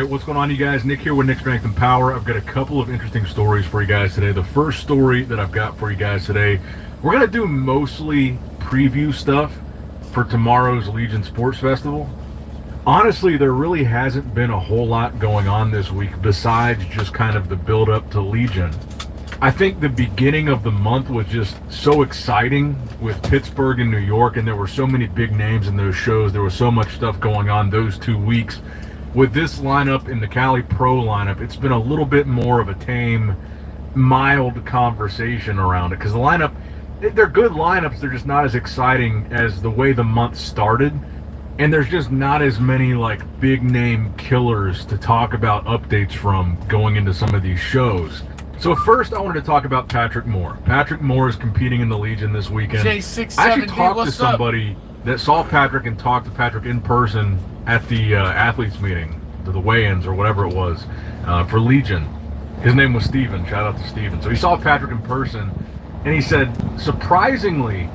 Alright, what's going on, you guys? Nick here with Nick Strength and Power. I've got a couple of interesting stories for you guys today. The first story that I've got for you guys today, we're going to do mostly preview stuff for tomorrow's Legion Sports Festival. Honestly, there really hasn't been a whole lot going on this week besides just kind of the build up to Legion. I think the beginning of the month was just so exciting with Pittsburgh and New York, and there were so many big names in those shows. There was so much stuff going on those 2 weeks. With this lineup in the Cali Pro lineup, it's been a little bit more of a tame, mild conversation around it, because the lineup, they're good lineups, they're just not as exciting as the way the month started, and there's just not as many like big name killers to talk about updates from going into some of these shows. So first, I wanted to talk about Patrick Moore. Patrick Moore is competing in the Legion this weekend. J670, I actually talked to what's somebody that saw Patrick and talked to Patrick in person at the athletes meeting, the weigh-ins or whatever it was, for Legion. His name was Steven. Shout out to Steven. So he saw Patrick in person, and he said, surprisingly,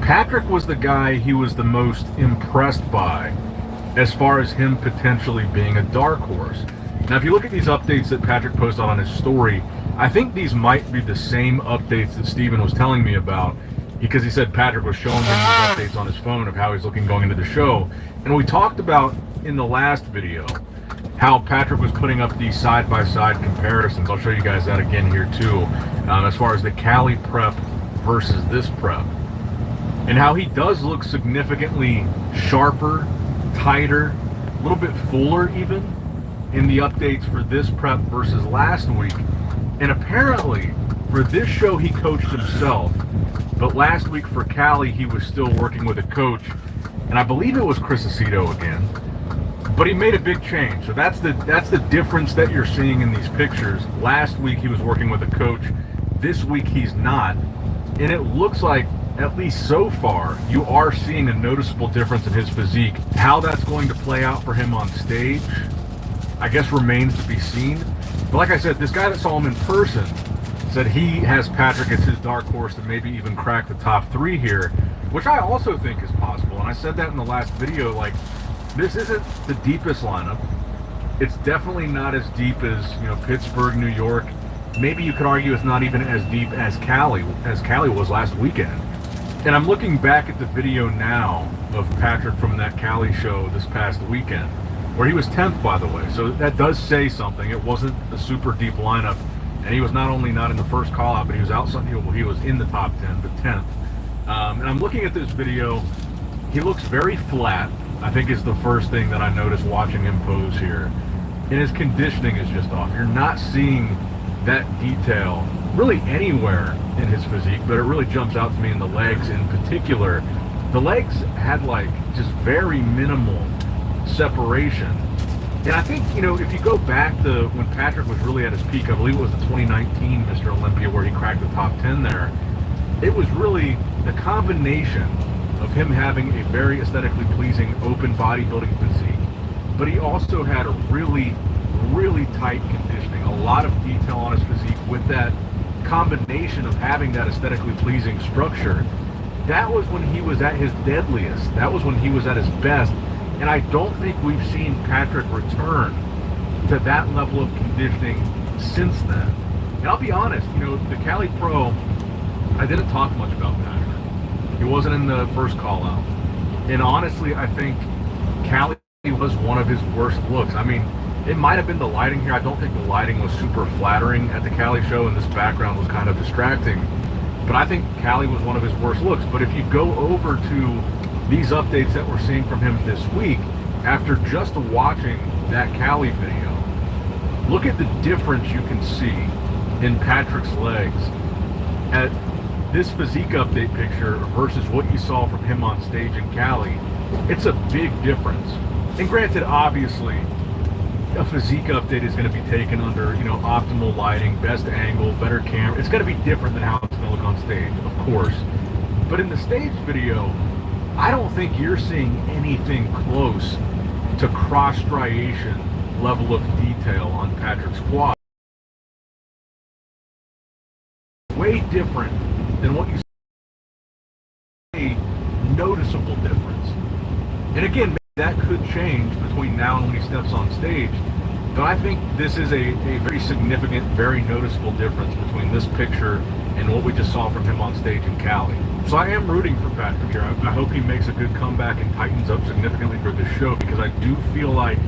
Patrick was the guy he was the most impressed by as far as him potentially being a dark horse. Now, if you look at these updates that Patrick posted on his story, I think these might be the same updates that Steven was telling me about, because he said Patrick was showing him these updates on his phone of how he's looking going into the show. And we talked about in the last video how Patrick was putting up these side-by-side comparisons. I'll show you guys that again here too, as far as the Cali prep versus this prep. And how he does look significantly sharper, tighter, a little bit fuller even in the updates for this prep versus last week. And apparently, for this show he coached himself, but last week for Cali he was still working with a coach, and I believe it was Chris Aceto again. But he made a big change, so that's the difference that you're seeing in these pictures. Last week he was working with a coach, this week he's not, and it looks like, at least so far, you are seeing a noticeable difference in his physique. How that's going to play out for him on stage, I guess remains to be seen. But like I said, this guy that saw him in person said he has Patrick as his dark horse to maybe even crack the top 3 here, which I also think is possible. And I said that in the last video, like, this isn't the deepest lineup. It's definitely not as deep as, you know, Pittsburgh, New York. Maybe you could argue it's not even as deep as Cali was last weekend. And I'm looking back at the video now of Patrick from that Cali show this past weekend, where he was 10th, by the way. So that does say something. It wasn't a super deep lineup, and he was not only not in the first call out, but he was outside. He was in the top 10, but 10th. And I'm looking at this video. He looks very flat, I think, is the first thing that I noticed watching him pose here. And his conditioning is just off. You're not seeing that detail really anywhere in his physique, but it really jumps out to me in the legs in particular. The legs had like just very minimal separation. And I think, you know, if you go back to when Patrick was really at his peak, I believe it was the 2019 Mr. Olympia where he cracked the top 10 there, it was really the combination of him having a very aesthetically pleasing open bodybuilding physique, but he also had a really, really tight conditioning, a lot of detail on his physique with that combination of having that aesthetically pleasing structure. That was when he was at his deadliest. That was when he was at his best. And I don't think we've seen Patrick return to that level of conditioning since then. And I'll be honest, you know, the Cali Pro, I didn't talk much about Patrick. He wasn't in the first call out. And honestly, I think Cali was one of his worst looks. I mean, it might have been the lighting here. I don't think the lighting was super flattering at the Cali show, and this background was kind of distracting. But I think Cali was one of his worst looks. But if you go over to these updates that we're seeing from him this week, after just watching that Cali video, look at the difference you can see in Patrick's legs at this physique update picture versus what you saw from him on stage in Cali. It's a big difference. And granted, obviously, a physique update is going to be taken under, you know, optimal lighting, best angle, better camera. It's going to be different than how it's going to look on stage, of course. But in the stage video, I don't think you're seeing anything close to cross-striation level of detail on Patrick's quad. Way different than what you see, a noticeable difference. And again, that could change between now and when he steps on stage. But I think this is a very significant, very noticeable difference between this picture and what we just saw from him on stage in Cali. So I am rooting for Patrick here. I hope he makes a good comeback and tightens up significantly for this show, because I do feel like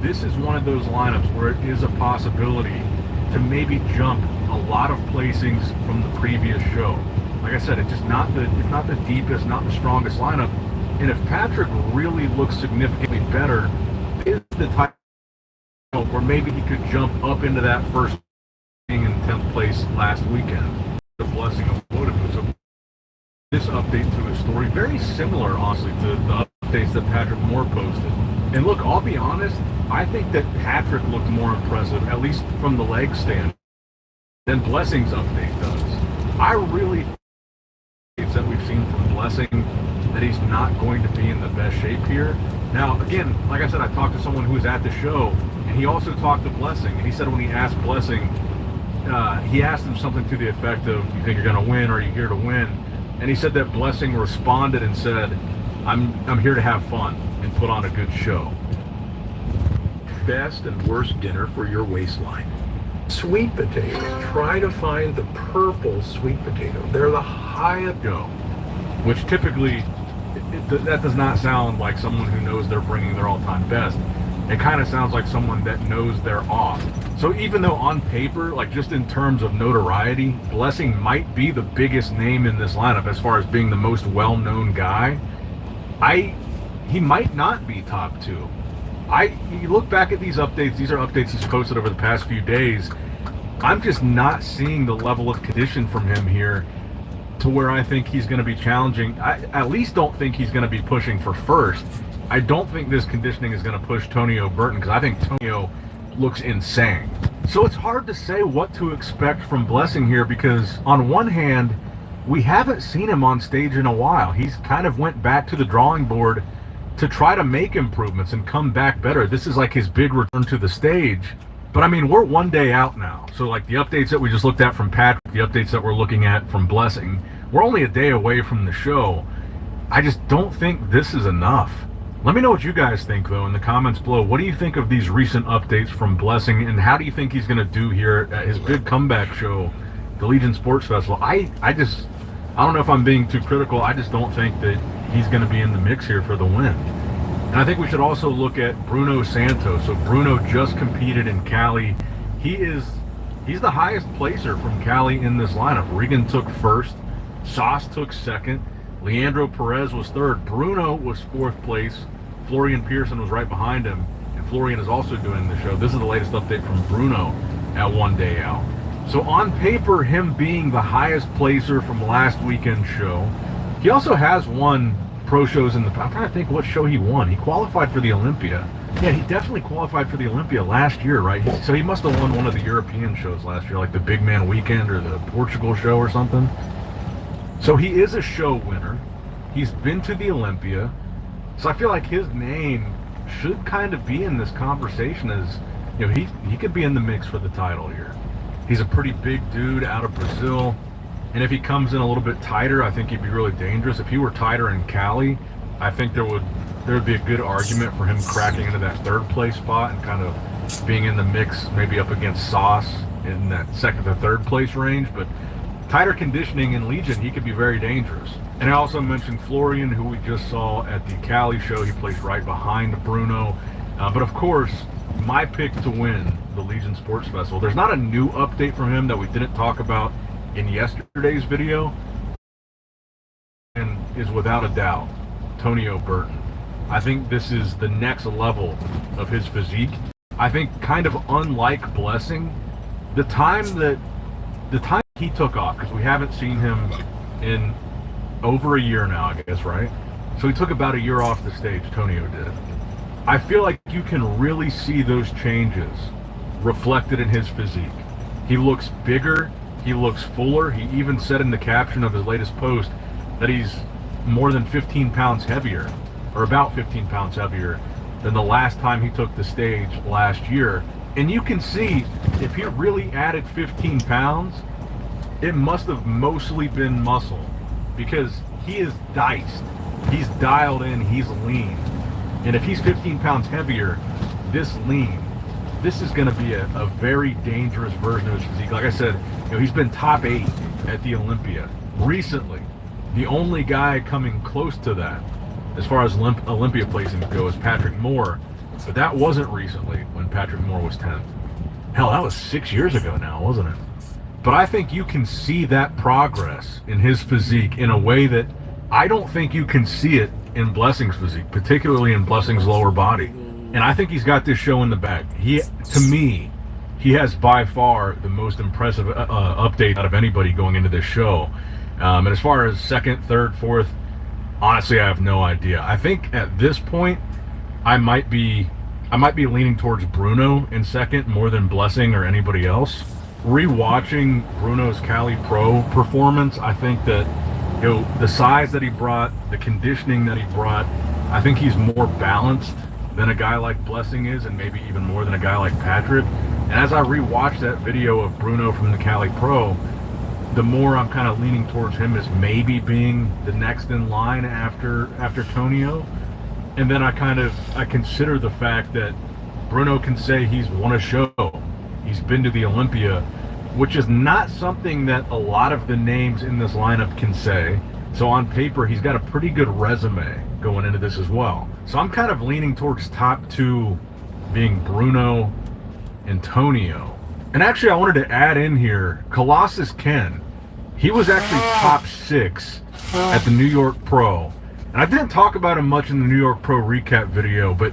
this is one of those lineups where it is a possibility to maybe jump a lot of placings from the previous show. Like I said, it's not the deepest, not the strongest lineup. And if Patrick really looks significantly better, is the type where maybe he could jump up into that first being in 10th place last weekend. The blessing of Wodamu. So this update to his story, very similar, honestly, to the updates that Patrick Moore posted. And look, I'll be honest, I think that Patrick looked more impressive, at least from the leg stand, than Blessing's update does. I really think that we've seen from Blessing that he's not going to be in the best shape here. Now, again, like I said, I talked to someone who was at the show, and he also talked to Blessing, and he said when he asked Blessing, he asked him something to the effect of, "You think you're going to win? Or are you here to win?" And he said that Blessing responded and said, I'm here to have fun and put on a good show." Best and worst dinner for your waistline. Sweet potatoes. Try to find the purple sweet potato. They're the highest. Go. Which typically, that does not sound like someone who knows they're bringing their all-time best. It kind of sounds like someone that knows they're off. So even though on paper, like just in terms of notoriety, Blessing might be the biggest name in this lineup as far as being the most well-known guy, he might not be top two. You look back at these updates, these are updates he's posted over the past few days, I'm just not seeing the level of condition from him here to where I think he's going to be challenging. I at least don't think he's going to be pushing for first. I don't think this conditioning is going to push Tonio Burton, because I think Tonio looks insane. So it's hard to say what to expect from Blessing here, because on one hand, we haven't seen him on stage in a while. He's kind of went back to the drawing board to try to make improvements and come back better. This is like his big return to the stage. But I mean, we're one day out now. So like the updates that we just looked at from Patrick, the updates that we're looking at from Blessing, we're only a day away from the show. I just don't think this is enough. Let me know what you guys think, though, in the comments below. What do you think of these recent updates from Blessing, and how do you think he's going to do here at his big comeback show, the Legion Sports Festival? I don't know if I'm being too critical. I just don't think that he's going to be in the mix here for the win. And I think we should also look at Bruno Santos. So Bruno just competed in Cali. He's the highest placer from Cali in this lineup. Regan took first, Sauce took second, Leandro Perez was third, Bruno was fourth place, Florian Pearson was right behind him, and Florian is also doing the show. This is the latest update from Bruno at one day out. So on paper, him being the highest placer from last weekend's show, he also has won pro shows in the past. I'm trying to think what show he won. He qualified for the Olympia. Yeah, he definitely qualified for the Olympia last year, right? So he must have won one of the European shows last year, like the Big Man Weekend or the Portugal show or something. So he is a show winner. He's been to the Olympia. So I feel like his name should kind of be in this conversation as, you know, he could be in the mix for the title here. He's a pretty big dude out of Brazil. And if he comes in a little bit tighter, I think he'd be really dangerous. If he were tighter in Cali, I think there would be a good argument for him cracking into that third place spot and kind of being in the mix, maybe up against Sauce in that second to third place range. But tighter conditioning in Legion, he could be very dangerous. And I also mentioned Florian, who we just saw at the Cali show. He placed right behind Bruno. But of course, my pick to win the Legion Sports Festival. There's not a new update from him that we didn't talk about in yesterday's video, and is without a doubt Tonio Burton. I think this is the next level of his physique. I think kind of unlike Blessing, the time he took off, because we haven't seen him in over a year now, I guess, right? So he took about a year off the stage, Tonio did. I feel like you can really see those changes reflected in his physique. He looks bigger, he looks fuller. He even said in the caption of his latest post that he's more than 15 pounds heavier, or about 15 pounds heavier than the last time he took the stage last year. And you can see, if he really added 15 pounds, it must have mostly been muscle, because he is diced. He's dialed in, he's lean. And if he's 15 pounds heavier, this lean, this is going to be a very dangerous version of his physique. Like I said, he's been top 8 at the Olympia recently. The only guy coming close to that, as far as Olympia placings go, is Patrick Moore. But that wasn't recently when Patrick Moore was 10th. Hell, that was 6 years ago now, wasn't it? But I think you can see that progress in his physique in a way that I don't think you can see it in Blessing's physique, particularly in Blessing's lower body. And I think he's got this show in the bag. To me, he has by far the most impressive update out of anybody going into this show. And as far as second, third, fourth, honestly, I have no idea. I think at this point, I might be leaning towards Bruno in second more than Blessing or anybody else. Rewatching Bruno's Cali Pro performance, I think that the size that he brought, the conditioning that he brought, I think he's more balanced than a guy like Blessing is, and maybe even more than a guy like Patrick. And as I rewatched that video of Bruno from the Cali Pro, the more I'm kind of leaning towards him as maybe being the next in line after Tonio. And then I consider the fact that Bruno can say he's won a show. He's been to the Olympia, which is not something that a lot of the names in this lineup can say. So on paper, he's got a pretty good resume going into this as well. So I'm kind of leaning towards top 2 being Bruno and Tonio. And actually, I wanted to add in here, Colossus Ken. He was actually top 6 at the New York Pro. And I didn't talk about him much in the New York Pro recap video, but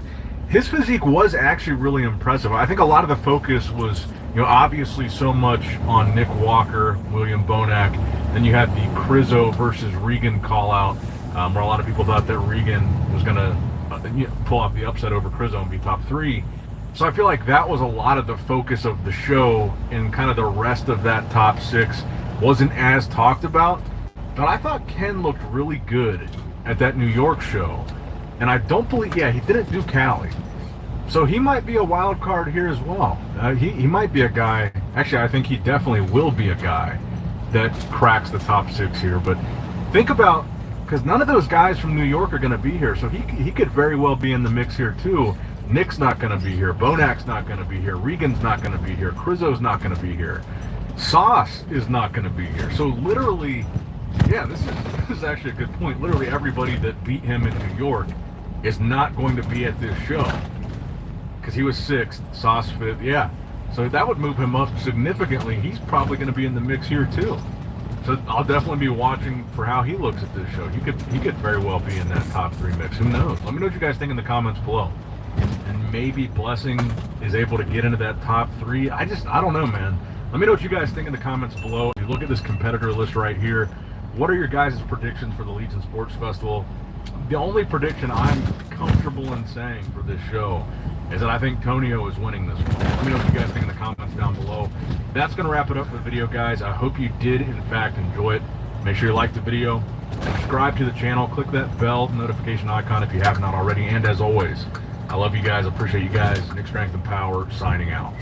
his physique was actually really impressive. I think a lot of the focus was, obviously so much on Nick Walker, William Bonac. Then you had the Crizzo versus Regan call out, where a lot of people thought that Regan was going to pull off the upset over Crizzo and be top 3. So I feel like that was a lot of the focus of the show, and kind of the rest of that top 6 wasn't as talked about. But I thought Ken looked really good at that New York show. And I don't believe, he didn't do Cali. So he might be a wild card here as well. He might be a guy, actually I think he definitely will be a guy that cracks the top 6 here. But think about, because none of those guys from New York are going to be here, so he could very well be in the mix here too. Nick's not going to be here, Bonac's not going to be here, Regan's not going to be here, Crizzo's not going to be here, Sauce is not going to be here. So literally, this is actually a good point. Literally everybody that beat him in New York is not going to be at this show, because he was 6th, Sauce 5th. So that would move him up significantly. He's probably going to be in the mix here too. So I'll definitely be watching for how he looks at this show. He could very well be in that top 3 mix. Who knows? Let me know what you guys think in the comments below. And maybe Blessing is able to get into that top 3. I don't know, man. Let me know what you guys think in the comments below. If you look at this competitor list right here, what are your guys' predictions for the Legion Sports Festival? The only prediction I'm comfortable in saying for this show is that I think Tonio is winning this one. Let me know what you guys think in the comments down below. That's going to wrap it up for the video, guys. I hope you did, in fact, enjoy it. Make sure you like the video, subscribe to the channel, click that bell notification icon if you have not already. And as always, I love you guys. Appreciate you guys. Nick Strength and Power signing out.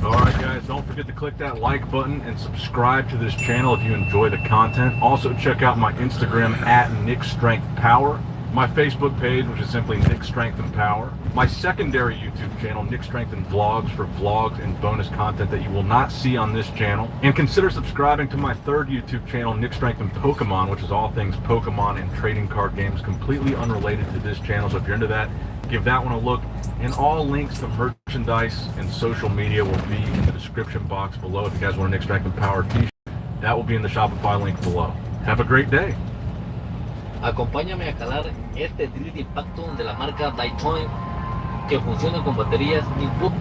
All right, guys, don't forget to click that like button and subscribe to this channel if you enjoy the content. Also, check out my Instagram at Nick Strength Power, my Facebook page, which is simply Nick Strength and Power, my secondary YouTube channel, Nick Strength and Vlogs, for vlogs and bonus content that you will not see on this channel. And consider subscribing to my third YouTube channel, Nick Strength and Pokemon, which is all things Pokemon and trading card games, completely unrelated to this channel. So if you're into that, give that one a look. And all links to merchandise and social media will be in the description box below. If you guys want a Nick Strength and Power t-shirt, that will be in the Shopify link below. Have a great day. Acompáñame a calar este drill de impacto de la marca Daytona que funciona con baterías Nippo.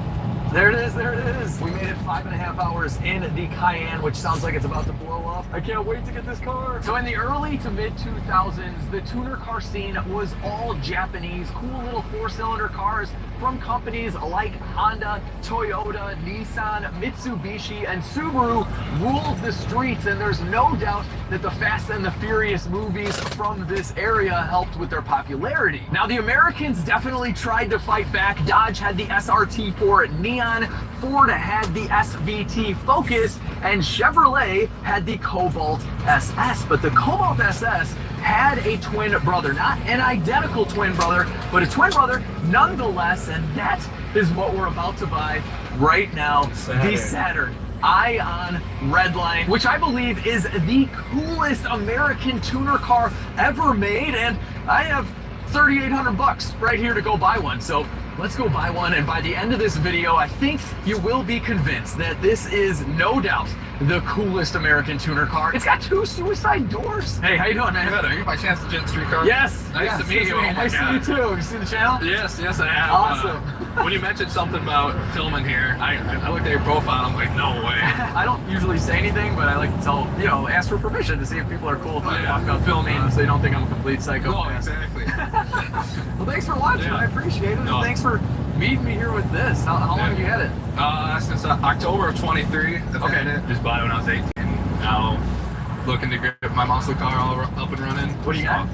There it is, there it is. We made it 5.5 hours in the Cayenne, which sounds like it's about to blow up. I can't wait to get this car. So in the early to mid 2000s, the tuner car scene was all Japanese, cool little 4-cylinder cars from companies like Honda, Toyota, Nissan, Mitsubishi, and Subaru ruled the streets, and there's no doubt that the Fast and the Furious movies from this area helped with their popularity. Now, the Americans definitely tried to fight back. Dodge had the SRT4 Neon, Ford had the SVT Focus, and Chevrolet had the Cobalt SS. But the Cobalt SS had a twin brother, not an identical twin brother, but a twin brother nonetheless, and that is what we're about to buy right now. The Saturn Ion Redline, which I believe is the coolest American tuner car ever made, and I have $3,800 right here to go buy one. So let's go buy one, and by the end of this video, I think you will be convinced that this is no doubt the coolest American tuner car. It's got 2 suicide doors. Hey, how you doing, man? Good. Are you by chance the Gent Streetcar? Yes. Nice to meet you. Nice to meet you too. You see the channel? Yes, I have. Awesome. When you mentioned something about filming here, I looked at your profile and I'm like, no way. I don't usually say anything, but I like to tell, ask for permission to see if people are cool if I talk about filming, so you don't think I'm a complete psycho. No, exactly. Well, thanks for watching. Yeah. I appreciate it. No. And thanks for meeting me here with this. How long have you had it? Since October of 23. I've had it. Just bought it when I was 18. Now looking to get my muscle car all up and running. What do you got?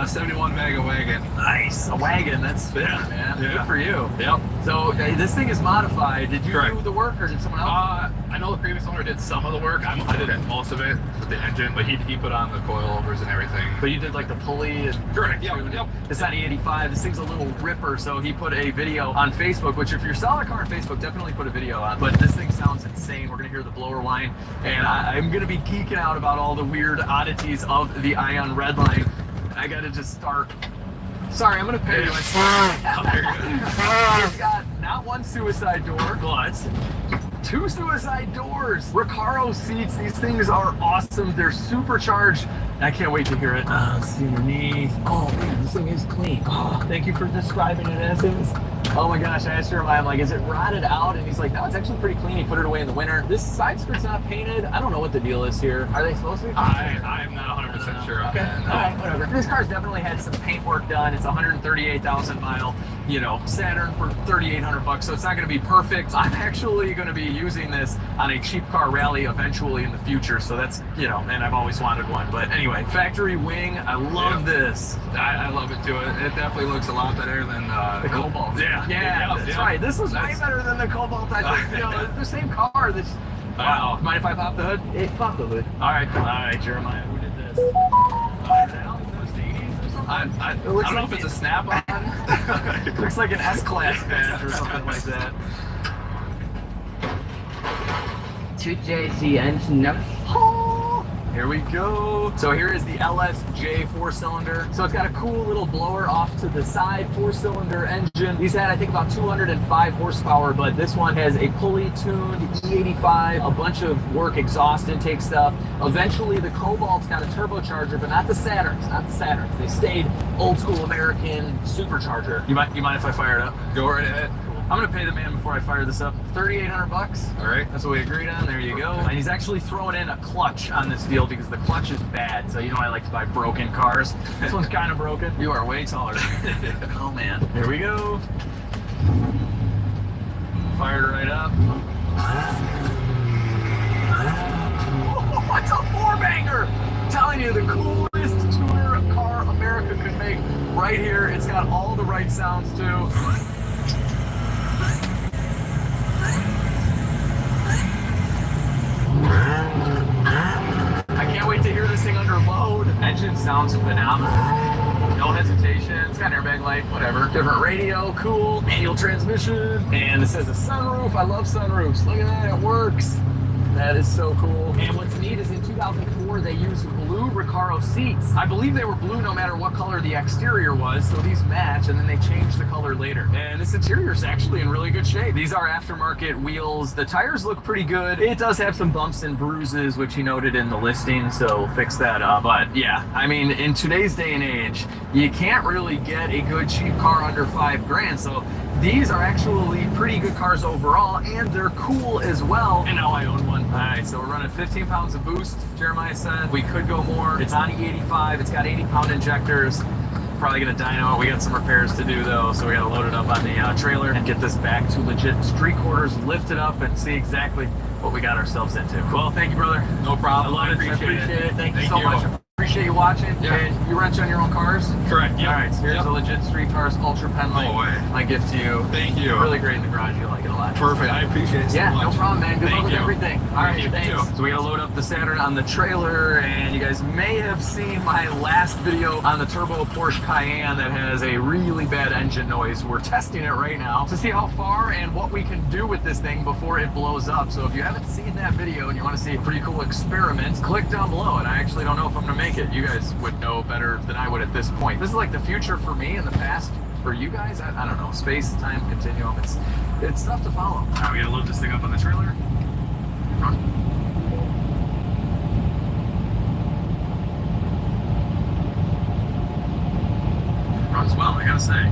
71 Mega Wagon. Nice, a wagon. That's fit, man. Yeah. Good for you. Yep. So this thing is modified. Did you Correct. do the work, or did someone else? I know the previous owner did some of the work. I did most of it with the engine, but he put on the coilovers and everything. But you did like the pulley and Correct. Yep. It's on E85. This thing's a little ripper, so he put a video on Facebook, which if you're selling a car on Facebook, definitely put a video on. But this thing sounds insane. We're gonna hear the blower line, and I'm gonna be geeking out about all the weird oddities of the Ion Redline. I gotta just start. Sorry, I'm gonna pay you. It's got not 1 suicide door, but 2 suicide doors. Recaro seats. These things are awesome. They're supercharged. I can't wait to hear it. Let's see underneath. Oh man, this thing is clean. Oh, thank you for describing it as is. Oh my gosh, I asked her, I'm like, is it rotted out? And he's like, no, it's actually pretty clean. He put it away in the winter. This side skirt's not painted. I don't know what the deal is here. Are they supposed to be? I'm not 100% sure on Okay, that. all right, whatever. This car's definitely had some paint work done. It's a 138,000 mile, Saturn for $3,800, so it's not going to be perfect. I'm actually going to be using this on a cheap car rally eventually in the future, so that's, and I've always wanted one. But anyway, factory wing, I love this. I love it too. It definitely looks a lot better than The Cobalt. Yeah, That's right. This was way better than the Cobalt. I think, the same car. That's, wow. Mind if I pop the hood? Hey, pop the hood. All right, Jeremiah. Who did this? I don't know if it's a snap-on. It looks like an S-Class badge or something like that. 2JZ engine up. Here we go. So here is the LSJ 4-cylinder. So it's got a cool little blower off to the side, 4-cylinder engine. These had, I think, about 205 horsepower, but this one has a pulley-tuned E85, a bunch of work exhaust intake stuff. Eventually, the Cobalt's got a turbocharger, but not the Saturns, They stayed old-school American supercharger. You mind if I fire it up? Go right ahead. I'm gonna pay the man before I fire this up. $3,800. All right. That's what we agreed on. There you go. And he's actually throwing in a clutch on this deal because the clutch is bad. So I like to buy broken cars. This one's kind of broken. You are way taller. Oh man. Here we go. Fired right up. What's a 4-banger? I'm telling you, the coolest tuner car America could make right here. It's got all the right sounds too. I can't wait to hear this thing under load. Engine sounds phenomenal. No hesitation. It's got an airbag light, whatever. Different radio, cool. Manual transmission. And this has a sunroof. I love sunroofs. Look at that, it works. That is so cool. And what's neat is in 2004, they used blue Recaro seats. I believe they were blue no matter what color the exterior was, so these match, and then they changed the color later. And this interior is actually in really good shape. These are aftermarket wheels. The tires look pretty good. It does have some bumps and bruises, which he noted in the listing, so we'll fix that up. But yeah, I mean, in today's day and age, you can't really get a good cheap car under $5,000, so these are actually pretty good cars overall, and they're cool as well. And now I own one. All right, so we're running 15 pounds of boost, Jeremiah said. We could go more. It's on E85. It's got 80-pound injectors. Probably gonna dyno it. We got some repairs to do though, so we gotta load it up on the trailer and get this back to legit street quarters, lift it up, and see exactly what we got ourselves into. Well, thank you, brother. No problem. I love it. I appreciate it. Thank you so much. Appreciate you watching. Yeah. And you wrench on your own cars? Correct. All right, so here's a legit Street Cars Ultra Pen light. No way. My gift to you. Thank you. Really great in the garage. You'll like it a lot. Perfect. I appreciate it so Yeah, much. no problem, man. Good luck Thank with you. everything. All right, Thank you. thanks. So we gotta load up the Saturn on the trailer, and you guys may have seen my last video on the turbo Porsche Cayenne that has a really bad engine noise. We're testing it right now to see how far and what we can do with this thing before it blows up. So if you haven't seen that video and you want to see a pretty cool experiment, click down below. And I actually don't know if I'm gonna make it. You guys would know better than I would at this point. This is like the future for me and the past for you guys. I don't know. Space, time, continuum. It's tough to follow. All right, we gotta load this thing up on the trailer. Run. Runs well, I gotta say.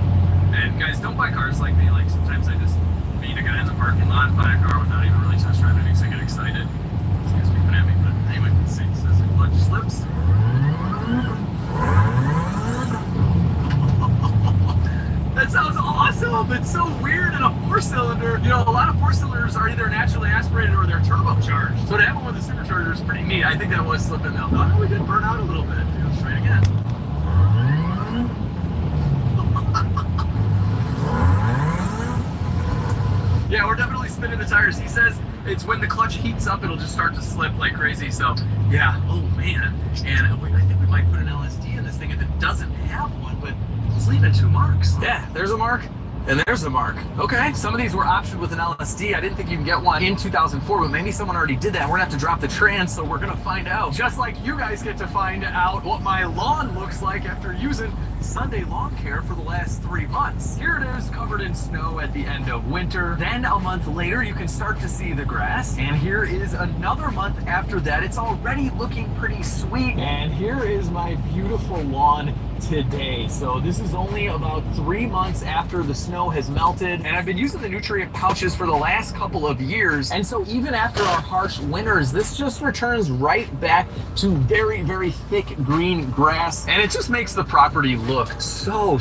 And guys, don't buy cars like me. Like sometimes I just meet a guy in the parking lot, buy a car without even really test driving because I get excited. This guy's beeping at me, but anyway, let's see. It says the clutch slips. That sounds awesome! It's so weird in a four-cylinder. You know, a lot of four-cylinders are either naturally aspirated or they're turbocharged. So to have one with a supercharger is pretty neat. I think that was slipping though. Oh, we did burn out a little bit. Let's try it again. Yeah, we're definitely spinning the tires. He says it's when the clutch heats up, it'll just start to slip like crazy. So, yeah. Oh, man. And I think we might put an LSD in this thing if it doesn't have one, but it's leaving 2 marks. Yeah, there's a mark. And there's the mark. Okay, some of these were optioned with an LSD. I didn't think you can get one in 2004, but maybe someone already did that. We're gonna have to drop the trans, so we're gonna find out. Just like you guys get to find out what my lawn looks like after using Sunday Lawn Care for the last 3 months. Here it is, covered in snow at the end of winter. Then a month later, you can start to see the grass. And here is another month after that. It's already looking pretty sweet. And here is my beautiful lawn today. So this is only about 3 months after the snow has melted, and I've been using the nutrient pouches for the last couple of years, and so even after our harsh winters, this just returns right back to very, very thick green grass, and it just makes the property look so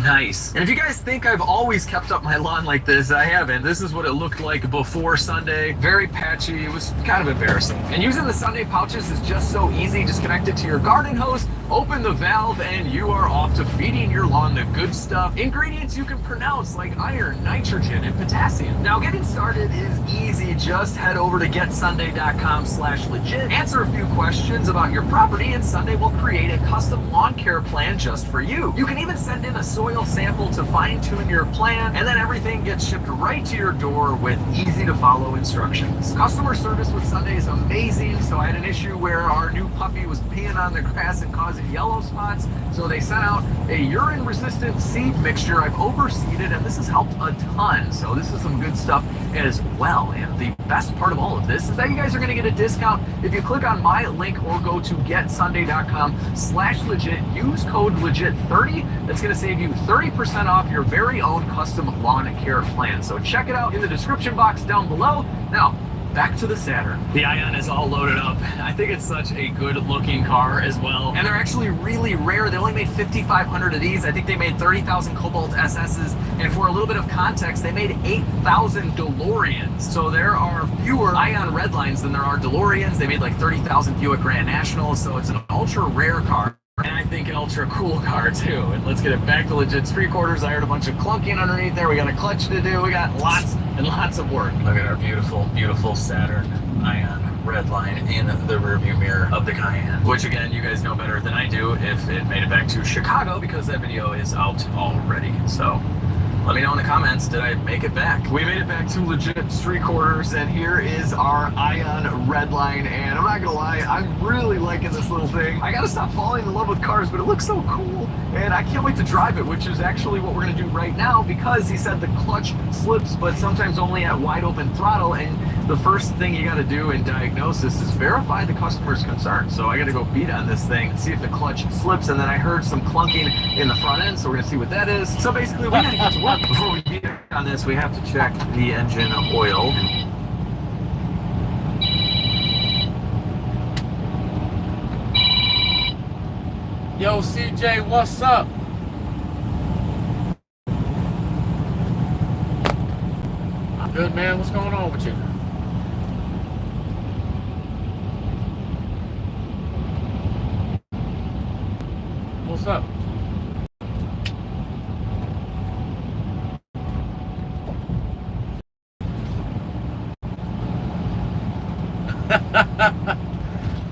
nice. And if you guys think I've always kept up my lawn like this, I haven't. This is what it looked like before Sunday. Very patchy. It was kind of embarrassing. And using the Sunday pouches is just so easy. Just connect it to your garden hose, open the valve, and you are off to feeding your lawn the good stuff. Ingredients you can pronounce like iron, nitrogen, and potassium. Now getting started is easy. Just head over to getsunday.com/legit, answer a few questions about your property, and Sunday will create a custom lawn care plan just for you. You can even send in a soil sample to fine-tune your plan, and then everything gets shipped right to your door with easy to follow instructions. Customer service with Sunday is amazing. So I had an issue where our new puppy was peeing on the grass and causing yellow spots, so they sent out a urine resistant seed mixture. I've overseeded, and this has helped a ton. So this is some good stuff as well. And the best part of all of this is that you guys are going to get a discount if you click on my link or go to getsunday.com/legit. Use code legit30. That's going to save you 30% off your very own custom lawn care plan. So check it out in the description box down below. Now, back to the Saturn. The Ion is all loaded up. I think it's such a good looking car as well. And they're actually really rare. They only made 5,500 of these. I think they made 30,000 Cobalt SSs. And for a little bit of context, they made 8,000 DeLoreans. So there are fewer Ion Redlines than there are DeLoreans. They made like 30,000 Buick Grand Nationals. So it's an ultra rare car. And I think an ultra cool car too. And let's get it back to legit street quarters. I heard a bunch of clunking underneath there. We got a clutch to do. We got lots and lots of work. Look at our beautiful, beautiful Saturn Ion Redline in the rearview mirror of the Cayenne. Which again, you guys know better than I do if it made it back to Chicago, because that video is out already. So let me know in the comments, did I make it back? We made it back to legit street quarters, and here is our Ion Redline. And I'm not gonna lie, I'm really liking this little thing. I gotta stop falling in love with cars, but it looks so cool, and I can't wait to drive it, which is actually what we're gonna do right now, because he said the clutch slips, but sometimes only at wide open throttle. And the first thing you gotta do in diagnosis is verify the customer's concern. So I gotta go beat on this thing and see if the clutch slips, and then I heard some clunking in the front end, so we're gonna see what that is. So basically, we gotta get to work. Before we beat on this, we have to check the engine oil. Yo, CJ, what's up? Good, man. What's going on with you? up?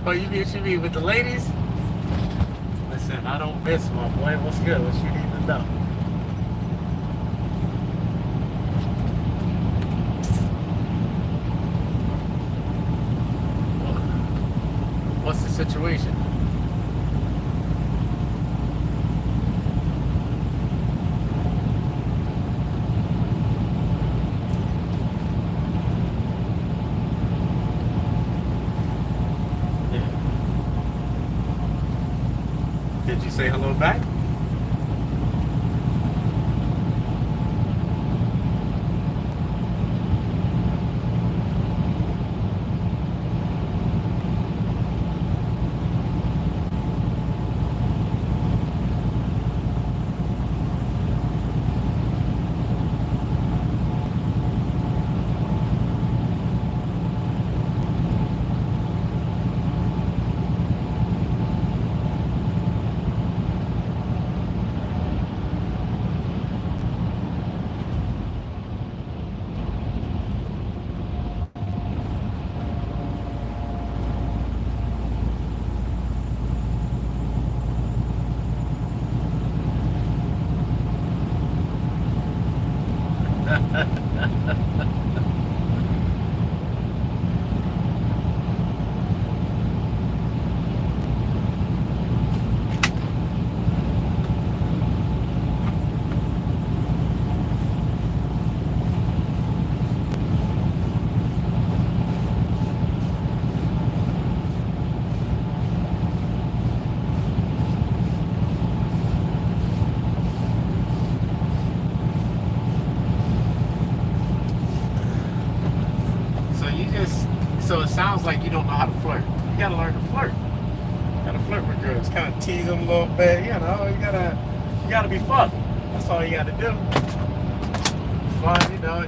Oh, you mean with the ladies? Listen, I don't miss, my boy. What's good? What you need to know? What's the situation? Did you say hello back? So it sounds like you don't know how to flirt. You gotta learn to flirt. You gotta flirt with girls, kind of tease them a little bit. You know, you gotta be fun. That's all you gotta do. Fun, you know.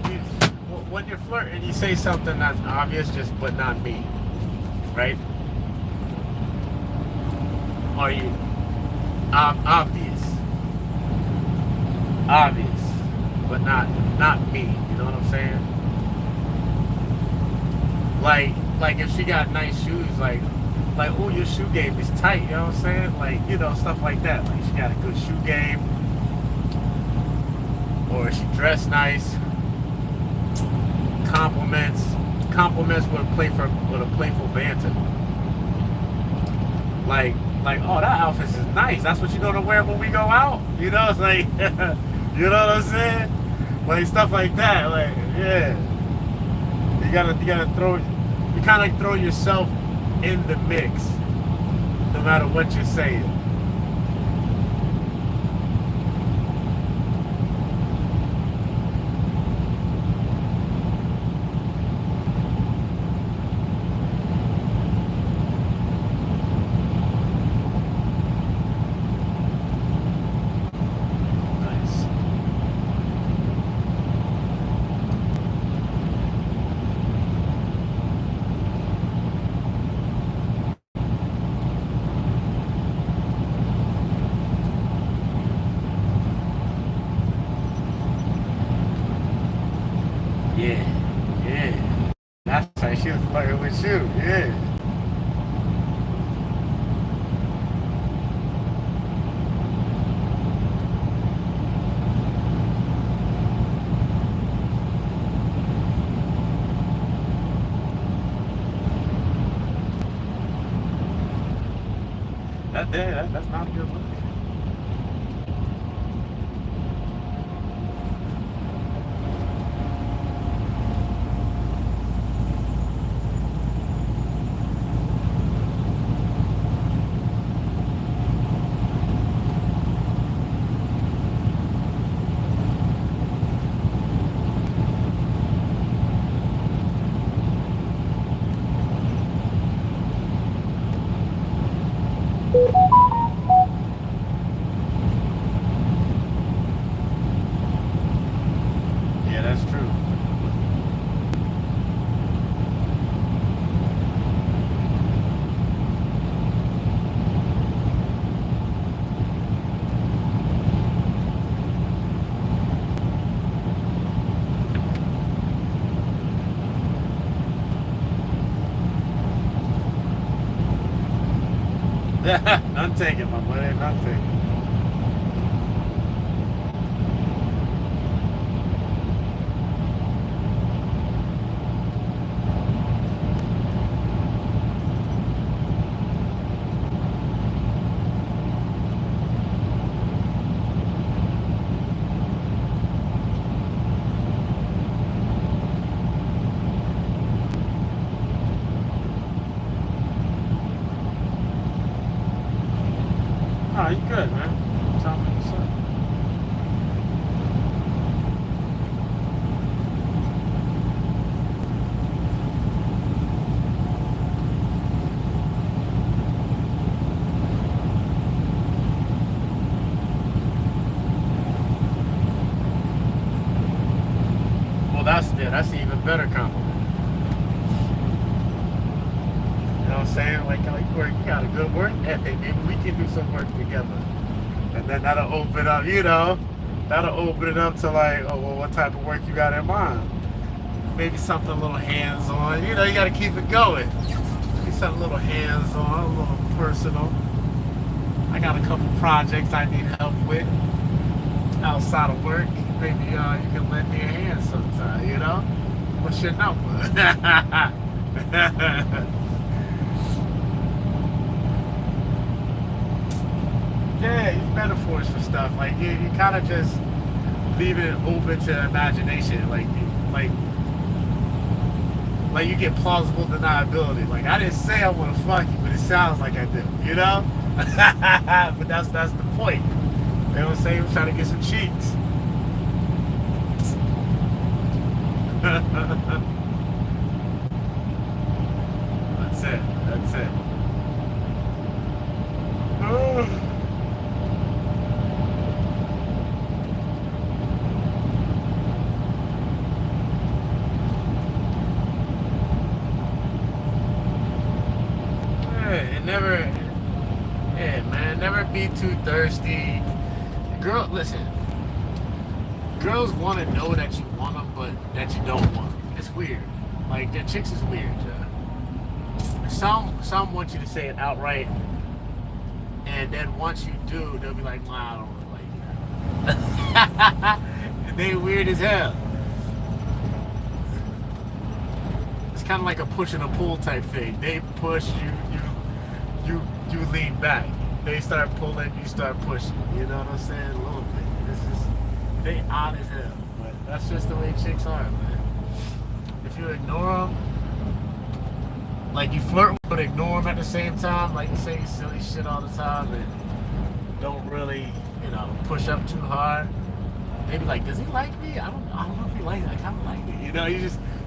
When you're flirting, you say something that's obvious, but not me, right? Or you obvious, but not me. You know what I'm saying? Like if she got nice shoes, like oh, your shoe game is tight, you know what I'm saying? Like, you know, stuff like that. Like she got a good shoe game, or she dressed nice. Compliments with a playful banter. Like, oh, that outfit is nice. That's what you're gonna wear when we go out. You know, it's like, you know what I'm saying? Like stuff like that. Like, yeah. You kind of throw yourself in the mix, no matter what you're saying. Yeah. That's how she was flirting with you, yeah. That's not a good look. None taken, my buddy. None taken. Oh, you good, man. Tell me what's up. Well, that's an even better compliment. You know what I'm saying? Like work, you got a good work ethic. Maybe we can do some work together. And then that'll open up, that'll open it up to like, oh, well, what type of work you got in mind? Maybe something a little hands-on. You got to keep it going. Maybe something a little hands-on, a little personal. I got a couple projects I need help with outside of work. Maybe you can lend me a hand sometime, What's your number? Yeah, use metaphors for stuff. Like you kind of just leave it open to imagination. Like you get plausible deniability. Like I didn't say I want to fuck you, but it sounds like I do. But that's the point. You know what I'm saying? I'm trying to get some cheeks. That's it. Never be too thirsty. Listen. Girls want to know that you want them, but that you don't want them. It's weird. Like, that chicks is weird, Some want you to say it outright, and then once you do, they'll be like, nah, I don't really like that. They weird as hell. It's kind of like a push and a pull type thing. They push, you lean back. They start pulling, you start pushing. You know what I'm saying? A little bit. They odd as hell, but that's just the way chicks are, man. If you ignore them, like you flirt with them, ignore them at the same time, like you say silly shit all the time, and don't really, push up too hard. They be like, does he like me? I don't know if he likes me. I kind of like it.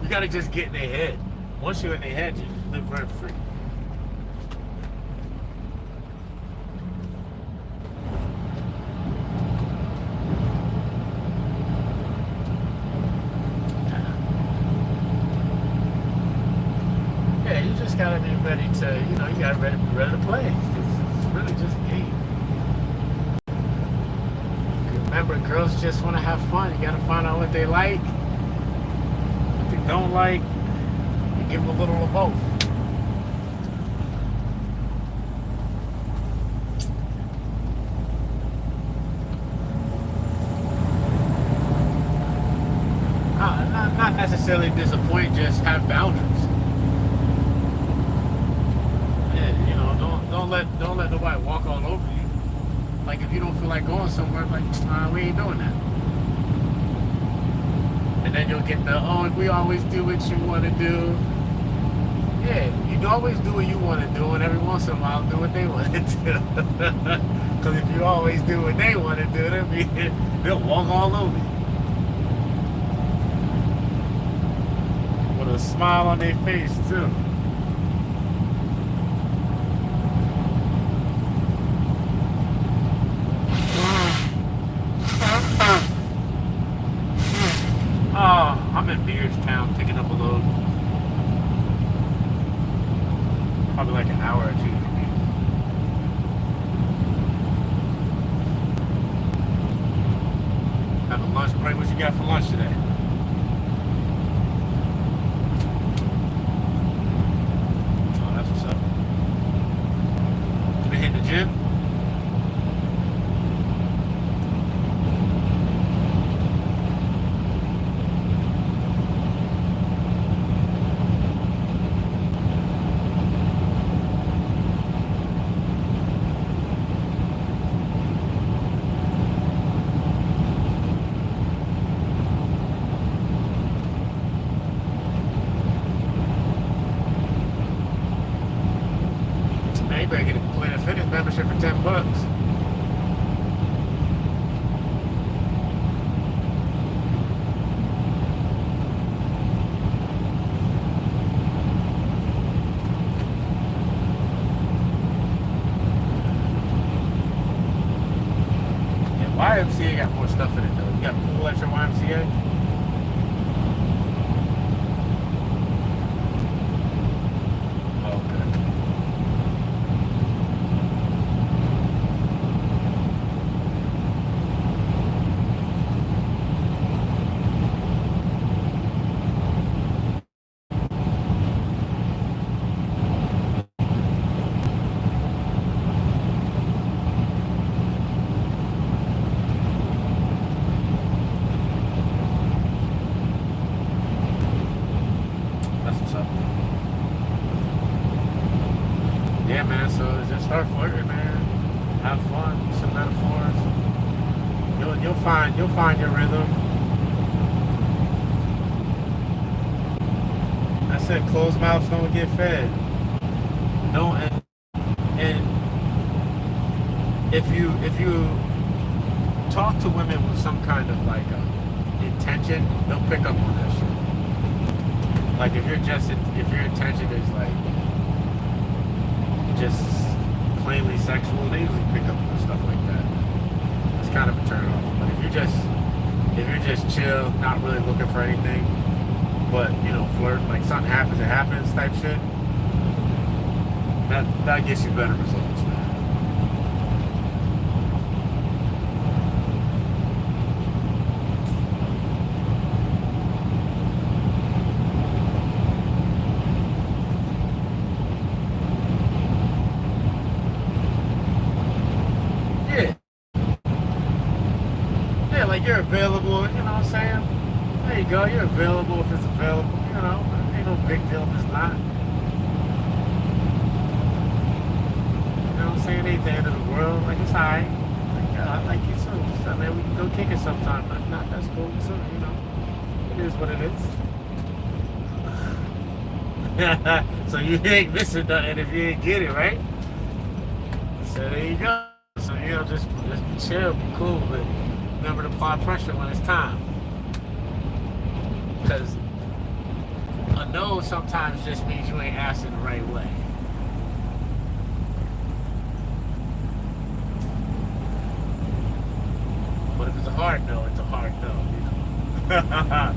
You gotta just get in their head. Once you're in their head, you just live rent free. Gotta be ready to, you gotta be ready to play. It's really just a game. Remember, girls just want to have fun. You gotta find out what they like, what they don't like. You give them a little of both. Not necessarily disappoint, just have boundaries. Don't let nobody walk all over you. Like if you don't feel like going somewhere, like we ain't doing that. And then you'll get we always do what you want to do. Yeah, you always do what you want to do, and every once in a while do what they want to do. Because if you always do what they want to do, they'll walk all over you. With a smile on their face too. I'm in Beardstown picking up a load. Probably like an hour or two from me. Have a lunch break. What you got for lunch today? Oh, that's what's up. Been better get a Planet Fitness membership for $10. YMCA got more stuff in it though. You got pool at your YMCA? Oh, okay. Yeah, man, so just start flirting, man. Have fun, some metaphors. You'll find your rhythm. I said closed mouths don't get fed. No, and if you talk to women with some kind of like intention, they'll pick up on that shit. Like if your intention is like just plainly sexual, they usually pick up on stuff like that. It's kind of a turn off. But if you're just chill, not really looking for anything, but you know, flirt, like something happens, it happens type shit, that gets you better results, man. Like you're available, you know what I'm saying? There you go, you're available if it's available, you know, ain't no big deal if it's not. You know what I'm saying? Ain't the end of the world, like it's alright. Like, yeah, I like you too. So, man, we can go kick it sometime, but if not, that's cool too, you know. It is what it is. So you ain't missing nothing if you ain't get it, right? So there you go. So, you know, just be chill, be cool, but remember to apply pressure when it's time. Because a no sometimes just means you ain't asking the right way. But if it's a hard no, it's a hard no, you know.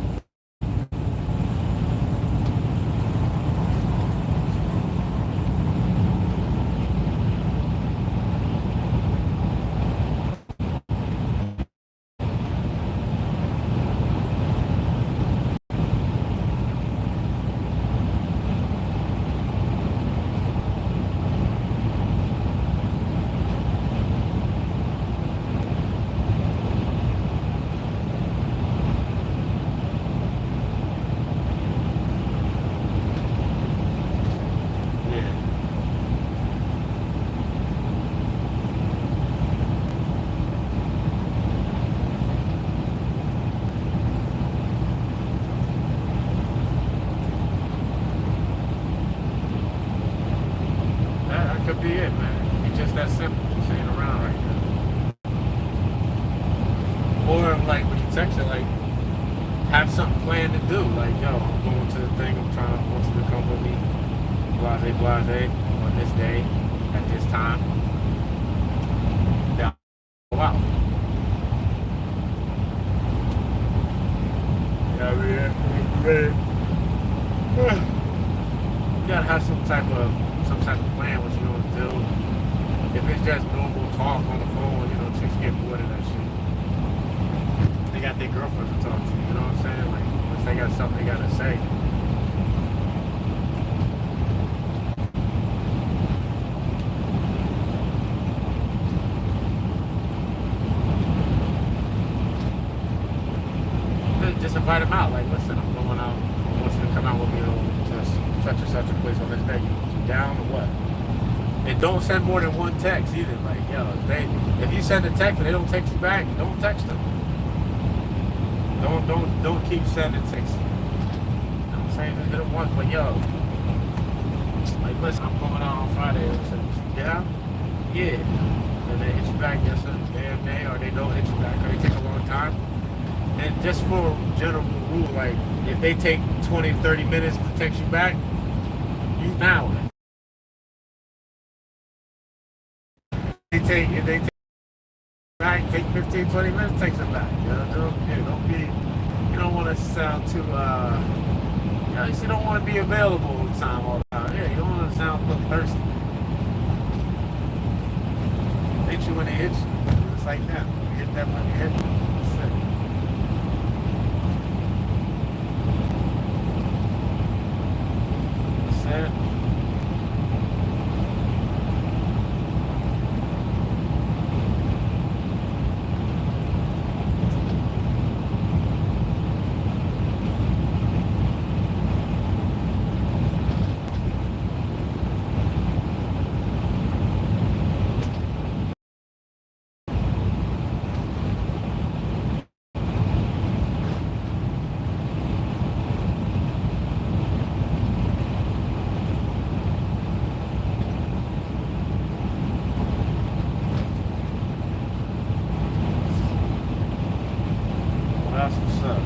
Could be it, man. It's just that simple. Just ain't around right now. Or like when you text it, like have something planned to do. Like, yo, I'm going to the thing. I want you to come with me. Blase, blase, on this day, at this time. Yeah. Wow. Yeah, man. You gotta have some type of plan what you're gonna do. If it's just normal talk on the phone, you know, chicks get bored of that shit. They got their girlfriends to talk to, you know what I'm saying? Like, if they got something they gotta say. Just invite them out. Like, listen, I'm going out. I want you to come out with me to such and such a place on this day. You down or what? And don't send more than one text either. Like, yo, if you send a text and they don't text you back, don't text them. Don't keep sending texts. You know what I'm saying? Just hit them once, but yo, like, listen, I'm going out on Friday. Yeah. Yeah. And they hit you back just a damn day, or they don't hit you back, or they take a long time. And just for general rule, like if they take 20, 30 minutes to text you back, you now it. If they take back, take 15, 20 minutes, takes it back. You know, you don't want to sound too, you don't want to be available all the time. Yeah, you don't want to look thirsty. Hit you when they hit you. Just like that. You hit that when they hit you. That's it. That's it. That's what's up.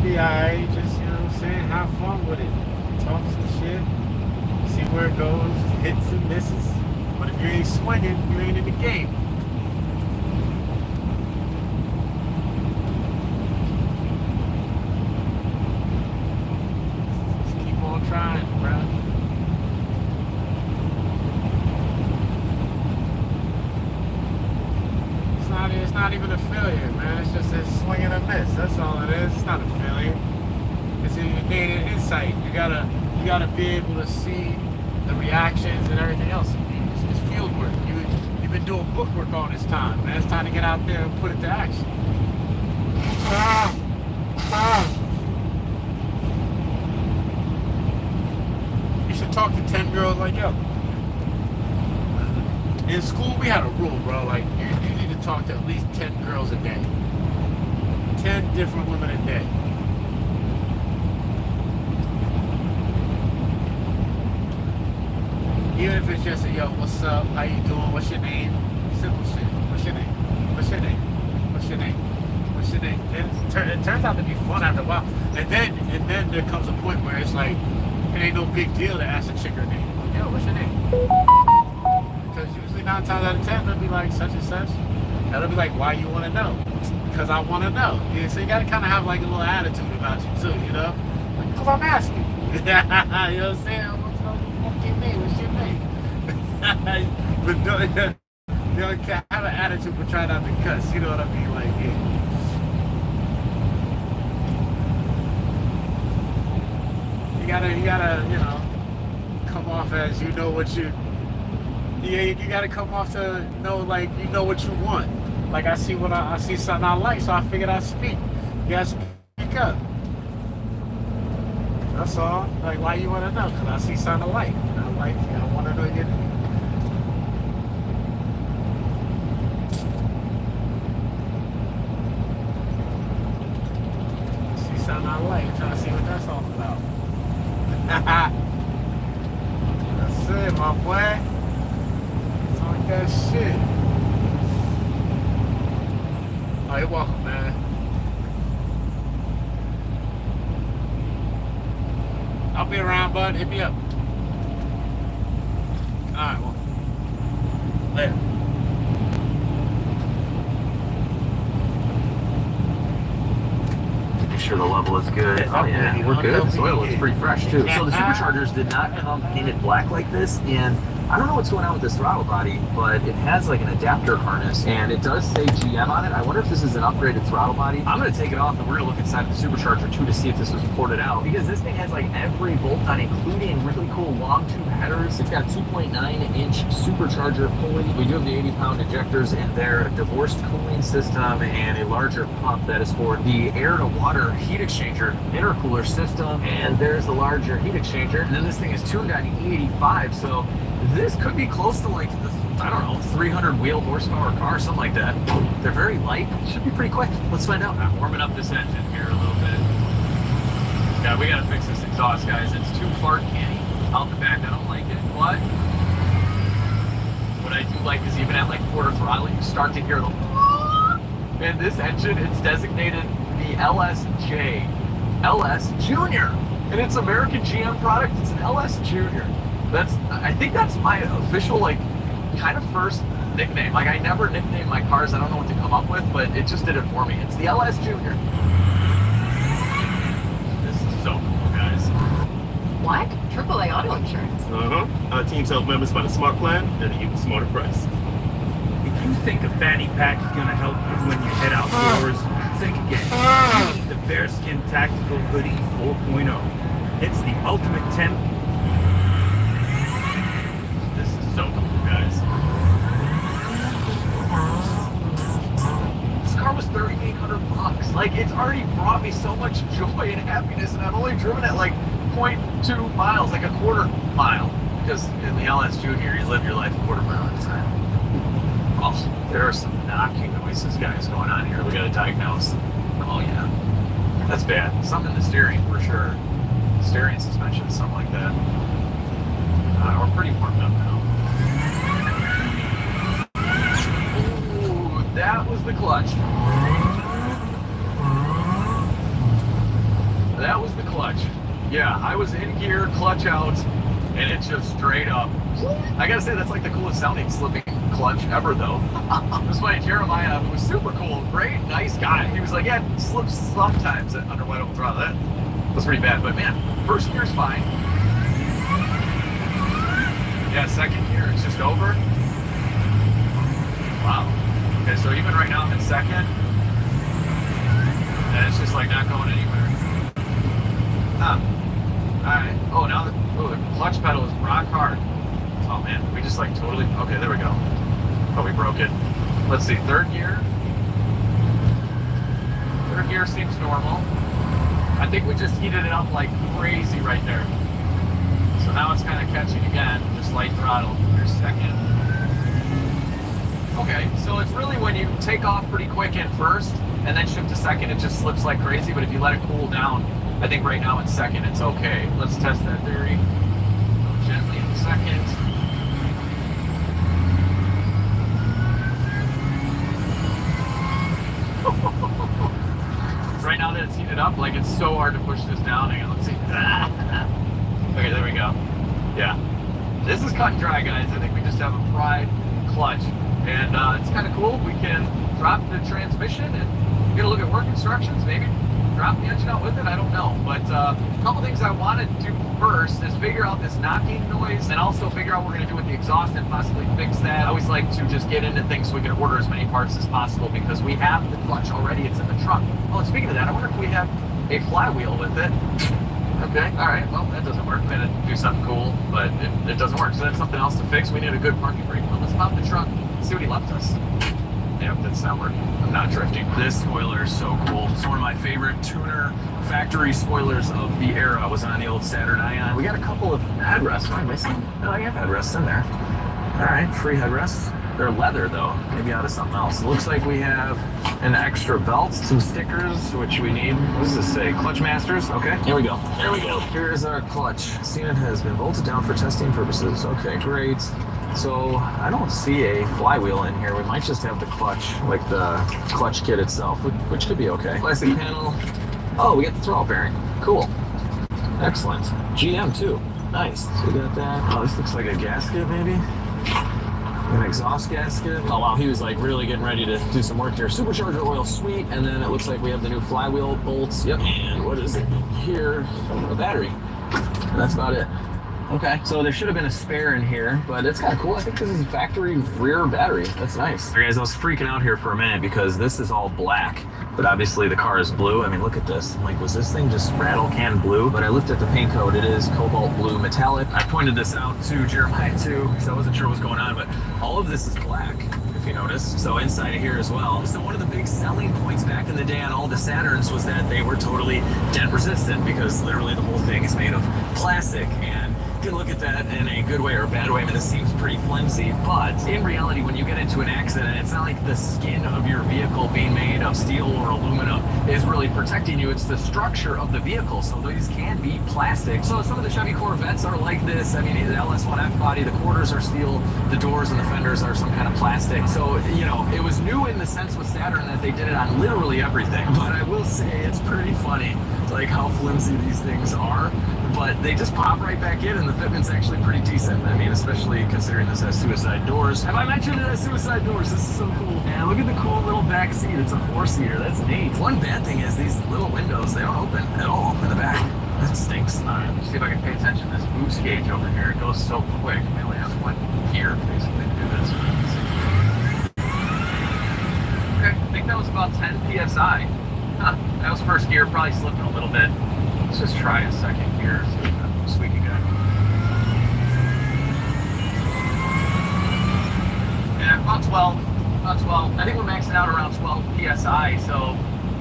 Alright, just, you know what I'm saying, have fun with it. Talk some shit, see where it goes, hits and misses. But if you ain't swinging, you ain't in the game. Just keep on trying, bro. It's not even a failure, man. It's just a swing and a miss. That's all it is. It's not a failure. It's you gaining insight. You gotta be able to see the reactions and everything else. It's field work. You've been doing book work all this time, man. It's time to get out there and put it to action. You should talk to 10 girls like yo. In school, we had a rule, bro. Like you need to talk to at least 10 girls a day. 10 different women a day. Even if it's just a, yo, what's up? How you doing? What's your name? Simple shit. What's your name? What's your name? What's your name? What's your name? And it turns out to be fun after a while. And then there comes a point where it's like, it ain't no big deal to ask a chick her name. Like, yo, what's your name? Because usually 9 times out of 10, they'll be like such and such. And they'll be like, why you want to know? Because I want to know. Yeah, so you got to kind of have like a little attitude about you too, you know? Because I'm asking. You know what I'm saying? What's your name? What's your name? But don't have an attitude but try not to cuss. You know what I mean? Like, yeah. You gotta, you know, come off as you know what you. Yeah, you gotta come off to know, like, you know what you want. Like, I see something I like, so I figured I'd speak. You gotta speak up. That's all. Like, why you wanna know? Because I see something I like. And I like, I wanna know your name. See something I like. I'm trying to see what that's all about. That's it, my boy. Talk that shit. Oh, you're welcome, man. I'll be around, bud. Hit me up. Alright, well. Later. Make sure the level is good. Oh yeah, we're good. The soil looks pretty fresh too. So the superchargers did not come painted black like this, and I don't know what's going on with this throttle body, but it has like an adapter harness and it does say GM on it. I wonder if this is an upgraded throttle body. I'm gonna take it off and we're gonna look inside the supercharger too to see if this was ported out, because this thing has like every bolt on, including really cool long tube headers. It's got 2.9-inch supercharger pulley. We do have the 80-pound injectors in there, a divorced cooling system, and a larger pump that is for the air to water heat exchanger intercooler system. And there's the larger heat exchanger. And then this thing is tuned on E85, so this could be close to like, I don't know, 300 wheel horsepower car, something like that. They're very light. Should be pretty quick. Let's find out. I'm warming up this engine here a little bit. Yeah, we gotta fix this exhaust, guys. It's too fart canny out the back. I don't like it. But what I do like is even at like quarter throttle, you start to hear the and this engine, it's designated the LSJ. LS Junior. And it's American GM product. It's an LS Junior. I think that's my official, like, kind of first nickname. Like, I never nickname my cars. I don't know what to come up with, but it just did it for me. It's the LS Junior. This is so cool, guys. What? AAA auto insurance? Our teams help members find a smart plan and an even smarter price. If you think a fanny pack is gonna help you when you head outdoors, think again. You need the Bearskin Tactical Hoodie 4.0. It's the ultimate tent. This is so cool, guys. This car was $3,800. Like, it's already brought me so much joy and happiness, and I've only driven it like 0.2 miles, like a quarter mile. Because in the LS Junior, you live your life a quarter mile at a time. Oh, there are some knocking noises, guys, going on here. We gotta diagnose. Oh yeah, that's bad. Something in the steering for sure. Steering suspension, something like that. We're pretty warmed up now. Ooh, that was the clutch. That was the clutch. Yeah, I was in gear, clutch out, and it just straight up. I gotta say, that's like the coolest sounding slipping clutch ever, though. This buddy Jeremiah was super cool, great, nice guy. He was like, yeah, it slips sometimes under wide open throttle. That was pretty bad, but man, first gear's fine. Yeah, second gear, it's just over. Wow. Okay, so even right now I'm in second, and it's just like not going anywhere. Huh. Alright. Oh, now the clutch pedal is rock hard. Oh man, we just like totally, okay, there we go. Oh, we broke it. Let's see, third gear. Third gear seems normal. I think we just heated it up like crazy right there. So now it's kind of catching again, just light throttle. Here's second. Okay, so it's really when you take off pretty quick in first and then shift to second, it just slips like crazy, but if you let it cool down, I think right now in second it's okay. Let's test that theory. Go gently in second. Right now that it's heated up, like it's so hard to push this down. Hang on, let's see. Okay, there we go. Yeah. This is cut and dry, guys. I think we just have a fried clutch. And it's kind of cool. We can drop the transmission and get a look at work instructions, maybe drop the engine out with it, I don't know. But a couple things I want to do first is figure out this knocking noise and also figure out what we're going to do with the exhaust and possibly fix that. I always like to just get into things so we can order as many parts as possible because we have the clutch already, it's in the trunk. Oh, and speaking of that, I wonder if we have a flywheel with it. Okay, alright, well that doesn't work. We had to do something cool, but it doesn't work. So that's something else to fix. We need a good parking brake. Well, let's pop the trunk, see what he left us. Yep, that's not working. I'm not drifting. This spoiler is so cool. It's one of my favorite tuner factory spoilers of the era. Was on the old Saturn Ion. We got a couple of headrests. Am I missing? No, I have headrests in there. All right, free headrests. They're leather though, maybe out of something else. It looks like we have an extra belt, some stickers, which we need. What does this say? Clutch Masters? Okay, here we go. There we go. Here's our clutch. Scenic has been bolted down for testing purposes. Okay, great. So I don't see a flywheel in here. We might just have the clutch, like the clutch kit itself, which could be okay. Plastic panel. Oh, we got the throttle bearing. Cool. Excellent. GM too. Nice. So we got that. Oh, this looks like a gasket maybe. An exhaust gasket. Oh wow, he was like really getting ready to do some work here. Supercharger oil, sweet. And then it looks like we have the new flywheel bolts. Yep. And what is it here? A battery. And that's about it. Okay, so there should have been a spare in here, but it's kind of cool. I think this is a factory rear battery. That's nice. All right, guys, I was freaking out here for a minute because this is all black, but obviously the car is blue. I mean, look at this. I'm like, was this thing just rattle can blue? But I looked at the paint code. It is cobalt blue metallic. I pointed this out to Jeremiah too, because I wasn't sure what was going on, but all of this is black, if you notice. So inside of here as well. So one of the big selling points back in the day on all the Saturns was that they were totally dent resistant, because literally the whole thing is made of plastic. And you can look at that in a good way or a bad way. I mean, this seems pretty flimsy, but in reality, when you get into an accident, it's not like the skin of your vehicle being made of steel or aluminum is really protecting you. It's the structure of the vehicle. So these can be plastic. So some of the Chevy Corvettes are like this. I mean, the LS1F body, the quarters are steel, the doors and the fenders are some kind of plastic. So, you know, it was new in the sense with Saturn that they did it on literally everything. But I will say it's pretty funny, like how flimsy these things are. But they just pop right back in, and the fitment's actually pretty decent. I mean, especially considering this has suicide doors. Have I mentioned it has suicide doors? This is so cool. And look at the cool little back seat. It's a 4-seater. That's neat. One bad thing is these little windows, they don't open at all in the back. That stinks. All right, let's see if I can pay attention to this boost gauge over here. It goes so quick. We only have one gear, basically, to do this. Okay, I think that was about 10 PSI. Huh, that was first gear, probably slipping a little bit. Let's just try a second gear, see how squeaky good. Yeah, about 12. I think we're maxing out around 12 PSI, so,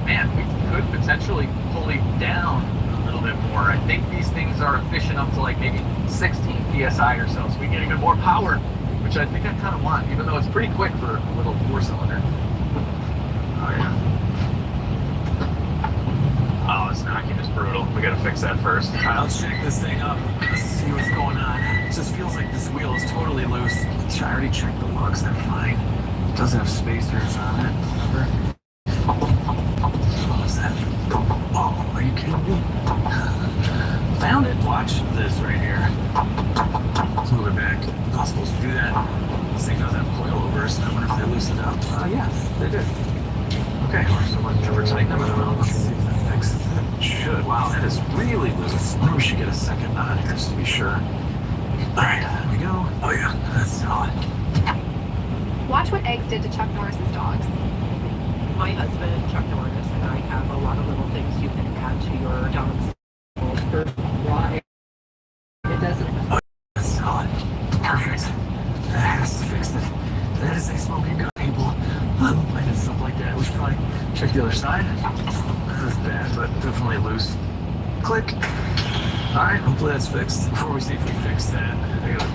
man, we could potentially pull it down a little bit more. I think these things are efficient up to like maybe 16 PSI or so we get even more power, which I think I kind of want, even though it's pretty quick for a little 4-cylinder. Oh, yeah. Oh, it's knocking is brutal. We gotta fix that first. All right, let's check this thing up. Let's see what's going on. It just feels like this wheel is totally loose. I already checked the lugs, they're fine. It does have spacers on it. What was that? Oh, are you kidding me? Found it. Watch this right here. Let's move it back. I'm not supposed to do that. This thing does have coilovers. I wonder if they loosened up. Yeah, they did. Okay, or someone never tightened them. I don't know. Let's see if that fixes it. It should. Wow, that is really loose. I wonder if we should get a second on here just to be sure. All right, there we go. Oh yeah, that's solid. Watch what eggs did to Chuck Norris's dogs. My husband, Chuck Norris, and I have a lot of little things you can add to your dog's for raw egg. It doesn't. Oh, that's solid. Perfect. That has to fix it. That is a smoking gun, people. I love finding stuff like that. We should probably check the other side. That was bad, but definitely loose. Click. All right, hopefully that's fixed. Before we see if we fix that,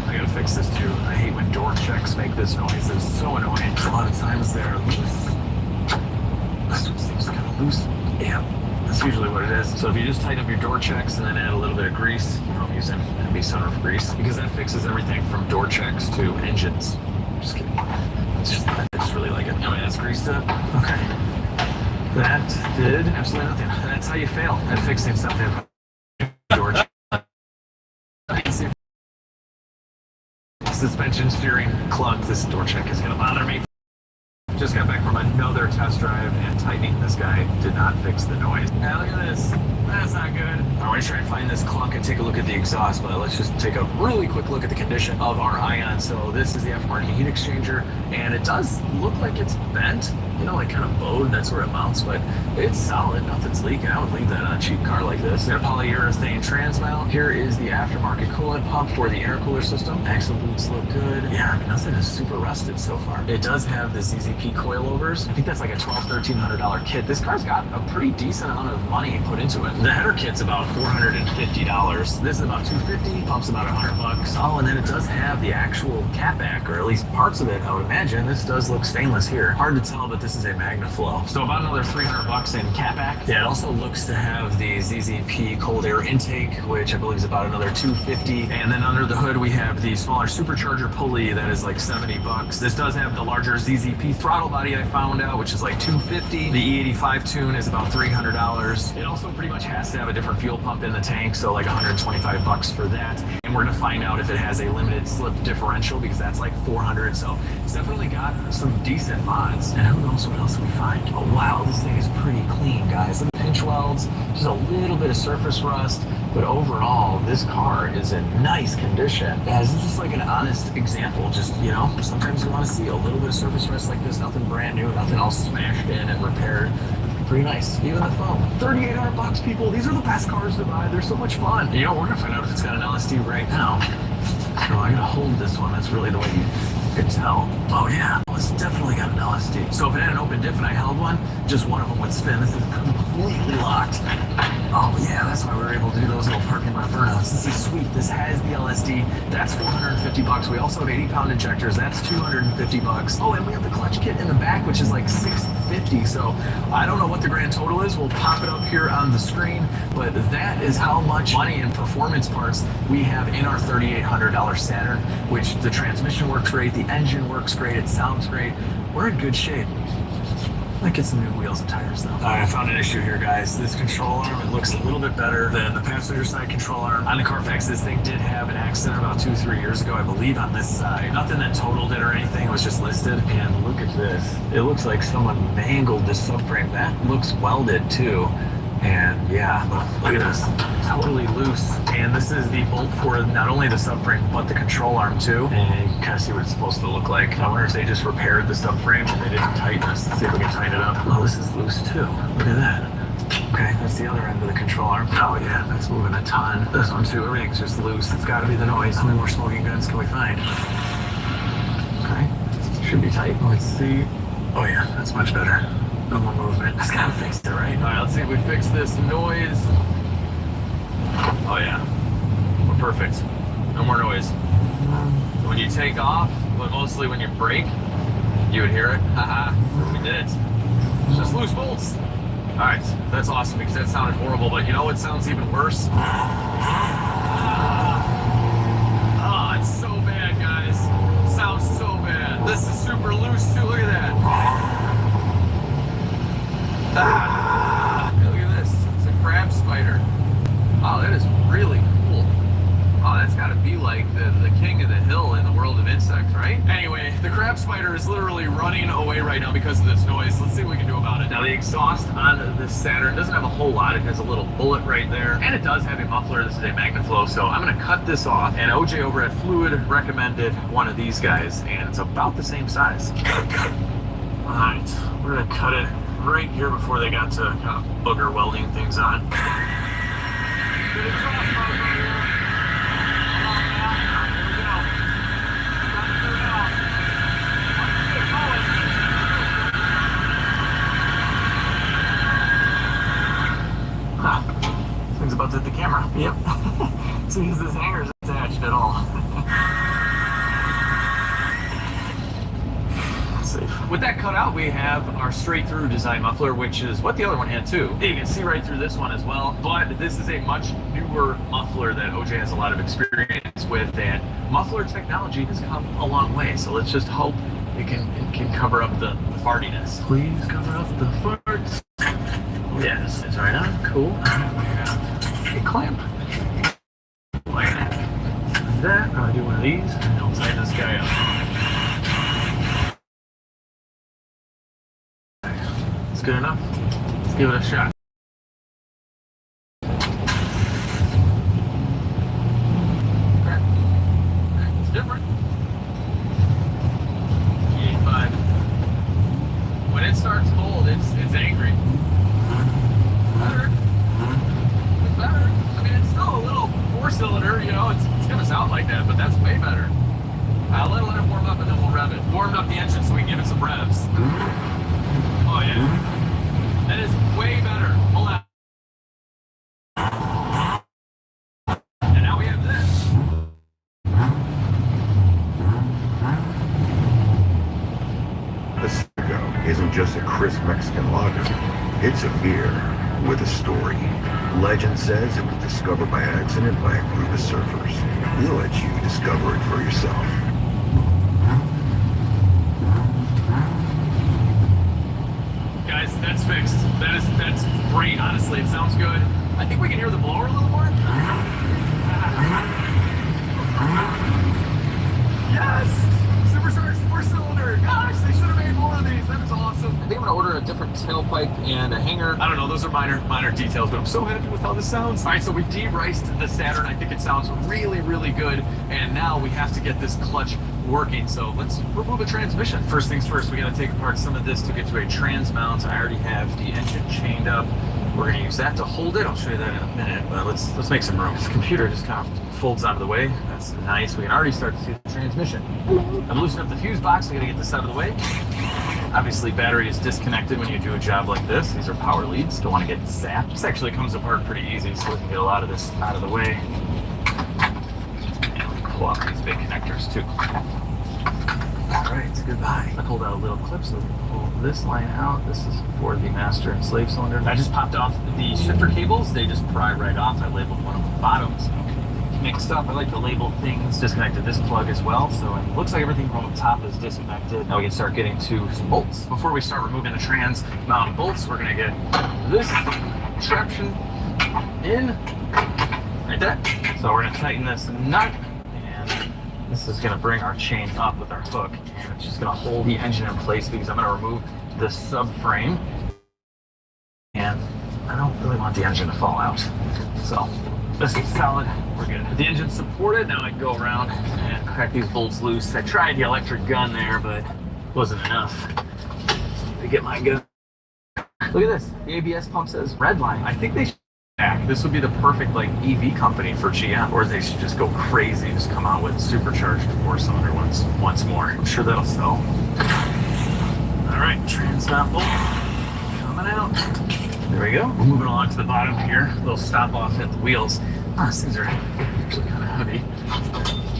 I gotta fix this too. I hate when door checks make this noise. It's so annoying. A lot of times they're loose. This one seems kind of loose. Yeah, that's usually what it is. So if you just tighten up your door checks and then add a little bit of grease, I'm using MB sunroof grease, because that fixes everything from door checks to engines. Just kidding. I just really like it. Oh, yeah, it's greased up. Okay. That did absolutely nothing. That's how you fail at fixing something. Door check. Suspension steering clunks. This door check is gonna bother me. Just got back from another test drive, and tightening this guy did not fix the noise. Now look at this. That's not good. I want to try and find this clunk and take a look at the exhaust, but let's just take a really quick look at the condition of our Ion. So this is the aftermarket heat exchanger, and it does look like it's bent, you know, like kind of bowed. That's where it mounts, but it's solid. Nothing's leaking. I would leave that on a cheap car like this. Got a polyurethane trans mount. Here is the aftermarket coolant pump for the intercooler system. Axle boots look good. Yeah, I mean, nothing is super rusted so far. It does have the ZZP coilovers. I think that's like a $1,200-$1,300 kit. This car's got a pretty decent amount of money put into it. The header kit's about $450. This is about $250. Pump's about $100. Oh, and then it does have the actual catback, or at least parts of it, I would imagine. This does look stainless here. Hard to tell, but this is a MagnaFlow. So about another $300 in catback. Yeah, it also looks to have the ZZP cold air intake, which I believe is about another $250. And then under the hood, we have the smaller supercharger pulley that is like $70. This does have the larger ZZP throttle body, I found out, which is like $250. The E85 tune is about $300. It also pretty much has to have a different fuel pump in the tank, so like $125 for that. And we're gonna find out if it has a limited slip differential, because that's like $400. So it's definitely got some decent mods. And who knows what else we find. Oh wow, this thing is pretty clean, guys. Let me inch welds, just a little bit of surface rust, but overall, this car is in nice condition. Guys, this is like an honest example. Just, you know, sometimes you want to see a little bit of surface rust like this, nothing brand new, nothing all smashed in and repaired. Pretty nice. Even the foam. $3,800, people. These are the best cars to buy. They're so much fun. You know, we're gonna find out if it's got an LSD right now. So I gotta hold this one. That's really the way you can tell. Oh yeah, well, it's definitely got an LSD. So if it had an open diff and I held one, just one of them would spin. This is completely locked. Oh yeah, that's why we were able to do those little parking lot burnouts. This is sweet. This has the LSD. That's $450. We also have 80-pound injectors. That's $250. Oh, and we have the clutch kit in the back, which is like $650. So I don't know what the grand total is. We'll pop it up here on the screen, but that is how much money and performance parts we have in our $3,800 Saturn, which the transmission works great, the engine works great, it sounds great. We're in good shape. Might get some new wheels and tires though. All right, I found an issue here, guys. This control arm, it looks a little bit better than the passenger side control arm. On the Carfax, this thing did have an accident about 2-3 years ago, I believe, on this side. Nothing that totaled it or anything, it was just listed. And look at this. It looks like someone mangled this subframe. That looks welded too. And yeah, look at this, totally loose. And this is the bolt for not only the subframe, but the control arm too. And you can kind of see what it's supposed to look like. I wonder if they just repaired the subframe and they didn't tighten this. Let's see if we can tighten it up. Oh, this is loose too. Look at that. Okay, that's the other end of the control arm. Oh yeah, that's moving a ton. This one too, everything's just loose. It's gotta be the noise. How many more smoking guns can we find? Okay, should be tight. Let's see. Oh yeah, that's much better. No more movement. That's gotta fix it, right? All right, let's see if we fix this noise. Oh yeah, we're perfect. No more noise. When you take off, but mostly when you brake, you would hear it. Haha, we did it. It's just loose bolts. All right, that's awesome because that sounded horrible, but you know what sounds even worse? Oh, it's so bad, guys. It sounds so bad. This is super loose too, look at that. Look at this, it's a crab spider. Oh, that is really cool. Oh, that's gotta be like the king of the hill in the world of insects, right? Anyway, the crab spider is literally running away right now because of this noise. Let's see what we can do about it. Now the exhaust on this Saturn doesn't have a whole lot. It has a little bullet right there, and it does have a muffler. This is a MagnaFlow, so I'm gonna cut this off, and OJ over at Fluid recommended one of these guys, and it's about the same size. All right, we're gonna cut it right here before they got to kind of booger welding things on. Good exhaust pipe right here. Come on, man. Here we go. Time to clear it out. Let's get going. This thing's about to hit the camera. Yep. See, this hanger's attached at all. With that cut out, we have our straight through design muffler, which is what the other one had too. You can see right through this one as well, but this is a much newer muffler that OJ has a lot of experience with, and muffler technology has come a long way. So let's just hope it can cover up the fartiness. Please cover up the farts. Yes, it's right on. Cool. We have a clamp. Like that. I'll do one of these and I'll tighten this guy up. Good enough. Let's give it a shot. Okay. It's different. E85. When it starts cold, it's angry. Better. It's better. I mean, it's still a little 4-cylinder, you know, it's gonna sound like that, but that's way better. Let it warm up and then we'll rev it. Warmed up the engine so we can give it some revs. Oh yeah, that is way better. Hold on. And now we have this. The Cinco isn't just a crisp Mexican lager. It's a beer with a story. Legend says it was discovered by accident by a group of surfers. We'll let you discover it for yourself. Guys, that's fixed. That's great. Honestly, it sounds good. I think we can hear the blower a little more. Yes! Supercharged 4-cylinder. Gosh, they should have made more of these. That is awesome. I think I'm gonna order a different tailpipe and a hanger. I don't know, those are minor details, but I'm so happy with how this sounds. All right, so we de-riced the Saturn. I think it sounds really, really good. And now we have to get this clutch working. So let's remove a transmission. First things first, we gotta take apart some of this to get to a trans mount. I already have the engine chained up. We're gonna use that to hold it. I'll show you that in a minute, but let's make some room. This computer just kind of folds out of the way. That's nice. We can already start to see the transmission. I've loosened up the fuse box. We gotta get this out of the way. Obviously, battery is disconnected when you do a job like this. These are power leads. Don't want to get zapped. This actually comes apart pretty easy, so we can get a lot of this out of the way. And we can pull out these big connectors too. All right, goodbye. I pulled out a little clip, so we can pull this line out. This is for the master and slave cylinder. I just popped off the shifter cables. They just pry right off. I labeled one of the bottoms. Mixed up. I like to label things. Disconnected this plug as well, so it looks like everything from the top is disconnected. Now we can start getting to some bolts. Before we start removing the trans mount bolts, we're gonna get this traction in right there. So we're gonna tighten this nut, and this is gonna bring our chain up with our hook, and it's just gonna hold the engine in place because I'm gonna remove the subframe, and I don't really want the engine to fall out. So this is solid, we're good. The engine's supported, now I can go around and crack these bolts loose. I tried the electric gun there, but it wasn't enough to get my gun. Look at this, the ABS pump says red line. I think they should back. This would be the perfect like EV company for GM, or they should just go crazy, just come out with supercharged 4-cylinder ones once more. I'm sure that'll sell. All right, trans mount bolt coming out. There we go. We're moving along to the bottom here. A little stop off at the wheels. These things are actually kind of heavy.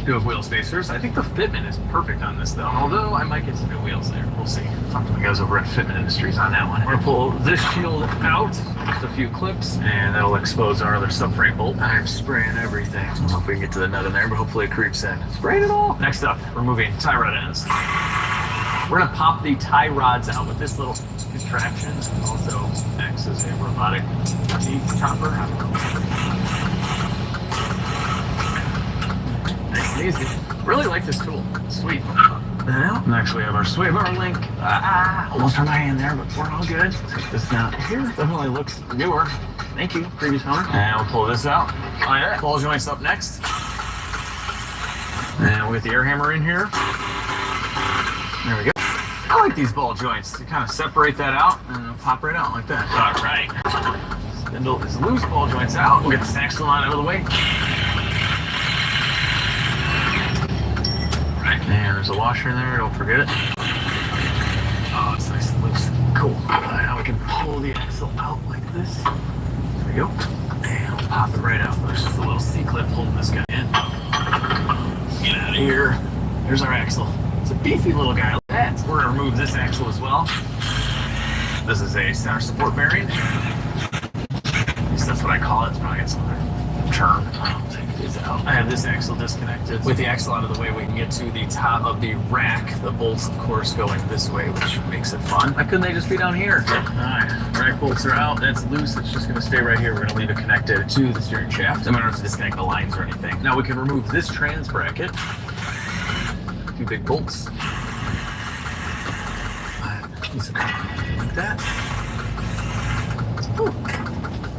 Do have wheel spacers. I think the fitment is perfect on this though. Although I might get some new wheels there. We'll see. Talk to the guys over at Fitment Industries on that one. We're gonna pull this shield out, just a few clips, and that'll expose our other subframe bolt. I'm spraying everything. I don't know if we can get to the nut in there, but hopefully it creeps in. Spraying it all. Next up, removing tie rod ends. We're gonna pop the tie rods out with this little contraption. Also acts as a robotic meat chopper. Nice and easy. Really like this tool. Sweet. Now, next we have our sway bar link. Almost hurt my hand there, but we're all good. Take this down here. Definitely looks newer. Thank you, previous owner. And we'll pull this out. All right, ball joints up next. And we'll get the air hammer in here. There we go. I like these ball joints. You kind of separate that out and it'll pop right out like that. All right. Spindle is loose, ball joints out. We'll get the axle line out of the way. Right. And there's a washer in there, don't forget it. Oh, it's nice and loose. Cool. Now we can pull the axle out like this. There we go. And we'll pop it right out. There's just a little C-clip holding this guy in. Get out of here. There's our axle. It's a beefy little guy like that. We're gonna remove this axle as well. This is a center support bearing. At least that's what I call it. It's probably got some other term. I'll take these out. I have this axle disconnected. With the axle out of the way, we can get to the top of the rack. The bolts, of course, going this way, which makes it fun. Why couldn't they just be down here? All right, rack bolts are out. That's loose. It's just gonna stay right here. We're gonna leave it connected to the steering shaft. I'm gonna have to disconnect the lines or anything. Now we can remove this trans bracket. A few big bolts. These are like that. Ooh.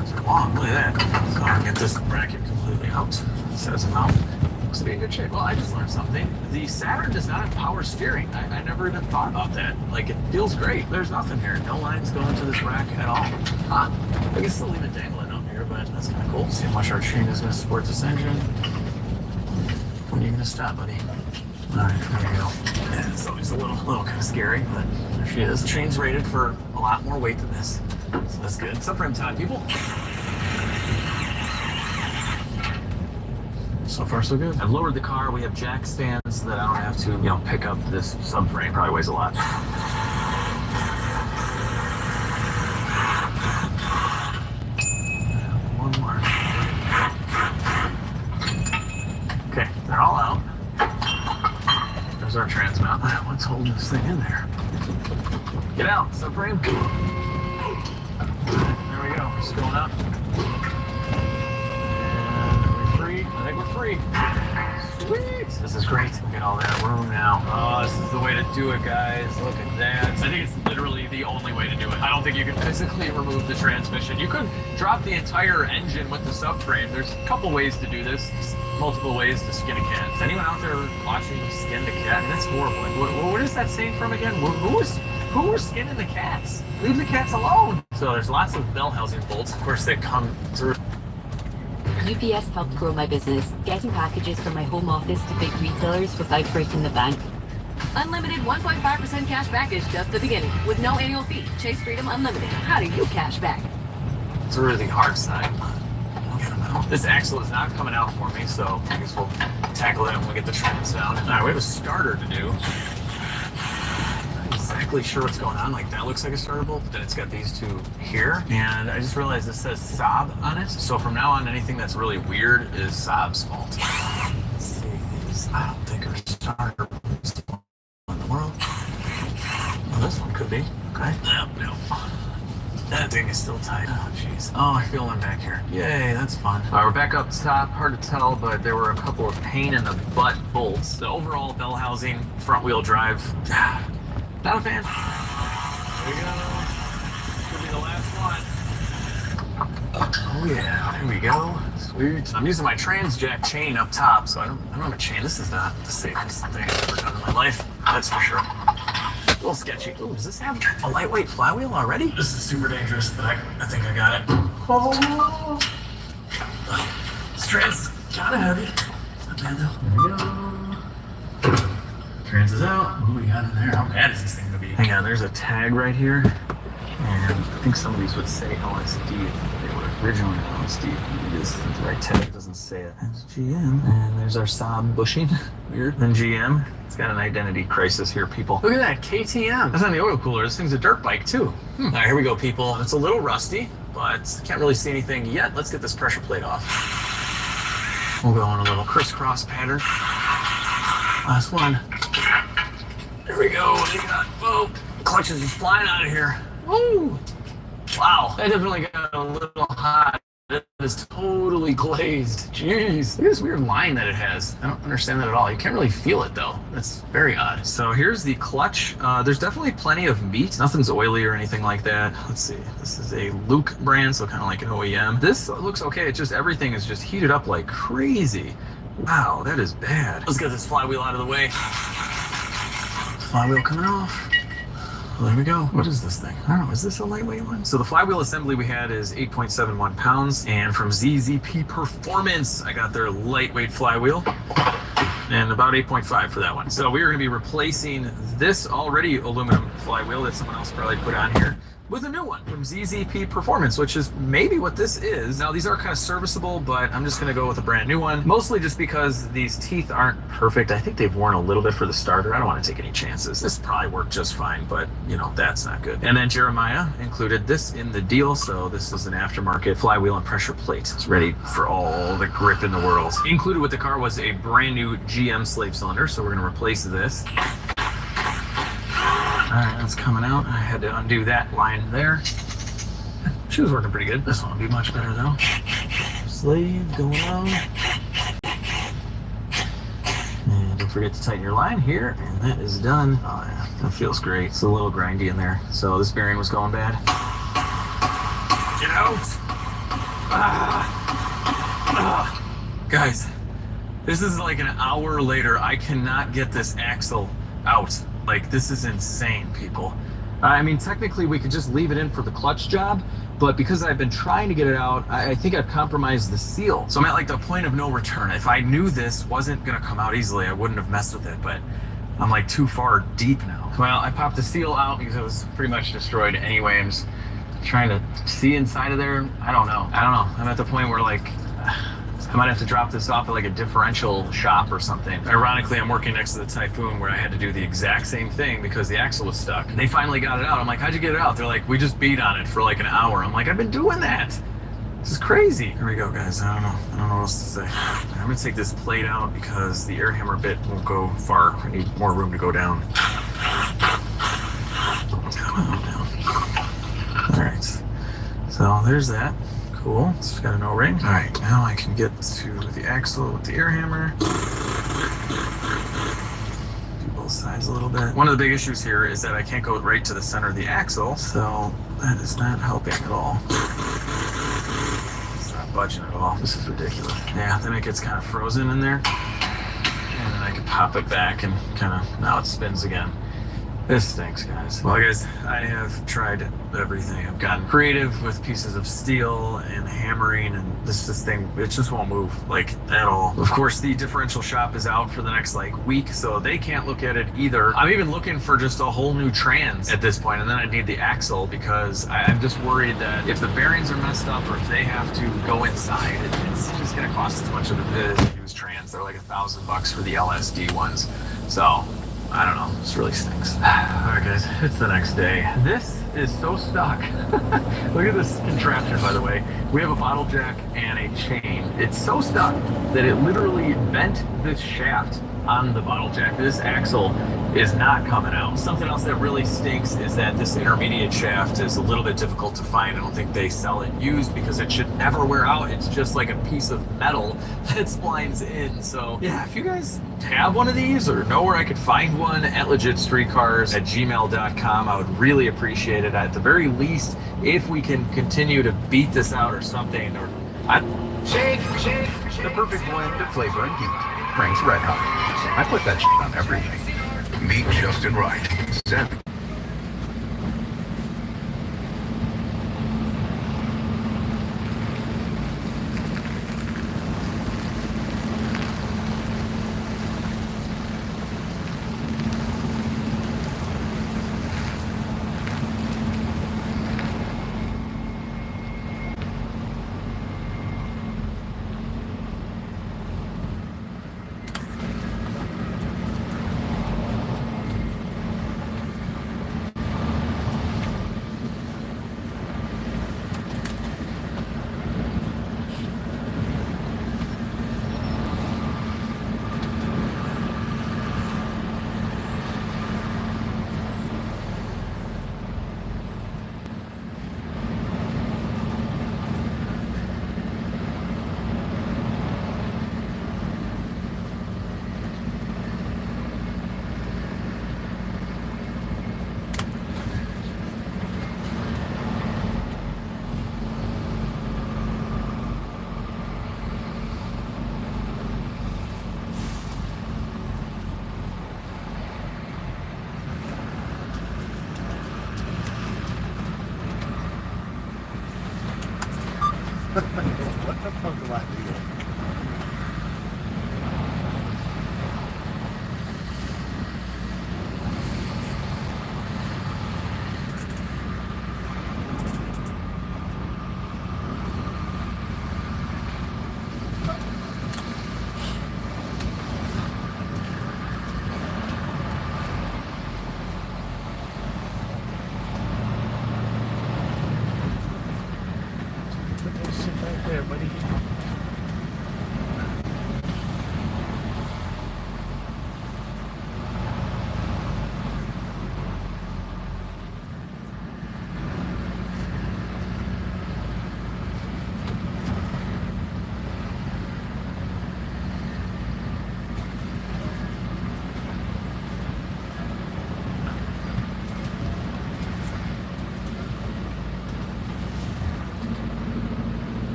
It's long, look at that. So I'll get this bracket completely out. Says them out. Looks to be in good shape. Well, I just learned something. The Saturn does not have power steering. I never even thought about that. Like, it feels great. There's nothing here. No lines going to this rack at all. I can still leave it dangling up here, but that's kind of cool. See how much our chain is going to support this engine. When are you going to stop, buddy? All right, there we go. Yeah, it's always a little kind of scary, but there she is. The chain's rated for a lot more weight than this, so that's good. Subframe time, people. So far, so good. I've lowered the car. We have jack stands so that I don't have to, pick up this subframe. Probably weighs a lot. One more. Okay, they're all out. There's our trans mount. What's holding this thing in there? Get out, subframe. There we go. Just going up. And are we free? I think we're free. Sweet. This is great. We got all that room now. Oh, this is the way to to do it, guys. Look at that. I think it's literally the only way to do it. I don't think you can physically remove the transmission. You could drop the entire engine with the subframe. There's a couple ways to do this. Multiple ways to skin a cat. Is anyone out there watching me skin a cat? That's horrible. Like, what is that saying from again? Who was skinning the cats? Leave the cats alone. So there's lots of bell housing bolts. Of course, they come through. UPS helped grow my business, getting packages from my home office to big retailers without breaking the bank. Unlimited 1.5% cash back is just the beginning. With no annual fee. Chase Freedom Unlimited. How do you cash back? It's a really hard side. This axle is not coming out for me, so I guess we'll tackle that when we get the trans down. All right, we have a starter to do. Not exactly sure what's going on. Like, that looks like a starter bolt, but then it's got these two here. And I just realized this says Saab on it. So from now on, anything that's really weird is Saab's fault. Let's see. These, I don't think are starter bolts in the world. Well, this one could be. Okay. No. That thing is still tight. Oh, jeez. Oh, I feel one back here. Yay, that's fun. All right, we're back up top. Hard to tell, but there were a couple of pain in the butt bolts. The overall bell housing, front wheel drive, not a fan. There we go. Could be the last one. Oh yeah, there we go. Sweet. I'm using my Transjack chain up top, so I don't have a chain. This is not the safest thing I've ever done in my life. That's for sure. A little sketchy. Ooh, does this have a lightweight flywheel already? This is super dangerous, but I think I got it. Oh! This trans is kind of heavy. Not bad though. There we go. Trans is out. What do we got in there? How bad is this thing gonna be? Hang on, there's a tag right here. And I think some of these would say LSD. They were originally LSD. Maybe this isn't the right tag. It doesn't say it. There's GM. And there's our Saab bushing. Weird. Then GM. It's got an identity crisis here, people. Look at that, KTM. That's on the oil cooler. This thing's a dirt bike, too. All right, here we go, people. It's a little rusty, but can't really see anything yet. Let's get this pressure plate off. We'll go on a little crisscross pattern. Last one. There we go. What do you got? Whoa. Clutch is just flying out of here. Woo! Wow. That definitely got a little hot. It is totally glazed. Jeez. Look at this weird line that it has. I don't understand that at all. You can't really feel it though. That's very odd. So here's the clutch. There's definitely plenty of meat. Nothing's oily or anything like that. Let's see. This is a Luke brand, so kind of like an OEM. This looks okay. It's just everything is just heated up like crazy. Wow, that is bad. Let's get this flywheel out of the way. Flywheel coming off. Well, there we go. What is this thing? I don't know. Is this a lightweight one? So the flywheel assembly we had is 8.71 pounds. And from ZZP Performance, I got their lightweight flywheel. And about 8.5 for that one. So we are going to be replacing this already aluminum flywheel that someone else probably put on here with a new one from ZZP Performance, which is maybe what this is. Now, these are kind of serviceable, but I'm just gonna go with a brand new one, mostly just because these teeth aren't perfect. I think they've worn a little bit for the starter. I don't want to take any chances. This probably worked just fine, but you know, that's not good. And then Jeremiah included this in the deal, so this is an aftermarket flywheel and pressure plate. It's ready for all the grip in the world. Included with the car was a brand new GM slave cylinder, so we're gonna replace this. All right, that's coming out. I had to undo that line there. She was working pretty good. This one will be much better though. Slave going on. And don't forget to tighten your line here, and that is done. Oh yeah, that feels great. It's a little grindy in there. So this bearing was going bad. Get out! Guys, this is like an hour later. I cannot get this axle out. Like, this is insane, people. I mean, technically, we could just leave it in for the clutch job, but because I've been trying to get it out, I think I've compromised the seal. So I'm at like the point of no return. If I knew this wasn't gonna come out easily, I wouldn't have messed with it, but I'm like too far deep now. Well, I popped the seal out because it was pretty much destroyed anyway. I'm just trying to see inside of there. I don't know. I'm at the point where like, I might have to drop this off at like a differential shop or something. Ironically, I'm working next to the Typhoon where I had to do the exact same thing because the axle was stuck. They finally got it out. I'm like, how'd you get it out? They're like, we just beat on it for like an hour. I'm like, I've been doing that. This is crazy. Here we go, guys. I don't know what else to say. I'm gonna take this plate out because the air hammer bit won't go far. I need more room to go down. Come on now. All right. So there's that. Cool. It's got an O-ring. All right, now I can get to the axle with the air hammer. Do both sides guys a little bit. One of the big issues here is that I can't go right to the center of the axle, so that is not helping at all. It's not budging at all. This is ridiculous. Yeah, then it gets kind of frozen in there, and then I can pop it back and kind of, now it spins again. This stinks, guys. Well, guys, I have tried everything. I've gotten creative with pieces of steel and hammering, and this thing, it just won't move, like, at all. Of course, the differential shop is out for the next, like, week, so they can't look at it either. I'm even looking for just a whole new trans at this point, and then I need the axle, because I'm just worried that if the bearings are messed up or if they have to go inside, it's just gonna cost as much as it is to use trans. They're like $1,000 for the LSD ones. So, I don't know, this really stinks. Alright guys, it's the next day. This is so stuck. Look at this contraption, by the way. We have a bottle jack and a chain. It's so stuck that it literally bent this shaft on the bottle jack. This axle is not coming out. Something else that really stinks is that this intermediate shaft is a little bit difficult to find. I don't think they sell it used because it should never wear out. It's just like a piece of metal that splines in. So yeah, if you guys have one of these or know where I could find one, at legitstreetcars@gmail.com, I would really appreciate it. At the very least, if we can continue to beat this out or something, or Shake, the perfect blend of flavor and heat. Frank's Red Hot. I put that shit on everything. Meet just and right. Send. What the fuck do I do? Put that shit right there, buddy.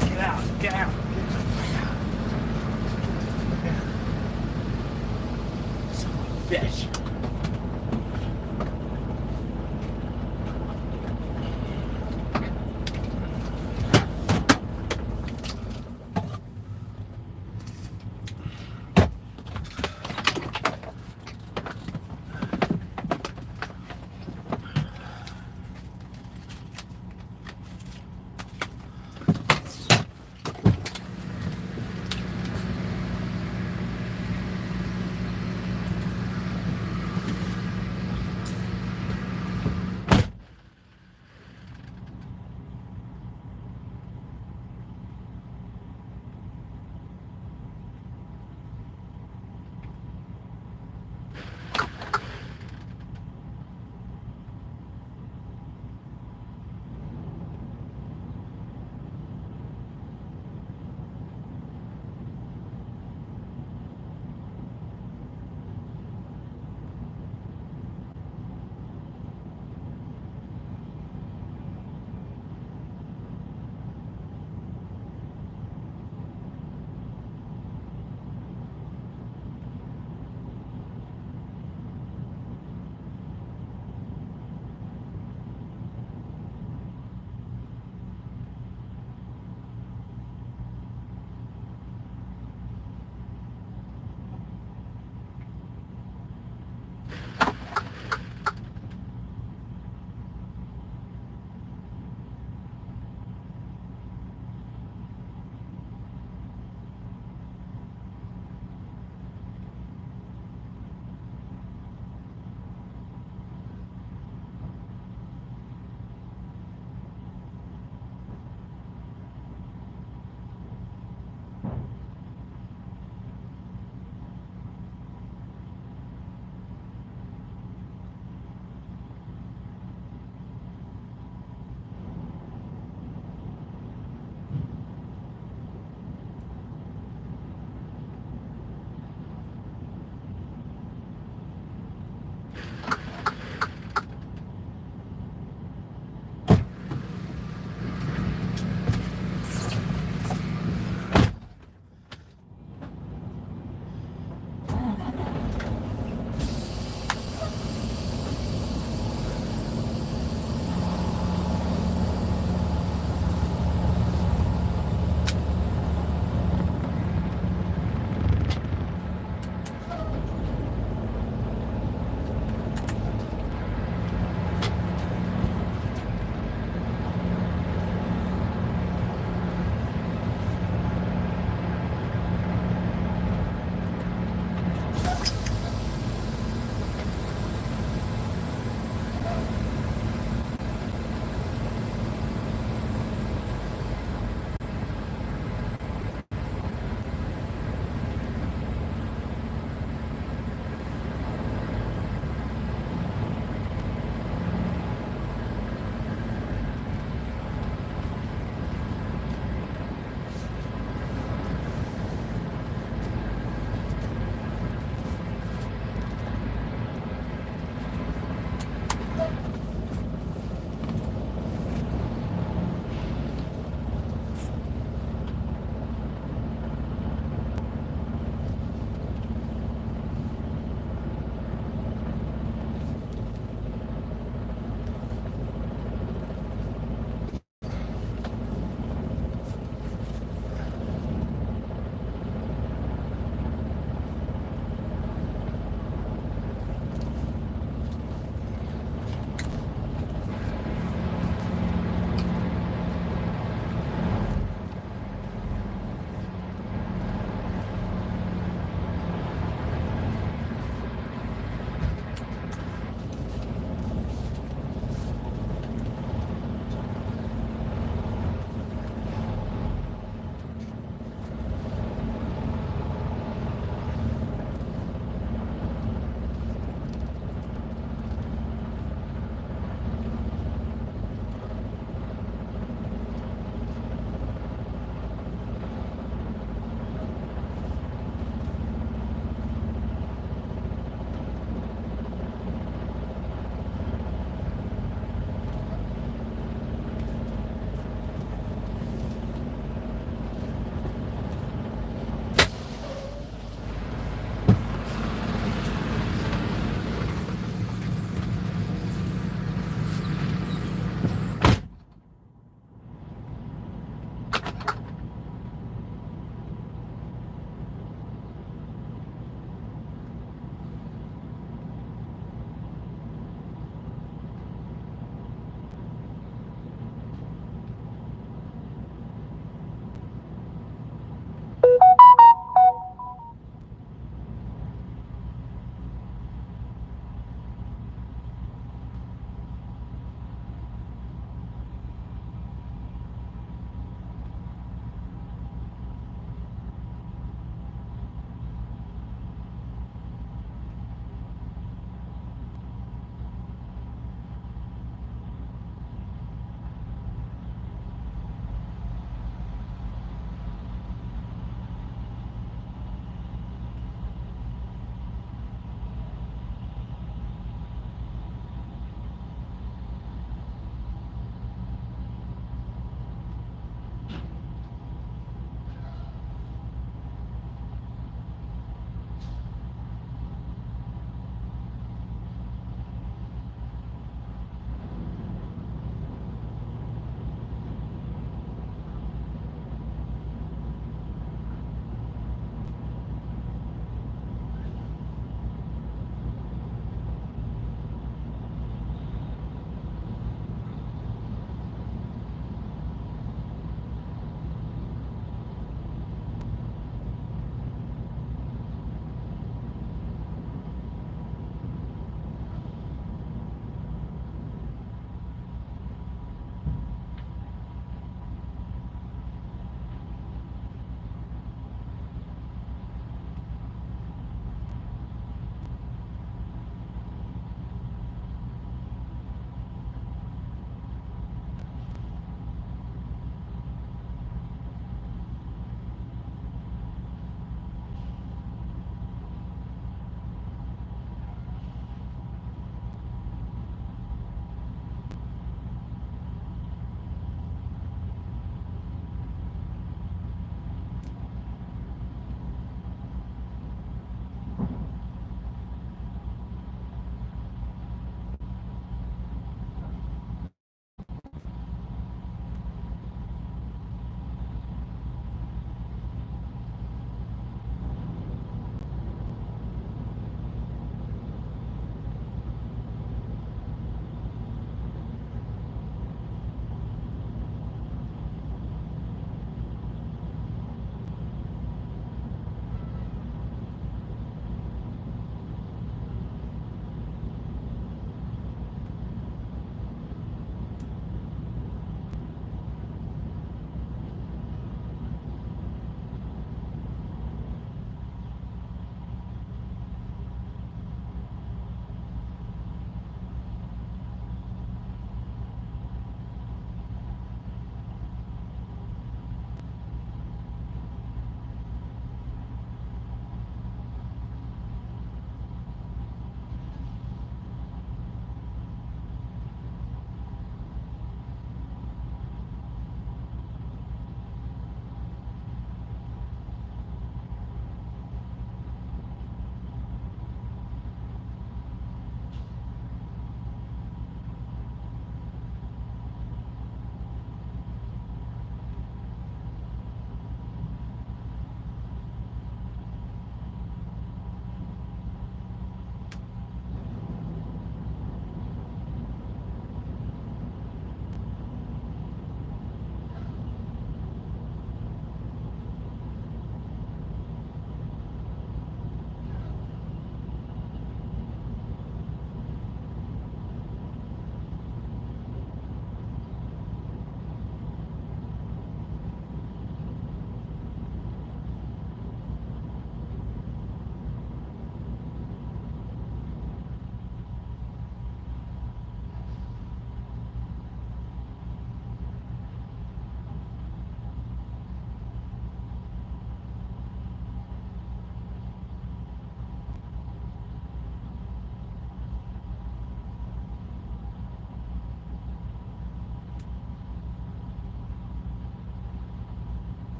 Get out, get out. Son of a bitch.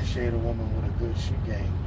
appreciate a woman with a good shoe game.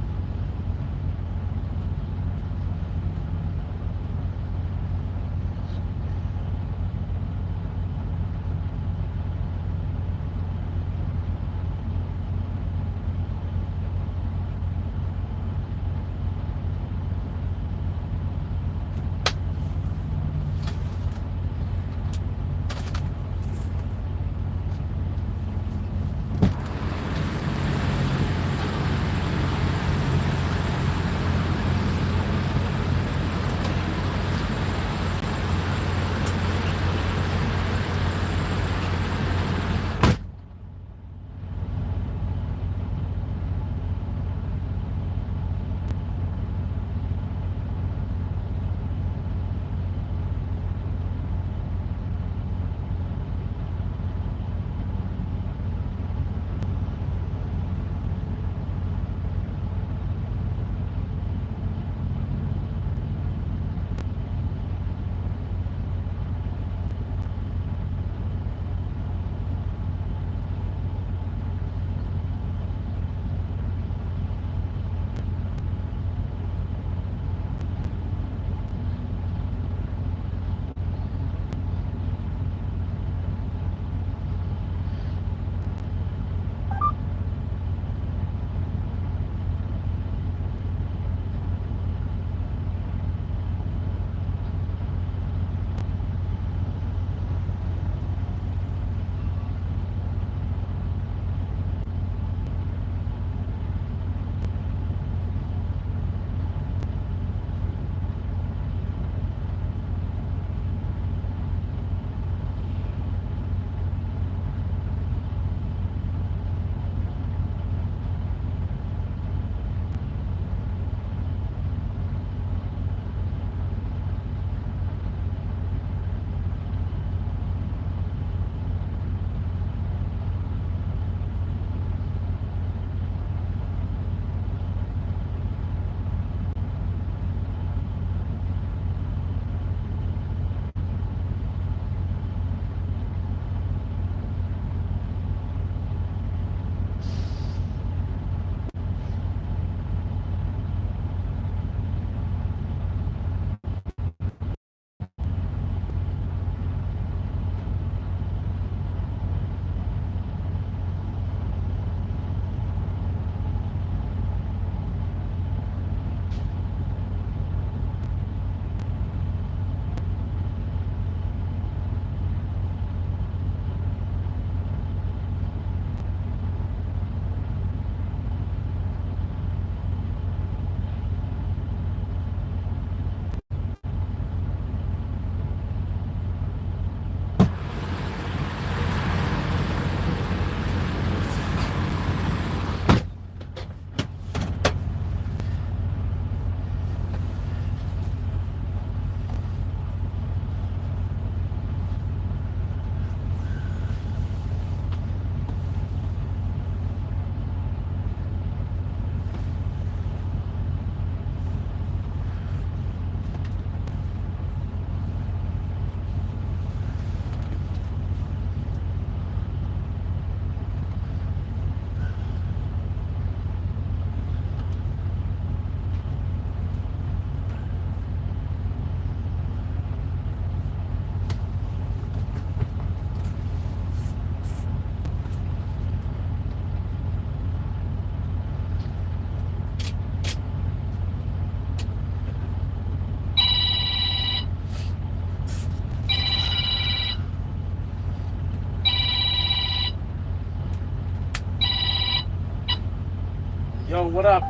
what up?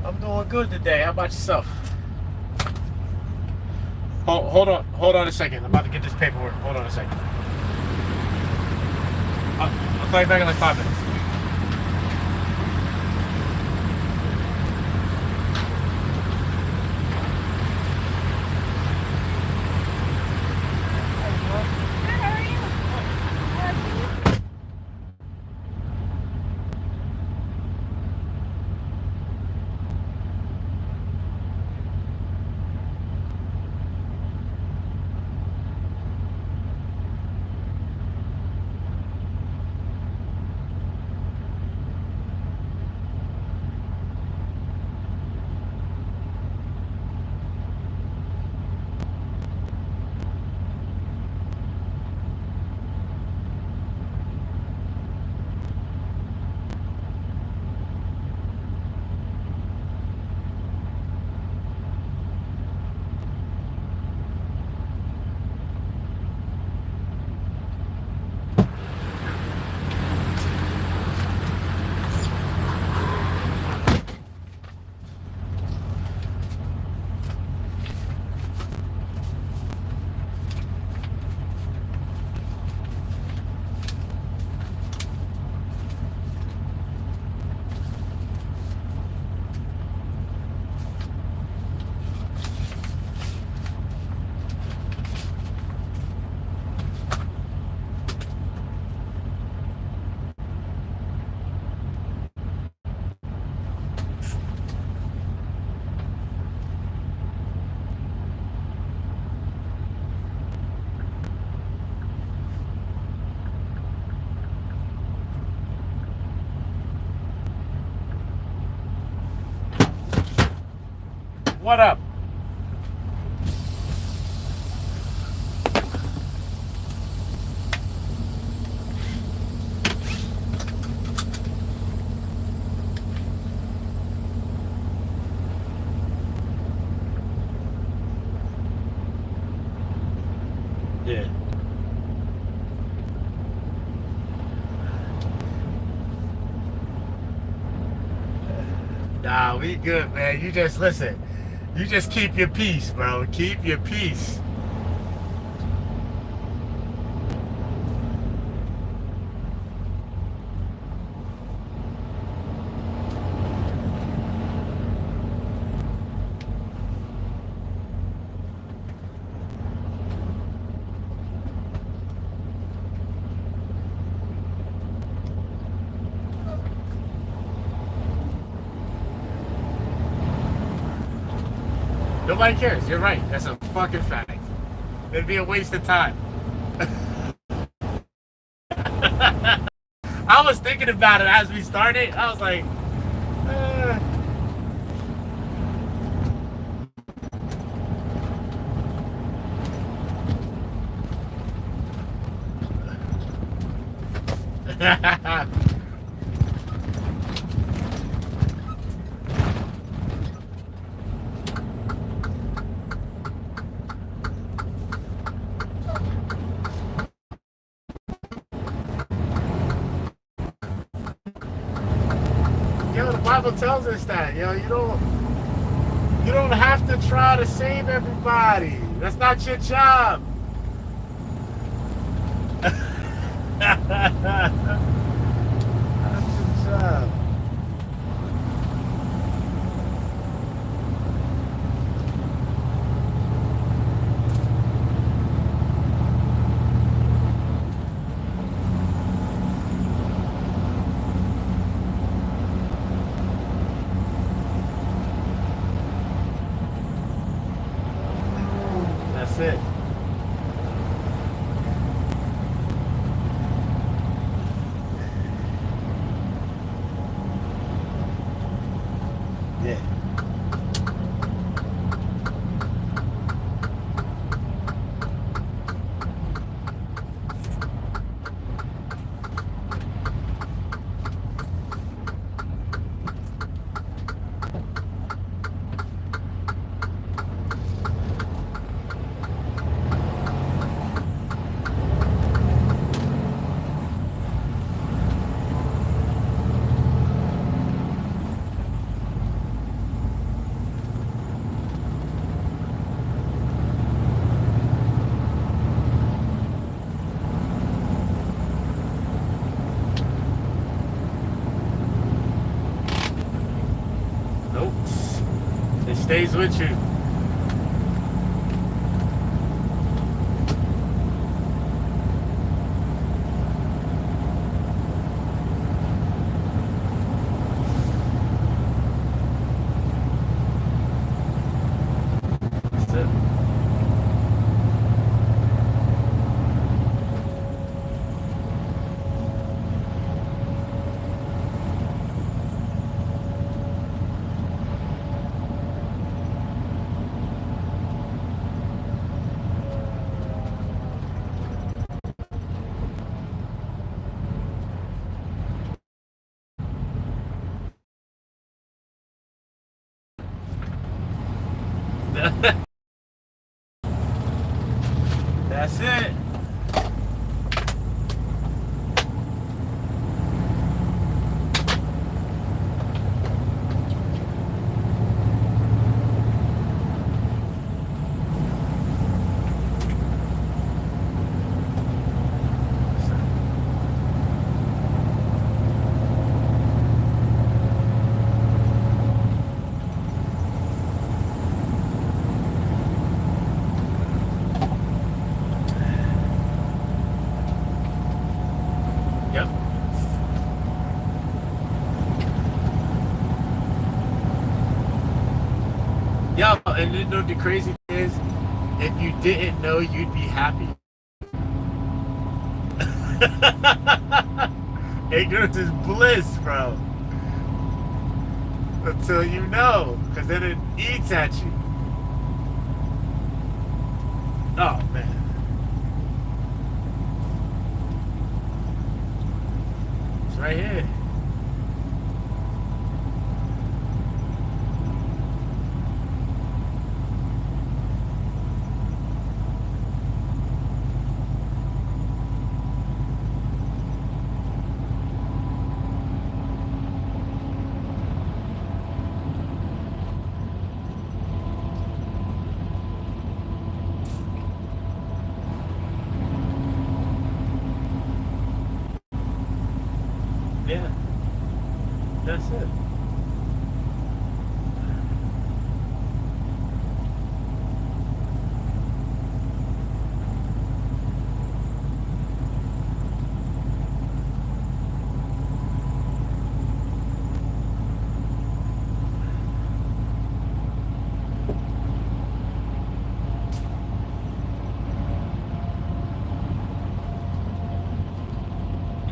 I'm doing good today. How about yourself? Hold on a second. I'm about to get this paperwork. Hold on a second. I'll call you back in like 5 minutes. What up? Yeah. Nah, we good, man. You just listen. You just keep your peace, bro. Keep your peace. Nobody cares. You're right. That's a fucking fact. It'd be a waste of time. I was thinking about it as we started. I was like, yo, the Bible tells us that, yo, you don't have to try to save everybody. That's not your job. That's your job. That's it. Yeah. stays with you. That's it. That's it. Yep. Yo, and you know the crazy thing is, if you didn't know, you'd be happy. Ignorance is bliss, bro. Until you know, because then it eats at you. Oh, man. It's right here. Yeah, that's it.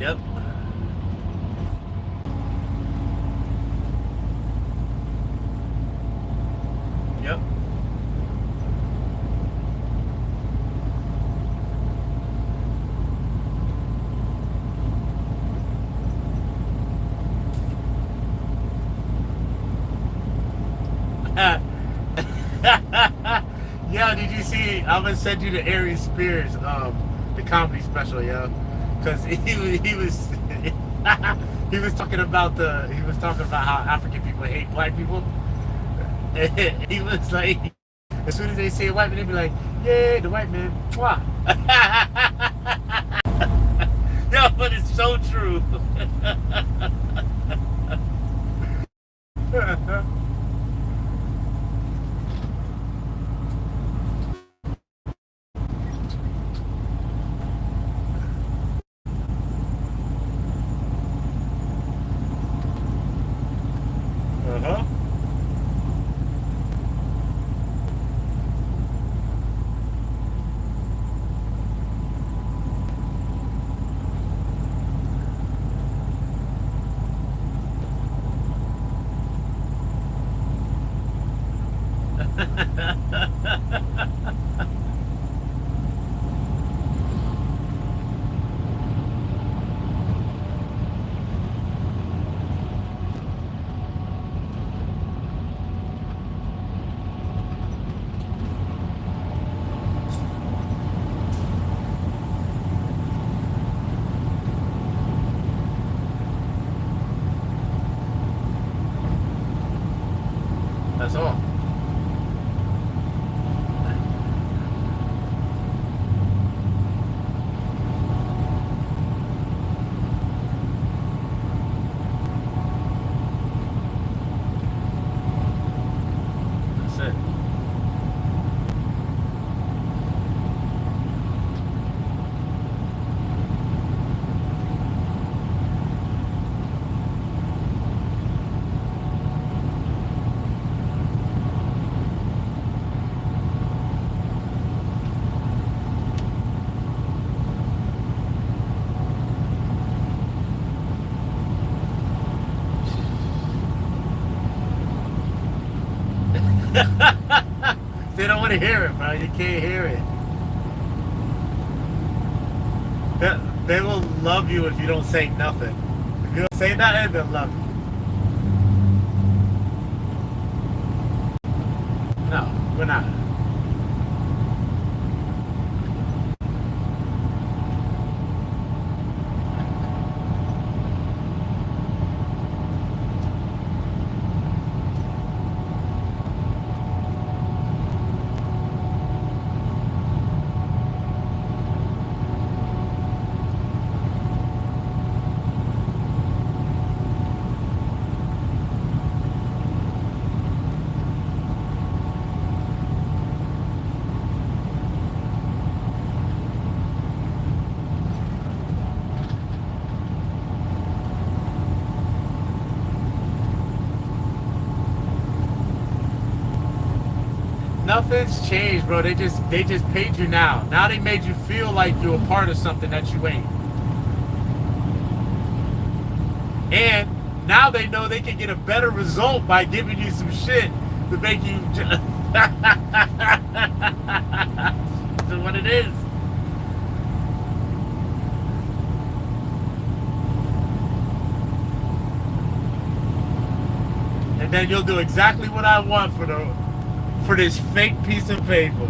Yep. Yep. Yo, did you see? I'm gonna send you the Aries Spears, the comedy special, yo, because he was he was talking about how African people hate black people. He was like, as soon as they say white man, they be like, yeah, the white man, mwah. Yo, but it's so true. Uh-huh. That's all. They don't want to hear it, bro. You can't hear it. They will love you if you don't say nothing. If you don't say nothing, they'll love you. No, we're not. Nothing's changed, bro. They just paid you now. Now they made you feel like you're a part of something that you ain't. And now they know they can get a better result by giving you some shit to make you that's what it is. And then you'll do exactly what I want for this fake piece of paper.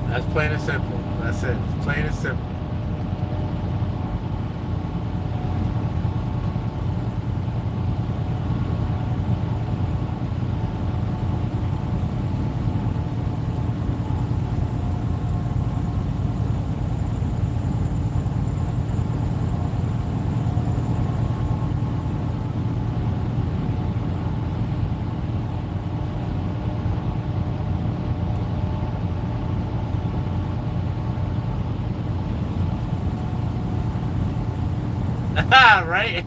That's plain and simple. That's it. It's plain and simple. Right?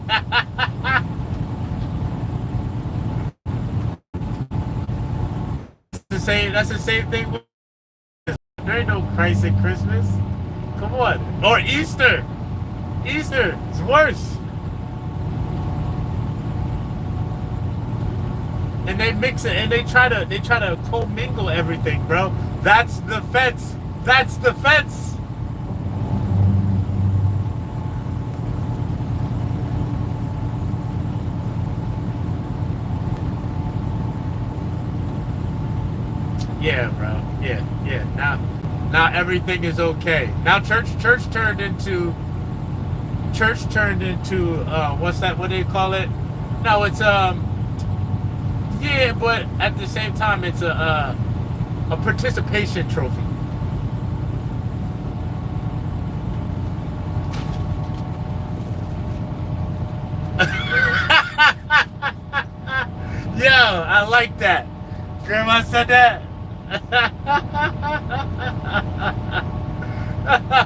That's the same thing with there ain't no Christ at Christmas. Come on. Or Easter. Easter is worse. And they mix it and they try to commingle everything, bro. That's the fence. That's the fence. Yeah, bro. Yeah. Now everything is okay. Now church turned into what's that? What do they call it? No, it's yeah, but at the same time it's a participation trophy. Yo, I like that. Grandma said that.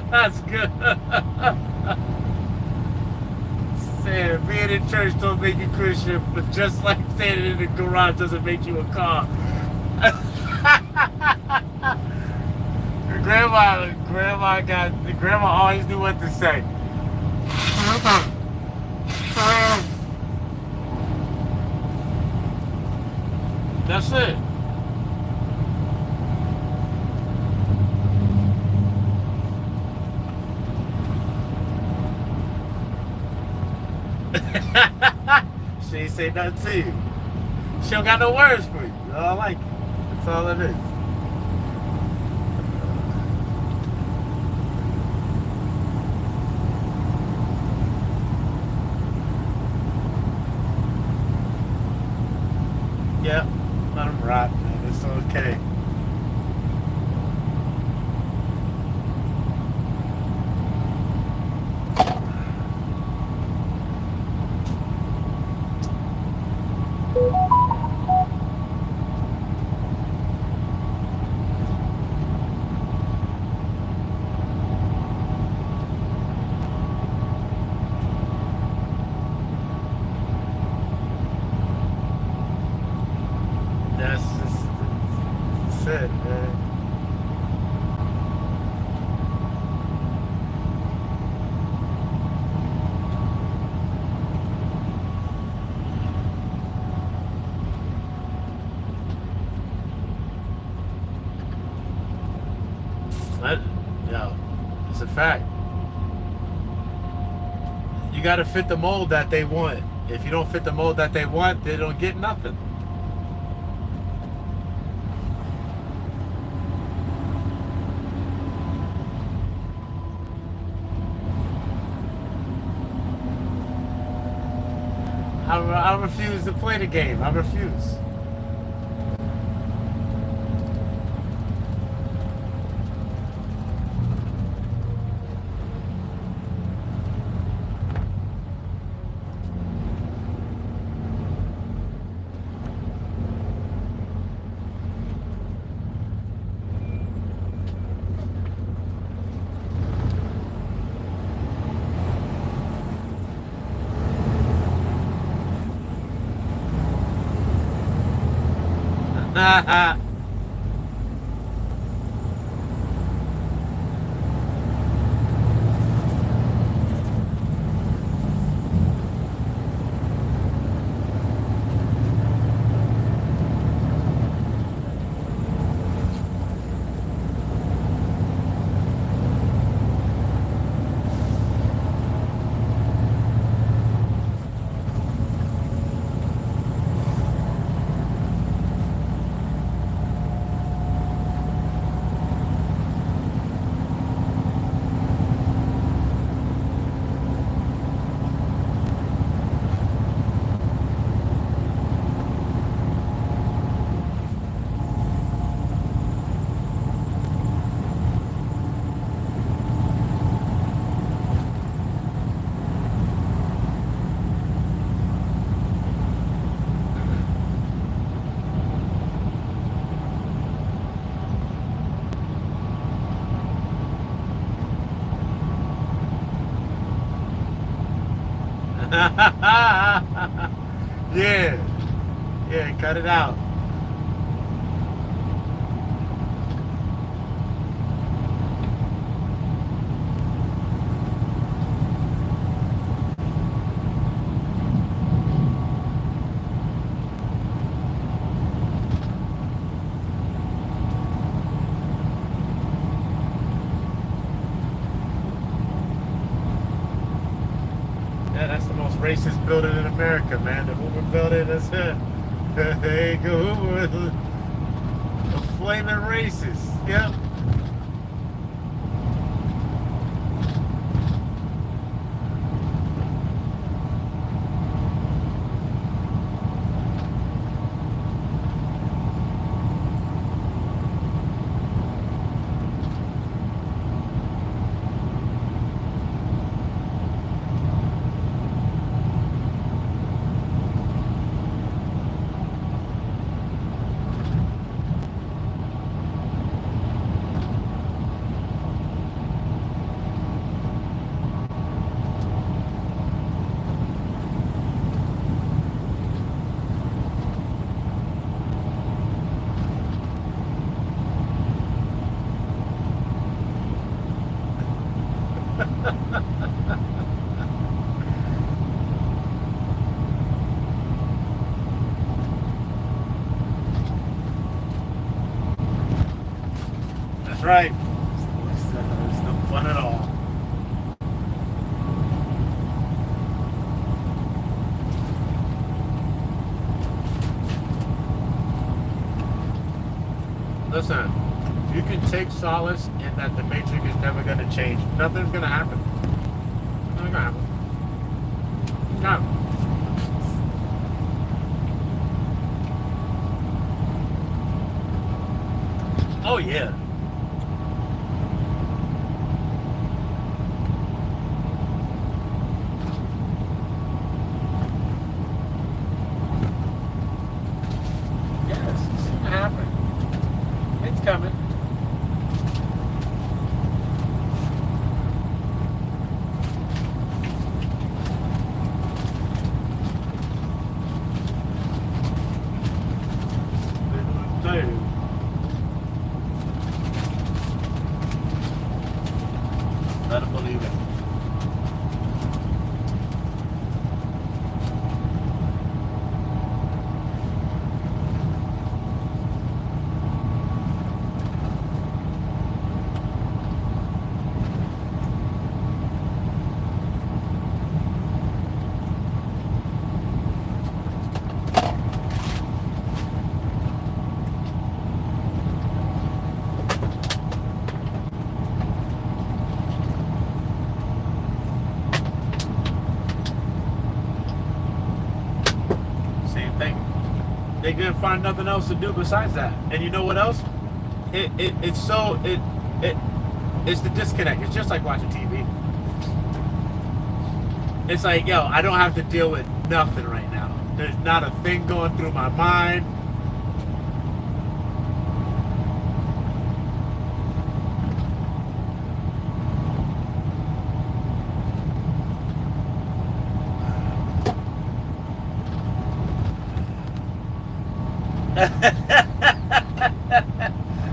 That's good. Saying being in church don't make you Christian, but just like standing in the garage doesn't make you a car. Grandma always knew what to say. That's it. She ain't say nothing to you. She don't got no words for you. I like it. That's all it is. Yep, let him rot, man. It's okay. That's it, man. It's a fact. You got to fit the mold that they want. If you don't fit the mold that they want, they don't get nothing. I refuse to play the game. I refuse. Yeah, cut it out. Yeah, that's the most racist building in America, man. The Hoover building, that's it. There you go, Hoover. A flaming racist. Yep. That's right. It's no fun at all. Listen, you can take solace in that the Matrix is never going to change. Nothing's going to happen. Nothing's going to happen. No. Oh, yeah. Yes, it's going to happen. It's coming. Let him believe it. Same thing. They couldn't find nothing else to do besides that. And you know what else? It's the disconnect. It's just like watching TV. It's like, yo, I don't have to deal with nothing right now. There's not a thing going through my mind.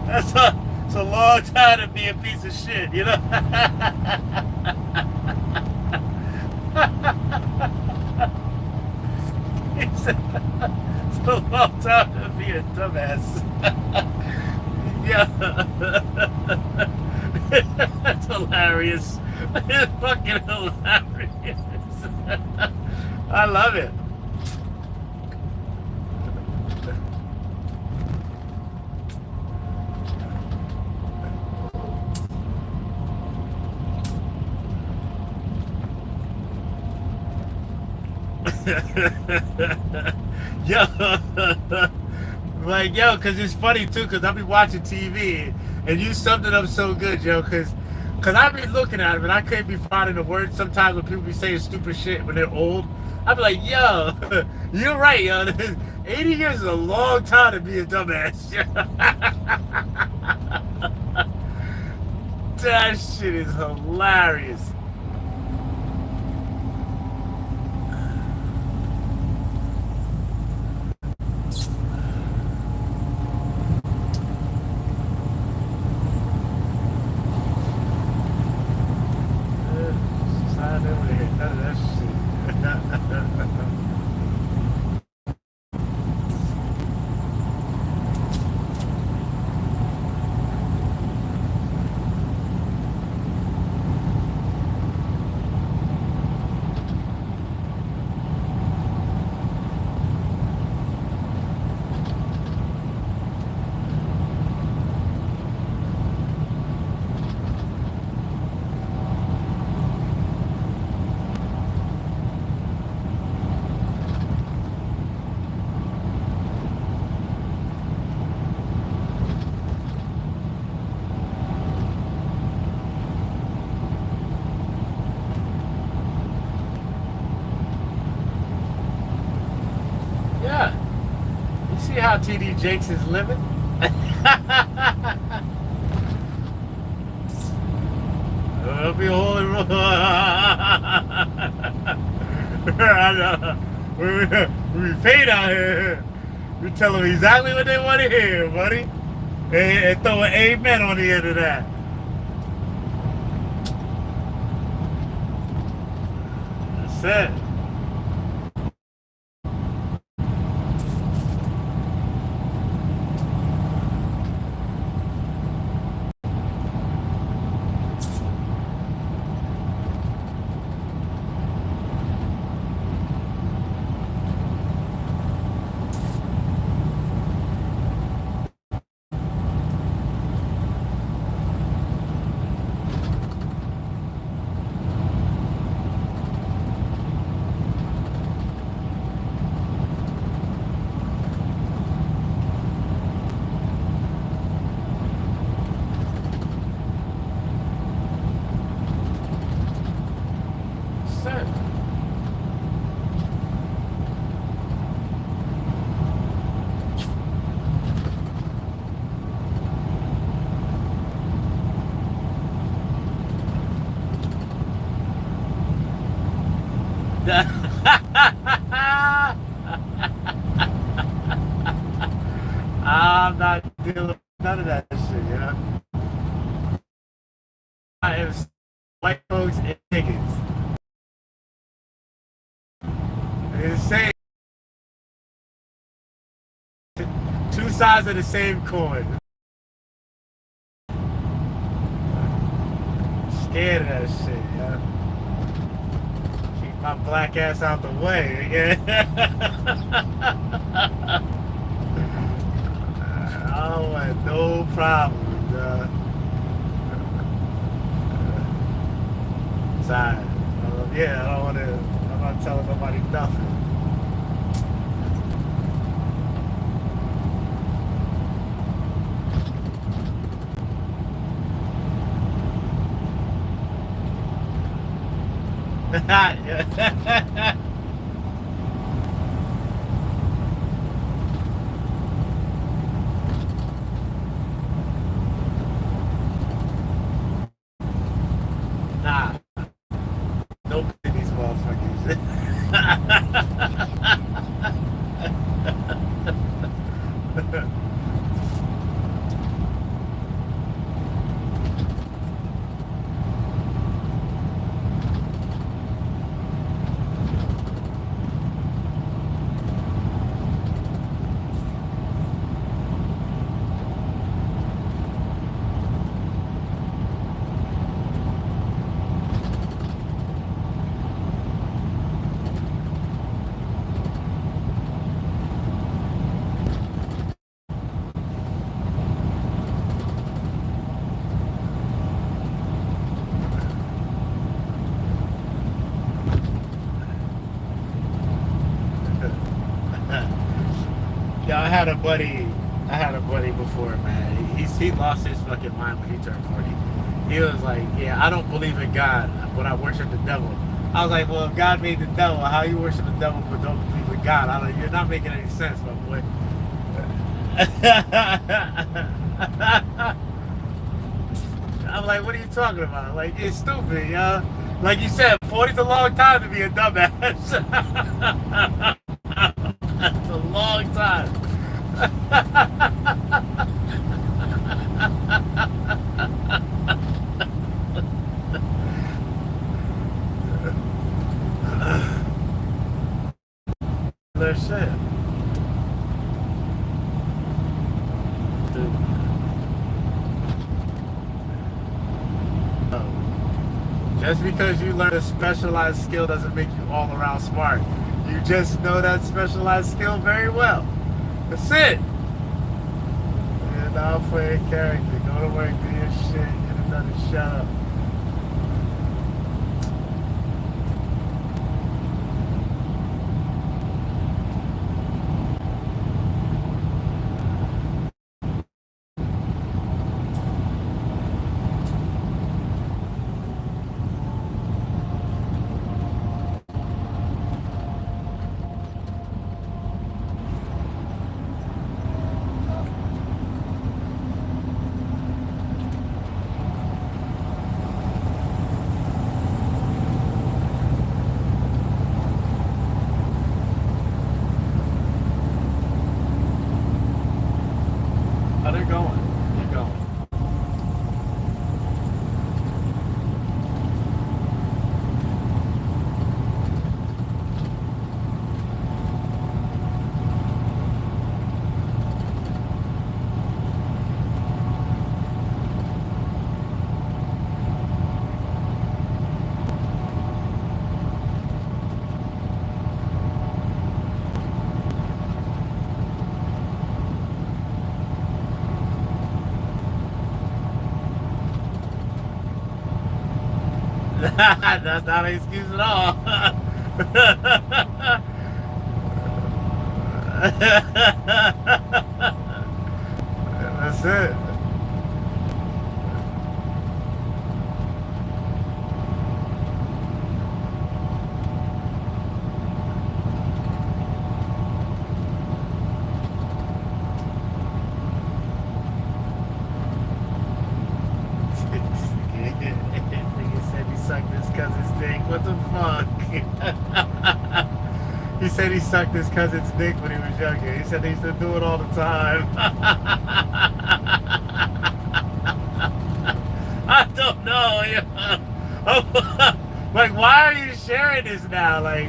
It's a long time to be a piece of shit, you know? It's a long time to be a dumbass. Yeah. That's hilarious. It's fucking hilarious. I love it. Yo, like, yo, because it's funny too, because I be watching TV and you summed it up so good, yo, because I be looking at them and I can't be finding the words sometimes when people be saying stupid shit when they're old. I be like, yo, you're right, yo. 80 years is a long time to be a dumbass. That shit is hilarious. How TD Jakes is living. It'll be holy road. We paid out here. We tell them exactly what they want to hear, buddy. And throw an amen on the end of that. That's it. I'm not dealing with none of that shit, you know? I am white folks and niggas. It's the same. Two sides of the same coin. I'm scared of that shit, yeah. Keep my black ass out the way, again. I don't want no problems, Sorry. Yeah, I don't want to. I'm not telling nobody nothing. Nah. Nope, these motherfuckers. Yeah, I had a buddy before, man. He lost his fucking mind when he turned 40. He was like, yeah, I don't believe in God, but I worship the devil. I was like, well, if God made the devil, how you worship the devil but don't believe in God? You're not making any sense, my boy. I'm like, what are you talking about? Like, it's stupid, yo. Like you said, 40's a long time to be a dumbass. That's a long time. No shit. Dude. Just because you learn a specialized skill doesn't make you all around smart. You just know that specialized skill very well. That's it. You're not playing character. Go to work, do your shit, get another shut up. How they're going? They're going. That's not an excuse at all. That's it. Nigga said he sucked his cousin's dick. What the fuck? He said he sucked his cousin's dick when he was younger. He said they used to do it all the time. I don't know. Like, why are you sharing this now? Like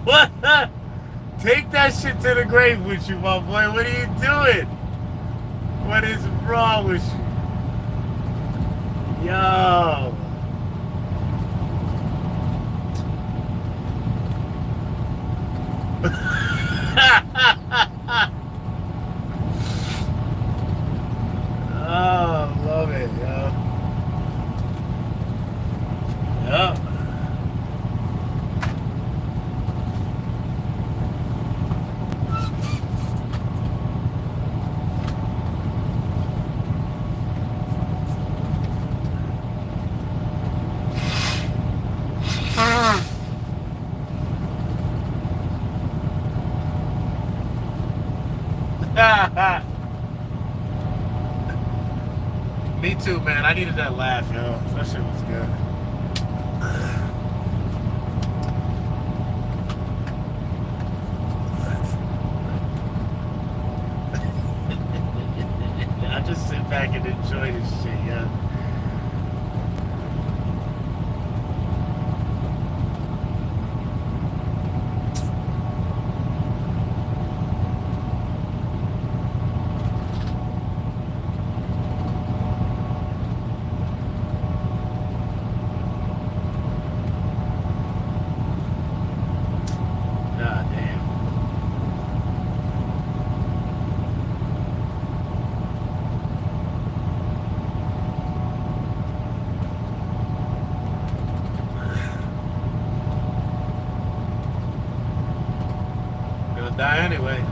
what? Take that shit to the grave with you, my boy. What are you doing? What is wrong with you? Yo. Oh, love it, yo. Yep. Me too, man. I needed that laugh, yo. That shit was good. I just sit back and enjoy this shit, yo. Die anyway.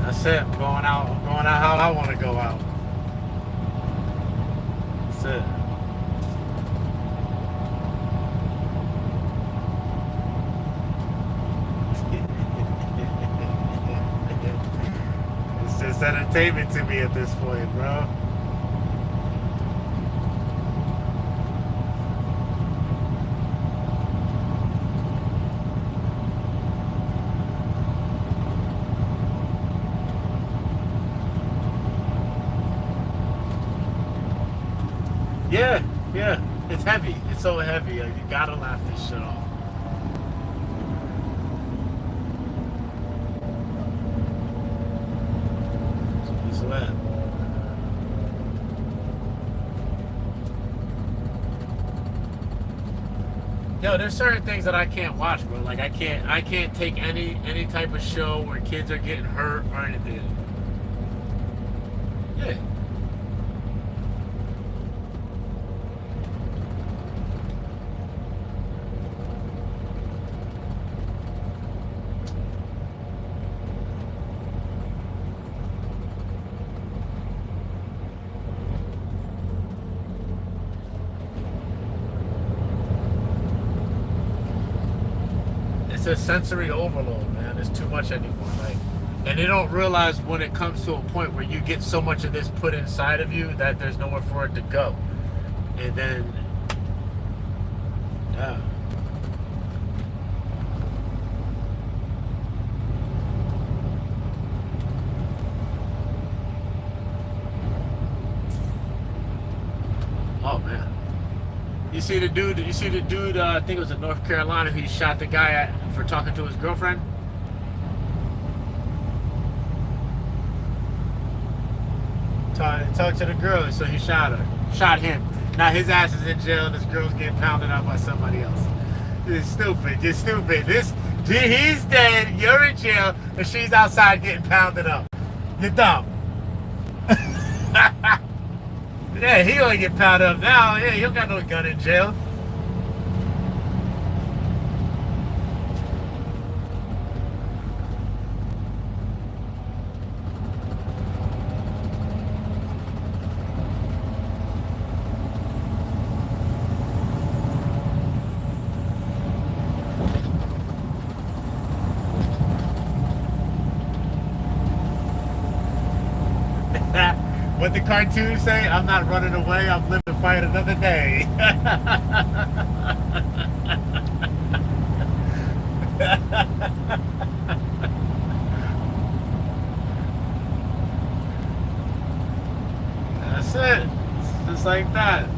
That's it. I'm going out how I want to go out. That's it. It's just entertainment to me at this point, bro. Yeah, it's heavy. It's so heavy. You gotta laugh this shit off. Just laugh. Yo, there's certain things that I can't watch, bro. Like I can't take any type of show where kids are getting hurt or anything. Yeah. It's a sensory overload, man. It's too much anymore. Like, and they don't realize when it comes to a point where you get so much of this put inside of you that there's nowhere for it to go. And then, yeah. Oh man. You see the dude, I think it was in North Carolina, who shot the guy for talking to his girlfriend? Talked to the girl, so he shot her. Shot him. Now his ass is in jail and this girl's getting pounded out by somebody else. You're stupid. You're stupid. He's dead, you're in jail, and she's outside getting pounded up. You're dumb. Yeah, he gonna get pounded up now. Yeah, you don't got no gun in jail. What the cartoons say, I'm not running away, I'm living fight another day. That's it. It's just like that.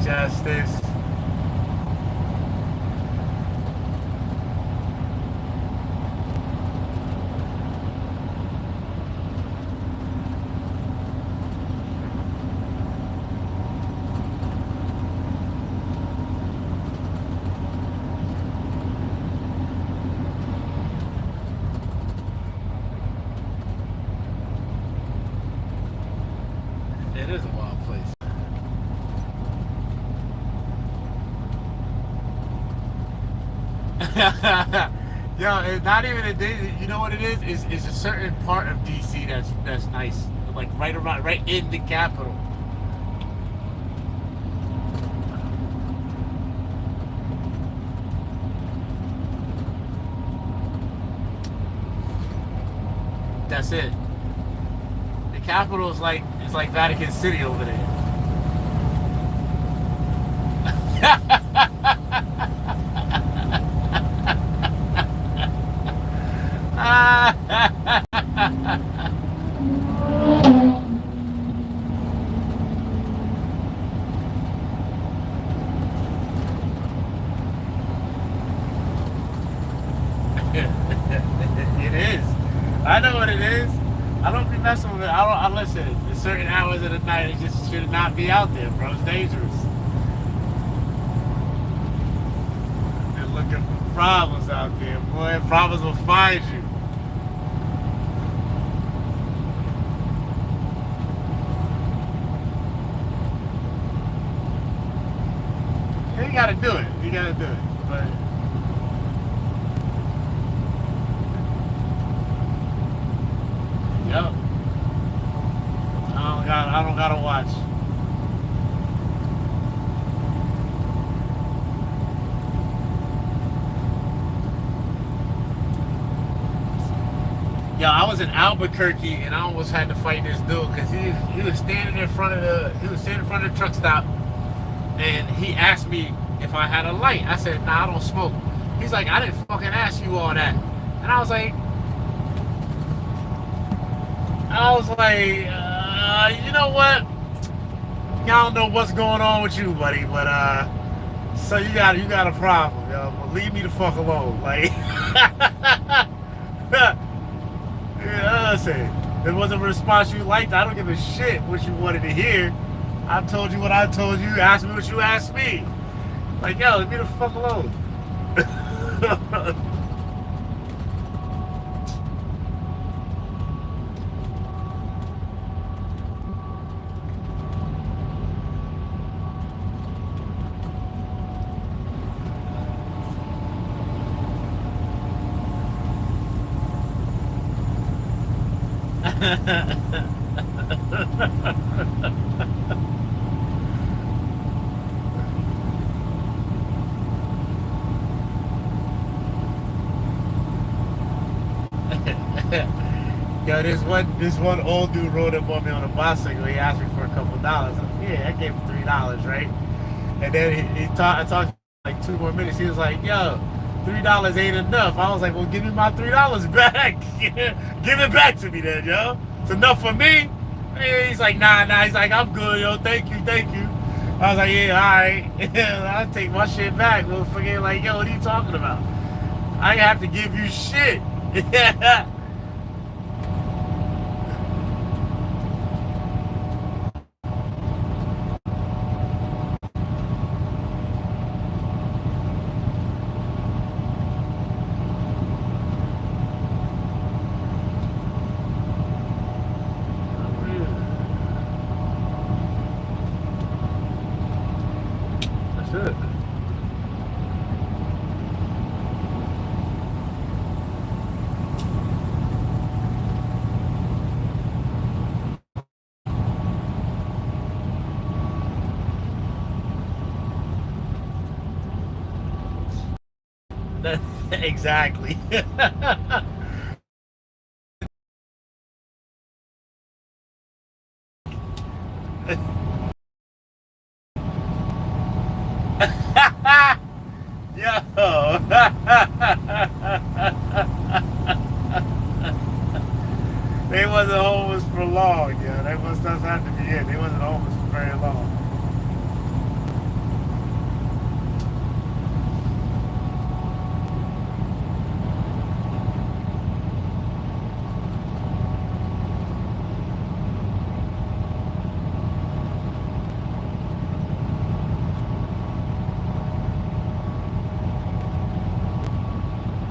Justice. It is a wild place. Yo, it's not even a day. You know what it is? It's a certain part of DC that's nice, like right in the capital. That's it. The capital is like Vatican City over there. It is. I know what it is. I don't be messing with it. I listen. At certain hours of the night, it just should not be out there, bro. It's dangerous. They're looking for problems out there, boy. Problems will find you. You gotta do it. You gotta do it. But yep. I don't gotta watch. Yo, I was in Albuquerque and I almost had to fight this dude because he was standing in front of the truck stop, and he asked me if I had a light. I said, nah, I don't smoke. He's like, I didn't fucking ask you all that. And I was like, you know what? I don't know what's going on with you, buddy, but so you got a problem, yo. But leave me the fuck alone, like. Yeah, listen, if it wasn't a response you liked, I don't give a shit what you wanted to hear. I told you what I told you. You asked me what you asked me. Like, yo, leave me the fuck alone. Yo, this one old dude rode up on me on a bicycle. He asked me for a couple dollars. Yeah, I gave him $3, right? And then I talked like 2 more minutes. He was like, yo, $3 ain't enough. I was like, well, give me my $3 back. Give it back to me then, yo. It's enough for me. He's like, nah. He's like, I'm good, yo. Thank you. I was like, yeah, all right. I'll take my shit back. We'll forget, like, yo, what are you talking about? I have to give you shit. Yeah. Exactly. Yo. They wasn't homeless for long, yeah. They must have to be it. They wasn't homeless for very long.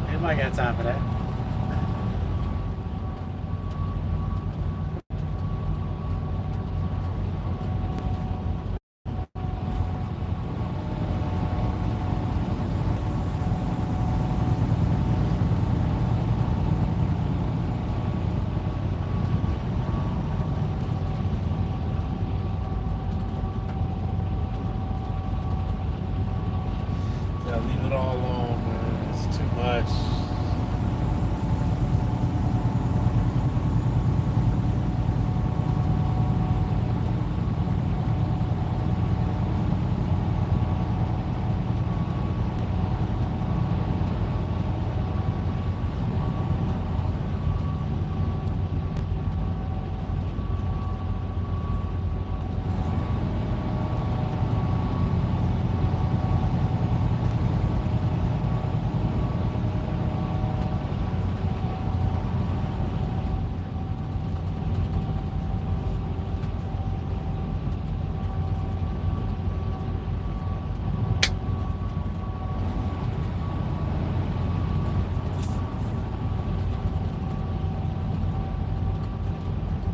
Anybody got time for that? Yeah, leave it all alone, man. It's too much.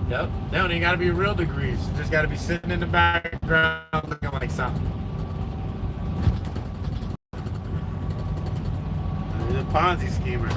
Yep. They don't even gotta be real degrees. You just gotta be sitting in the background looking like something. He's a Ponzi schemer.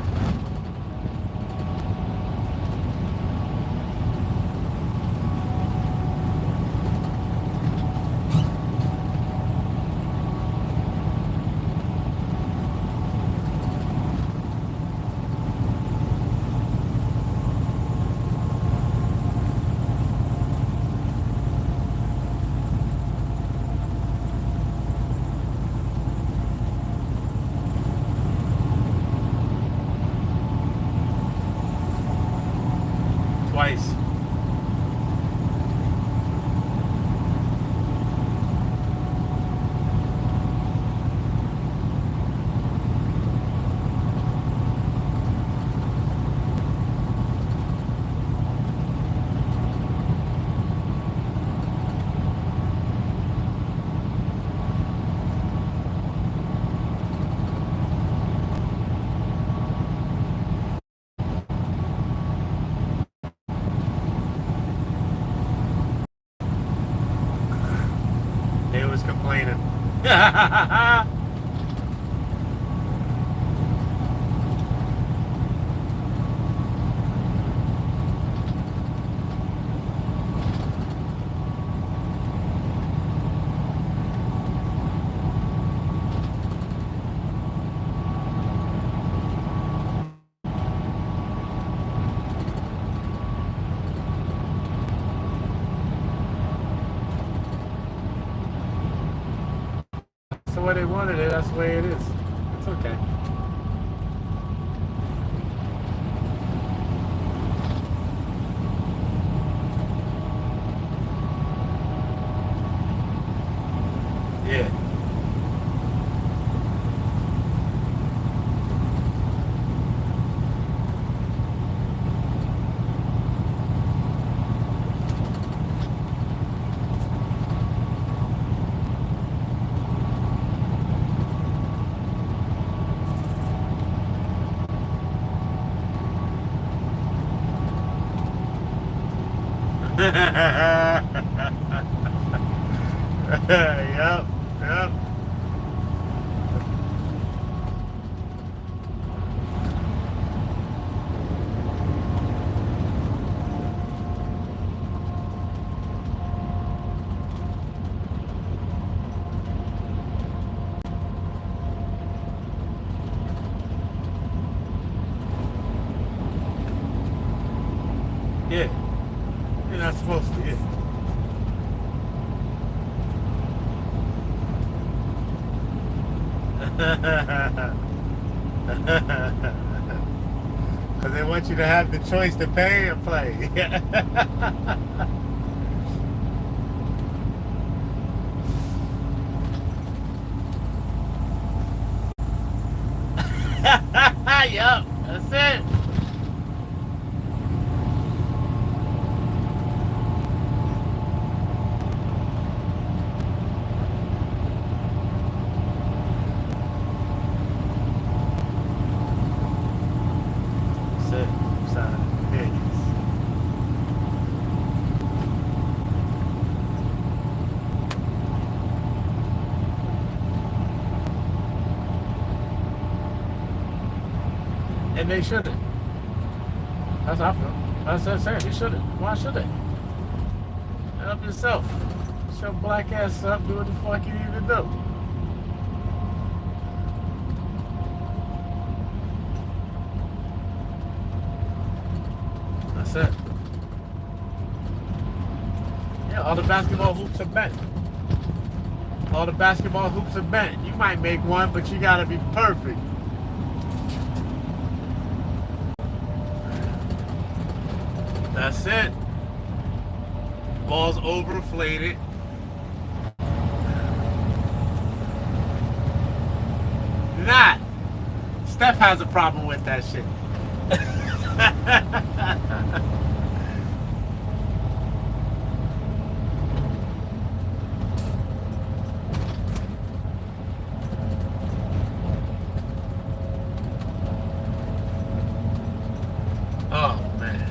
Twice. They was complaining. That's the way they wanted it. That's the way it is. It's okay. Yeah. Yep, yep. Because they want you to have the choice to pay or play. Yup, that's it. That's it. Side Vegas. And they shouldn't. That's how I feel. That's what I'm saying. They shouldn't. Why should they? Help yourself. Shut your black ass up. Do what the fuck you need to do. That's it. Yeah, all the basketball hoops are bent. All the basketball hoops are bent. You might make one, but you gotta be perfect. That's it. Ball's overinflated. Not. Steph has a problem with that shit. Oh, man.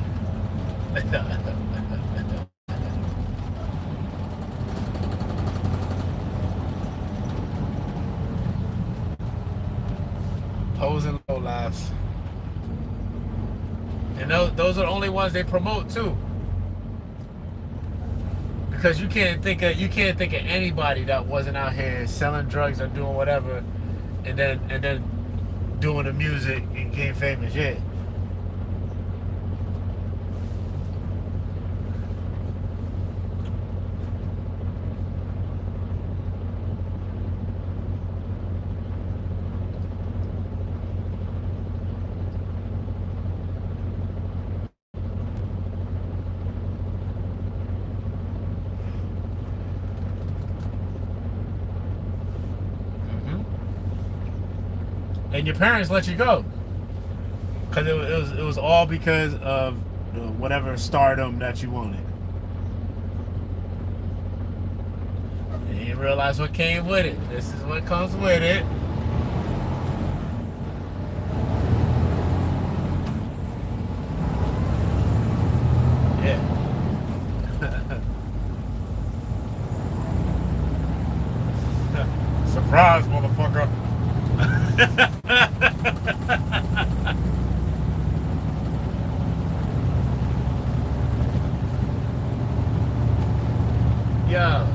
Hoes and low lives. And those are the only ones they promote too. Because you can't think of anybody that wasn't out here selling drugs or doing whatever and then doing the music and getting famous, yeah. And your parents let you go because it was all because of whatever stardom that you wanted. And you didn't realize what came with it. This is what comes with it. Yeah. Surprise, motherfucker. Yo,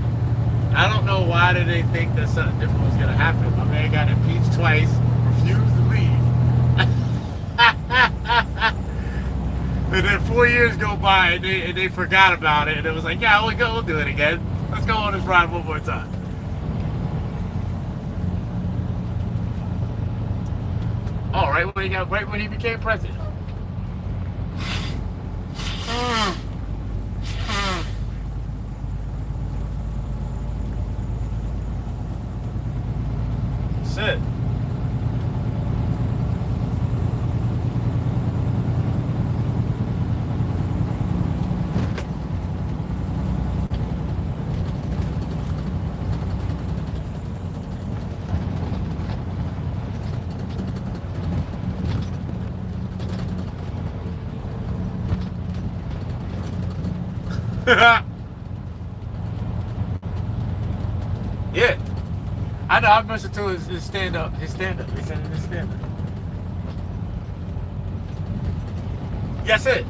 I don't know why did they think that something different was gonna happen. My man got impeached twice, refused to leave. And then 4 years go by and they forgot about it and it was like, yeah, we'll do it again. Let's go on this ride one more time. Oh, right when he became president. That's it. Yeah, I know. I've listened to his stand-up. He said in his stand-up. Yes, it.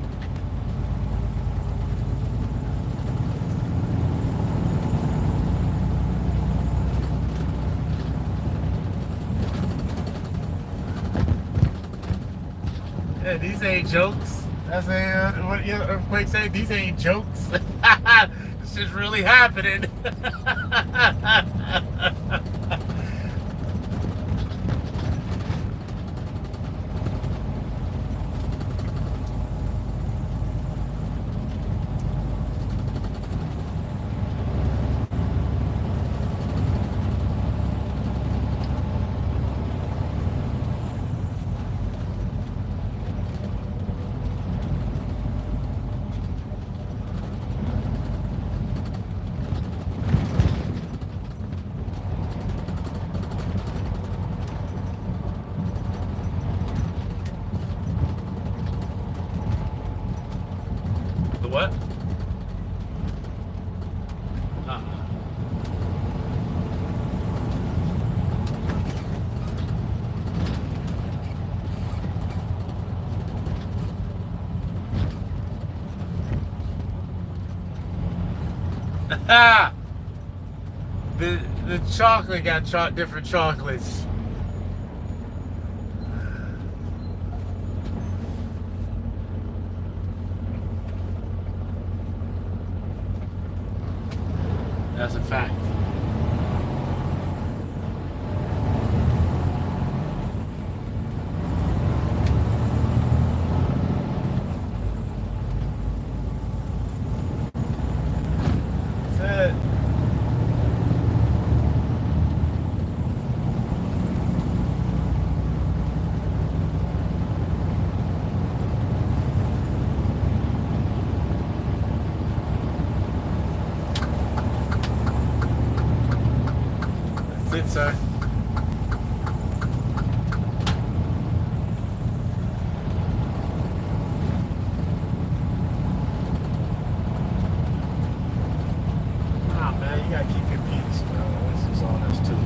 Yeah, these ain't jokes. That's what your earthquake say. These ain't jokes. This is really happening. Ah, the chocolate got different chocolates. That's a fact. That's it. That's it, sir. Nah, man, you gotta keep your peace, bro. This is all there's to it.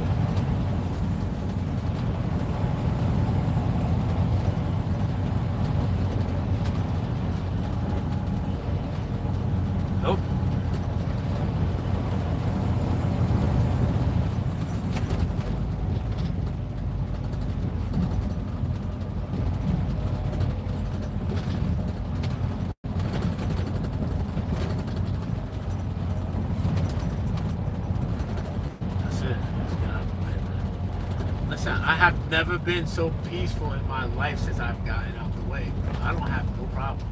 Nope. That's it. Let's get out of the way, man. Listen, I have never been so peaceful in my life since I've gotten out the way, bro. I don't have no problems.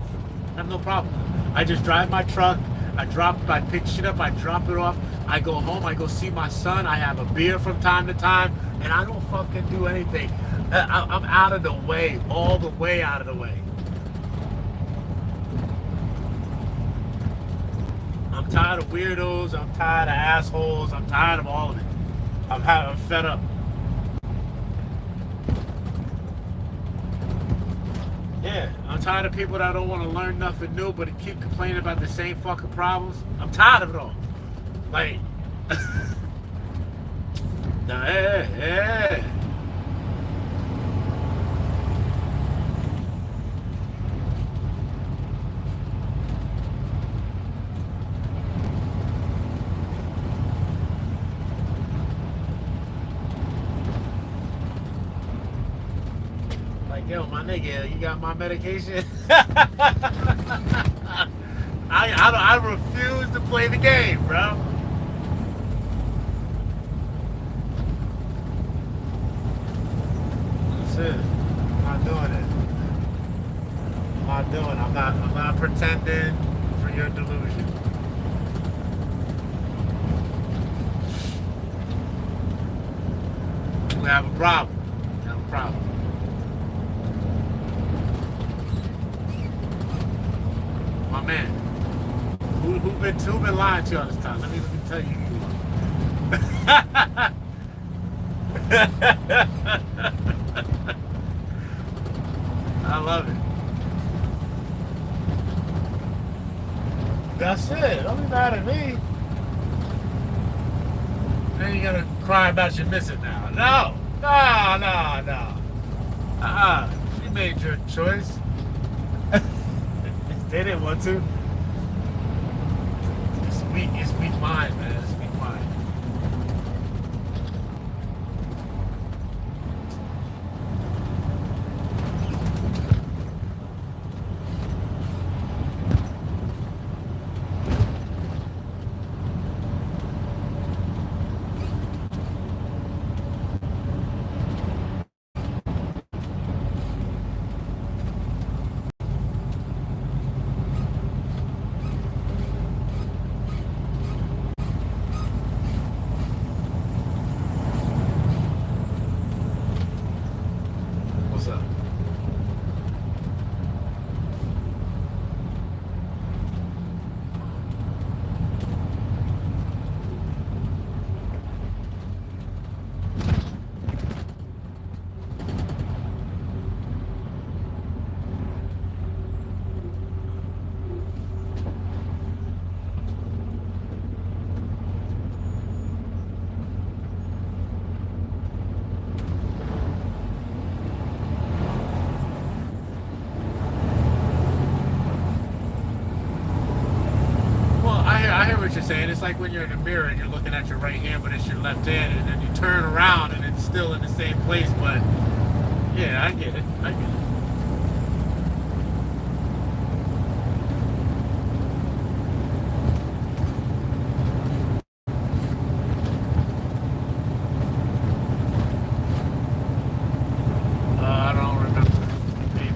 I have no problem. I just drive my truck. I pick shit up. I drop it off. I go home. I go see my son. I have a beer from time to time, and I don't fucking do anything. I'm out of the way, all the way out of the way. I'm tired of weirdos. I'm tired of assholes. I'm tired of all of it. I'm fed up. Yeah, I'm tired of people that don't want to learn nothing new, but keep complaining about the same fucking problems. I'm tired of it all. Like, nah, yeah. Yo, my nigga, you got my medication? I refuse to play the game, bro. That's it. I'm not doing it. I'm not pretending for your delusion. We have a problem. We have a problem. My man, who been lying to you all this time? Let me tell you who you are. I love it. That's it. Don't be mad at me. Then you're gonna cry about your missing now. No. You made your choice. They didn't want to. It's weak mind, man. It's weak mind. just like when you're in the mirror and you're looking at your right hand, but it's your left hand, and then you turn around and it's still in the same place. But yeah, I get it. I get it. I don't remember. Maybe.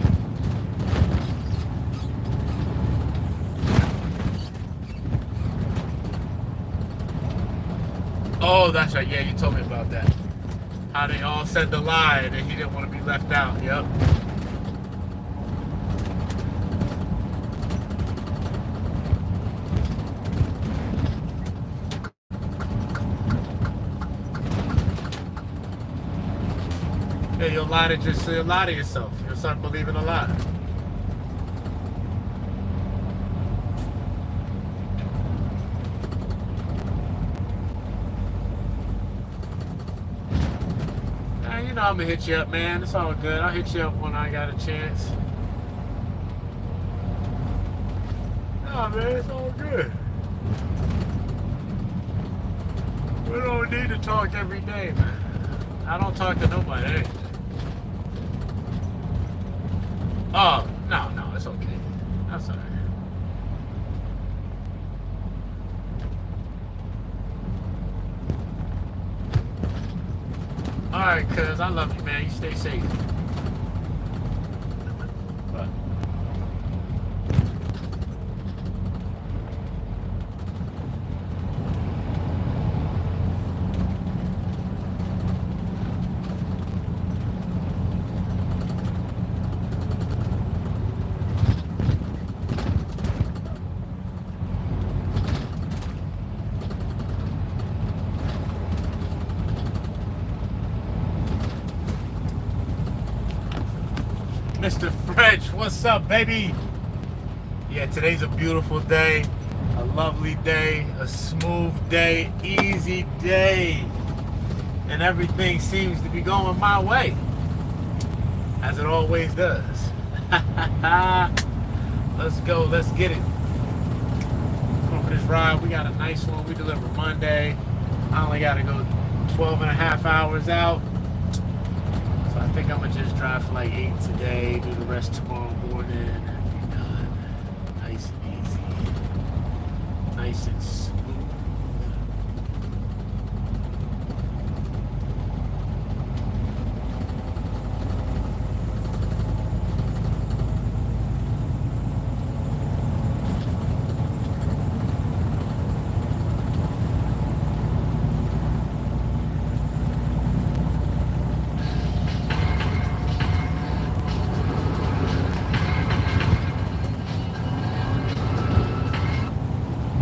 Oh, that's right. Yeah, you told me about that. How they all said the lie and he didn't want to be left out. Yep. Yeah, you'll lie to yourself. You'll start believing a lie. You know I'm gonna hit you up, man. It's all good. I'll hit you up when I got a chance. Nah, man, it's all good. We don't need to talk every day, man. I don't talk to nobody. Oh, no, it's okay. That's all right. Alright, cuz, I love you, man. You stay safe. Bye. Mr. French, what's up, baby? Yeah, today's a beautiful day, a lovely day, a smooth day, easy day, and everything seems to be going my way, as it always does. Let's go, let's get it. Going for this ride, we got a nice one. We deliver Monday. I only got to go 12 and a half hours out. I think I'm gonna just drive for like 8 today, do the rest tomorrow morning, and be done. Nice and easy. Nice and smooth.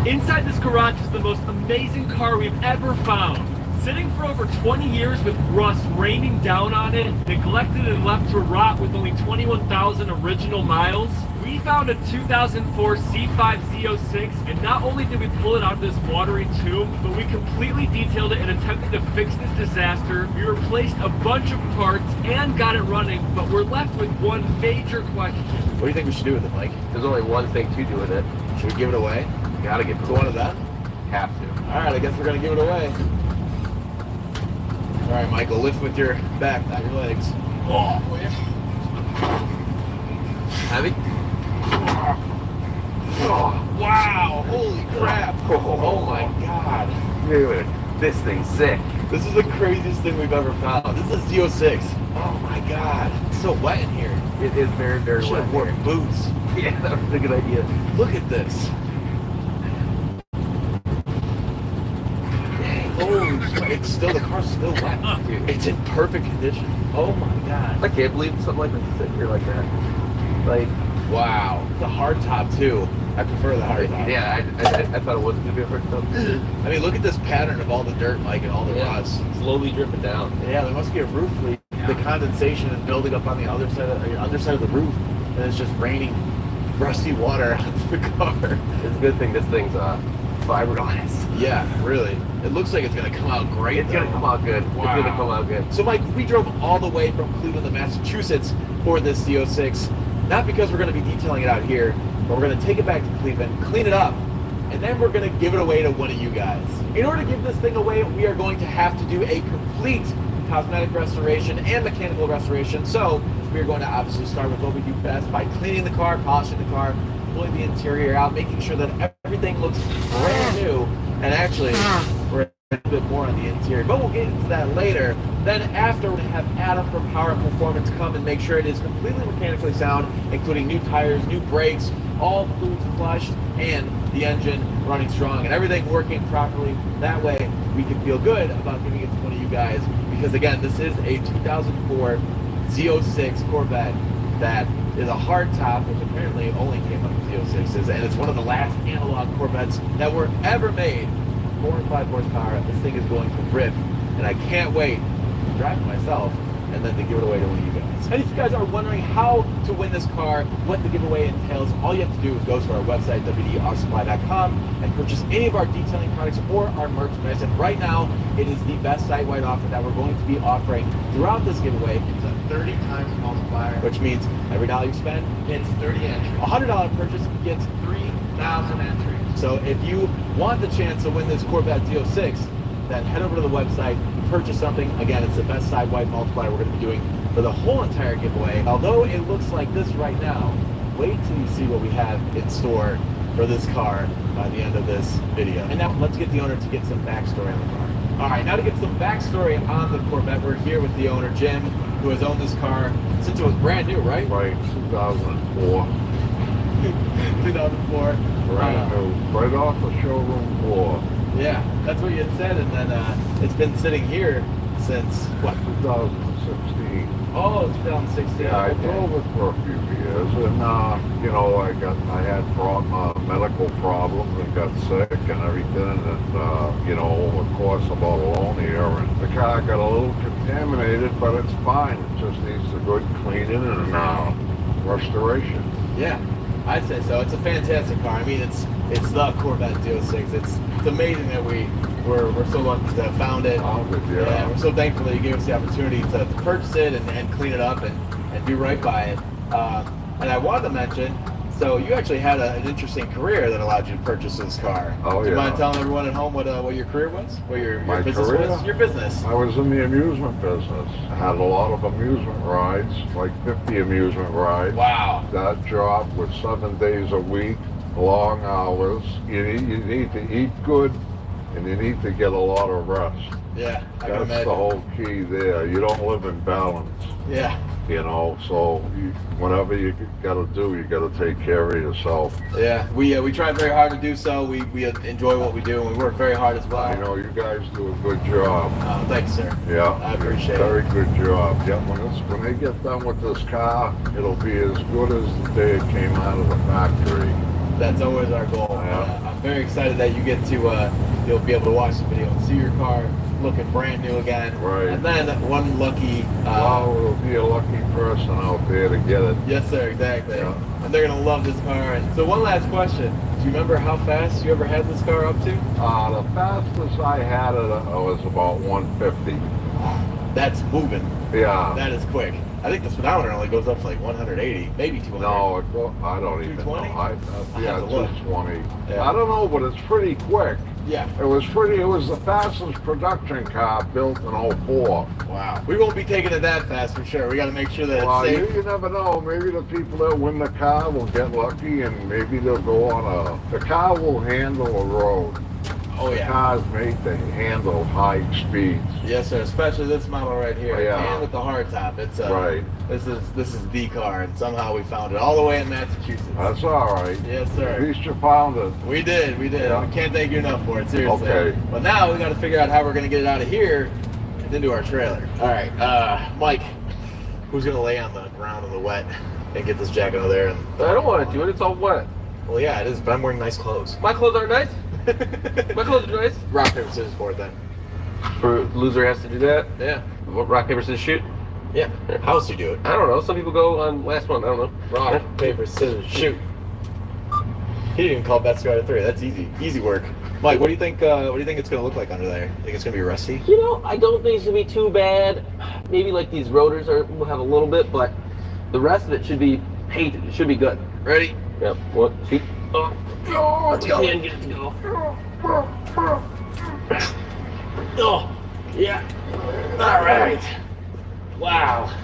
Inside this garage is the most amazing car we've ever found. Sitting for over 20 years with rust raining down on it, neglected and left to rot with only 21,000 original miles, we found a 2004 C5 Z06, and not only did we pull it out of this watery tomb, but we completely detailed it and attempted to fix this disaster. We replaced a bunch of parts and got it running, but we're left with one major question. What do you think we should do with it, Mike? There's only one thing to do with it. Should we give it away? Gotta give it To one of them? Have to. Alright, I guess we're gonna give it away. Alright, Michael, lift with your back, not your legs. Oh, Heavy? oh, wow, holy crap. Oh my god. Dude, this thing's sick. This is the craziest thing we've ever found. This is Z06. Oh my god. It's so wet in here. It is very, very Should wet. have worn boots. Yeah, that was a good idea. Look at this. Holy shit. It's still, the car's still wet. Dude. It's in perfect condition. Oh my god. I can't believe something like this is sitting here like that. Like, wow. The hard top too. I prefer the hard top. yeah, I thought it wasn't gonna be a hard top. I mean, look at this pattern of all the dirt, Mike, and all the rust. Slowly dripping down. Yeah, there must be a roof leak. The condensation is building up on the underside of the roof, and it's just raining rusty water onto the car. It's a good thing this thing's fiberglass. Yeah, really. It looks like it's gonna come out great. It's gonna come out good. Wow. It's gonna come out good. So, Mike, we drove all the way from Cleveland to Massachusetts for this Z06, not because we're gonna be detailing it out here, but we're gonna take it back to Cleveland, clean it up, and then we're going to give it away to one of you guys. In order to give this thing away, we are going to have to do a complete cosmetic restoration and mechanical restoration. So we are going to obviously start with what we do best by cleaning the car, polishing the car, pulling the interior out, making sure that everything looks brand new. And actually, we're a bit more on the interior, but we'll get into that later. Then after, we're going to have Adam from Power and Performance come and make sure it is completely mechanically sound, including new tires, new brakes, all fluids flushed, and the engine running strong and everything working properly. That way we can feel good about giving it to one of you guys, because again, this is a 2004 Z06 Corvette that is a hardtop, which apparently only came up with Z06s, and it's one of the last analog Corvettes that were ever made. 4 and 5 horsepower. This thing is going to rip, and I can't wait to drive it myself and then to give it away to one of you guys. And if you guys are wondering how to win this car, what the giveaway entails, all you have to do is go to our website, wdautosupply.com, and purchase any of our detailing products or our merchandise. And right now, it is the best site-wide offer that we're going to be offering throughout this giveaway. It's a 30 times multiplier, which means every dollar you spend gets 30 entries. A $100 purchase gets 3,000 entries. So if you want the chance to win this Corvette Z06, then head over to the website, purchase something. Again, it's the best side-wide multiplier we're going to be doing for the whole entire giveaway. Although it looks like this right now, wait till you see what we have in store for this car by the end of this video. And now let's get the owner to get some backstory on the car. All right, now to get some backstory on the Corvette, we're here with the owner, Jim, who has owned this car since it was brand new, right? Right, 2004. 2004. Brand new, right off the showroom floor. Yeah, that's what you had said, and then it's been sitting here since, what? 2016. Oh, 2016. Yeah, I okay. drove it for a few years, and you know, I had medical problems and got sick and everything, and you know, of course, I'm all alone here, and the car got a little contaminated, but it's fine. It just needs a good cleaning and restoration. Yeah, I'd say so. It's a fantastic car. I mean, it's the Corvette Z06. It's amazing that we're so lucky to have found it. Yeah, we're so thankful that you gave us the opportunity to purchase it and clean it up and do right by it. And I wanted to mention, so you actually had an interesting career that allowed you to purchase this car. Oh, Do you mind telling everyone at home what your career was? What your business career? was? Your business. I was in the amusement business. I had a lot of amusement rides, like 50 amusement rides. Wow. That job was 7 days a week, long hours. You need to eat good, and you need to get a lot of rest. Yeah, I can That's imagine. the whole key there. You don't live in balance. Yeah. You know, so whatever you got to do, you got to take care of yourself. Yeah, we try very hard to do so. We enjoy what we do, and we work very hard as well. I know you guys do a good job. Thanks, sir. Yeah, I appreciate it. Very good job. Yeah, when they get done with this car, it'll be as good as the day it came out of the factory. That's always our goal. Yeah. I'm very excited that you get to you'll be able to watch the video and see your car looking brand new again. Right. And then one lucky. Well, it'll be a lucky person out there to get it. Yes, sir. Exactly. Yeah. And they're gonna love this car. And so one last question: do you remember how fast you ever had this car up to? The fastest I had it was about 150. That's moving. Yeah. That is quick. I think the speedometer only goes up to like 180, maybe 200. No, I don't even know. 220? Yeah, have to look. 220. Yeah. I don't know, but it's pretty quick. Yeah. It was the fastest production car built in 04. Wow. We won't be taking it that fast for sure. We got to make sure that Well, it's safe. you never know. Maybe the people that win the car will get lucky, and maybe they'll go on the car will handle a road. Oh, The yeah. car's made to handle high speeds. Yes, sir. Especially this model right here, Oh, yeah. and with the hardtop. It's Right. This is the car, and somehow we found it all the way in Massachusetts. That's all right. Yes, sir. At least you found it. We did. Yeah. We can't thank you enough for it. Seriously. Okay. But now we got to figure out how we're gonna get it out of here and into our trailer. All right, Mike, who's gonna lay on the ground in the wet and get this jacket over there? And I don't want to do it. It's all wet. well, yeah, it is. But I'm wearing nice clothes. My clothes aren't nice. My clothes are nice. Rock paper scissors for it then. For loser has to do that. Yeah. Rock paper scissors shoot. Yeah. How else do you do it? I don't know. Some people go on last one. I don't know. Rock, paper, scissors, shoot. He didn't even call Betsy out of 3. That's easy. Easy work. Mike, what do you think? What do you think it's gonna look like under there? Think it's gonna be rusty? You know, I don't think it's gonna be too bad. Maybe like these rotors will have a little bit, but the rest of it should be painted. It should be good. Ready? Yep. What? Shoot. Oh, let's go. Get it to go. Oh, yeah. All right. Wow.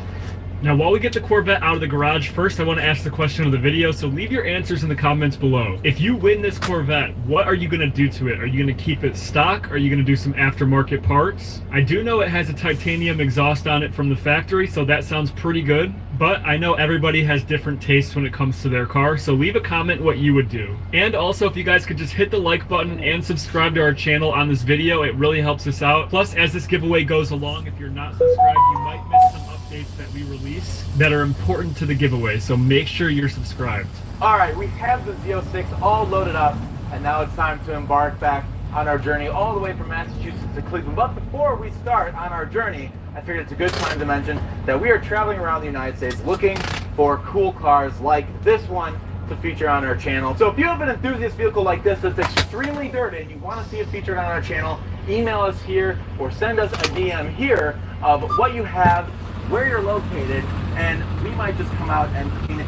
Now, while we get the Corvette out of the garage, first I want to ask the question of the video, so leave your answers in the comments below. If you win this Corvette, what are you going to do to it? Are you going to keep it stock? Are you going to do some aftermarket parts? I do know it has a titanium exhaust on it from the factory, so that sounds pretty good. But I know everybody has different tastes when it comes to their car, so leave a comment what you would do. And also, if you guys could just hit the like button and subscribe to our channel on this video, it really helps us out. Plus, as this giveaway goes along, if you're not subscribed, you might miss some updates that we release that are important to the giveaway, so make sure you're subscribed. All right, we have the Z06 all loaded up, and now it's time to embark back on our journey all the way from Massachusetts to Cleveland. But before we start on our journey, I figured it's a good time to mention that we are traveling around the United States looking for cool cars like this one to feature on our channel. So if you have an enthusiast vehicle like this that's extremely dirty and you want to see it featured on our channel, email us here or send us a DM here of what you have, where you're located, and we might just come out and clean it.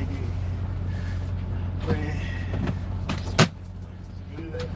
idea. Man. Do that.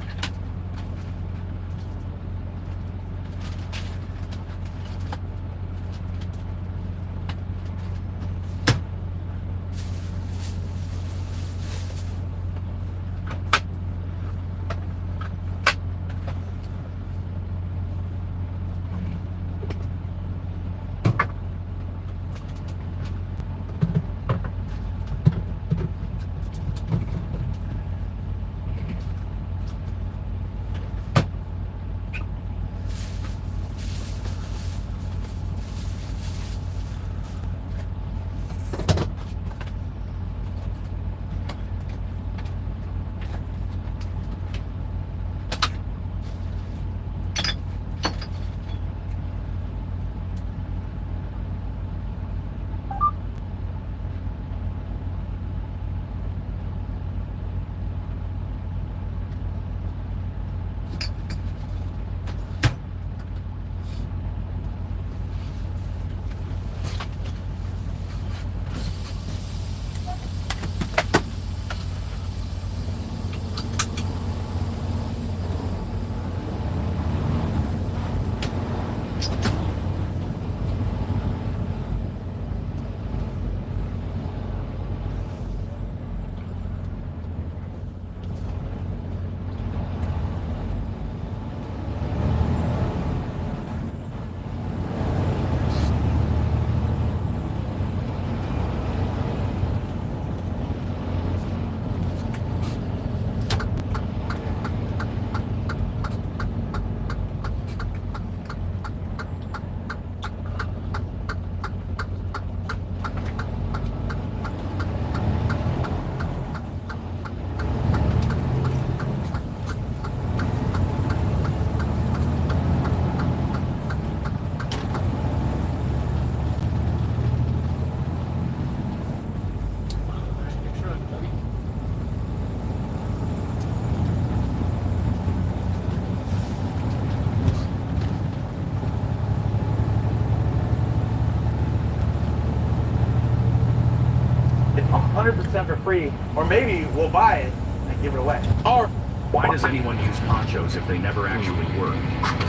It's 100% for free, or maybe we'll buy it and give it away. Or why does anyone use ponchos if they never actually work?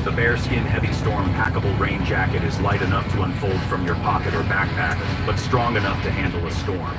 The bearskin heavy storm packable rain jacket is light enough to unfold from your pocket or backpack, but strong enough to handle a storm.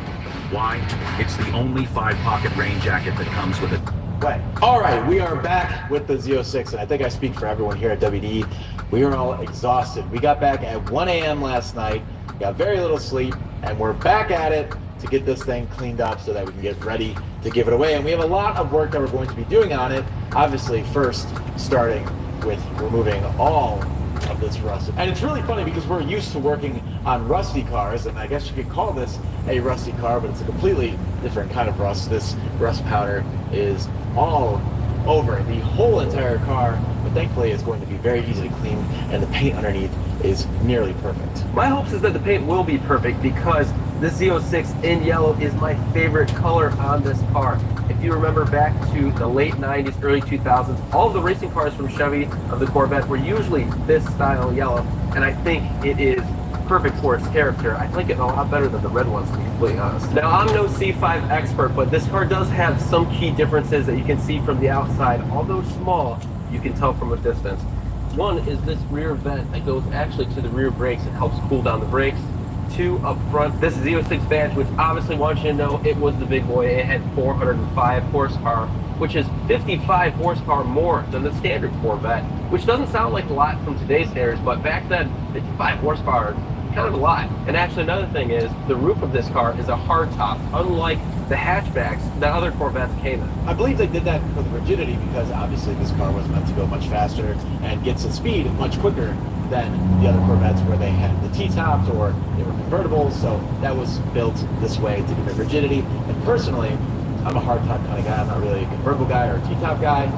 Why? It's the only 5-pocket rain jacket that comes with a way. All right, we are back with the Z06, and I think I speak for everyone here at WD. We are all exhausted. We got back at 1 a.m. last night, got very little sleep, and we're back at it to get this thing cleaned up so that we can get ready to give it away. And we have a lot of work that we're going to be doing on it. Obviously, first starting with removing all of this rust. And it's really funny because we're used to working on rusty cars, and I guess you could call this a rusty car, but it's a completely different kind of rust. This rust powder is all over the whole entire car, but thankfully it's going to be very easy to clean, and the paint underneath is nearly perfect. My hopes is that the paint will be perfect because this Z06 in yellow is my favorite color on this car. If you remember back to the late 90s, early 2000s, all of the racing cars from Chevy of the Corvette were usually this style yellow, and I think it is perfect for its character. I like it a lot better than the red ones, to be completely honest. Now, I'm no C5 expert, but this car does have some key differences that you can see from the outside. Although small, you can tell from a distance. One is this rear vent that goes actually to the rear brakes and helps cool down the brakes. Two, up front, this Z06 badge, which obviously wants you to know it was the big boy. It had 405 horsepower, which is 55 horsepower more than the standard Corvette, which doesn't sound like a lot from today's standards, but back then, 55 horsepower is kind of a lot. And actually another thing is, the roof of this car is a hard top, unlike the hatchbacks that other Corvettes came in. I believe they did that for the rigidity because obviously this car was meant to go much faster and get to speed much quicker than the other Corvettes where they had the T-tops or they were convertibles, so that was built this way to give it rigidity. And personally, I'm a hardtop kind of guy. I'm not really a convertible guy or a T-top guy,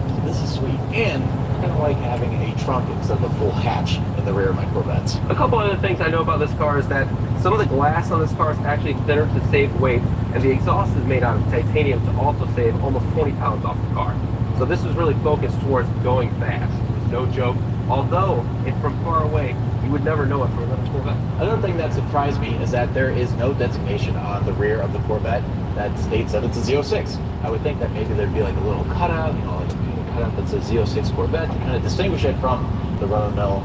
so this is sweet. And I kind of like having a trunk instead of a full hatch in the rear of my Corvettes. A couple other things I know about this car is that some of the glass on this car is actually thinner to save weight, and the exhaust is made out of titanium to also save almost 20 pounds off the car. So this was really focused towards going fast. It's no joke. Although, from far away, You would never know it from another Corvette. Another thing that surprised me is that there is no designation on the rear of the Corvette that states that it's a Z06. I would think that maybe there'd be like a little cutout, like a painted cutout that says Z06 Corvette to kind of distinguish it from the run-of-the-mill,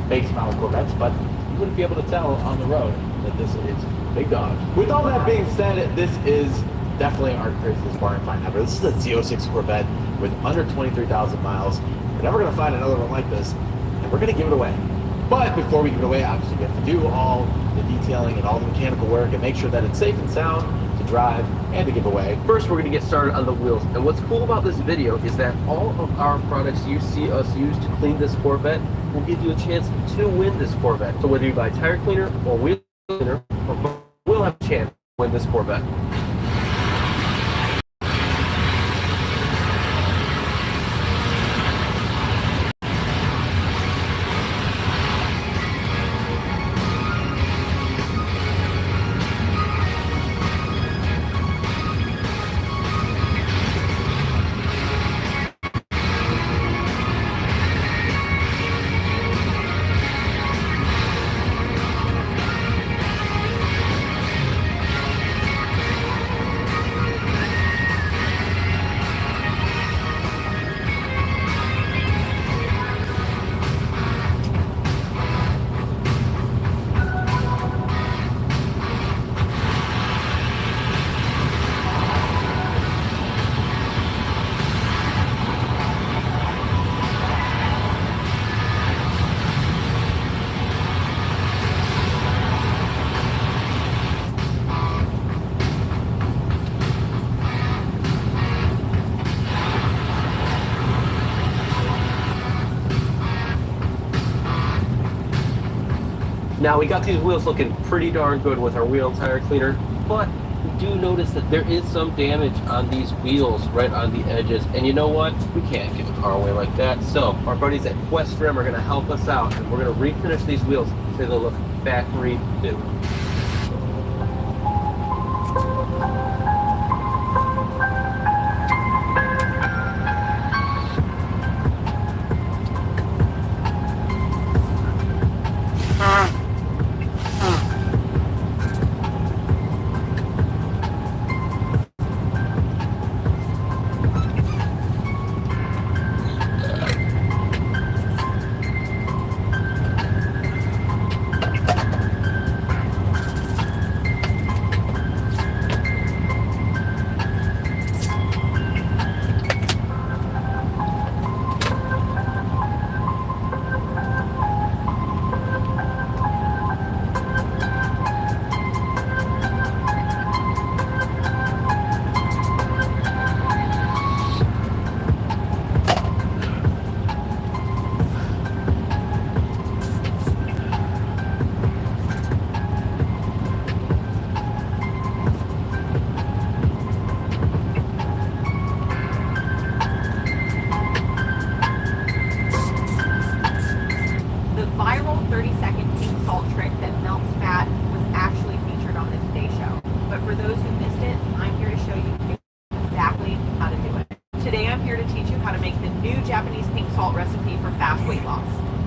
base model Corvettes, but you wouldn't be able to tell on the road that this is big dog. With all that being said, this is definitely our craziest bargain find ever. This is a Z06 Corvette with under 23,000 miles. We're never going to find another one like this, and we're going to give it away. But before we give it away, obviously we have to do all the detailing and all the mechanical work and make sure that it's safe and sound to drive and to give away. First, we're going to get started on the wheels. And what's cool about this video is that all of our products you see us use to clean this Corvette will give you a chance to win this Corvette. So whether you buy tire cleaner or wheel cleaner, we'll have a chance to win this Corvette. Now we got these wheels looking pretty darn good with our wheel and tire cleaner, but we do notice that there is some damage on these wheels right on the edges. And you know what? We can't give a car away like that. So our buddies at Quest Trim are going to help us out, and we're going to refinish these wheels so they look factory new.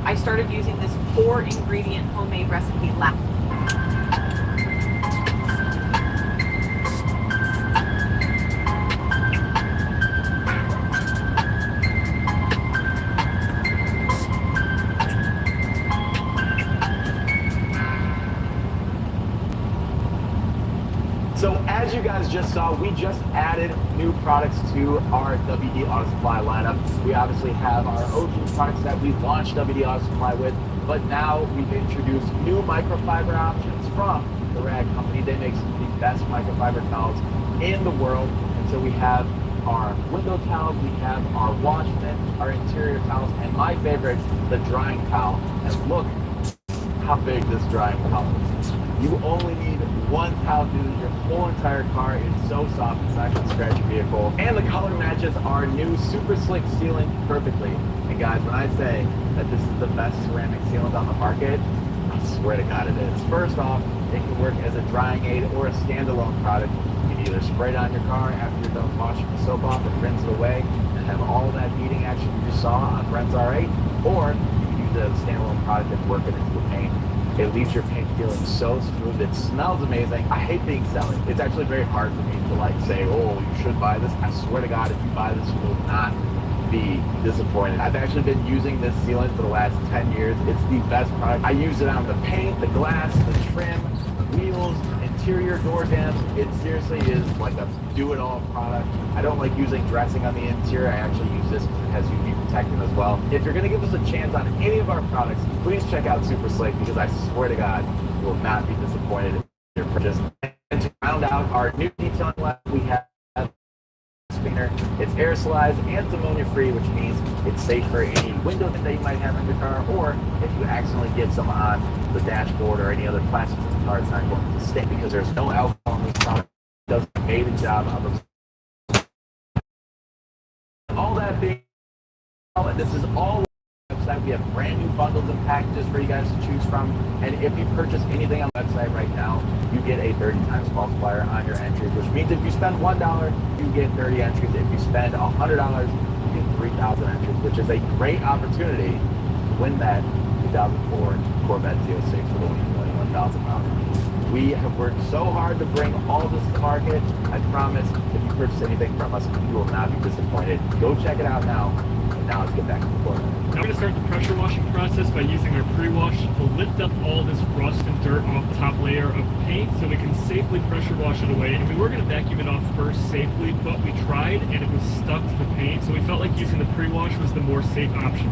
I started using this 4-ingredient homemade recipe last. So as you guys just saw, we just added new products to our WD Auto Supply lineup. We obviously have our OG products that we launched WD Auto Supply with, but now we've introduced new microfiber options from the Rag Company. They make some of the best microfiber towels in the world. And so we have our window towels, we have our wash mitt, our interior towels, and my favorite, the drying towel. And look how big this drying towel is. You only need one towel to do your whole entire car. It's so soft, it's not going to scratch your vehicle. And the color matches our new super slick sealant perfectly. And guys, when I say that this is the best ceramic sealant on the market, I swear to God it is. First off, it can work as a drying aid or a standalone product. You can either spray it on your car after you're done washing the soap off and rinse it away and have all that heating action you just saw on Brent's R8, or you can use the standalone product and work it into the paint. It leaves your paint feeling so smooth. It smells amazing. I hate being selling. It's actually very hard for me to like say, oh, you should buy this. I swear to God, if you buy this, you will not be disappointed. I've actually been using this sealant for the last 10 years. It's the best product. I use it on the paint, the glass, the trim, wheels, interior door jambs. It seriously is like a do-it-all product. I don't like using dressing on the interior. I actually use this because it has UV protectant as well. If you're going to give us a chance on any of our products, please check out Super Slick because I swear to God, you will not be disappointed in your purchase. And to round out our new detailing line, we have cleaner. It's aerosolized and it's ammonia-free, which means it's safe for any window tint that you might have in your car, or if you accidentally get some on the dashboard or any other plastics in the car, it's not going to stink because there's no alcohol in this product. It does an amazing job of all that being. This is all website. We have brand new bundles and packages for you guys to choose from. And if you purchase anything on the website right now, you get a 30 times multiplier on your entries, which means if you spend $1, you get 30 entries. If you spend $100, you get 3,000 entries, which is a great opportunity to win that 2004 Corvette Z06 with only 21,000 miles. We have worked so hard to bring all this to market. I promise, if you purchase anything from us, you will not be disappointed. Go check it out now. And now let's get back to the floor. Now we're going to start the pressure washing process by using our pre-wash to lift up all this rust and dirt off the top layer of paint so we can safely pressure wash it away. And we were going to vacuum it off first safely, but we tried and it was stuck to the paint, so we felt like using the pre-wash was the more safe option.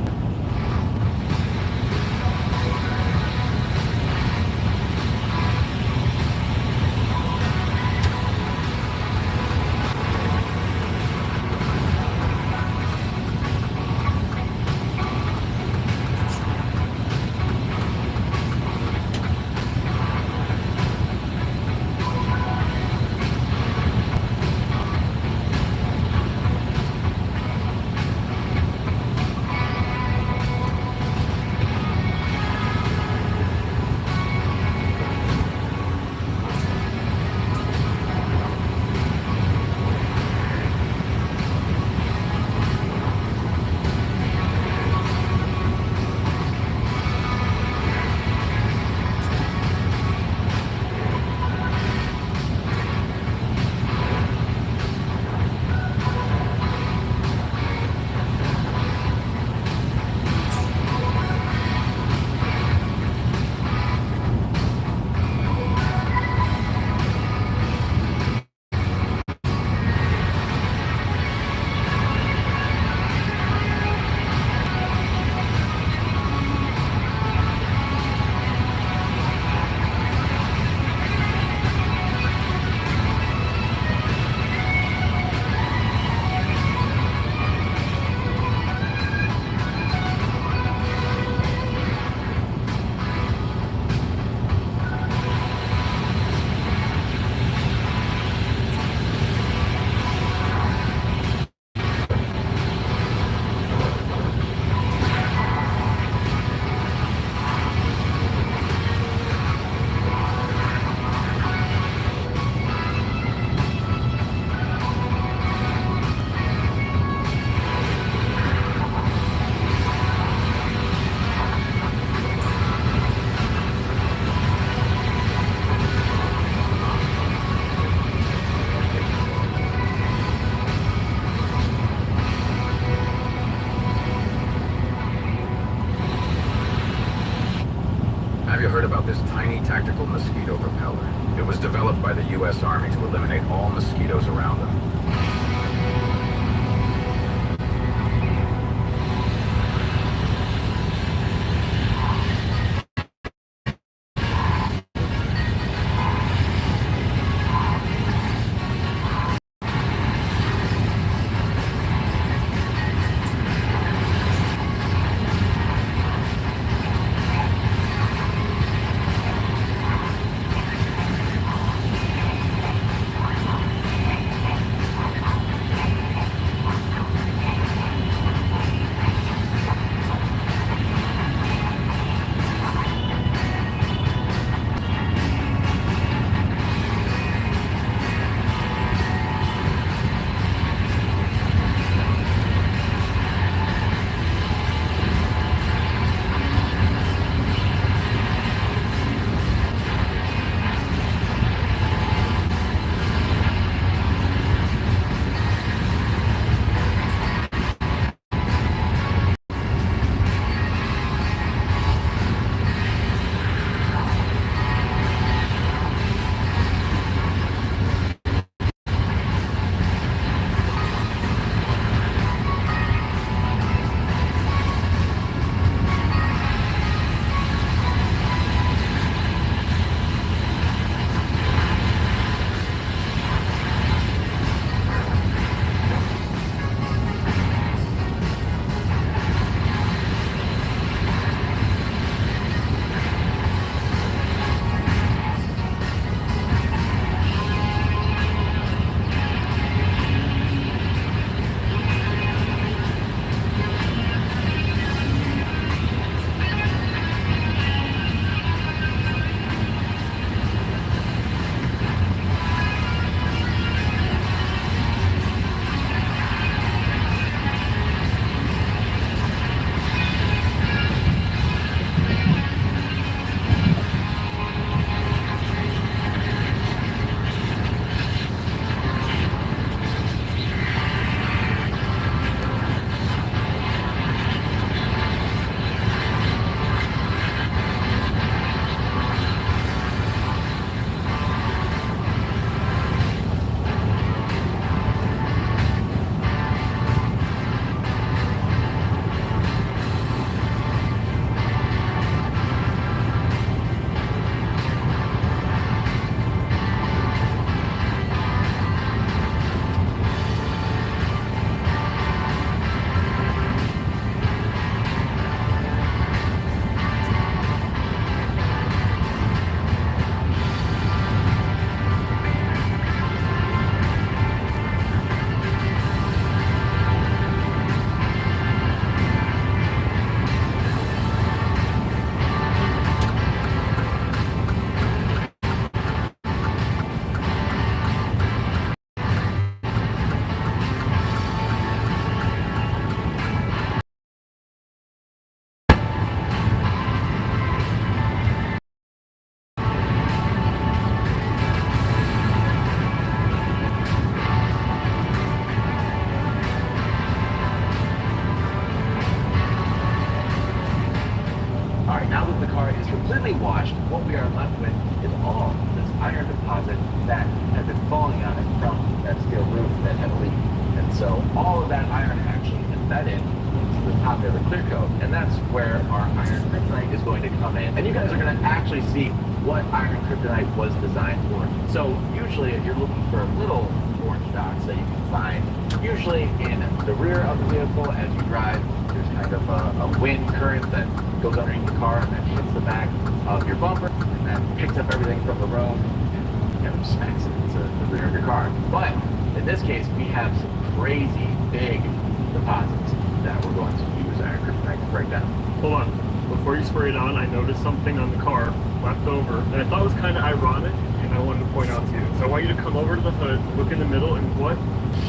Have you heard about this tiny tactical mosquito repeller? It was developed by the U.S. Army to eliminate all mosquitoes around them. it, and you guys are going to actually see what iron kryptonite was designed for. So usually if you're looking for little orange dots that you can find, usually in the rear of the vehicle as you drive, there's kind of a wind current that goes underneath the car and then hits the back of your bumper and then picks up everything from the road and kind of smacks it into the rear of your car. But in this case, we have some crazy big deposits that we're going to use iron kryptonite to break down. Hold on. Before you spray it on, I noticed something on the car left over that I thought was kind of ironic, and I wanted to point out to you. So I want you to come over to the hood, look in the middle, and what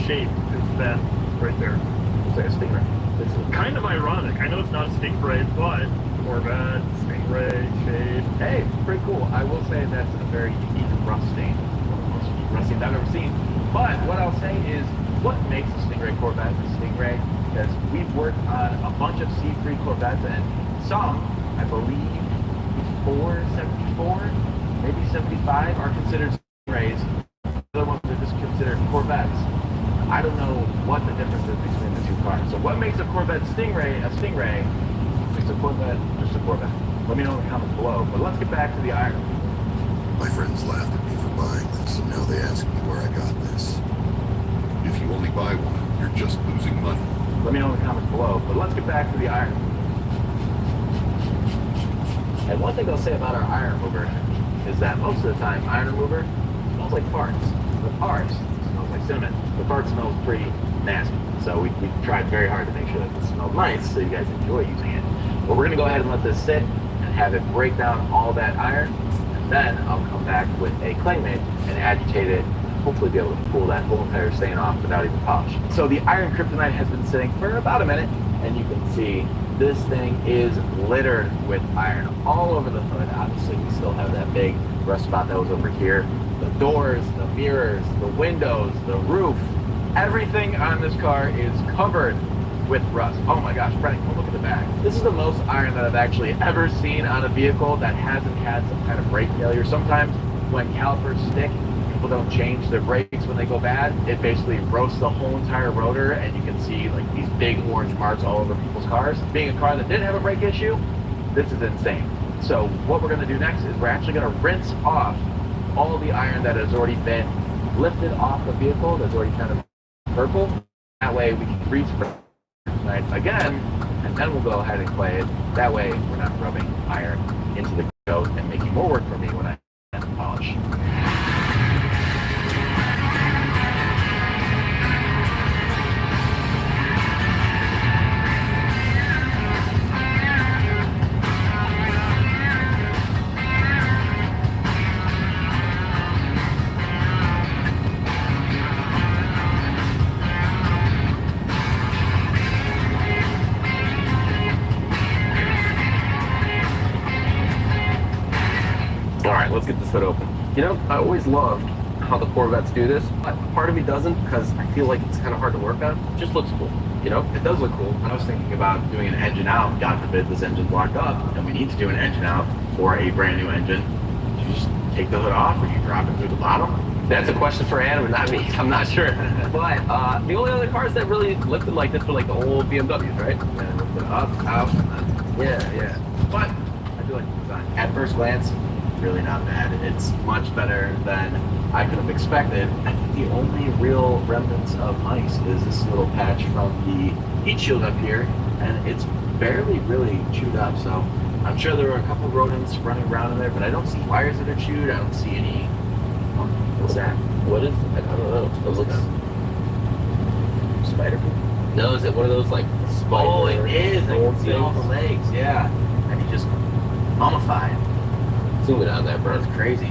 shape is that right there? It's like a stingray. This is kind of ironic. I know it's not a stingray, but Corvette, stingray, shade. Hey, pretty cool. I will say that's a very unique rust stain. One of the most unique rust stains I've ever seen. But what I'll say is, what makes a Stingray Corvette a Stingray? Because we've worked on a bunch of C3 Corvettes, and some, I believe, before 74, maybe 75, are considered Stingrays. The other ones are just considered Corvettes. I don't know what the difference is between the two cars. So what makes a Corvette Stingray a Stingray? Makes a Corvette just a Corvette. Let me know in the comments below. But let's get back to the iron. My friends laughed at me for buying this, and now they ask me where I got this. If you only buy one, you're just losing money. Let me know in the comments below. But let's get back to the iron. And one thing I'll say about our iron remover is that most of the time, iron remover smells like farts. But ours smells like cinnamon. The fart smells pretty nasty. So we tried very hard to make sure that it smelled nice so you guys enjoy using it. But we're going to go ahead and let this sit and have it break down all that iron. And then I'll come back with a claymate and agitate it. Hopefully be able to pull that whole entire stain off without even polish. So the iron kryptonite has been sitting for about a minute, and you can see this thing is littered with iron all over the hood. Obviously, we still have that big rust spot that was over here. The doors, the mirrors, the windows, the roof, everything on this car is covered with rust. Oh my gosh, Brennan, come look at the back. This is the most iron that I've actually ever seen on a vehicle that hasn't had some kind of brake failure. Sometimes when calipers stick, people don't change their brakes when they go bad. It basically roasts the whole entire rotor, and you can see like these big orange marks all over people's cars. Being a car that didn't have a brake issue, this is insane. So what we're going to do next is we're actually going to rinse off all the iron that has already been lifted off the vehicle, that's already kind of purple. That way we can respray it again, and then we'll go ahead and clay it. That way we're not rubbing iron into the coat and making more work for me when I have to polish. Alright, let's get this hood open. You know, I always loved how the Corvettes do this, but part of me doesn't because I feel like it's kind of hard to work on. It just looks cool. You know, it does look cool. I was thinking about doing an engine out. God forbid this engine's locked up and we need to do an engine out for a brand new engine. Do you just take the hood off or you drop it through the bottom? That's a question for Adam and not me. I'm not sure. But the only other cars that really lifted like this were like the old BMWs, right? And lifted up, out, and then, yeah. But I do like the design. At first glance, really not bad. It's much better than I could have expected. I think the only real remnants of ice is this little patch from the heat shield up here, and it's barely really chewed up. So I'm sure there were a couple rodents running around in there, but I don't see wires that are chewed. I don't see any. What's that? What is? I don't know. It looks spider. No, is it one of those like spider? Oh, it is. I can see all the legs. Yeah, and he just mummified. Zoom it on that, bro. It's crazy.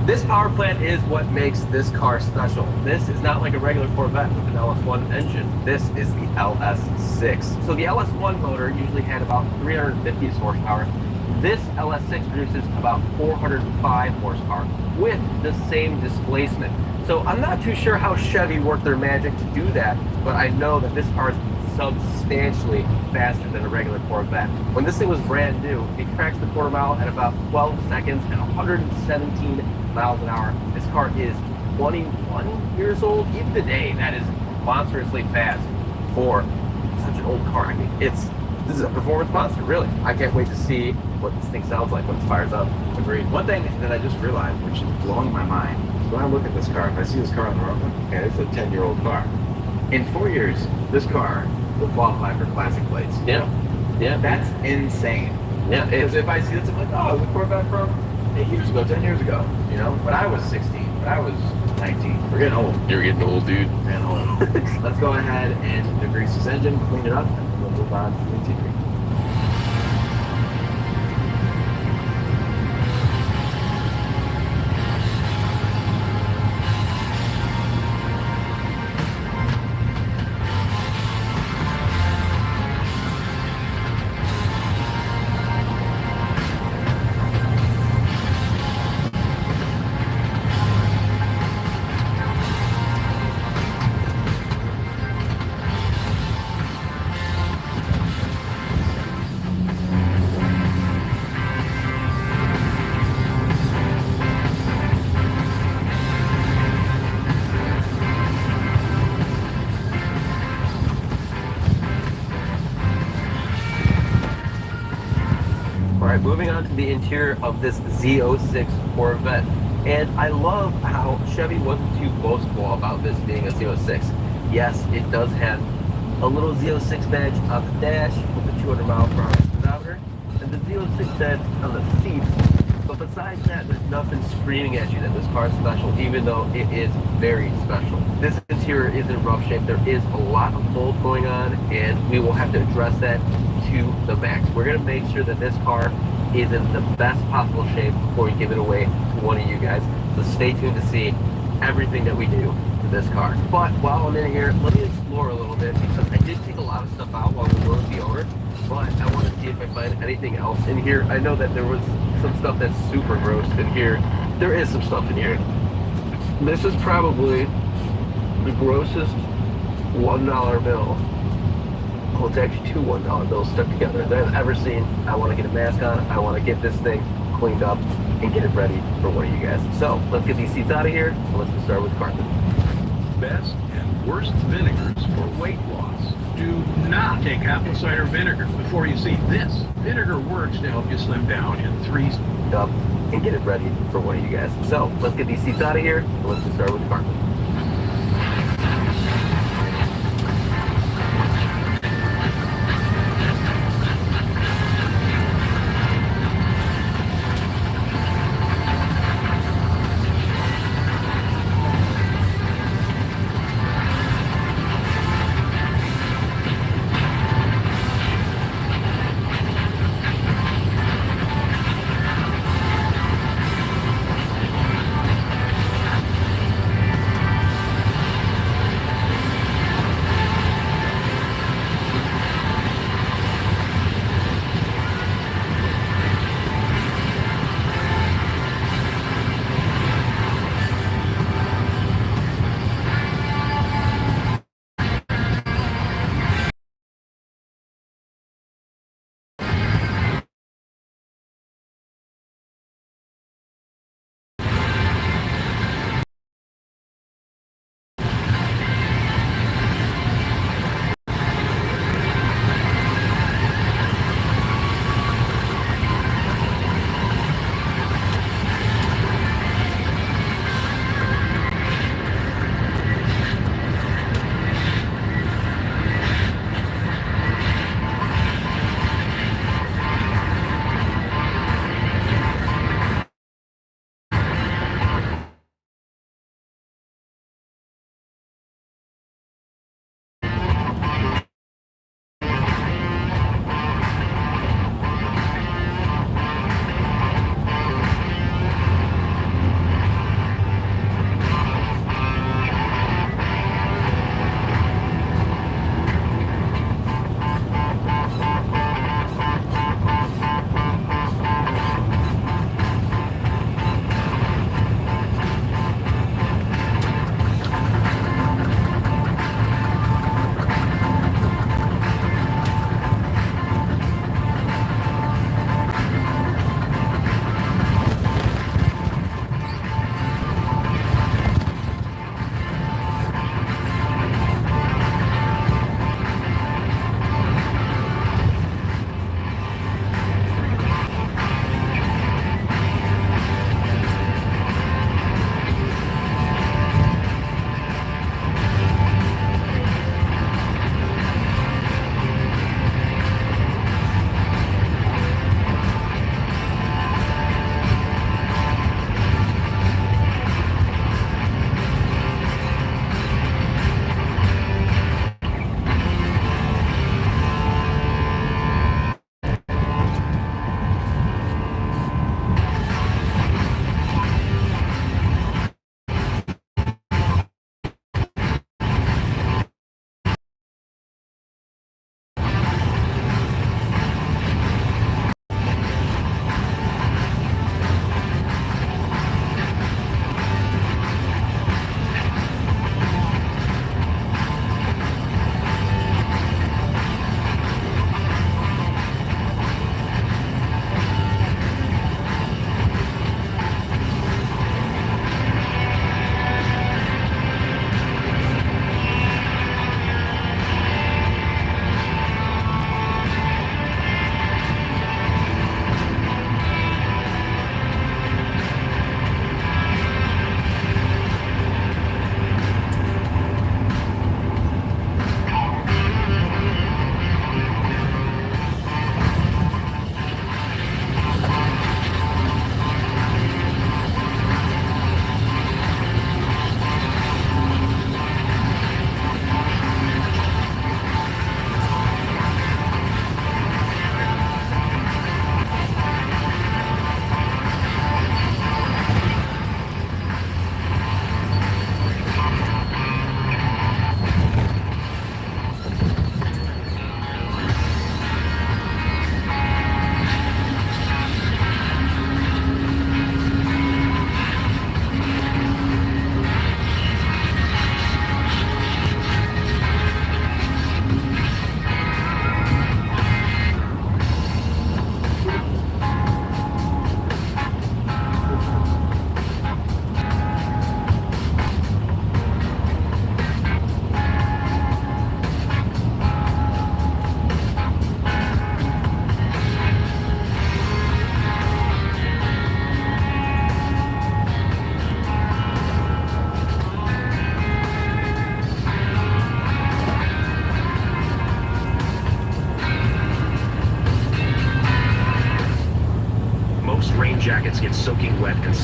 This power plant is what makes this car special. This is not like a regular Corvette with an LS1 engine. This is the LS6. So the LS1 motor usually had about 350 horsepower. This LS6 produces about 405 horsepower with the same displacement. So I'm not too sure how Chevy worked their magic to do that, but I know that this car is substantially faster than a regular Corvette. When this thing was brand new, it cracks the quarter mile at about 12 seconds and 117 miles an hour. This car is 21 years old. Even today, that is monstrously fast for such an old car. I mean, it's This is a performance monster, really. I can't wait to see what this thing sounds like when it fires up. Agreed. One thing that I just realized, which is blowing my mind, is when I look at this car, if I see this car on the road, okay, it's a 10-year-old car. In 4 years, this car will qualify for classic plates. Yeah. Yeah. That's insane. Yeah. Because if I see this, I'm like, oh, it's a Corvette from 8 years ago, 10 years ago. You know, when I was 16, when I was 19. We're getting old. You're getting old, dude. Getting old. Let's go ahead and degrease this engine, clean it up, and we'll move on to the interior. Alright, moving on to the interior of this Z06 Corvette. And I love how Chevy wasn't too boastful about this being a Z06. Yes, it does have a little Z06 badge on the dash with a 200 mile per hour speedometer, and the Z06 badge on the seats. But besides that, there's nothing screaming at you that this car is special, even though it is very special. This interior is in rough shape. There is a lot of mold going on, and we will have to address that to the max. We're going to make sure that this car is in the best possible shape before we give it away to one of you guys. So stay tuned to see everything that we do to this car. But while I'm in here, let me explore a little bit, because I did take a lot of stuff out while we were with the owner, but I want to see if I find anything else in here. I know that there was some stuff that's super gross in here. There is some stuff in here. This is probably the grossest $1 bill. Well, it's actually two $1 bills stuck together that I've ever seen. I want to get a mask on. I want to get this thing cleaned up and get it ready for one of you guys. So let's get these seats out of here, and let's get started with Cartman. Best and worst vinegars for weight loss. Do not take apple cider vinegar before you see this. Vinegar works to help you slim down in 3 up and get it ready for one of you guys. So let's get these seats out of here, and let's get started with Cartman.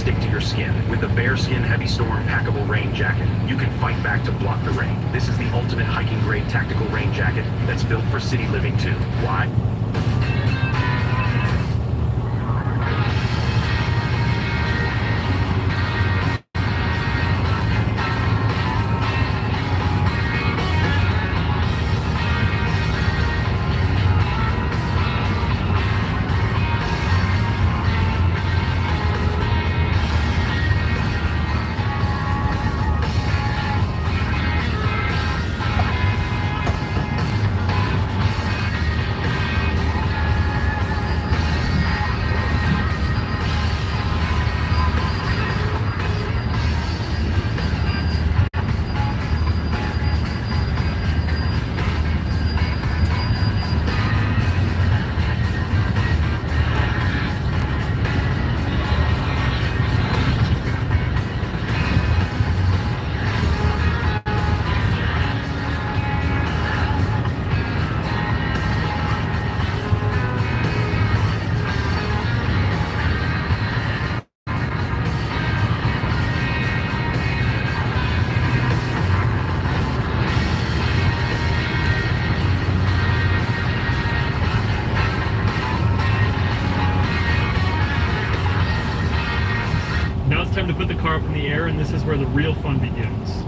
stick to your skin. With the Bearskin Heavy Storm Packable Rain Jacket, you can fight back to block the rain. This is the ultimate hiking grade tactical rain jacket that's built for city living too. Why? Now it's time to put the car up in the air, and this is where the real fun begins.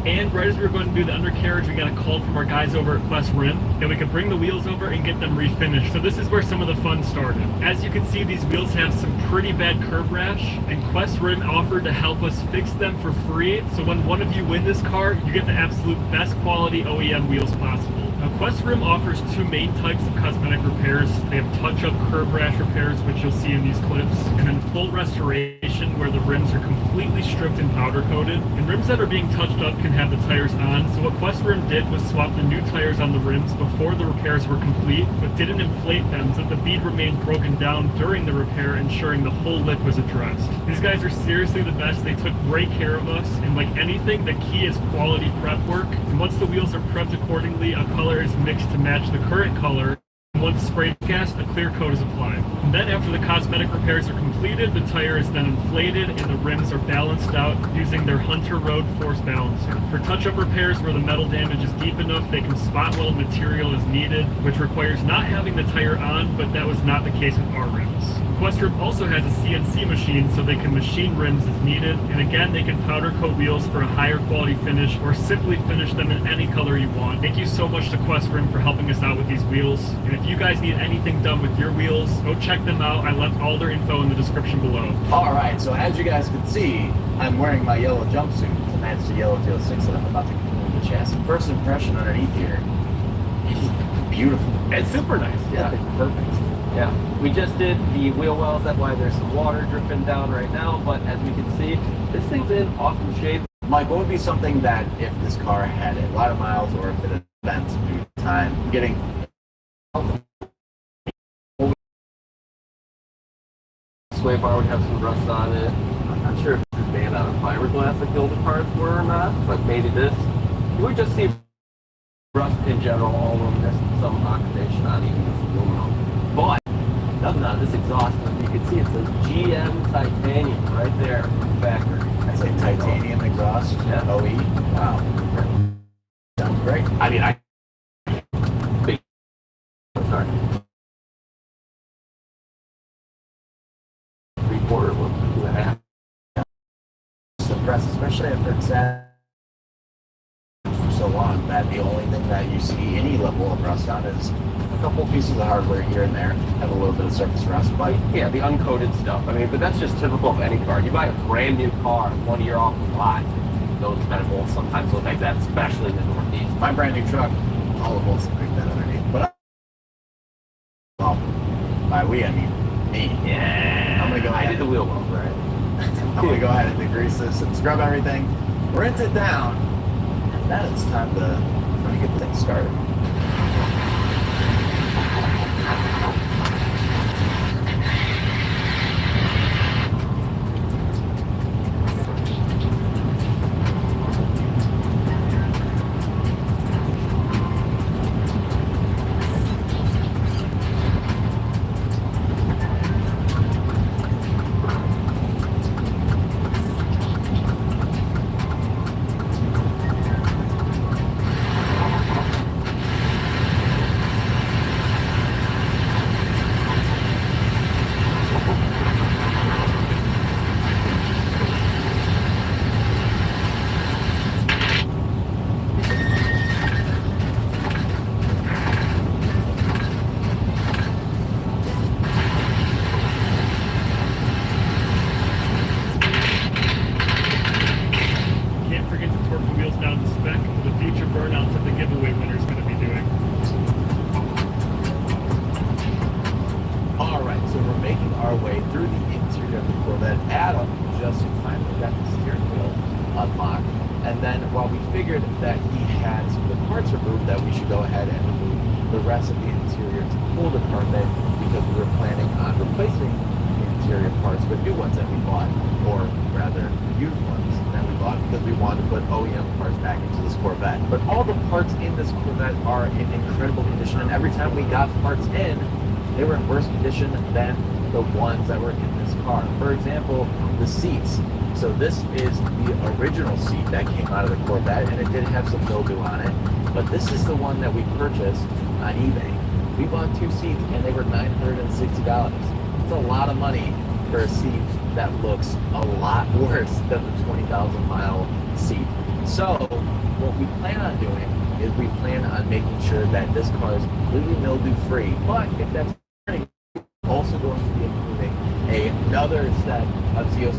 And right as we were going to do the undercarriage, we got a call from our guys over at Quest Rim that we could bring the wheels over and get them refinished. So this is where some of the fun started. As you can see, these wheels have some pretty bad curb rash, and Quest Rim offered to help us fix them for free. So when one of you win this car, you get the absolute best quality OEM wheels possible. Now, Quest Rim offers two main types of cosmetic repairs. They have touch-up curb rash repairs, which you'll see in these clips, and then full restoration, where the rims are completely stripped and powder coated. And rims that are being touched up can have the tires on. So what Quest Rim did was swap the new tires on the rims before the repairs were complete, but didn't inflate them so that the bead remained broken down during the repair, ensuring the whole lip was addressed. These guys are seriously the best. They took great care of us, and like anything, the key is quality prep work. And once the wheels are prepped accordingly, a color is mixed to match the current color. Once spray cast, a clear coat is applied. And then after the cosmetic repairs are completed, the tire is then inflated and the rims are balanced out using their Hunter Road Force Balancer. For touch-up repairs where the metal damage is deep enough, they can spot weld material as needed, which requires not having the tire on, but that was not the case with our rims. Quest Rim also has a CNC machine, so they can machine rims as needed, and again, they can powder coat wheels for a higher quality finish, or simply finish them in any color you want. Thank you so much to Quest Rim for helping us out with these wheels, and if you guys need anything done with your wheels, go check them out. I left all their info in the description below. Alright, so as you guys can see, I'm wearing my yellow jumpsuit to match the yellow TL6 that I'm about to put in the chassis. First impression underneath here, it's beautiful. It's super nice. Yeah, it's perfect. Yeah, we just did the wheel wells. That's why there's some water dripping down right now. But as we can see, this thing's in awesome shape. Mike, what would be something that if this car had a lot of miles or if it had bent through time, getting sway bar would have some rust on it. I'm not sure if this is made out of fiberglass like the older cars were or not, but maybe this. You would just see rust in general all over this, some oxidation on even this aluminum. Nothing on this exhaust, but you can see it's a GM titanium right there, factory. That's a titanium exhaust. Yeah. OE. Wow. Sounds great. I mean, sorry. 3/4 look, 2.5. Just impressed, especially after it's sat for so long, that the only thing that you see any level of rust on is a couple pieces of hardware here and there, have a little bit of surface rust, but Yeah, the uncoated stuff. I mean, but that's just typical of any car. You buy a brand new car 1 year off the lot, those metal sometimes look like that, especially in the Northeast. my brand new truck, all the bolts look like that underneath. But well, by we, I mean me. Yeah. I'm gonna go I ahead. did the wheel well, right? I'm gonna go ahead and degrease this and scrub everything, rinse it down, and then it's time to get things started. Can't forget to torque the wheels down to spec for the future burnouts that the giveaway winner is going to be doing. All right, so we're making our way through the interior of the Corvette. Adam just finally got the steering wheel unlocked. And then while we figured that he had some of the parts removed, that we should go ahead and remove the rest of the interior to pull the carpet, because we were planning on replacing the interior parts with new ones that we bought, or rather used ones that we bought, because we wanted to put OEM parts back into this Corvette. But all the parts in this Corvette are in incredible condition, and every time we got parts in, they were in worse condition than the ones that were in this car. For example, the seats. So this is the original seat that came out of the Corvette, and it did have some mildew on it. But this is the one that we purchased on eBay. We bought 2 seats, and they were $960. It's a lot of money for a seat that looks a lot worse than the 20,000 mile seat. So what we plan on doing is we plan on making sure that this car is completely mildew free. But if that's we're also going to be including another set of ZO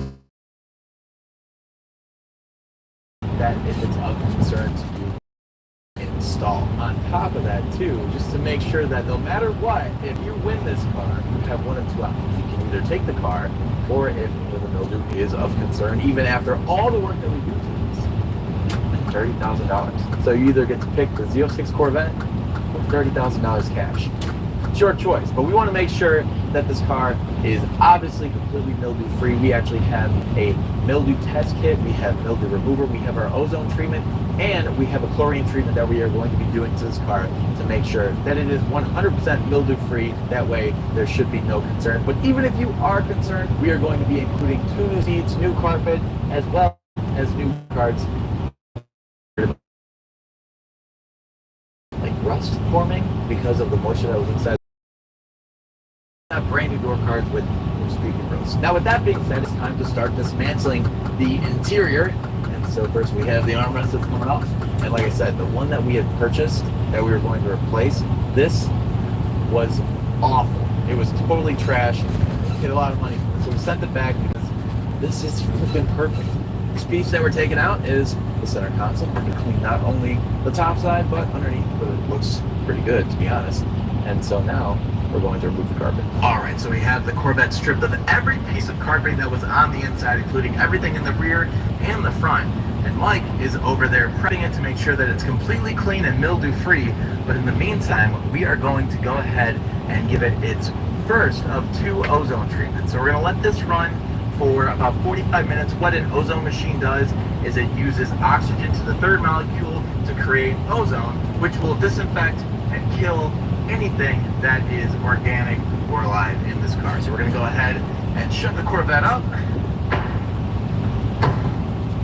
that if it's of concern to install. On top of that too, just to make sure that no matter what, if you win this car, you have one of two options. You can either take the car, or if the mildew is of concern, even after all the work that we do to this, $30,000. So you either get to pick the Z06 Corvette or $30,000 cash. It's your choice, but we want to make sure that this car is obviously completely mildew free. We actually have a mildew test kit, we have mildew remover, we have our ozone treatment, and we have a chlorine treatment that we are going to be doing to this car to make sure that it is 100% mildew free. That way there should be no concern. But even if you are concerned, we are going to be including 2 new seats, new carpet, as well as new cards. Like rust forming because of the moisture that was inside. Brand new door cards with speaker grills. Now with that being said, it's time to start dismantling the interior. And so first we have the armrest that's coming off. And like I said, the one that we had purchased that we were going to replace, this was awful. It was totally trash. We paid a lot of money for it. So we sent it back because this is flipping perfect. This piece that we're taking out is the center console. We're going to clean not only the top side, but underneath, but it looks pretty good, to be honest. And so now we're going to remove the carpet. All right, so we have the Corvette stripped of every piece of carpeting that was on the inside, including everything in the rear and the front. And Mike is over there prepping it to make sure that it's completely clean and mildew free. But in the meantime, we are going to go ahead and give it its first of 2 ozone treatments. So we're gonna let this run for about 45 minutes. What an ozone machine does is it uses oxygen to the 3rd molecule to create ozone, which will disinfect and kill anything that is organic or alive in this car. So we're gonna go ahead and shut the Corvette up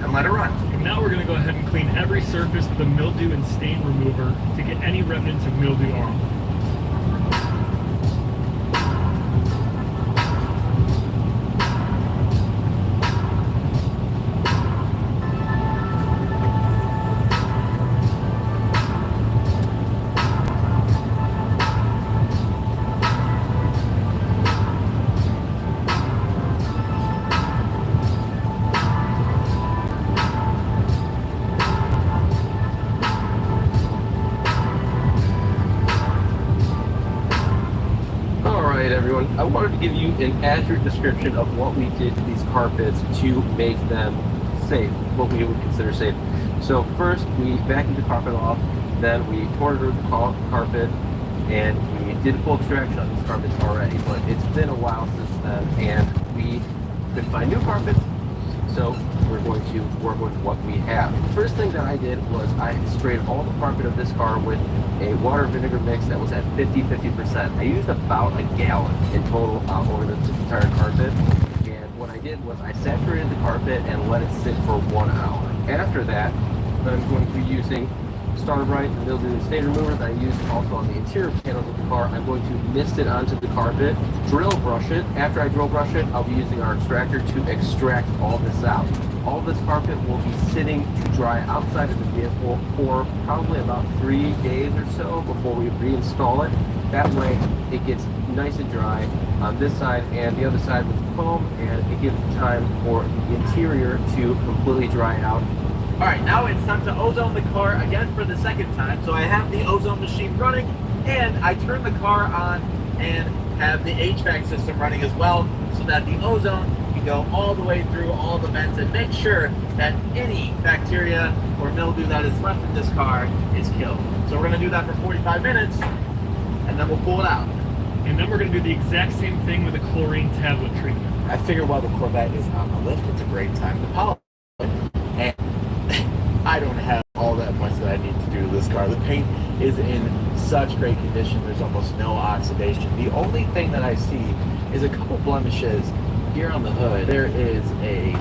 and let it run. And now we're going to go ahead and clean every surface with a mildew and stain remover to get any remnants of mildew off. I wanted to give you an accurate description of what we did to these carpets to make them safe, what we would consider safe. So first we vacuumed the carpet off, then we poured the carpet, and we did a full extraction on these carpets already, but it's been a while since then, and we couldn't find new carpets, so we're going to work with what we have. The first thing that I did was I sprayed all the carpet of this car with a water vinegar mix that was at 50%. I used about a gallon in total over the entire carpet. And what I did was I saturated the carpet and let it sit for 1 hour. After that, I'm going to be using Starbright, the mildew and stain remover that I used also on the interior panels of the car. I'm going to mist it onto the carpet, drill brush it. After I drill brush it, I'll be using our extractor to extract all this out. All this carpet will be sitting to dry outside of the vehicle for probably about 3 days or so before we reinstall it. That way it gets nice and dry on this side and the other side with the foam, and it gives time for the interior to completely dry out. All right, now it's time to ozone the car again for the second time. So I have the ozone machine running, and I turn the car on and have the HVAC system running as well, so that the ozone can go all the way through all the vents and make sure that any bacteria or mildew that is left in this car is killed. So we're gonna do that for 45 minutes, and then we'll pull it out. And then we're gonna do the exact same thing with a chlorine tablet treatment. I figure while the Corvette is on the lift, it's a great time to polish it. And I don't have all that much that I need to do to this car. The paint is in such great condition. There's almost no oxidation. The only thing that I see is a couple blemishes here on the hood. There is a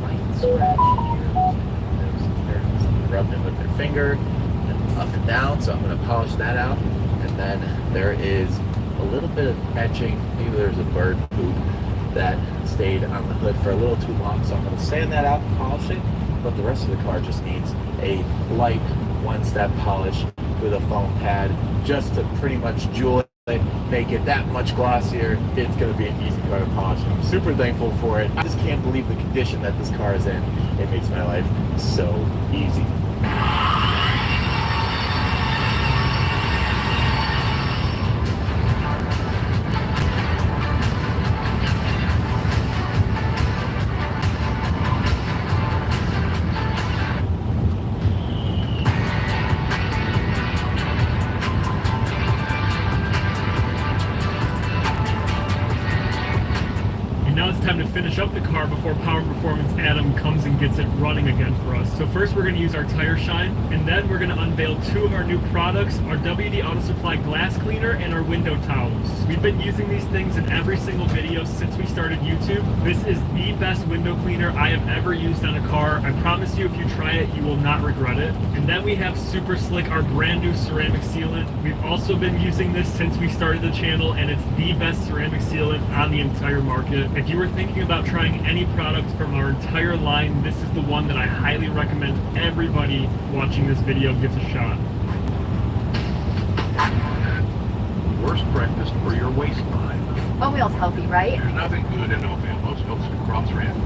light scratch here. There's rubbed in with their finger and up and down, so I'm going to polish that out. And then there is a little bit of etching. Maybe there's a bird poop that stayed on the hood for a little too long, so I'm going to sand that out and polish it. But the rest of the car just needs a light one-step polish with a foam pad just to pretty much jewel it, make it that much glossier. It's going to be an easy car to polish. I'm super thankful for it. I just can't believe the condition that this car is in. It makes my life so easy. Time to finish up the car before Power Performance Adam comes and gets it running again for us. So first we're going to use our tire shine, and then we're going to unveil 2 of our new products, our WD Auto Supply glass cleaner and our window towels. We've been using these things in every single video since we started YouTube. This is the best window cleaner I have ever used on a car. I promise you, if you try it, you will not regret it. And then we have Super Slick, our brand new ceramic sealant. We've also been using this since we started the channel, and it's the best ceramic sealant on the entire market. If you were thinking about trying any product from our entire line, this is the one that I highly recommend everybody watching this video gives a shot. Worst breakfast for your waistline. Oatmeal's healthy, right? There's nothing good in oatmeal. Most folks can cross-brand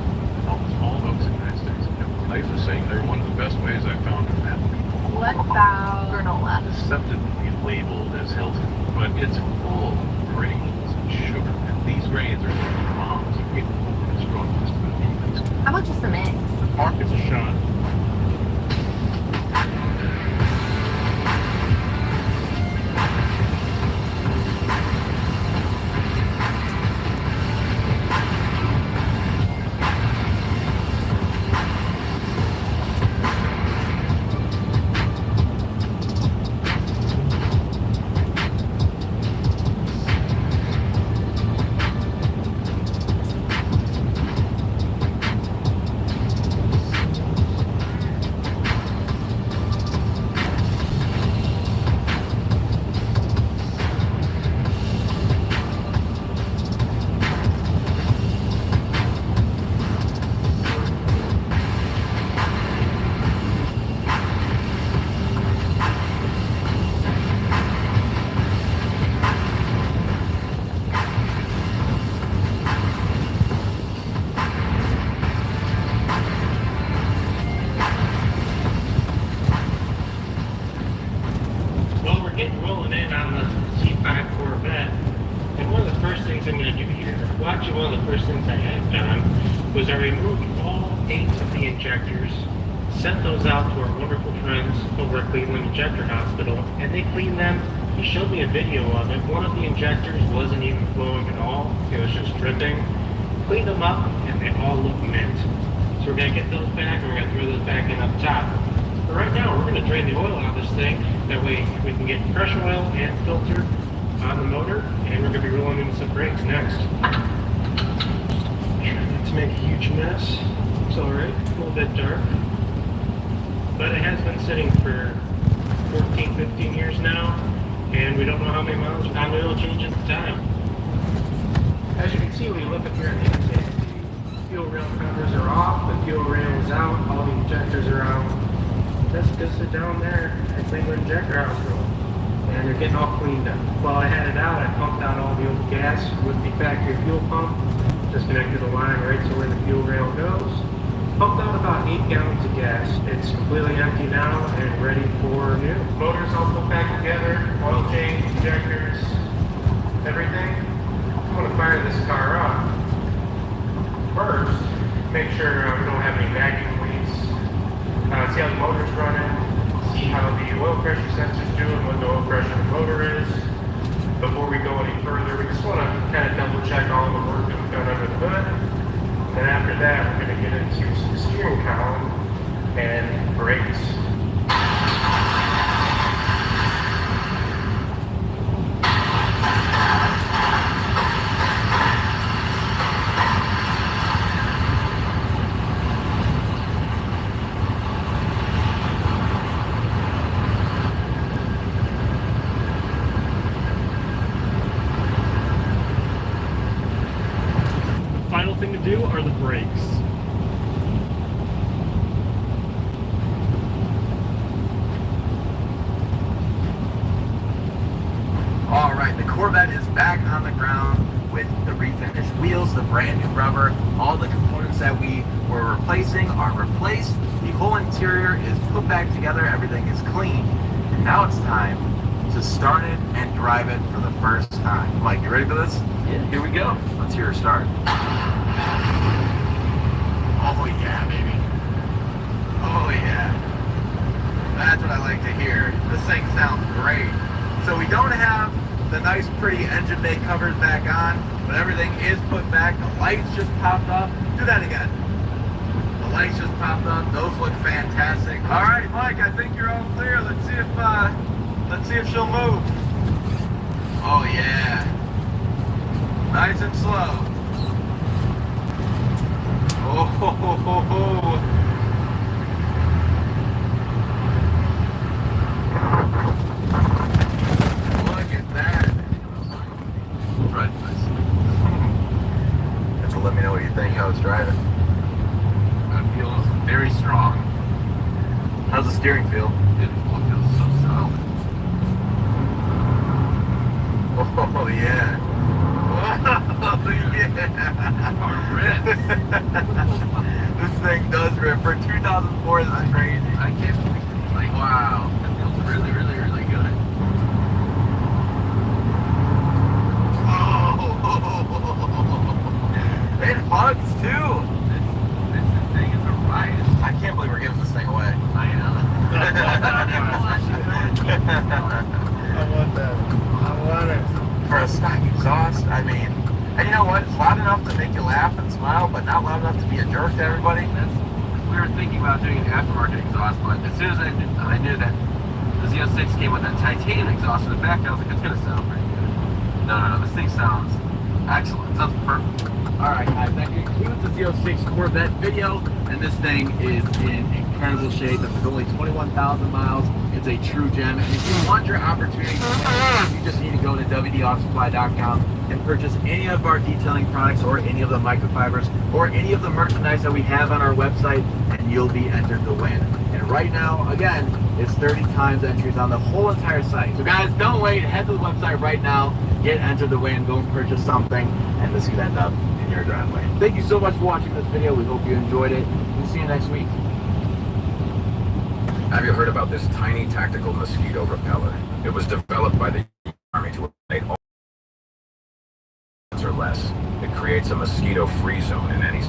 almost all oats in the United States. Life is saying they're one of the best ways I've found to fat people. What about granola? Deceptively labeled as healthy, but it's full of grains and sugar. And these grains are the moms of people with strong testimonials. How about just a mix? Mark is a shot. first things I had done was I removed all 8 of the injectors, sent those out to our wonderful friends over at Cleveland Injector Hospital, and they cleaned them. He showed me a video of it. One of the injectors wasn't even flowing at all. It was just dripping. Cleaned them up, and they all look mint. So we're going to get those back, and we're going to throw those back in up top. But right now, we're going to drain the oil out of this thing. That way we can get fresh oil and filtered on the motor, and we're going to be rolling into some brakes next. Trying not to make a huge mess. It's alright, a little bit dark. But it has been sitting for 14, 15 years now, and we don't know how many miles without an oil change at the time. As you can see, when you look up here on the intake, the fuel rail covers are off, the fuel rail is out, all the injectors are out. That's because they're down there at Cleveland Injector Hospital, and they're getting all cleaned up. While I had it out, I pumped out all the old gas with the factory fuel pump, disconnected the line right to where the fuel rail goes. Pumped out about 8 gallons of gas. It's completely empty now and ready for new. Motors all put back together, oil change, injectors, everything. I'm going to fire this car up. First, make sure we don't have any vacuum leaks. See how the motor's running. See how the oil pressure sensor's doing, what the oil pressure of the motor is. Before we go any further, we just want to kind of double check all the work that we've done under the hood. And after that, we're going to get into some steering column and brakes. Final thing to do are the brakes. All right, the Corvette is back on the ground with the refinished wheels, the brand new rubber. All the components that we were replacing are replaced. The whole interior is put back together. Everything is clean. And now it's time to start it and drive it for the first time. Mike, you ready for this? Yeah, here we go. Let's hear her start. Oh yeah, baby. Oh yeah. That's what I like to hear. This thing sounds great. So we don't have the nice pretty engine bay covers back on, but everything is put back. The lights just popped up. Do that again. The lights just popped up. Those look fantastic. All right, Mike, I think you're all clear. Let's see if she'll move. Oh yeah. Nice and slow. Oh ho ho ho ho. Look at that. Right, nice. You have to let me know what you think how it's driving. It feels very strong. How's the steering feel? It feels so solid. Oh yeah. Oh yeah. This thing does rip. For 2004, this is crazy. I can't believe it. Like, wow. That feels really, really, really good. Oh. It hugs too. This thing is a riot. I can't believe we're giving this thing away. I know. I want that. I want it. For a stock exhaust, I mean, and you know what? It's loud enough to make you laugh and smile, but not loud enough to be a jerk to everybody. We were thinking about doing an aftermarket exhaust, but as soon as I knew that the Z06 came with that titanium exhaust in the back, I was like, it's going to sound pretty good. No, this thing sounds excellent. It sounds perfect. Alright guys, that concludes the Z06 Corvette video, and this thing is in incredible shape. It's only 21,000 miles. It's a true gem. And if you want your opportunity, you just need to go to wdoffsupply.com and purchase any of our detailing products or any of the microfibers or any of the merchandise that we have on our website, and you'll be entered to win. And right now, again, it's 30 times entries on the whole entire site. So guys, don't wait. Head to the website right now, get entered to win, go and purchase something, and this could end up in your driveway. Thank you so much for watching this video. We hope you enjoyed it. We'll see you next week. Have you heard about this tiny tactical mosquito repeller? It was developed by the Army to eliminate all or less. It created creates a mosquito-free zone in any...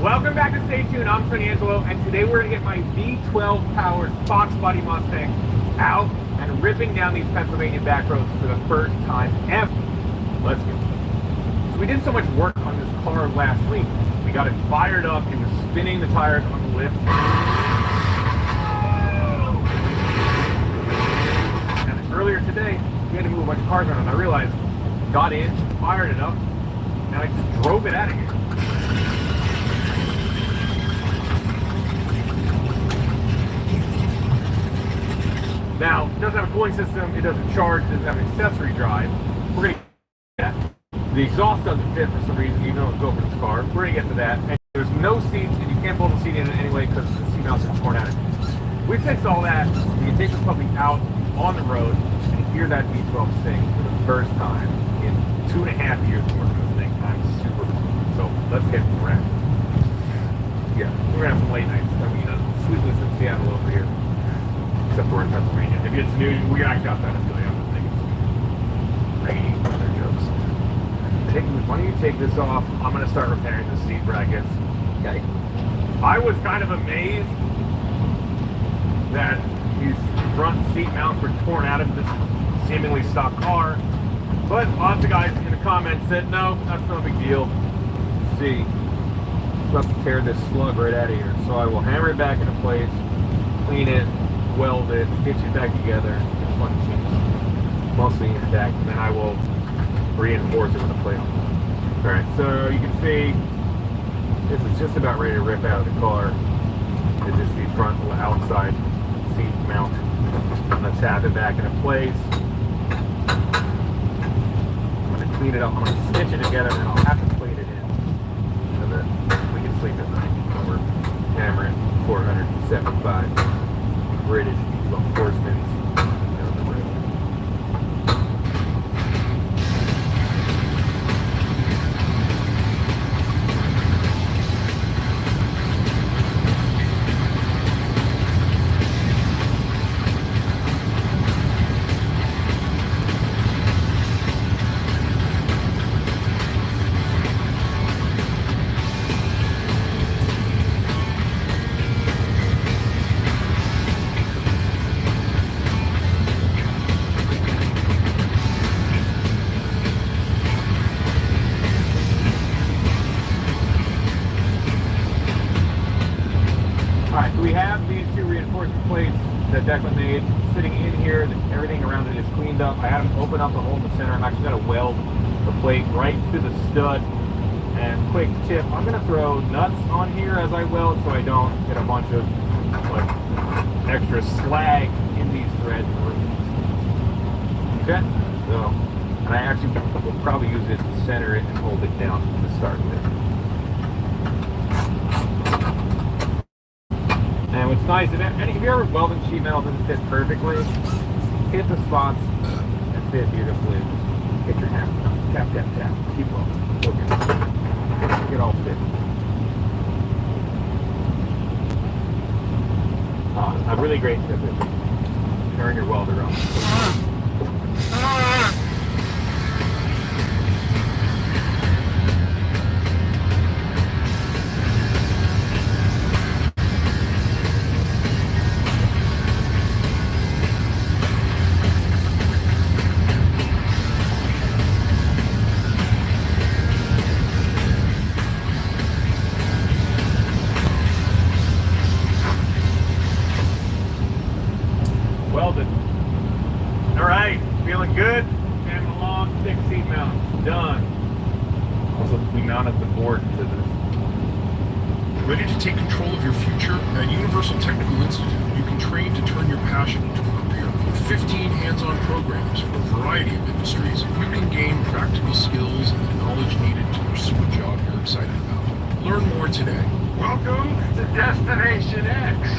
Welcome back to Stay Tuned. I'm Angelo, and today we're going to get my V12 powered Fox Body Mustang out and ripping down these Pennsylvania back roads for the first time ever. Let's go. So we did so much work on this car last week. We got it fired up. It was spinning the tires on the lift. And earlier today, we had to move a bunch of cars around, and I realized, got in, fired it up, and I just drove it out of here. Now, it doesn't have a cooling system, it doesn't charge, it doesn't have an accessory drive. We're going to get to that. The exhaust doesn't fit for some reason, even though it's built for this car. We're going to get to that. And there's no seats, and you can't pull the seat in anyway because the seat mounts are torn out. We fixed all that. We can take this puppy out on the road and hear that V12 sing for the first time in 2.5 years of working with this thing. I'm super pumped. So let's get wrecked. Yeah, we're going to have some late nights. I mean, sleepless in Seattle over here. Except we're in Pennsylvania. If it's new, we actually outside of Philly. I don't think it's rainy. Other jokes. Why don't you take this off? I'm going to start repairing the seat brackets. Okay. I was kind of amazed that these front seat mounts were torn out of this seemingly stock car. But lots of guys in the comments said, no, that's no big deal. Let's see. Let's tear this slug right out of here. So I will hammer it back into place, clean it, weld it, stitch it back together. This one seems mostly intact, and then I will reinforce it with a plate on top. Alright, so you can see this is just about ready to rip out of the car. It's just the front outside seat mount. I'm going to tap it back into place. I'm going to clean it up. I'm going to stitch it together, and then I'll have to plate it in so that we can sleep at night when we're hammering 475. British horsemen down the road. Alright, so we have these two reinforcement plates that Declan made sitting in here. Everything around it is cleaned up. I had them open up the hole in the center. I'm actually going to weld the plate right to the stud. And quick tip, I'm going to throw nuts on here as I weld so I don't get a bunch of like extra slag in these threads. Okay, so, and I actually will probably use it to center it and hold it down to start with. And what's nice, if you're ever welding sheet metal doesn't fit perfectly, hit the spots that fit beautifully. Hit your hand, tap, tap, tap, keep welding. Okay. Get all fit. A really great tip is turn your welder on. Welded. All right, feeling good. Jamming along, thick seat mount, done. Also, we mounted the board to this. Ready to take control of your future? At Universal Technical Institute, you can train to turn your passion into a career. With 15 hands-on programs for a variety of industries, you can gain practical skills and the knowledge needed to pursue a job you're excited about. Learn more today. Welcome to Destination X.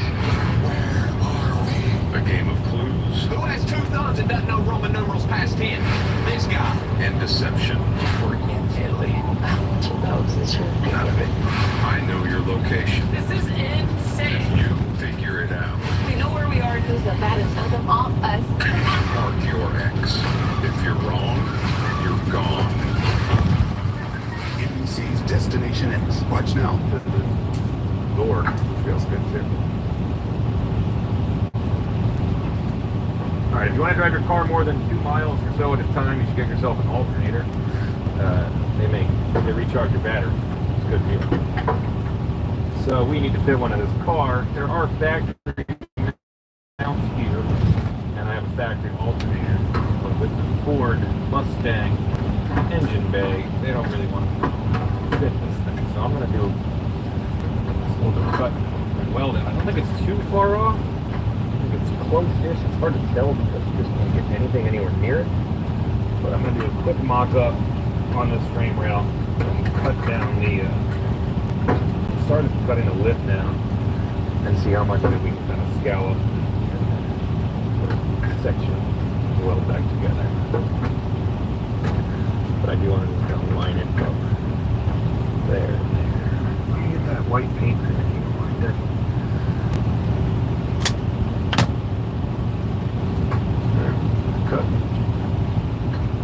A game of clues Who has two thumbs and doesn't know Roman numerals past 10? This guy. and deception. We're in Italy. None of it. I know your location. This is insane. You figure it out. We know where we are and who's the baddest of them all. Us. Mark your X. If you're wrong, you're gone. NBC's Destination X. Watch now. Door feels good too. All right, if you want to drive your car more than 2 miles or so at a time, you should get yourself an alternator. They recharge your battery. It's a good deal. So we need to fit one in this car. There are factory mounts here, and I have a factory alternator. But with the Ford Mustang engine bay, they don't really want to fit this thing. So I'm going to do this little bit of cut and weld it. I don't think it's too far off. I think it's close-ish. It's hard to tell because you just can't get anything anywhere near it. But I'm going to do a quick mock-up on this frame rail and cut down the started cutting the lip down and see how much of it we can kind of scallop and section weld back together. But I do want to just kind of line it up there and there. Let me get that white paint that I need to wind it. There, cut.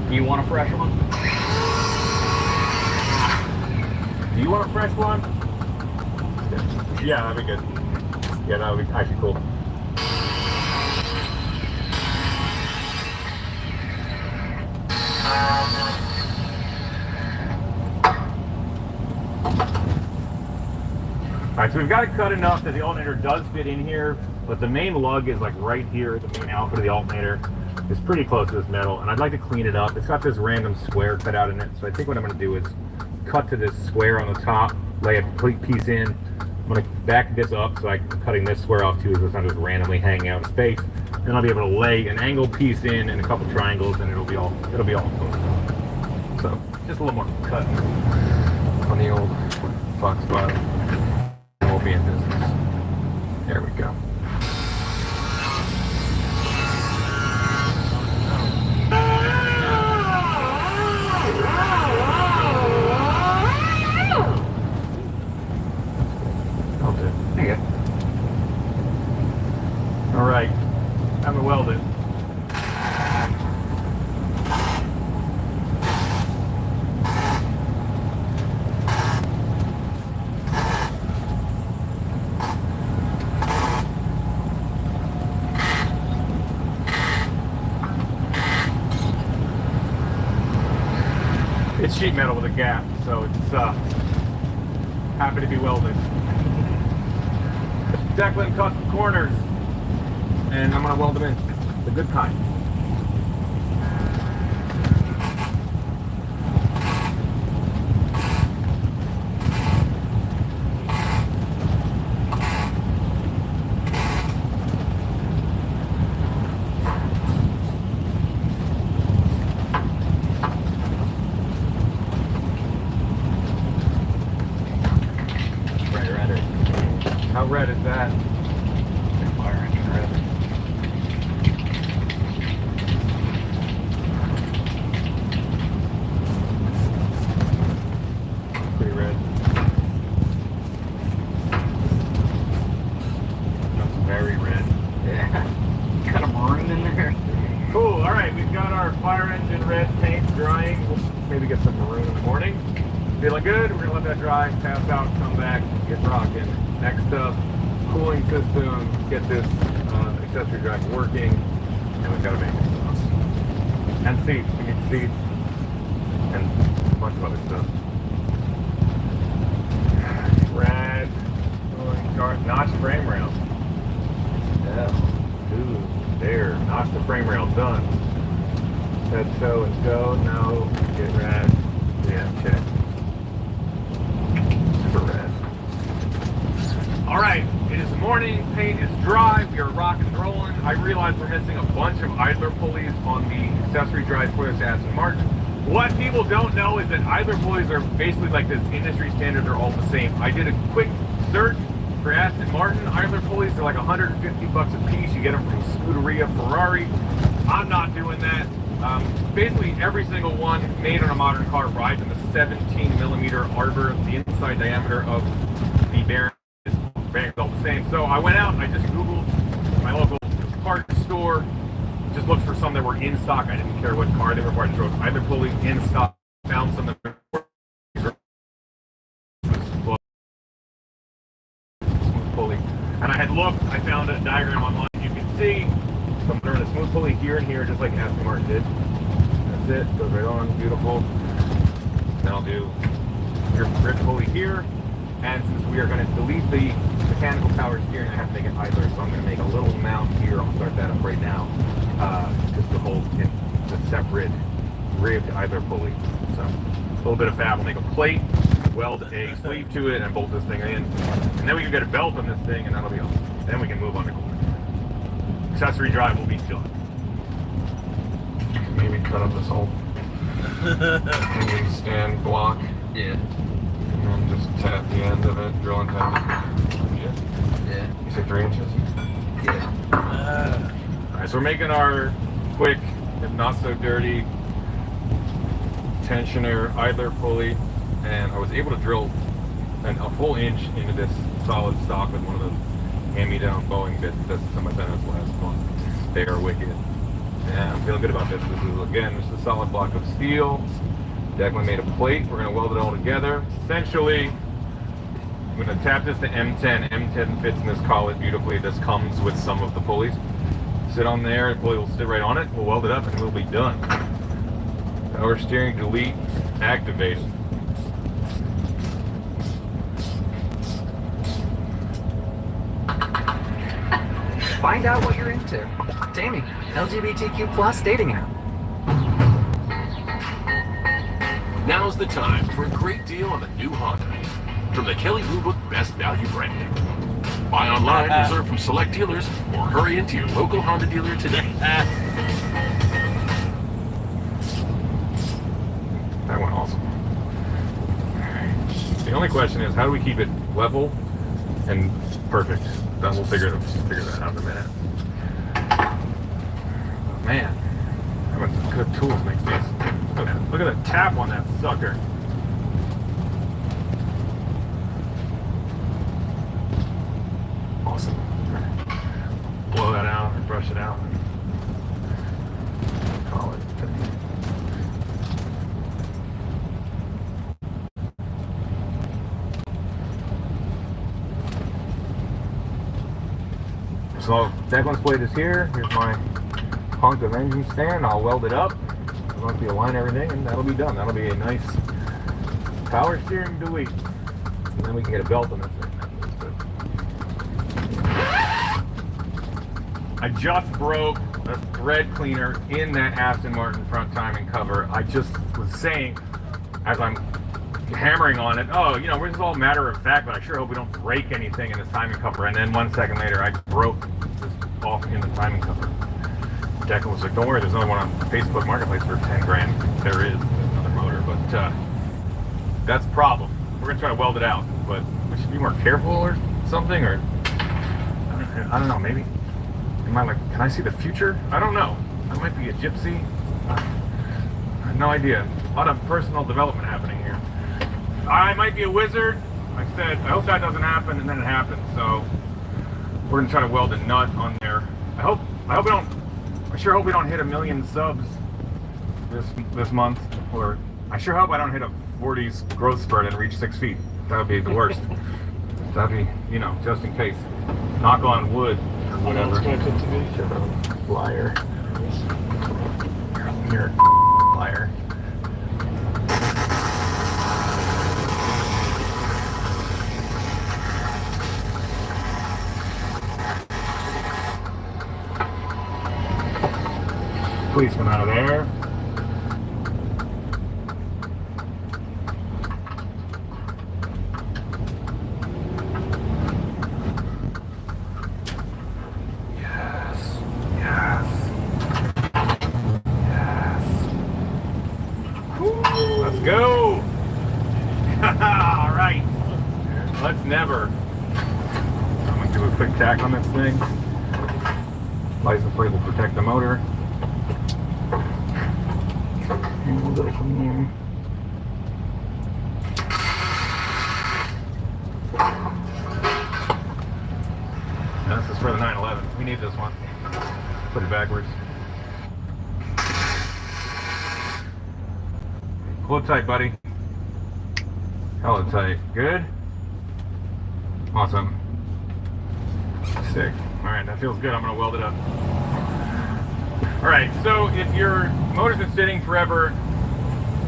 Do you want a fresh one? Do you want a fresh one? Yeah, that'd be good. Yeah, that would be actually cool. Alright, so we've got it cut enough that the alternator does fit in here, but the main lug is like right here, the main output of the alternator is pretty close to this metal, and I'd like to clean it up. It's got this random square cut out in it, so I think what I'm going to do is cut to this square on the top, lay a complete piece in. I'm going to back this up so I'm cutting this square off too, so it's not just randomly hanging out in space. And I'll be able to lay an angled piece in and a couple triangles, and it'll be all closed. So just a little more cut on the old Fox bottom. We'll be in business. There we go. All right, I'm gonna weld it. It's sheet metal with a gap, so it's happy to be welded. Declan custom corners, and I'm gonna weld them in. The good kind. How red is that? Fire engine red. Pretty red. That's very red. Yeah. Got a maroon in there. Cool. All right, we've got our fire engine red paint drying. We'll maybe get some maroon in the morning. Feeling good. We're gonna let that dry, pass out, come back, get rocking. Next up, cooling system, get this accessory drive working, and we've got to make it sauce. And seats, we need seats, and a bunch of other stuff. Rad, notched frame rail. Yeah, dude, there, notched the frame rail, done. Said so and go, no, get rad, yeah, check. Super rad. All right, it is morning, paint is dry, we are rock and rolling. I realize we're missing a bunch of idler pulleys on the accessory drive for this Aston Martin. What people don't know is that idler pulleys are basically like this industry standard, they're all the same. I did a quick search for Aston Martin idler pulleys. They're like 150 bucks a piece. You get them from Scuderia Ferrari. I'm not doing that. Basically, every single one made on a modern car rides in the 17 millimeter arbor. The inside diameter of the bearing is all the same. So I went out and I just Googled my local parts store, just looked for some that were in stock. I didn't care what car they were for. I drove either pulley in stock, found some that were smooth pulley. And I had looked, I found a diagram online. You can see I'm throwing a smooth pulley here and here, just like Aston Martin did. That's it, goes right on, beautiful. Then I'll do your grid pulley here. And since we are going to delete the mechanical power steering, I have to make it idler. So I'm going to make a little mount here. I'll start that up right now, just to hold in the separate ribbed idler pulley. So a little bit of fab. We'll make a plate, weld a sleeve to it, and bolt this thing in. And then we can get a belt on this thing, and that'll be awesome. Then we can move on to accessory drive will be done. Maybe cut up this whole engine stand block. Yeah. And then just tap the end of it, drill and tap it. Yeah. You said 3 inches? Yeah. Alright, so we're making our quick, if not so dirty, tensioner idler pulley. And I was able to drill a full inch into this solid stock with one of those hand-me-down Boeing bits that some of Bennett's last month. They are wicked. Yeah, I'm feeling good about this. This is, again, just a solid block of steel. Declan made a plate. We're going to weld it all together. Essentially, I'm going to tap this to M10. M10 fits in this collet beautifully. This comes with some of the pulleys. Sit on there, the pulley will sit right on it. We'll weld it up and we'll be done. Power steering, delete, activate. Find out what you're into. Daming, LGBTQ plus dating app. Now's the time for a great deal on the new Honda. From the Kelley Blue Book Best Value branding. Buy online, reserve from select dealers, or hurry into your local Honda dealer today. That went awesome. The only question is, how do we keep it level and perfect? Then we'll figure that out in a minute. Oh, man, having some good tools makes these. Look at the tap on that sucker. Awesome. Blow that out or brush it out. Call it. So Declan's plate is here. Here's my hunk of engine stand. I'll weld it up. I'll going to align everything, and that'll be done. That'll be a nice power steering delete. And then we can get a belt on this thing. I just broke a thread cleaner in that Aston Martin front timing cover. I just was saying, as I'm hammering on it, oh, you know, this is all matter of fact, but I sure hope we don't break anything in this timing cover. And then 1 second later, I broke this off in the timing cover. Declan was like, don't worry, there's another one on Facebook Marketplace for 10 grand. There is another motor, but that's a problem. We're gonna try to weld it out, but we should be more careful or something, or I don't know, maybe. Am I like, can I see the future? I don't know. I might be a gypsy. I have no idea. A lot of personal development happening here. I might be a wizard. Like I said, I hope that doesn't happen, and then it happens. So we're gonna try to weld a nut on there. I sure hope we don't hit 1 million subs this month. Or I sure hope I don't hit a 40s growth spurt and reach 6 feet. That would be the worst. That'd be, you know, just in case. Knock on wood or whatever. Liar. You're a liar. Please come out of there. Yes. Yes. Yes. Let's go. All right. Let's never tack on this thing. License plate will protect the motor. And we'll go from there. Now, this is for the 911. We need this one. Put it backwards. Pull it tight, buddy. Hella tight. Good? Awesome. Sick. Alright, that feels good. I'm gonna weld it up. Alright, so if your motor's been sitting forever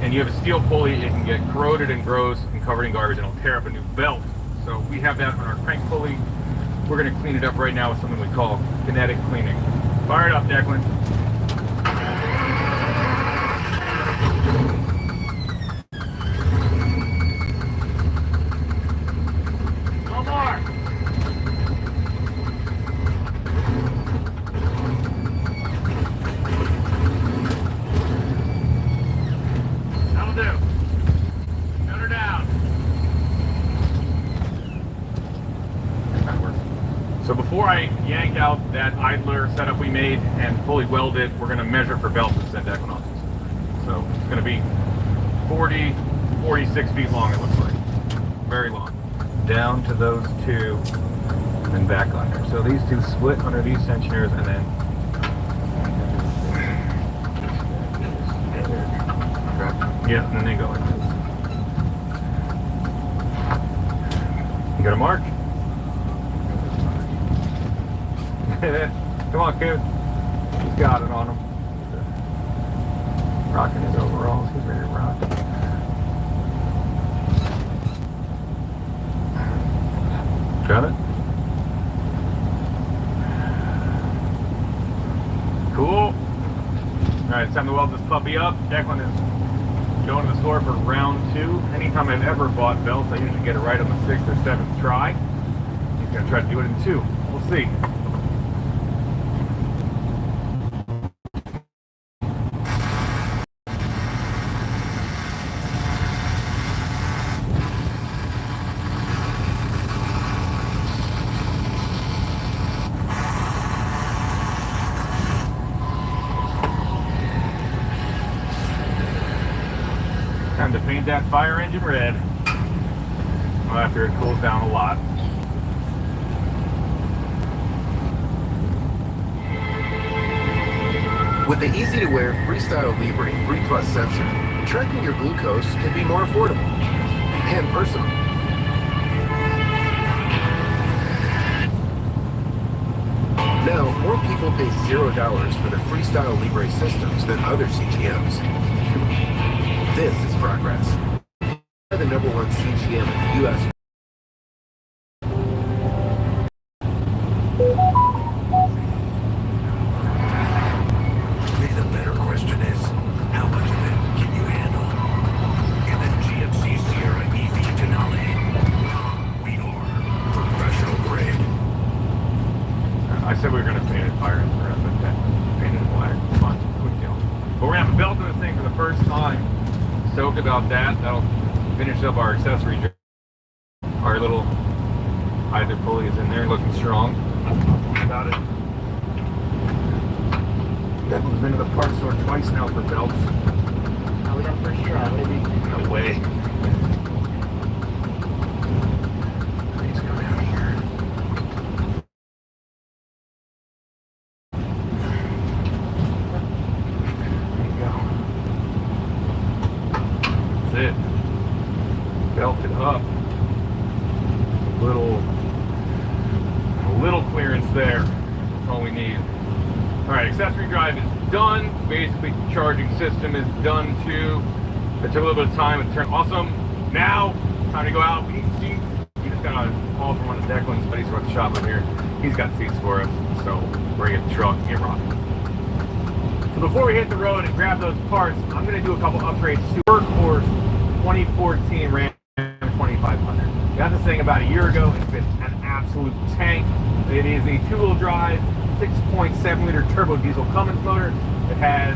and you have a steel pulley, it can get corroded and gross and covered in garbage and it'll tear up a new belt. So we have that on our crank pulley. We're gonna clean it up right now with something we call kinetic cleaning. Fire it up, Declan. So before I yank out that idler setup we made and fully weld it, we're going to measure for belts and send equinoxes. So it's going to be 40, 46 feet long, it looks like. Very long. Down to those two and then back under. So these two split under these tensioners and then yeah, and then they go like this. You got a mark? Come on, kid. He's got it on him. Rocking his overalls. He's ready to rock. Got it? Cool. Alright, it's time to weld this puppy up. Declan is going to the store for round 2. Anytime I've ever bought belts, I usually get it right on the 6th or 7th try. He's going to try to do it in 2. We'll see. Time to paint that fire engine red. Well, after it cools down a lot. With the easy-to-wear Freestyle Libre 3 Plus sensor, tracking your glucose can be more affordable and personal. Now, more people pay $0 for the Freestyle Libre systems than other CGMs. This is progress. The #1 CGM in the U.S. Maybe the better question is, how much of it can you handle? In the GMC Sierra EV Denali, we are professional grade. I said we were going to paint it fire engine red, but that painted it black. It's fine. Quick deal. But we're going to have a belt in this thing for the first time. Stoked about that. That'll finish up our accessory. Our little either pulley is in there looking strong. About it. Definitely been to the parts store twice now for belts. Now we got first try, baby. No way. Please go down here. There you go. That's it. Belted up. A little clearance there. That's all we need. Alright, accessory drive is done. Basically, charging system is done too. It took a little bit of time. It turned awesome. Now, time to go out. We need seats. We just got a call from one of Declan's buddies from the shop over here. He's got seats for us. So, we're going to get the truck and get rocking. So before we hit the road and grab those parts, I'm going to do a couple upgrades to Workhorse 2014 Ram 2500. Got this thing about a year ago. It's been an absolute tank. It is a 2-wheel drive, 6.7 liter turbo diesel Cummins motor. It has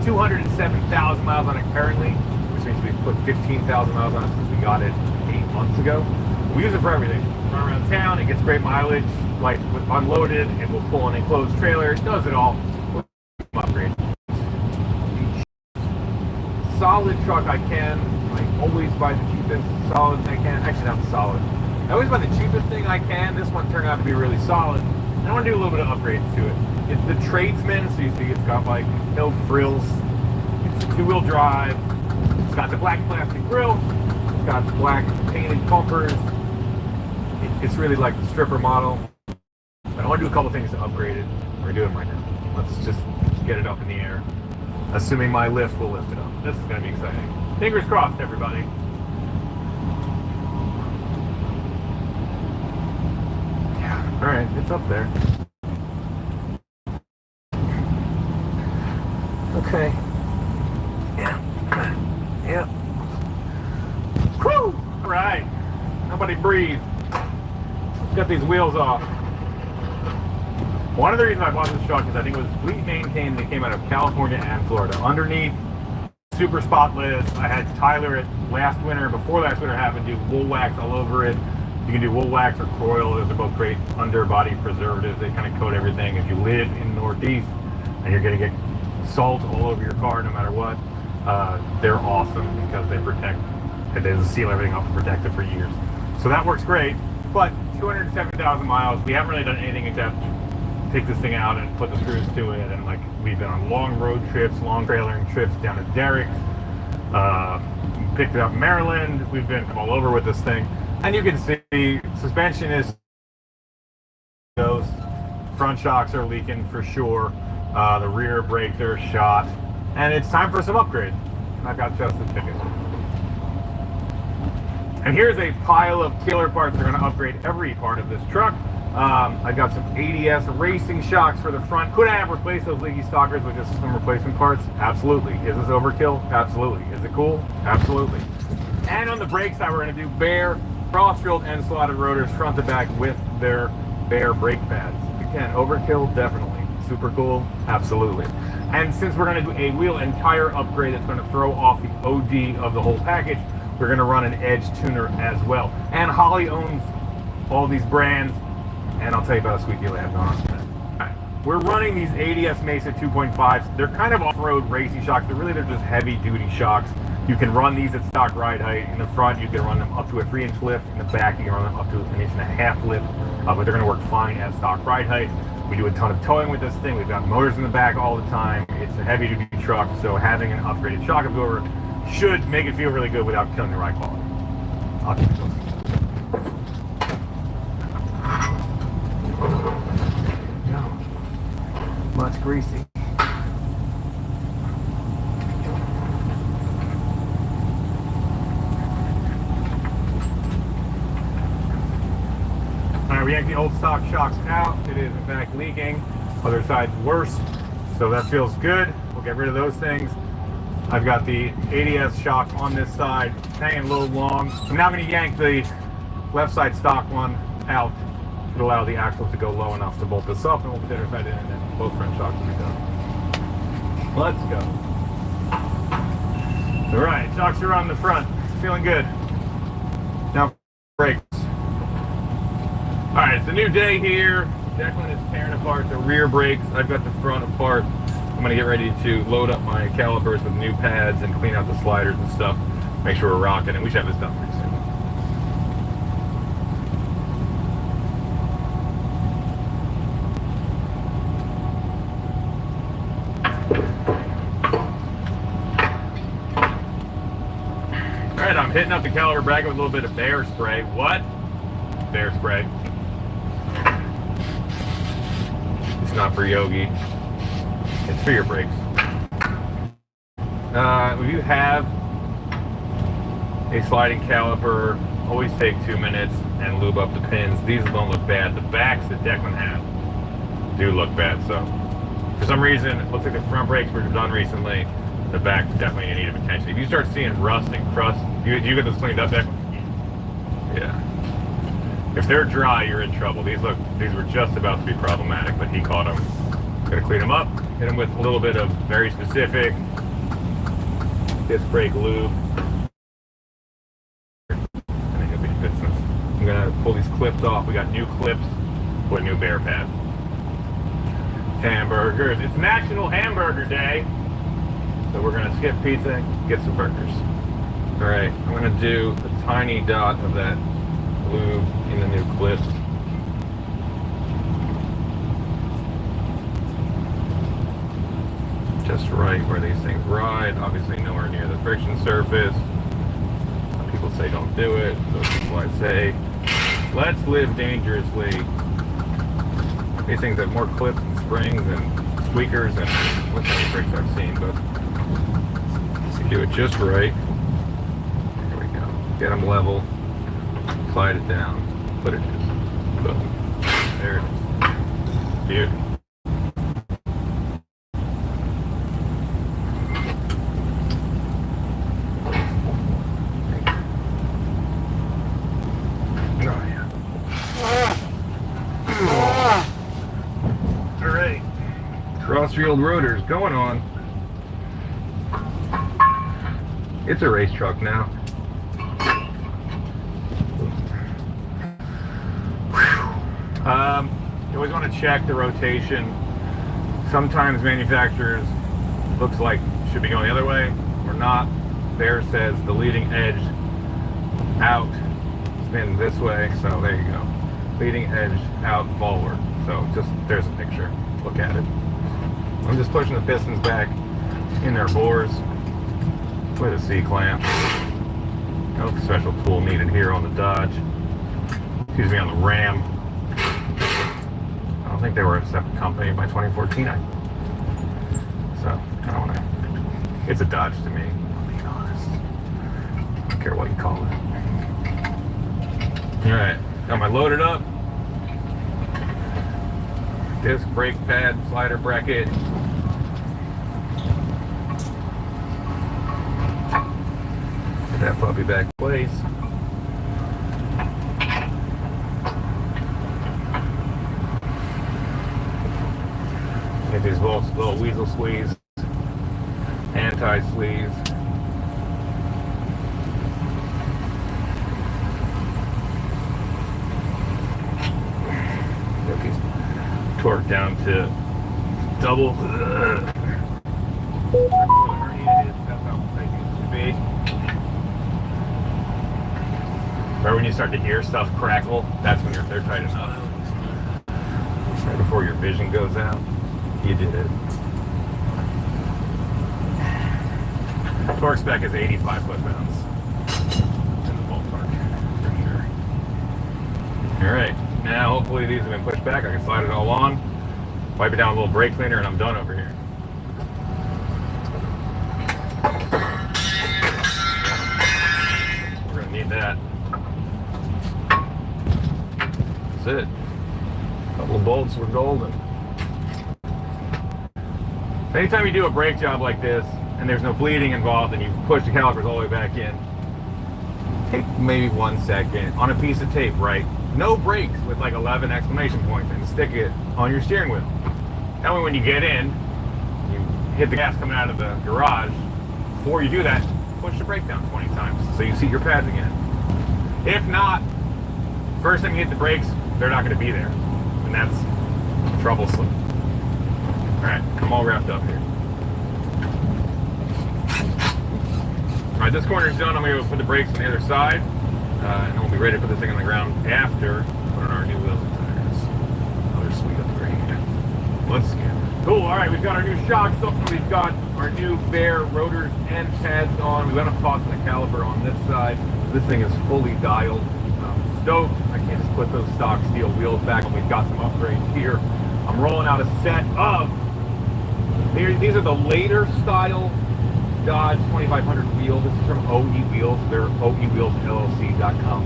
207,000 miles on it currently, which means we've put 15,000 miles on it since we got it 8 months ago. We use it for everything. Run around town, it gets great mileage. like with unloaded, it will pull an enclosed trailer. It does it all. Upgrade. Solid truck I can. I always buy the cheapest solid thing I can. Actually, not solid. I always buy the cheapest thing I can. This one turned out to be really solid. And I want to do a little bit of upgrades to it. It's the Tradesman, so you see it's got like no frills. It's two-wheel drive. It's got the black plastic grille. It's got the black painted bumpers. It's really like the stripper model. But I want to do a couple things to upgrade it. We're doing right now. Let's just get it up in the air. Assuming my lift will lift it up. This is going to be exciting. Fingers crossed, everybody. Yeah, all right, it's up there. Okay. Yeah. Whew! All right. Nobody breathe. Got these wheels off. One of the reasons I bought this truck is I think it was fleet maintained. They came out of California and Florida. Underneath, super spotless. I had Tyler it last winter, before last winter happened, do wool wax all over it. You can do wool wax or coil. Those are both great underbody preservatives. They kind of coat everything. If you live in the Northeast and you're going to get salt all over your car no matter what, they're awesome because they protect, they seal everything up and protect it for years. So that works great. But 207,000 miles, we haven't really done anything except take this thing out and put the screws to it, and like we've been on long road trips, long trailering trips down to Derrick's, picked it up in Maryland. We've been all over with this thing, and you can see suspension is those front shocks are leaking for sure. The rear brakes are shot, and it's time for some upgrades. And I've got just the ticket. And here's a pile of killer parts that are going to upgrade every part of this truck. I got some ADS racing shocks for the front. Could I have replaced those leaky stalkers with just some replacement parts? Absolutely. Is this overkill? Absolutely. Is it cool? Absolutely. And on the brake side, we're going to do bare cross-drilled and slotted rotors front to back with their bare brake pads. Again, overkill? Definitely. Super cool? Absolutely. And since we're going to do a wheel and tire upgrade that's going to throw off the OD of the whole package, we're going to run an Edge tuner as well. And Holly owns all these brands, and I'll tell you about a sweet deal I have going on today. Right. We're running these ADS Mesa 2.5s. They're kind of off-road racing shocks, but really they're just heavy-duty shocks. You can run these at stock ride height. In the front, you can run them up to a 3-inch lift. In the back, you can run them up to an 1.5-inch lift, but they're going to work fine at stock ride height. We do a ton of towing with this thing. We've got motors in the back all the time. It's a heavy-duty truck, so having an upgraded shock absorber should make it feel really good without killing the ride quality. I'll keep it going. No. Much greasy. Alright, we yanked the old stock shocks out. It is in fact leaking. Other side's worse. So that feels good. We'll get rid of those things. I've got the ADS shock on this side, hanging a little long. I'm now going to yank the left side stock one out to allow the axle to go low enough to bolt this up, and we'll put the other side in, and then both front shocks will be done. Let's go. All right, shocks are on the front. Feeling good. Now, brakes. All right, it's a new day here. Declan is tearing apart the rear brakes. I've got the front apart. I'm going to get ready to load up my calipers with new pads and clean out the sliders and stuff. Make sure we're rocking, and we should have this done pretty soon. All right, I'm hitting up the caliper bracket with a little bit of bear spray. What? Bear spray. It's not for Yogi. It's for your brakes. If you have a sliding caliper, always take 2 minutes and lube up the pins. These don't look bad. The backs that Declan has do look bad. So for some reason, it looks like the front brakes were done recently. The back definitely in need of attention. If you start seeing rust and crust, you get this cleaned up, Declan? Yeah. If they're dry, you're in trouble. These were just about to be problematic, but he caught them. Gonna clean them up, hit them with a little bit of very specific disc brake lube. And then he'll be in business. I'm gonna pull these clips off. We got new clips with a new bear pad. Hamburgers. It's National Hamburger Day. So we're gonna skip pizza and get some burgers. All right, I'm gonna do a tiny dot of that lube in the new clip. Just right where these things ride, obviously nowhere near the friction surface. Some people say don't do it, those people I say, let's live dangerously. These things have more clips and springs and squeakers and what kind of brakes I've seen, but if you do it just right, there we go. Get them level, slide it down, put it in. Boom. There it is. Beautiful. Cross-field rotors going on. It's a race truck now. You always want to check the rotation. Sometimes manufacturers looks like should be going the other way or not. Bear says the leading edge out spin this way, so there you go. Leading edge out forward. So just there's a picture. Look at it. I'm just pushing the pistons back in their bores with a C-clamp. No special tool needed here on the Dodge. Excuse me, on the Ram. I don't think they were a separate company by 2014. So, I don't want to... It's a Dodge to me, I'm being honest. I don't care what you call it. Alright, got my loaded up. Disc brake pad, slider bracket. Get that puppy back in place. Get these little weasel sleeves, anti-sleeves. Get these torque down to double. That's how they used to be. Remember when you start to hear stuff crackle? That's when they're tight enough. Right before your vision goes out, you did it. Torque spec is 85 foot-pounds. In the ballpark, for sure. All right. Now, hopefully these have been pushed back. I can slide it all on, wipe it down with a little brake cleaner, and I'm done over here. We're gonna need that. That's it. A couple of bolts, we're golden. Anytime you do a brake job like this, and there's no bleeding involved, and you push the calipers all the way back in, take maybe 1 second on a piece of tape, right? No brakes with like 11 exclamation points, and stick it on your steering wheel. That way when you get in, you hit the gas coming out of the garage. Before you do that, push the brake down 20 times so you see your pads again. If not, first time you hit the brakes, they're not going to be there. And that's troublesome. Alright, I'm all wrapped up here. Alright, this corner's done. I'm going to go put the brakes on the other side. And then we'll be ready to put this thing on the ground after putting our new wheels and tires. Another sweet upgrade. Let's get it. Cool, alright, we've got our new shocks up, and we've got our new Bear rotors and pads on. We went up tossing the caliper on this side. This thing is fully dialed. Stoked. I can't just put those stock steel wheels back, and we've got some upgrades here. I'm rolling out a set of, these are the later style Dodge 2500 wheels. This is from OE Wheels. They're OEWheelsLLC.com,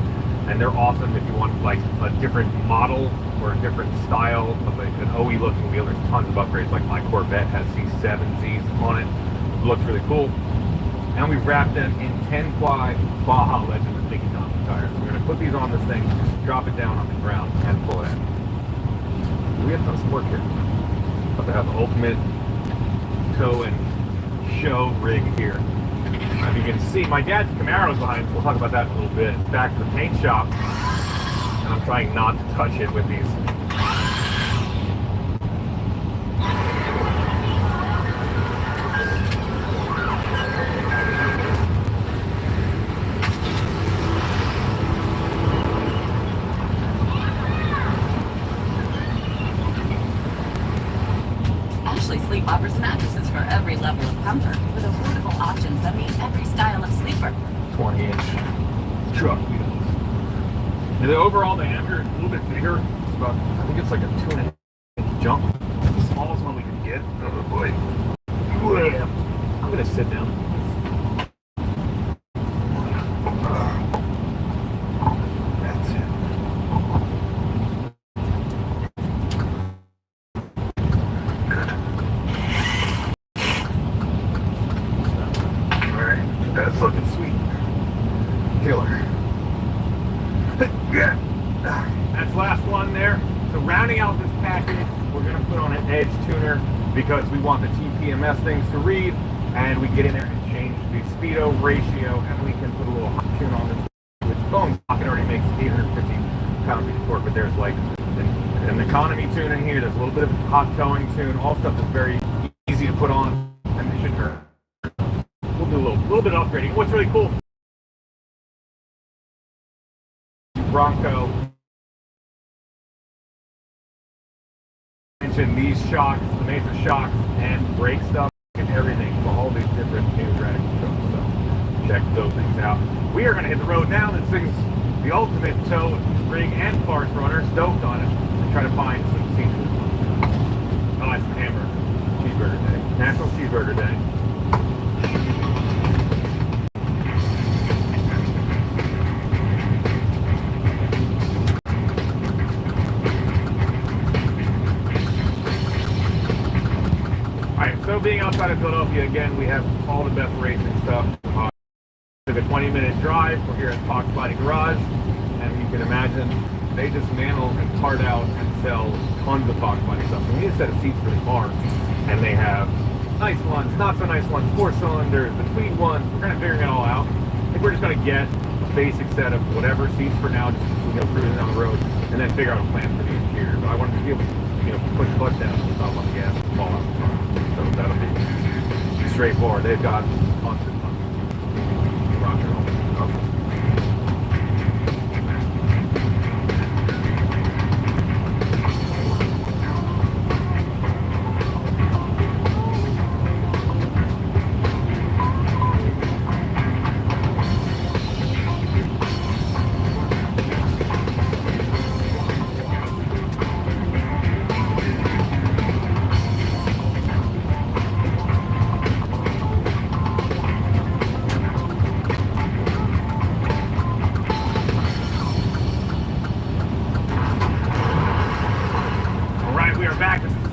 and they're awesome if you want like a different model or a different style of an OE looking wheel. There's tons of upgrades, like my Corvette has C7Zs on it. It looks really cool. And we've wrapped them in 10-ply Baja Legend with Mickey Thompson tires. We're going to put these on this thing, drop it down on the ground, and pull it out. We have done some work here. About to have the ultimate tow and show rig here. As you can see, my dad's Camaro's behind. We'll talk about that in a little bit. Back to the paint shop, and I'm trying not to touch it with these Ashley Sleep offers mattresses for every level of comfort, with affordable options that meet every style of sleeper. 20-inch truck wheels. And the overall diameter is a little bit bigger. It's about, I think it's like a 2.5-inch jump. It's the smallest one we can get. Oh boy. Yeah. I'm gonna sit down. That's it. Good. Alright, that's looking sweet. Killer. Yeah. That's last one there. So rounding out this package, we're going to put on an edge tuner because we want the TPMS things to read, and we get in there and change the speedo ratio, and we can put a little hot tune on this, which Bones Pocket already makes 850 pound-feet of torque, but there's like an economy tune in here. There's a little bit of hot towing tune, all stuff that's very easy to put on, and they should hurt. We'll do a little bit of upgrading. What's really cool, Bronco, mentioned these shocks, the Mesa shocks, and brake stuff, and everything for all these different pneumatic controls. So check those things out. We are going to hit the road now. This thing's the ultimate tow rig and parts runner, stoked on it, and try to find some scenery. Oh, it's hamburger. Cheeseburger day. National Cheeseburger Day. So being outside of Philadelphia, again, we have all the best racing stuff. Took a 20-minute drive. We're here at Fox Body Garage, and you can imagine they dismantle and part out and sell tons of Fox Body stuff. We need a set of seats for the car, and they have nice ones, not so nice ones, 4-cylinders, between ones. We're kind of figuring it all out. I think we're just going to get a basic set of whatever seats for now, just so we go cruising down the road, and then figure out a plan for the interior. But I wanted to be able to, push the clutch down and stop on the gas and fall out the car. So that'll be straightforward. They've got tons and tons. Rock and roll.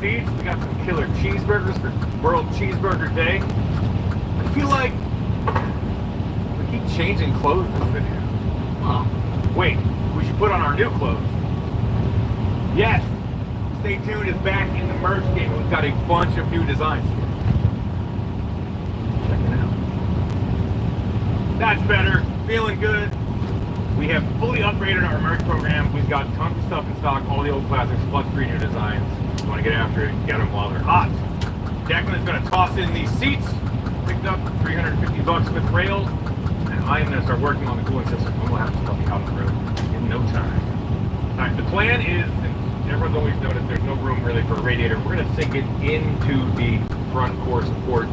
We got some killer cheeseburgers for World Cheeseburger Day. I feel like we keep changing clothes in this video. Oh. Wait, we should put on our new clothes. Yes, Stay Tuned is back in the merch game. We've got a bunch of new designs. Check it out. That's better. Feeling good. We have fully upgraded our merch program. We've got tons of stuff in stock, all the old classics, plus 3 new designs. You want to get after it, get them while they're hot. Declan's going to toss in these seats. Picked up $350 with rails. And I'm going to start working on the cooling system. I'm going to have to help you out on the road in no time. Alright, the plan is, and everyone's always noticed there's no room really for a radiator. We're going to sink it into the front core support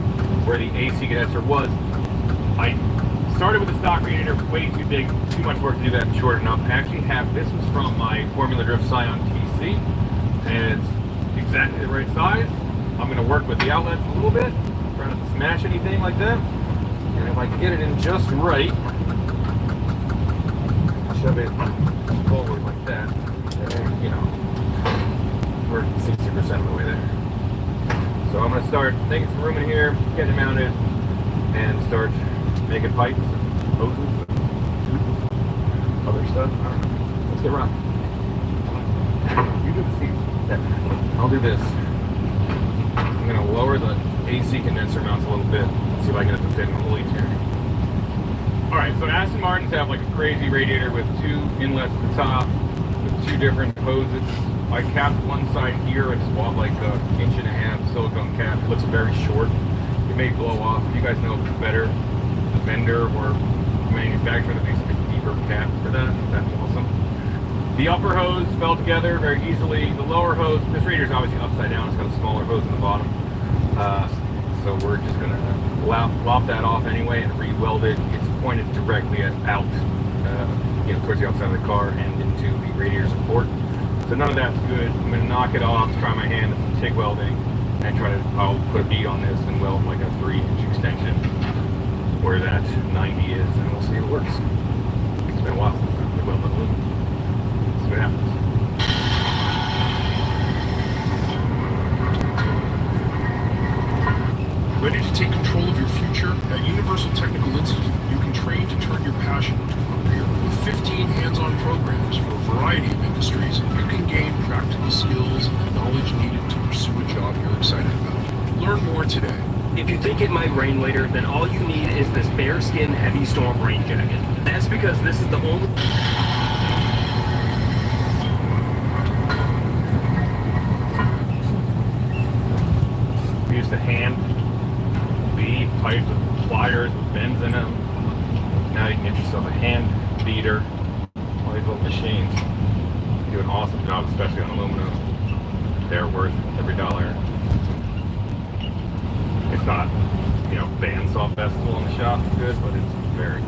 where the AC condenser was. I started with the stock radiator, way too big, too much work to do that short enough. I actually have, this was from my Formula Drift Scion TC, and it's exactly the right size. I'm going to work with the outlets a little bit, try not to smash anything like that. And if I can get it in just right, shove it forward like that, and, you know, we're 60% of the way there. So I'm going to start taking some room in here, getting it mounted, and start making pipes and hoses and other stuff. I don't know. Let's get running. You do the seats. Yeah. I'll do this. I'm going to lower the AC condenser mounts a little bit. See if I can get it to fit in the hole here. Alright, so Aston Martins have like a crazy radiator with 2 inlets at the top with 2 different hoses. I capped one side here. I just bought like an 1.5-inch silicone cap. It looks very short. It may blow off. If you guys know better, the vendor or manufacturer that makes like a deeper cap for that, that's awesome. The upper hose fell together very easily. The lower hose, this radiator is obviously upside down. It's got a smaller hose in the bottom. So we're just going to lop that off anyway and re-weld it. It's pointed directly out, towards the outside of the car and into the radiator support. So none of that's good. I'm going to knock it off, try my hand at some TIG welding, and I'll put a bead on this and weld like a 3-inch extension where that 90 is, and we'll see if it works. It's been a while since I've welded aluminum. See what happens. Ready to take control of your future? At Universal Technical Institute, you can train to turn your passion into a career. With 15 hands-on programs for a variety of industries, you can gain practical skills and knowledge needed to pursue a job you're excited about. Learn more today. If you think it might rain later, then all you need is this bearskin heavy storm rain jacket. That's because this is the only... We use the hand bead pipes with pliers with bends in them. Now you can get yourself a hand beater. All these little machines do an awesome job, especially on aluminum. They're worth every dollar. It's not, bandsaw festival in the shop good, but it's very,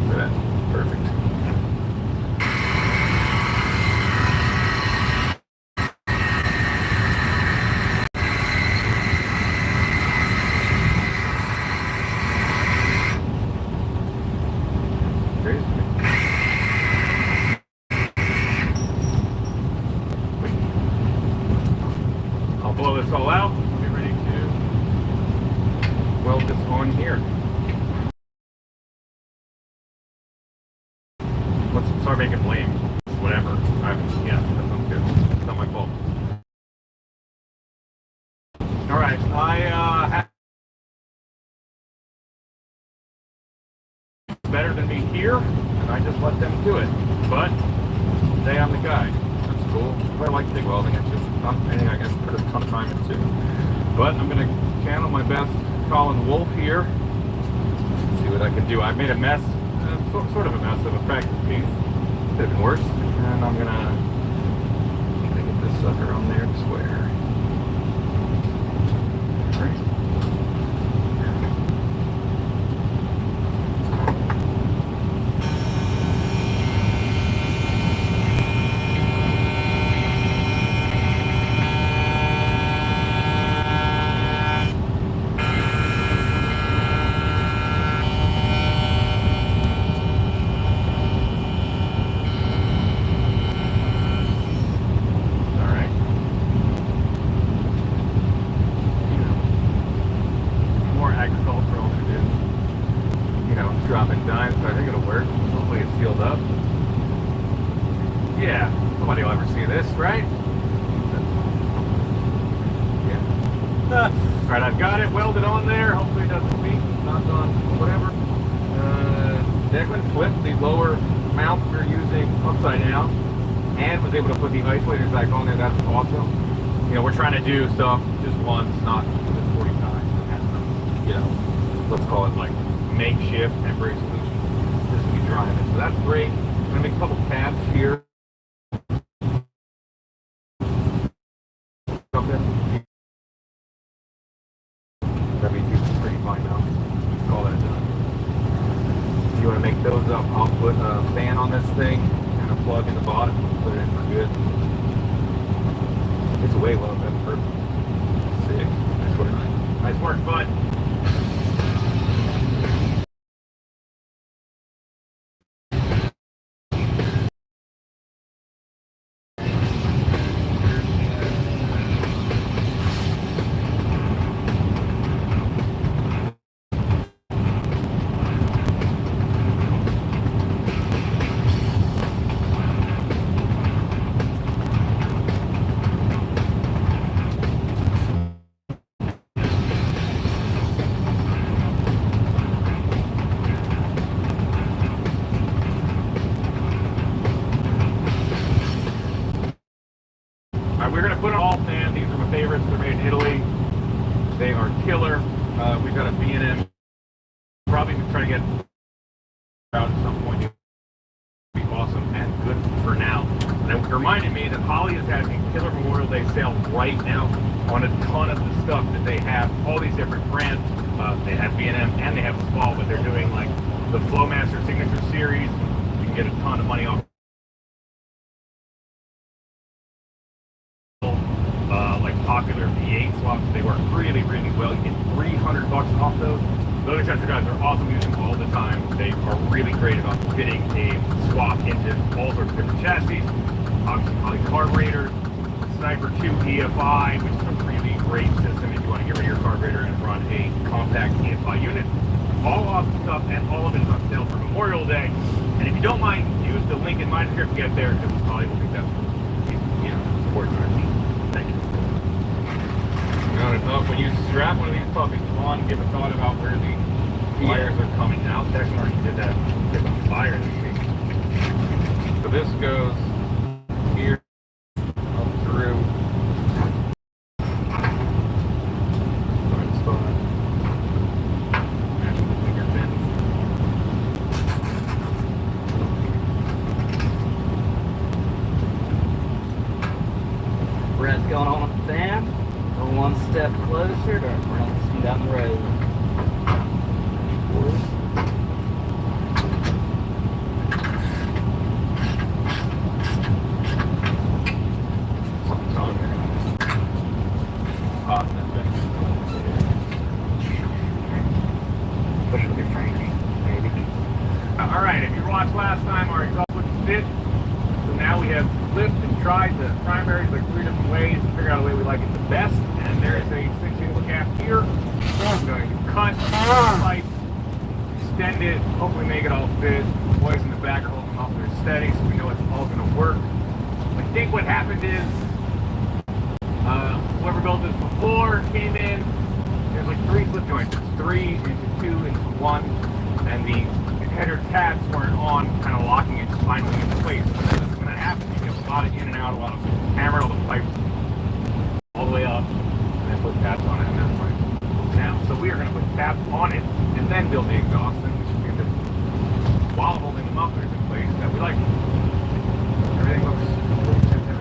look at that, perfect. I'll blow this all out. Get ready to weld this on here. Let's start making blame. Whatever. That sounds good. It's not my fault. All right. I better than me here, and I just let them do it. But today I'm the guy. That's cool. I like TIG welding. It's just not anything I can put a ton of time into. But I'm going to channel my best Colin Wolf here. See what I can do. I made a mess, sort of a mess of a practice piece. Could have been worse. And I'm going to get this sucker on there to square. All right. Dropping dimes, so I think it'll work. Hopefully it's sealed up. Yeah, nobody will ever see this, right? Yeah. Alright, I've got it welded on there. Hopefully it doesn't leak. Not on whatever. Declan flipped the lower mount we were using upside down and was able to put the isolators back on there. That's awesome. We're trying to do stuff just once, not 40 times. Let's call it like makeshift temporary solution just to be driving. So that's great. I'm going to make a couple tabs here. W2 is pretty fine now. Call that done. If you want to make those up, I'll put a fan on this thing and a plug in the bottom. Put it in for good. It's way low. That's perfect. Sick. Nice work. Nice work, bud. We're going to put on all fan. These are my favorites. They're made in Italy. They are killer. We've got a B&M. Probably try to get out at some point. It'll be awesome and good for now. And it reminded me that Holly is having killer Memorial Day they sell right now on a ton of the stuff that they have. All these different brands. They have B&M and they have Small, but they're doing like the Flowmaster Signature Series. You can get a ton of money off. Like popular V8 swaps, they work really, really well. You get $300 off those. Those accessory guys are awesome, use them all the time. They are really great about fitting a swap into all sorts of different chassis. Obviously, probably carburetor, Sniper 2 EFI, which is a really great system if you want to get rid of your carburetor and run a compact EFI unit. All awesome stuff, and all of it is on sale for Memorial Day. And if you don't mind, use the link in my description to get there, because probably will think that's, support our team. Thank you. When you strap one of these puppies on, give a thought about where the wires are coming out. Texan already did that. Get the fire this week. So this goes here up through. Right spot. Match the bigger fins. Brett's going on with the fan. We're one step closer to racing down the road. Push with your Frankie, maybe. Alright, if you watched last time, our exhaust wouldn't fit. So now we have flipped and tried the primaries like 3 different ways to figure out a way we like it the best. And there is a 6-inch cap here. I'm going to cut the pipe, extend it, hopefully make it all fit. The boys in the back are holding them up there steady, so we know it's all going to work. I think what happened is whoever built this before came in. There's like 3 slip joints. It's 3 into 2 into 1, and the header tabs weren't on, kind of locking it, just finally into place. So this is going to happen. You get a lot of in and out, a lot of hammer, all the pipes all the way up, and then put tabs on it, and that's fine. Now, so we are going to put tabs on it, and then build the exhaust, and we should be good while holding the mufflers in place that we like. Everything looks fantastic.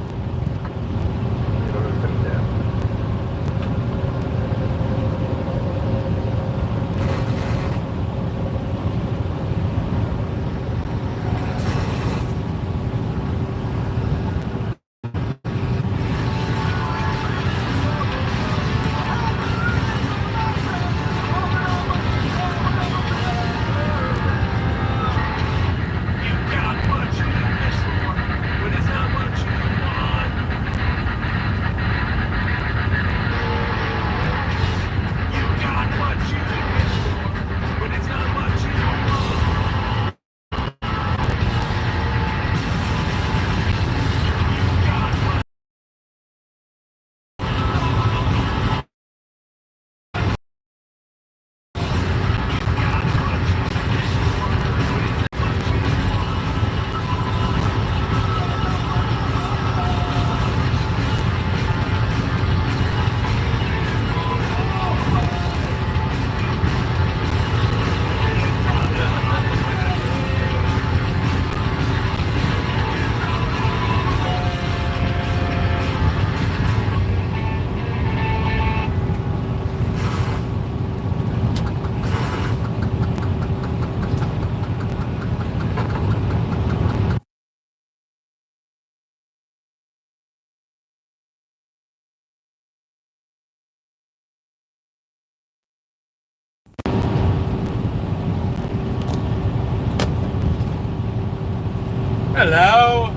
Hello.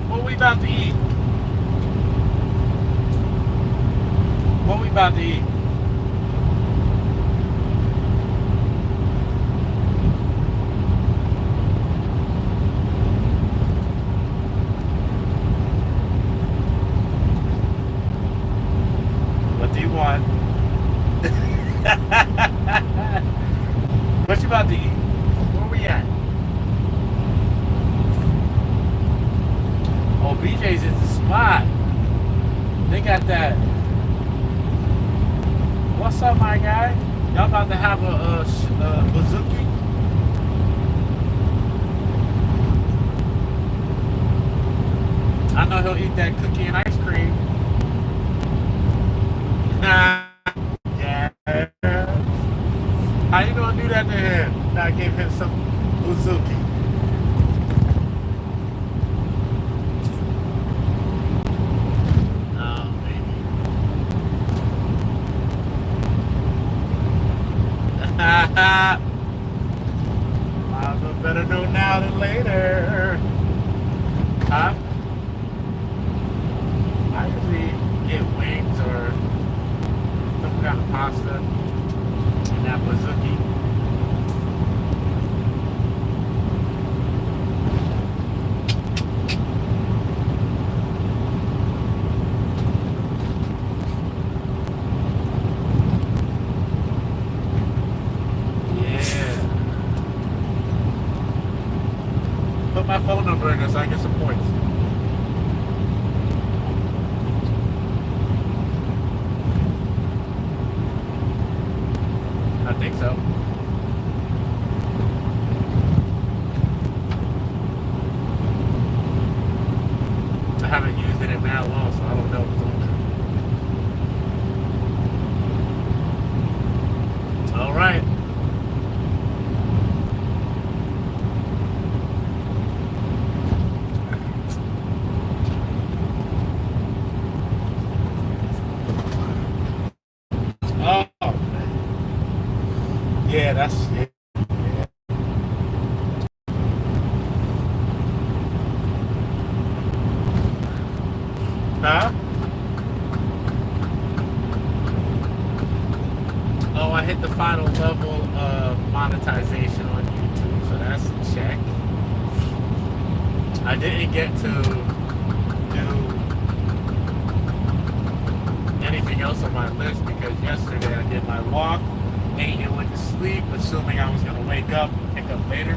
What we about to eat? What we about to eat? What do you want? What you about to eat? Where we at? Oh, BJ's is the spot. They got that. What's up, my guy? Y'all about to have a bazooki? I know he'll eat that cookie and ice cream. Yeah. How you gonna do that to him? I gave him some Uzuki. Oh, baby. Might as well better know now than later. Huh? I usually get wings or some kind of pasta and that Uzuki. Put my phone number in there so I get some points. I think so. I haven't used it in that long, so I don't know if it's on. All right. Oh, man. Yeah, that's it. Yeah. Huh? Oh, I hit the final level of monetization on YouTube, so that's a check. I didn't get to do anything else on my list because yesterday I did my walk, ate and went to sleep, assuming I was going to wake up and pick up later.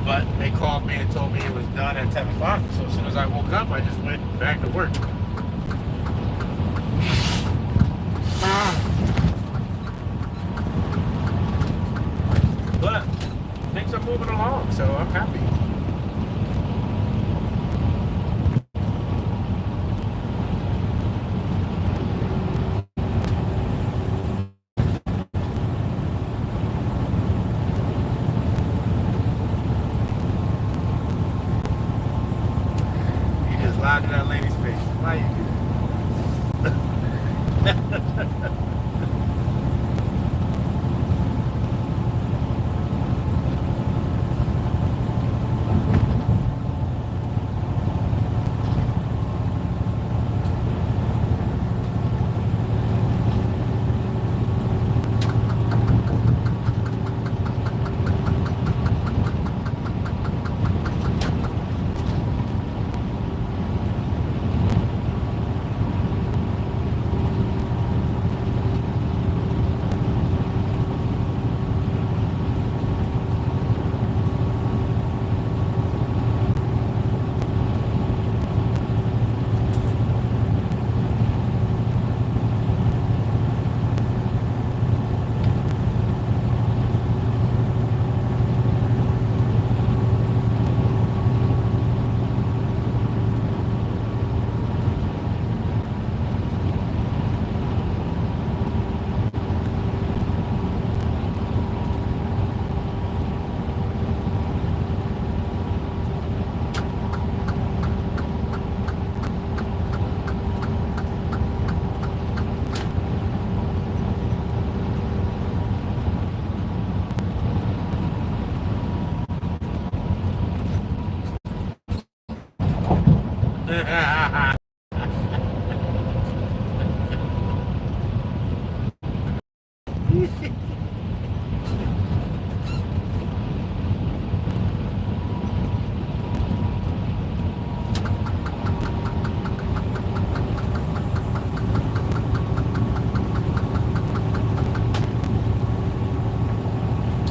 But they called me and told me it was done at 10 o'clock. So as soon as I woke up, I just went back to work. But things are moving along, so I'm happy. You just lied to that lady's face. Why you do that?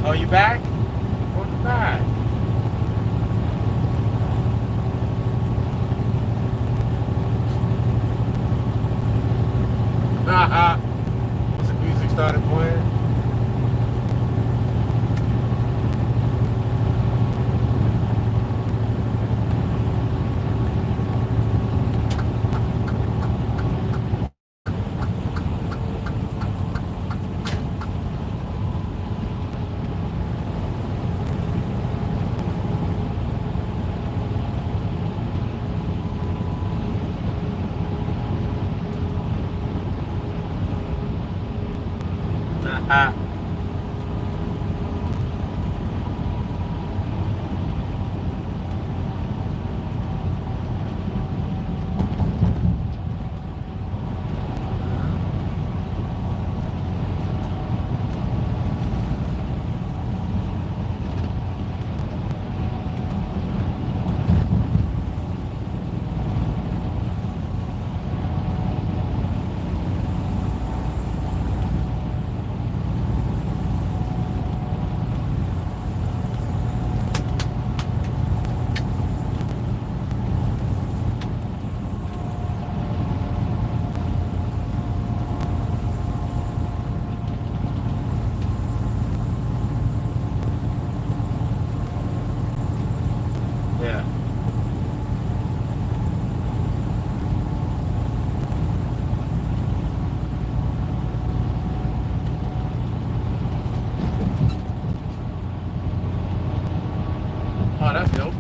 Oh, you back? Welcome back. Once the music started playing. Yeah. Oh, that's dope.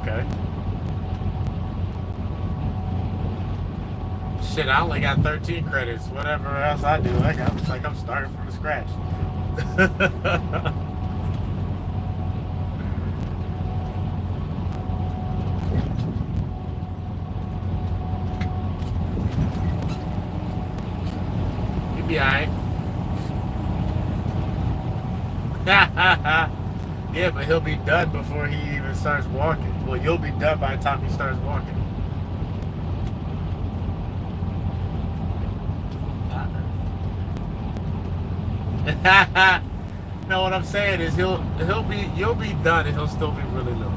Okay. Shit, I only got 13 credits. Whatever else I do, it's like I'm starting from scratch. You'll be alright. Yeah, but he'll be done before he even starts walking. Well, you'll be done by the time he starts walking. No, what I'm saying is you'll be done and he'll still be really little.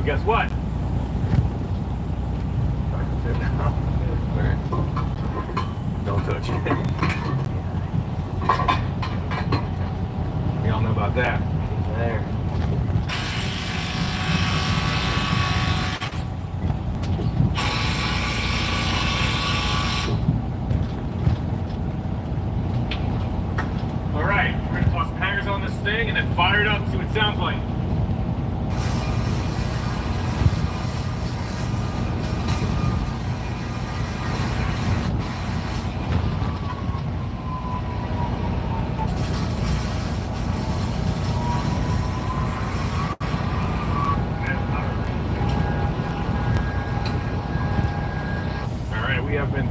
Guess what? Don't touch it. We all know about that. There. All right, we're gonna toss hangers on this thing and then fire it up and see what it sounds like.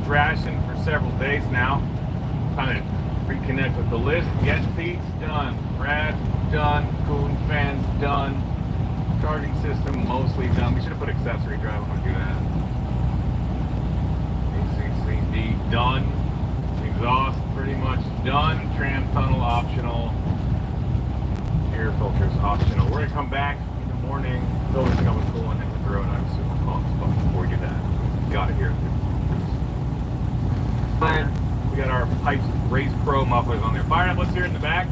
Thrashing for several days now. Trying to reconnect with the list. Get seats done. Rad done. Cooling fans done. Charging system mostly done. We should have put accessory drive when we do that. ACCD done. Exhaust pretty much done. Tram tunnel optional. air filter is optional. We're gonna come back in the morning, fill this thing up with coolant, and hit the road. I'm super pumped. But before we do that, gotta hear it. We got our Pipes Race Pro mufflers on there. Fire up, let's hear it in the back.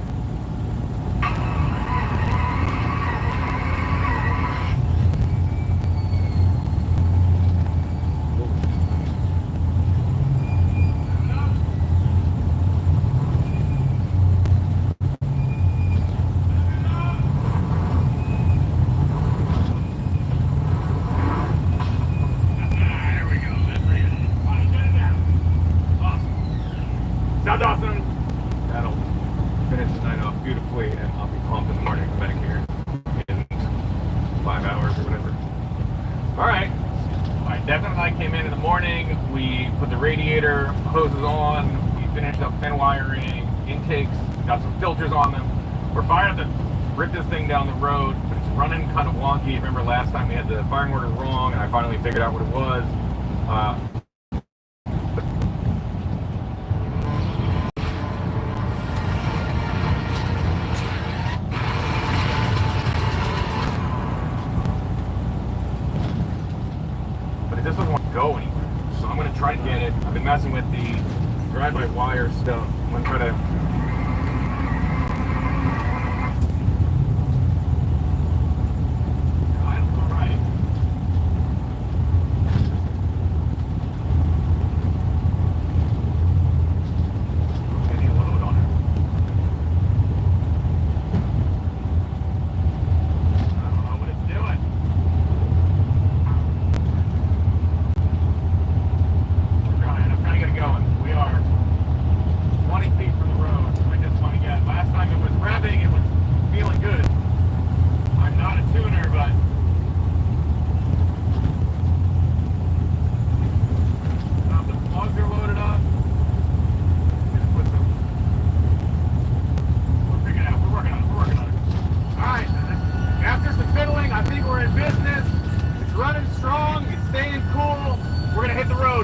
Sounds awesome. That'll finish the night off beautifully, and I'll be pumped in the morning back here in 5 hours or whatever. All right. Devin and I came in the morning. We put the radiator hoses on. We finished up fin wiring, intakes, got some filters on them. We're fired up to rip this thing down the road, but it's running kind of wonky. Remember last time we had the firing order wrong, and I finally figured out what it was. This doesn't want to go anywhere, so I'm going to try to get it. I've been messing with the drive-by-wire stuff. I'm going to try to...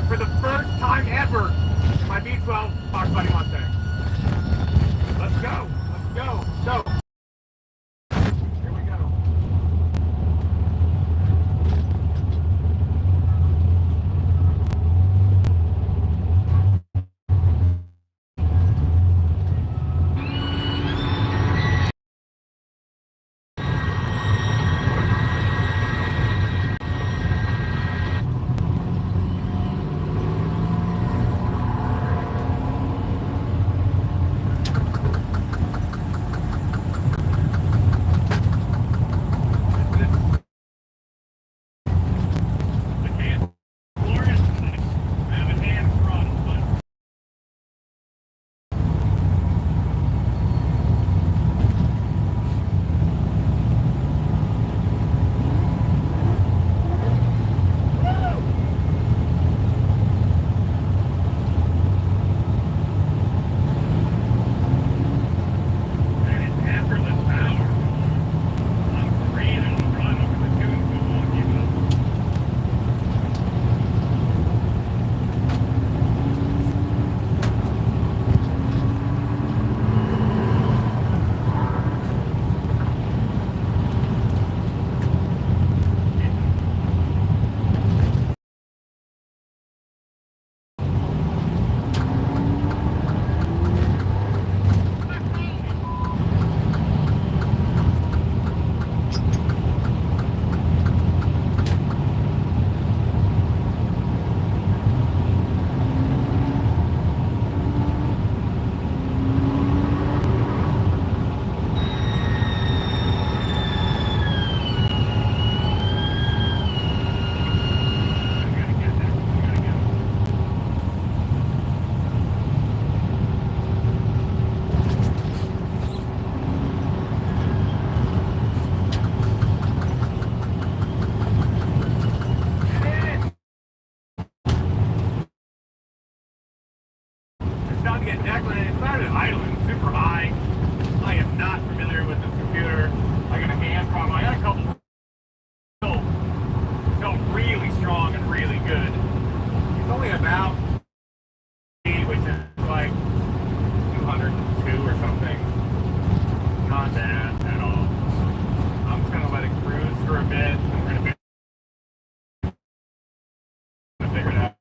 For the first time ever in my V12 Fox Body Mustang. Let's go. Let's go. So, here we go. bed, and we're gonna figure it out.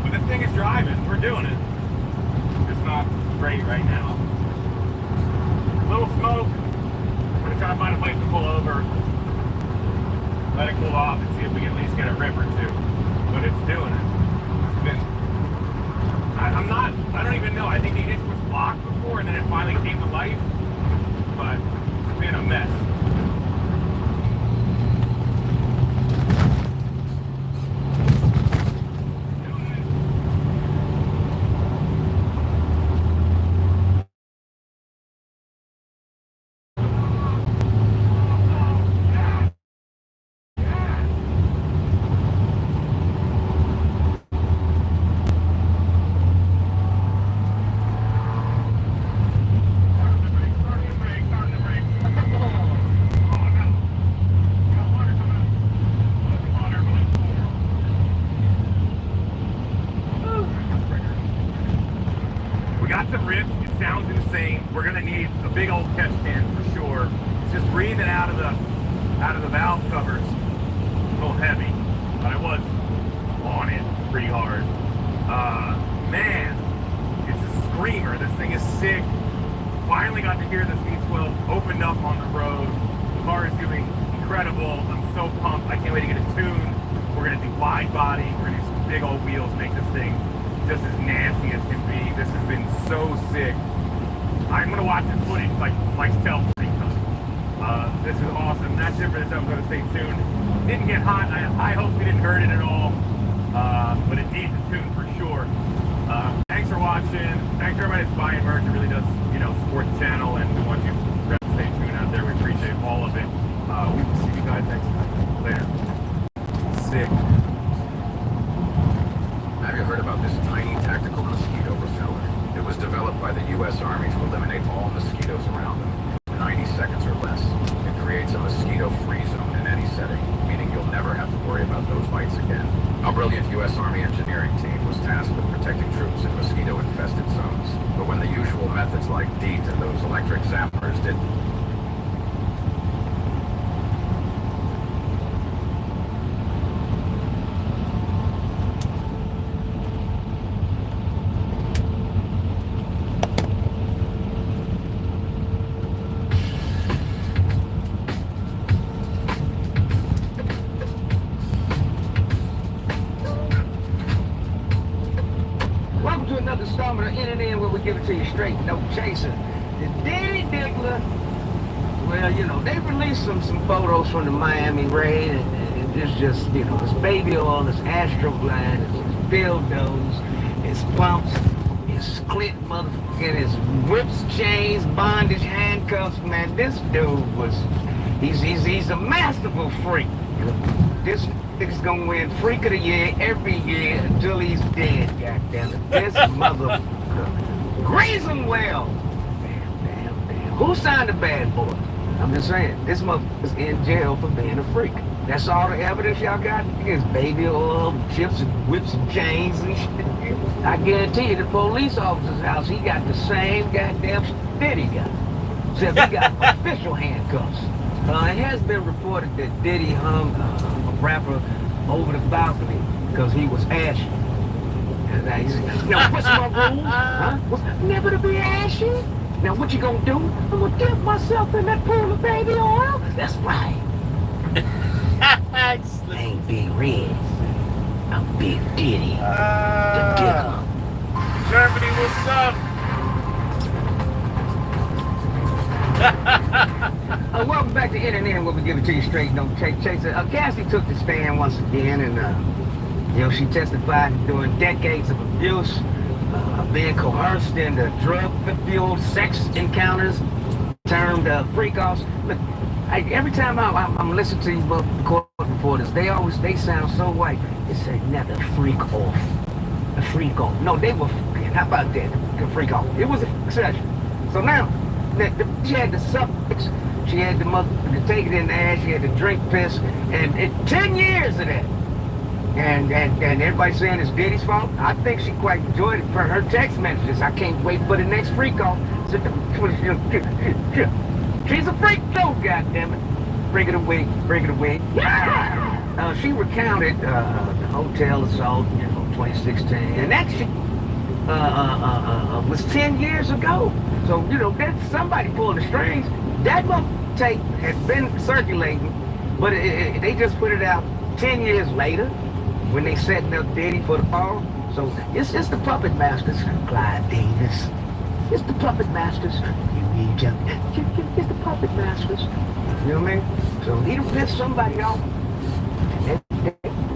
But this thing is driving. We're doing it. It's not great right now. Little smoke. We're gonna try to find a place to pull over, let it cool off, and see if we can at least get a rip or two. But it's doing it. It's been. I don't even know. I think the ignition was blocked before, and then it finally came to life. But it's been a mess. Got some rips. It sounds insane. We're gonna need a big old catch can for sure. It's just breathing out of the valve covers. A little heavy, but I was on it pretty hard. Man, it's a screamer. This thing is sick. Finally got to hear this V12 opened up on the road. The car is doing incredible. I'm so pumped. I can't wait to get it tuned. We're gonna do wide body. We're gonna do some big old wheels, make this thing just as nasty as can be. This has been so sick. I'm gonna watch this footage like myself 3 times. This is awesome. That's it for this episode. Stay tuned. Didn't get hot. I hope we didn't hurt it at all. But it needs a tune for sure. Thanks for watching. Thanks to everybody that's buying merch. It really does, support the channel, and we want you to stay tuned out there. We appreciate all of it. We will see you guys next time. Later. Sick. Have you heard about this tiny tactical mosquito repeller? It was developed by the U.S. Army to eliminate all mosquitoes around them in 90 seconds or less. It creates a mosquito-free zone in any setting, meaning you'll never have to worry about those bites again. Our brilliant U.S. Army engineering team was tasked with protecting troops in mosquito-infested zones. But when the usual methods like DEET and those electric zappers didn't another installment of In where we give it to you straight, no chaser. The Diddy Diggler, well, they released some photos from the Miami raid, and it's just, his baby oil, his astroglide, his dildos, his pumps, his clit motherfucking, his whips, chains, bondage, handcuffs, man. This dude he's a masterful freak. This nigga's gonna win Freak of the Year every year until he's dead, goddammit. This motherfucker. Grease him well. Damn. Who signed the bad boy? I'm just saying, this motherfucker's in jail for being a freak. That's all the evidence y'all got? Is baby oil, chips and whips and chains and shit. I guarantee you the police officer's house, he got the same goddamn shit he got. Except he got official handcuffs. It has been reported that Diddy hung a rapper over the balcony because he was ashy. And he's what's my rules? Huh? Never to be ashy? Now what you gonna do? I'm gonna dip myself in that pool of baby oil? That's right. I ain't Big Red. I'm Big Diddy. The digger. Germany, what's up? Welcome back to In where we give it to you straight, no chaser. Cassie took the stand once again, and she testified doing decades of abuse, being coerced into drug-fueled sex encounters, termed freak-offs. Look, every time I'm listening to these court reporters, they sound so white. They say never freak off. A freak off. No, they were fucking. How about that? A freak off. It was a session. So now, she had the suffix, she had the motherfucker to take it in the ass, she had to drink piss, and 10 years of that. And everybody saying it's Diddy's fault. I think she quite enjoyed it for her text messages. I can't wait for the next freak off. She's a freak too, goddammit. freak of the week, freak of the week. Yeah! She recounted the hotel assault, 2016, and that shit was 10 years ago. So, that somebody pulled the strings. That tape had been circulating, but they just put it out 10 years later when they setting up Diddy for the fall. So it's the puppet masters, Clyde Davis. It's the puppet masters. It's the puppet masters. You know what I mean? So he done pissed somebody off.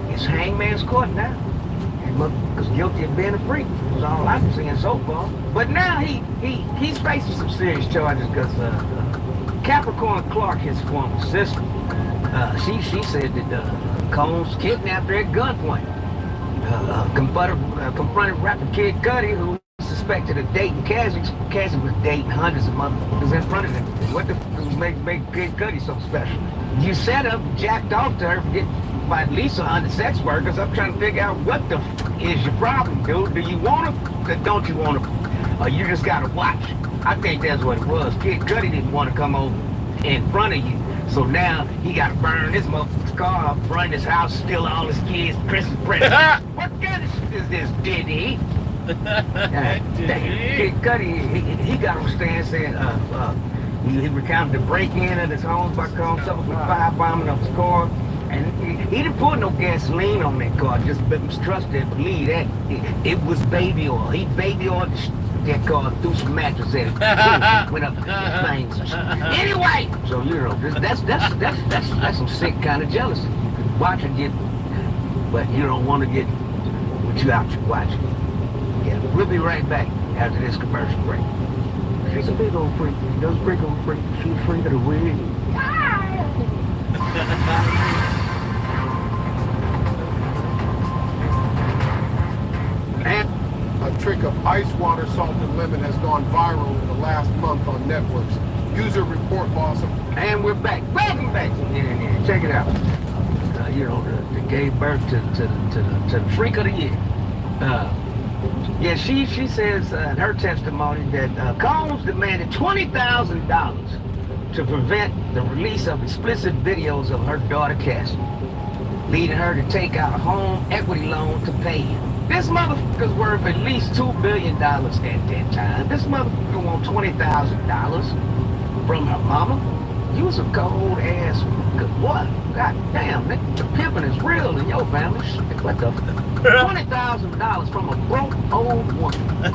It's hangman's court now. Because guilty of being a freak. That's all I'm seeing so far. But now he's facing some serious charges because Capricorn Clark, his former sister, she said that Combs kidnapped her at gunpoint. Confronted rapper Kid Cudi, who suspected of dating Cassie. Cassie was dating hundreds of motherfuckers in front of him. What the f make Kid Cudi so special? You set up, jacked off to her, get by at least 100 sex workers. I'm trying to figure out what the f is your problem, dude. Do you want to, or don't you want to? Or you just gotta watch? I think that's what it was. Kid Cudi didn't want to come over in front of you. So now he got to burn his motherfucker's car up, run his house, steal all his kids' Christmas presents. What kind of shit is this, Diddy? Kid Cudi, he got on stand saying he recounted the break-in at his home by calling himself a firebombing of his car. And he didn't put no gasoline on that car, just mistrust and believe that it was baby oil. He baby oiled that car, threw some mattress at it, went up things. Anyway, so that's some sick kind of jealousy. You can watch and get, but you don't want to get what you out to watch. Yeah, we'll be right back after this commercial break. She's a big old freak. She does break on freak. She's a freak of the week. A trick of ice water, salt, and lemon has gone viral in the last month on networks. User report loss of... And we're back. Welcome back. Yeah. Check it out. That gave birth to the freak of the year. Yeah, she says in her testimony that Combs demanded $20,000 to prevent the release of explicit videos of her daughter Cassie, leading her to take out a home equity loan to pay him. This motherfucker's worth at least $2 billion at that time. This motherfucker wants $20,000 from her mama. You was a cold ass what? God damn, the pimping is real in your family. Shit, what the $20,000 from a broke old woman. Damn.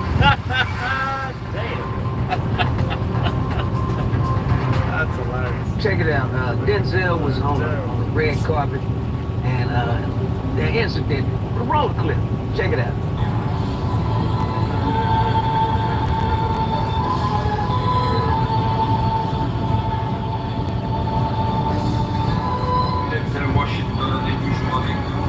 That's hilarious. Check it out. Denzel was on the red carpet, and the incident, the road clip. Check it out. Denzel Washington est toujours avec nous.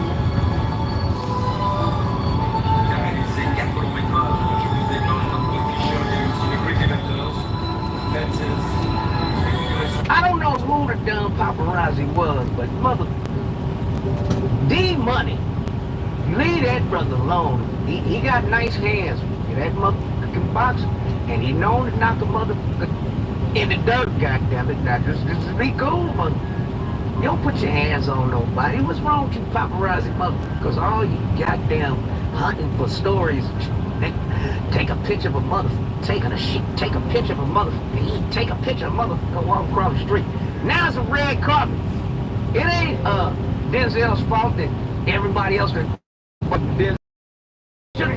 Il a réalisé 4 longs métrages. Je vous ai parlé d'un t-shirt, il y a eu aussi les Great Inventors, Fences. I don't know who the dumb paparazzi was, but mother D-Money. Leave that brother alone. He got nice hands. That motherfucking boxer. And he known to knock a motherfucker in the dirt, goddammit. Now just be cool, mother. You don't put your hands on nobody. What's wrong with you paparazzi motherfuckers? All you goddamn hunting for stories. Take a picture of a motherfucker taking a shit. Take a picture of a motherfucker. Take a picture of a motherfucker walking across the street. Now it's a red carpet. It ain't Denzel's fault that everybody else that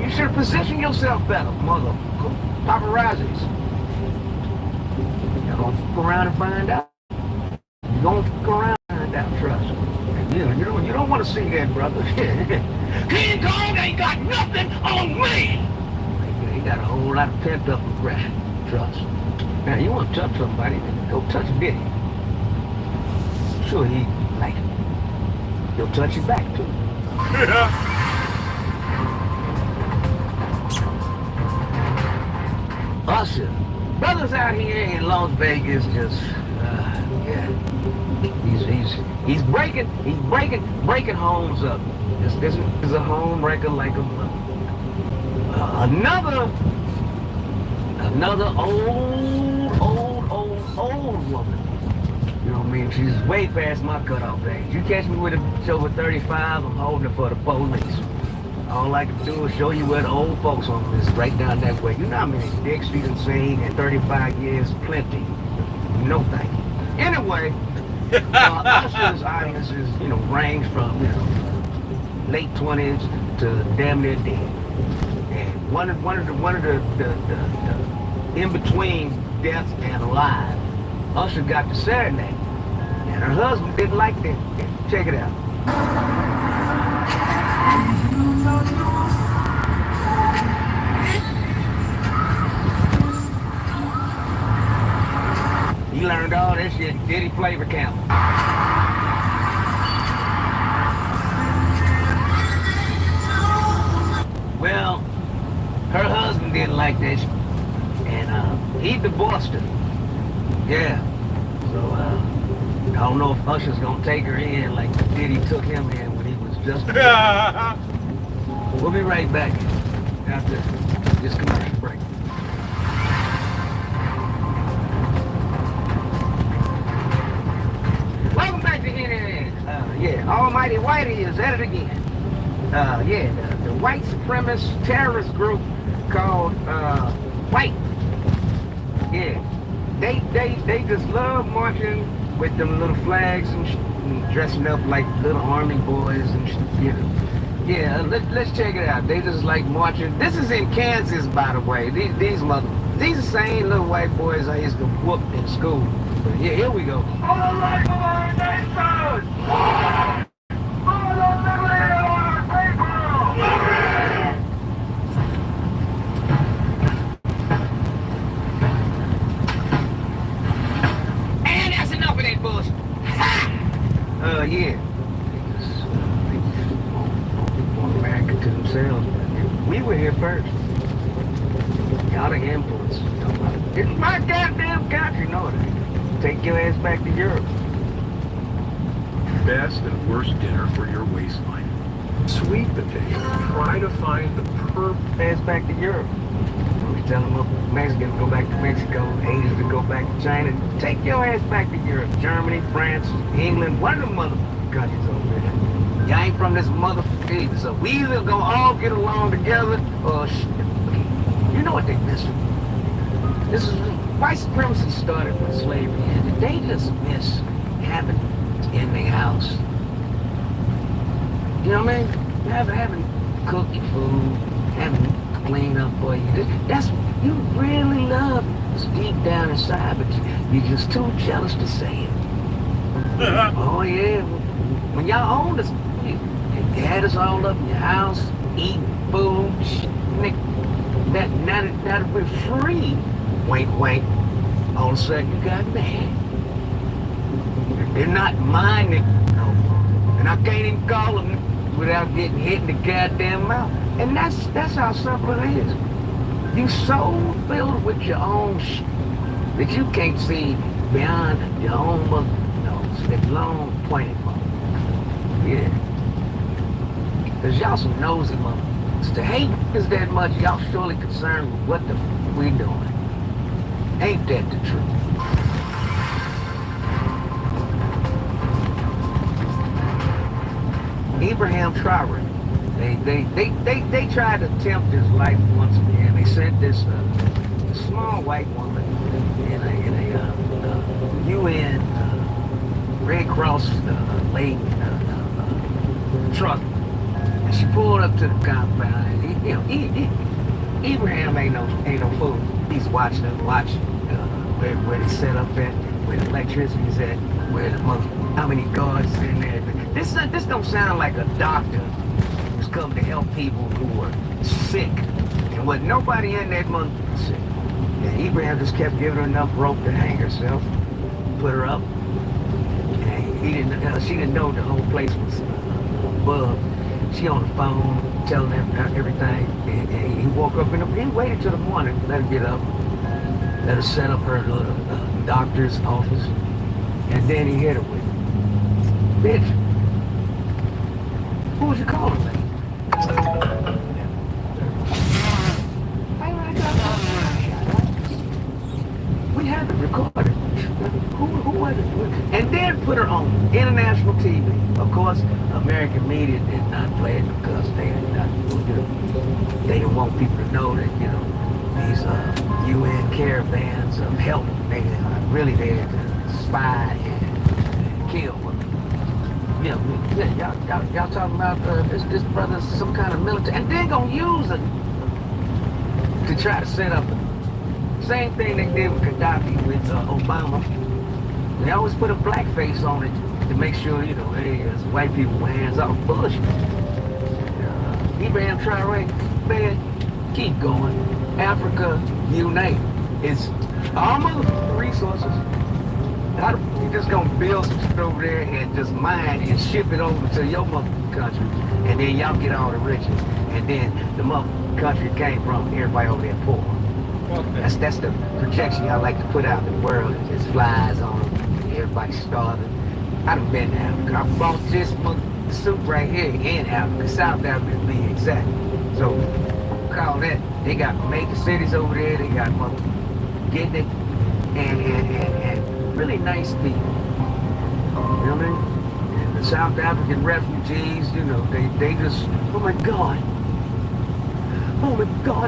you should position yourself better, mother paparazzis. You're gonna fuck around and find out. You're gonna fuck around and find out, trust me. You don't want to see that, brother. King Kong ain't got nothing on me. He got a whole lot of pent up aggression, trust. Now you want to touch somebody, go touch Diddy. Sure he like it. He'll touch you back too. Usher, brothers out here in Las Vegas just, yeah, he's breaking homes up. This is a home wrecker like a another old woman. You know what I mean? she's way past my cutoff age. You catch me with a show with 35, I'm holding it for the police. All I can do is show you where the old folks home is, right down that way. You know how many dicks you done seen in 35 years? Plenty. No thank you. Anyway, Usher's audience is, range from, late 20s to damn near dead. And one of the in-between death and alive, Usher got the serenade. And her husband didn't like that. Check it out. He learned all that shit in Diddy Flavor Camp. Well, her husband didn't like that shit. And he divorced her. Yeah. So I don't know if Usher's gonna take her in like Diddy took him in when he was just We'll be right back after this commercial break. Welcome back to NNN. Yeah, Almighty Whitey is at it again. The white supremacist terrorist group called White. Yeah, they just love marching with them little flags and dressing up like little army boys and Yeah, let's check it out. They just like marching. This is in Kansas, by the way. These are the same little white boys I used to whoop in school. But yeah, here we go. For the life of our nation! For the liberty of our people! And that's enough of that bullshit. Yeah. America to themselves. We were here first. Got an influence. It's my goddamn country. No, it ain't. Take your ass back to Europe. Best and worst dinner for your waistline. Sweet potato. Try to find the perfect ass back to Europe. We tell them Mexicans to go back to Mexico, Asians to go back to China. Take your ass back to Europe. Germany, France, England, one of them mother countries over there. Y'all ain't from this motherfucker either, so we either gonna all get along together or shit. You know what they miss? This is white supremacy started when slavery ended. They just miss having in their house. You know what I mean? Having cooking food, having clean up for you. That's what you really love. It's deep down inside, but you're just too jealous to say it. Oh yeah, when y'all owned us, you had us all up in your house, eating food, now that we're free, wink wink, all of a sudden you got mad. They're not mine no more. And I can't even call them without getting hit in the goddamn mouth. And that's how simple it is. You so filled with your own shit that you can't see beyond your own mother nose, that long pointed mother. Yeah. Cause y'all some nosy motherfuckers. To hate is that much, y'all surely concerned with what the f we doing. Ain't that the truth? Abraham Traore, they tried to tempt his life once again. They sent this small white woman in a UN Red Cross late truck. And she pulled up to the compound. And Abraham ain't no fool. He's watching where they set up at, where the electricity's at, where the how many guards in there. This don't sound like a doctor who's come to help people who are sick. And with nobody in that motherfucker sick. And Abraham just kept giving her enough rope to hang herself, put her up. And she didn't know the whole place was above. She on the phone telling him everything. And he woke up he waited till the morning, let her get up, let her set up her little doctor's office, and then he hit her with, "Bitch, who was you calling me?" We have it recorded. Who was it? And then put her on international TV. Of course, American media did not play it because they did not, they didn't want people to know that, these UN caravans of help, they are really there to spy and kill. Y'all talking about this brother's some kind of military, and they're gonna use it to try to set up the same thing they did with Gaddafi with Obama. They always put a black face on it to make sure, hey, it's white people with hands off bullshit. Ibrahim Traore, man, keep going. Africa, unite. It's all motherfucking resources. You just gonna build some shit over there and just mine and ship it over to your motherfucking country, and then y'all get all the riches, and then the motherfucking country it came from, everybody over there poor. That's the projection y'all like to put out in the world. It just flies on them. Everybody's starving. I done been to Africa. I bought this motherfucking suit right here in Africa, South Africa to be exact. So call that. They got major cities over there. They got motherfucking getting it, and really nice people. You know what I mean? And the South African refugees, they just, oh my God,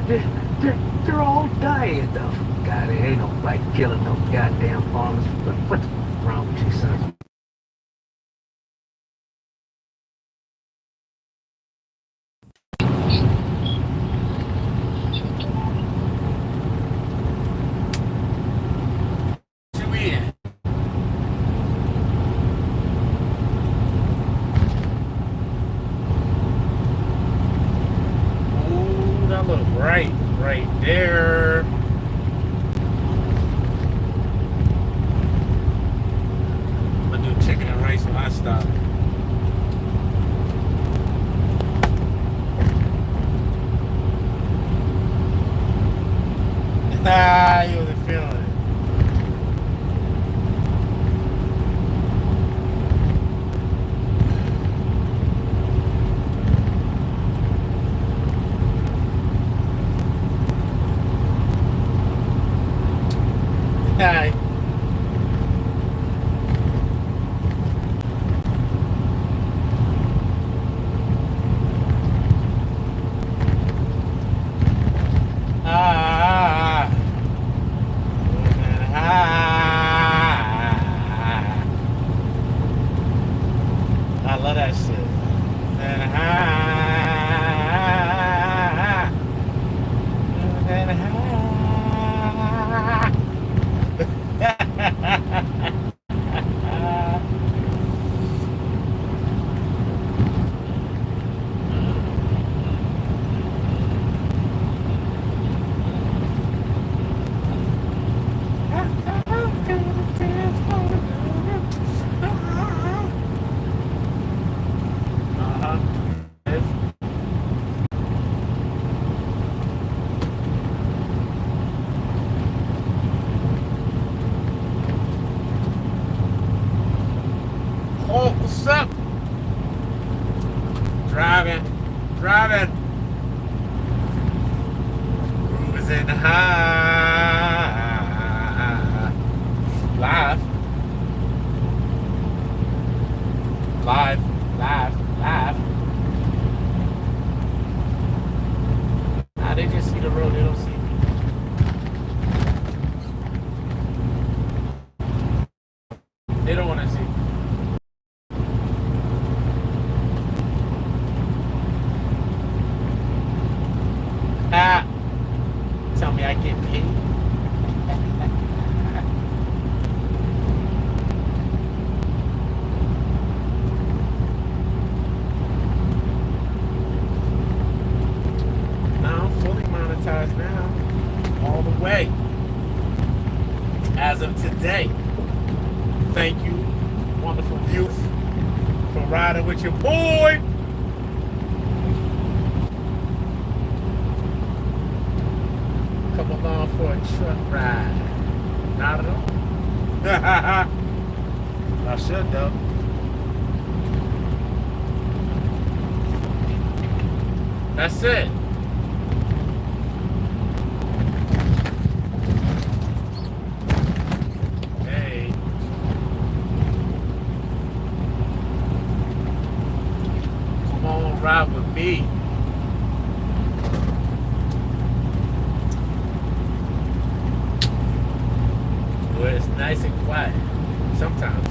they're all dying though. God, there ain't nobody killing no goddamn farmers. What's wrong with you, son? Right there. I'm gonna do chicken and rice when I stop. Nah, you wasn't feeling it. Hi. I love that shit. Oh, what's up? Driving. Groove is in the high. Live. Nah, they just see the road, they don't see me. They don't want to see me. Tell me I get paid. Now I'm fully monetized now. All the way. As of today. Thank you, wonderful viewers, for riding with your boy. Come along for a truck ride. Not at all. I should though. That's it. Hey. me. Where it's nice and quiet. Sometimes.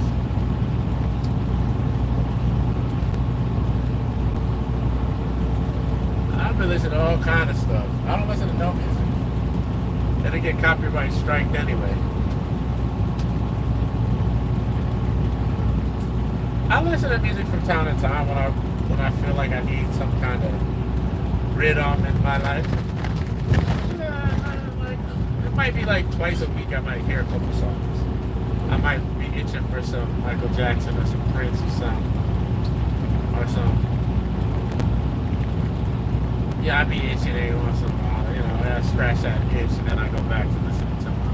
I've been listening to all kind of stuff. I don't listen to no music. Then get copyright striked anyway. I listen to music from time to time when I feel like I need some kind of rhythm in my life. It might be like twice a week I might hear a couple songs. I might be itching for some Michael Jackson or some Prince or something. Or some. Yeah, I be itching every once in a while. You know, I scratch that itch and then I go back to listening to my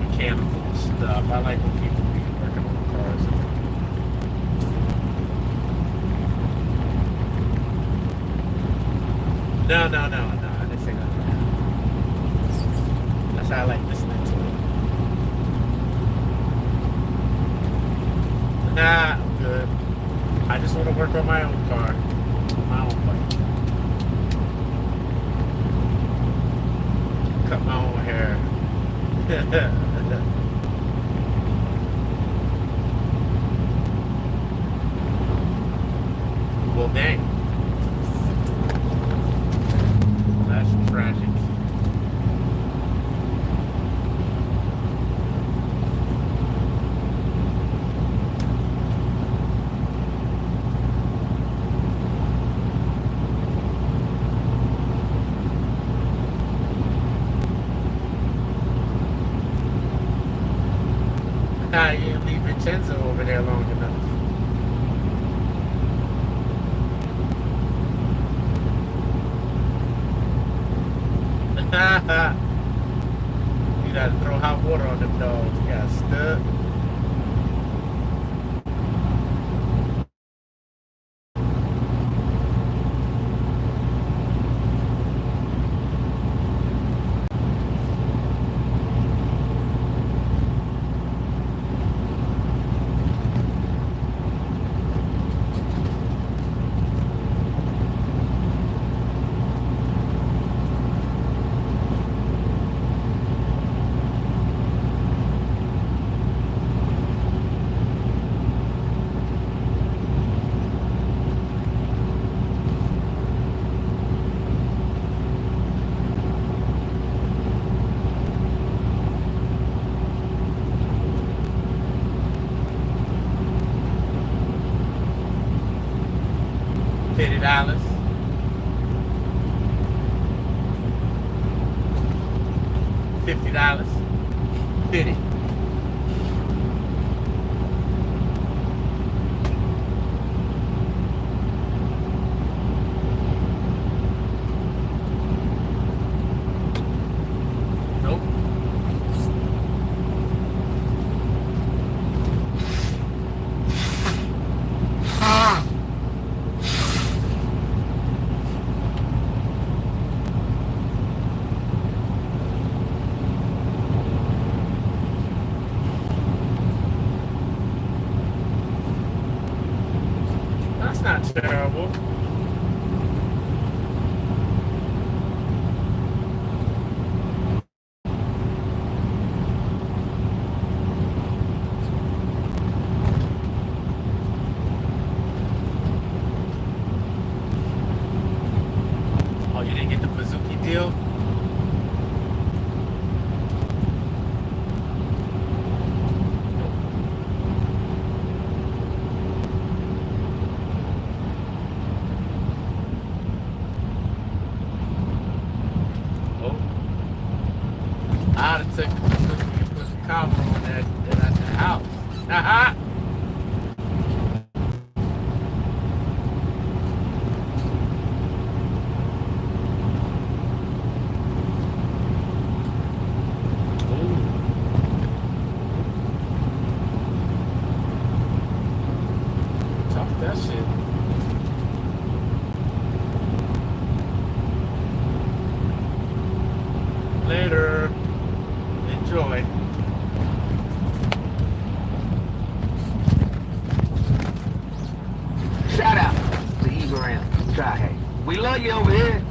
mechanical stuff. I like when people be working on cars. No. I didn't say that. That's how I like listening to it. Nah, I'm good. I just want to work on my own car. My own bike. Cut my own hair. Well, dang. That's tragic. Nah, you didn't leave Vincenzo over there long enough. You gotta throw hot water on them dogs. You got stuck. $50. $50. 50. Nope. That's not terrible. Oh, you didn't get the Bazooki deal? I'd have took the cover on that at the house. Aha! Talk that shit. Later. Enjoy. love you over here.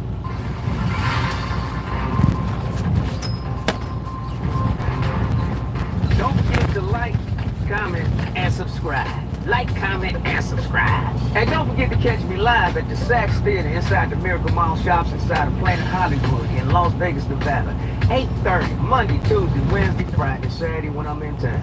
Don't forget to like, comment, and subscribe. Like, comment, and subscribe. And don't forget to catch me live at the Saks Theater inside the Miracle Mall shops inside of Planet Hollywood in Las Vegas, Nevada. 8:30, Monday, Tuesday, Wednesday, Friday, Saturday when I'm in town.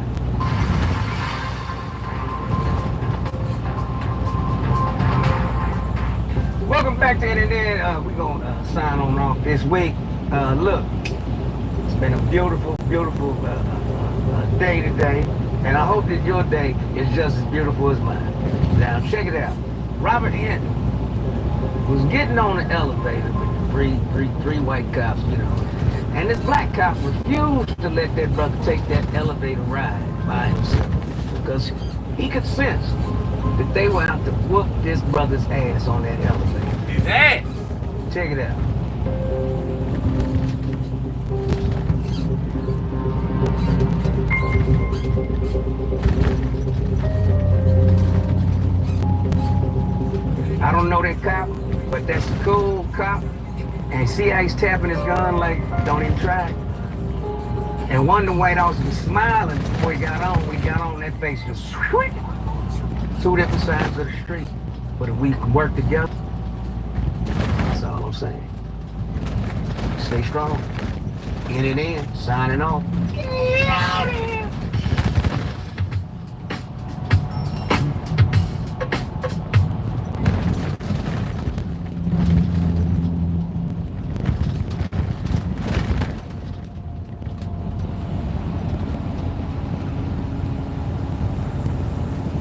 Welcome back to Internet. We're going to sign on off this week. Look, it's been a beautiful, beautiful day today. And I hope that your day is just as beautiful as mine. Now, check it out. Robert Hinton was getting on the elevator with three white cops, you know. And this black cop refused to let that brother take that elevator ride by himself. Because he could sense that they were out to whoop this brother's ass on that elevator. His ass! Check it out. I don't know that cop, but that's a cool cop. And see how he's tapping his gun like, don't even try. And one of the white officers was smiling before he got on. When he got on, that face just squick. Two different sides of the street. But if we can work together, that's all I'm saying. Stay strong. In and in, signing off. Get out of here.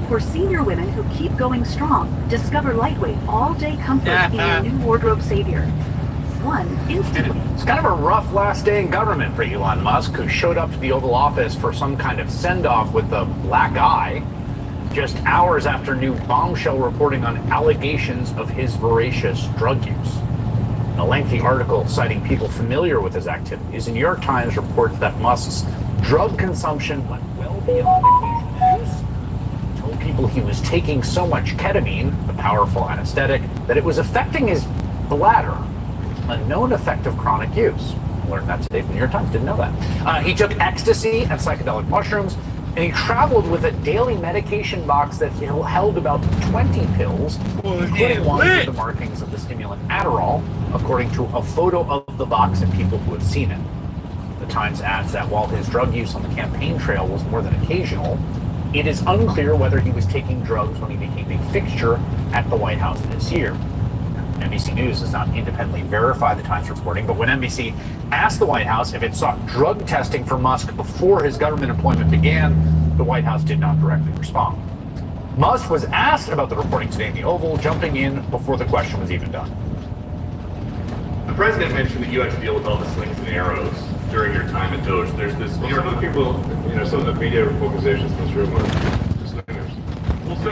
For senior women who keep going strong, discover lightweight all-day comfort in your new wardrobe savior. One instantly. It's kind of a rough last day in government for Elon Musk, who showed up to the Oval Office for some kind of send-off with a black eye, just hours after new bombshell reporting on allegations of his voracious drug use. In a lengthy article citing people familiar with his activities, the New York Times reports that Musk's drug consumption went well beyond occasional use. People he was taking so much ketamine, the powerful anesthetic, that it was affecting his bladder, a known effect of chronic use. Learned that today from the New York Times, didn't know that. He took ecstasy and psychedelic mushrooms, and he traveled with a daily medication box that held about 20 pills, including one with the markings of the stimulant Adderall, according to a photo of the box and people who have seen it. The Times adds that while his drug use on the campaign trail was more than occasional, it is unclear whether he was taking drugs when he became a fixture at the White House this year. NBC News does not independently verify the Times reporting, but when NBC asked the White House if it sought drug testing for Musk before his government employment began, the White House did not directly respond. Musk was asked about the reporting today in the Oval, jumping in before the question was even done. The president mentioned that you had to deal with all the slings and arrows during your time at Doge. There's this. Well, some of the people, some of the media organizations in this room are slingers. Well, so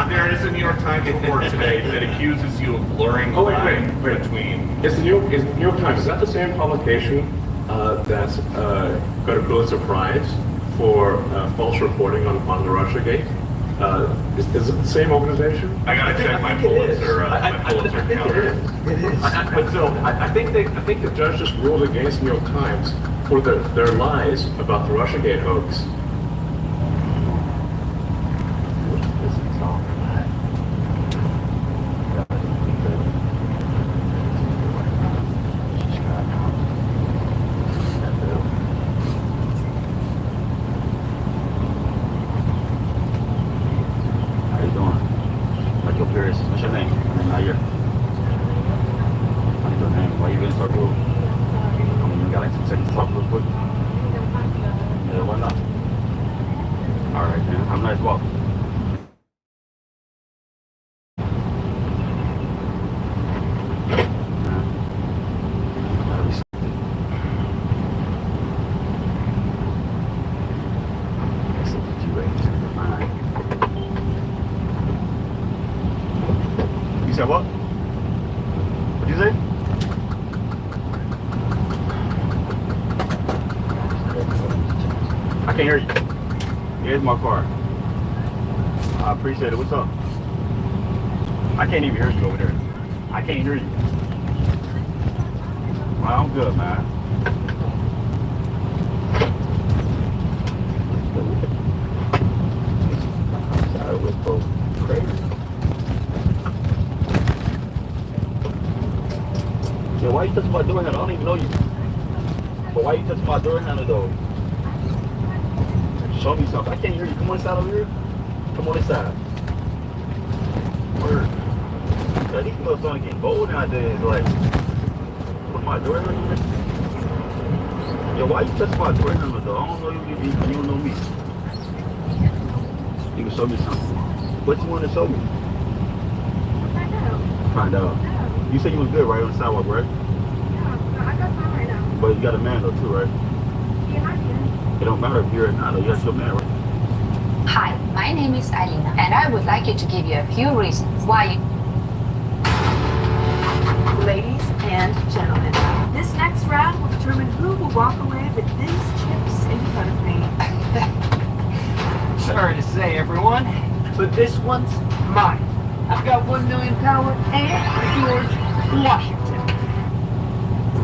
there is a New York Times report today that accuses you of blurring the line between. Is the New York Times, is that the same publication that's got a Pulitzer Prize for false reporting on the Russiagate? Is it the same organization? I gotta check my Pulitzer. It is. But so I think the judge just ruled against New York Times for their lies about the Russiagate hoax. said what? What'd you say? I can't hear you. Here's my car. I appreciate it. What's up? I can't even hear you over there. I can't hear you. Well, I'm good, man. Sorry, we're both crazy. Yo, why you touching my door handle? I don't even know you. But why you touching my door handle though? Show me something. I can't hear you. Come on inside over here. Come on inside. Word. So these girls starting to get bold nowadays. Like, put my door handle. Yo, why you touching my door handle though? I don't know you. You don't know me. You can show me something. What you want to show me? Find out. You said you was good, right? On the sidewalk, right? No, I got some right now. But you got a man though too, right? Yeah, I do. It don't matter if you're not, though. You got your man, right? Hi, my name is Alina, and I would like you to give you a few reasons why. Ladies and gentlemen, this next round will determine who will walk away with these chips in front of me. Sorry to say, everyone, but this one's mine. I've got 1 million power and George Washington.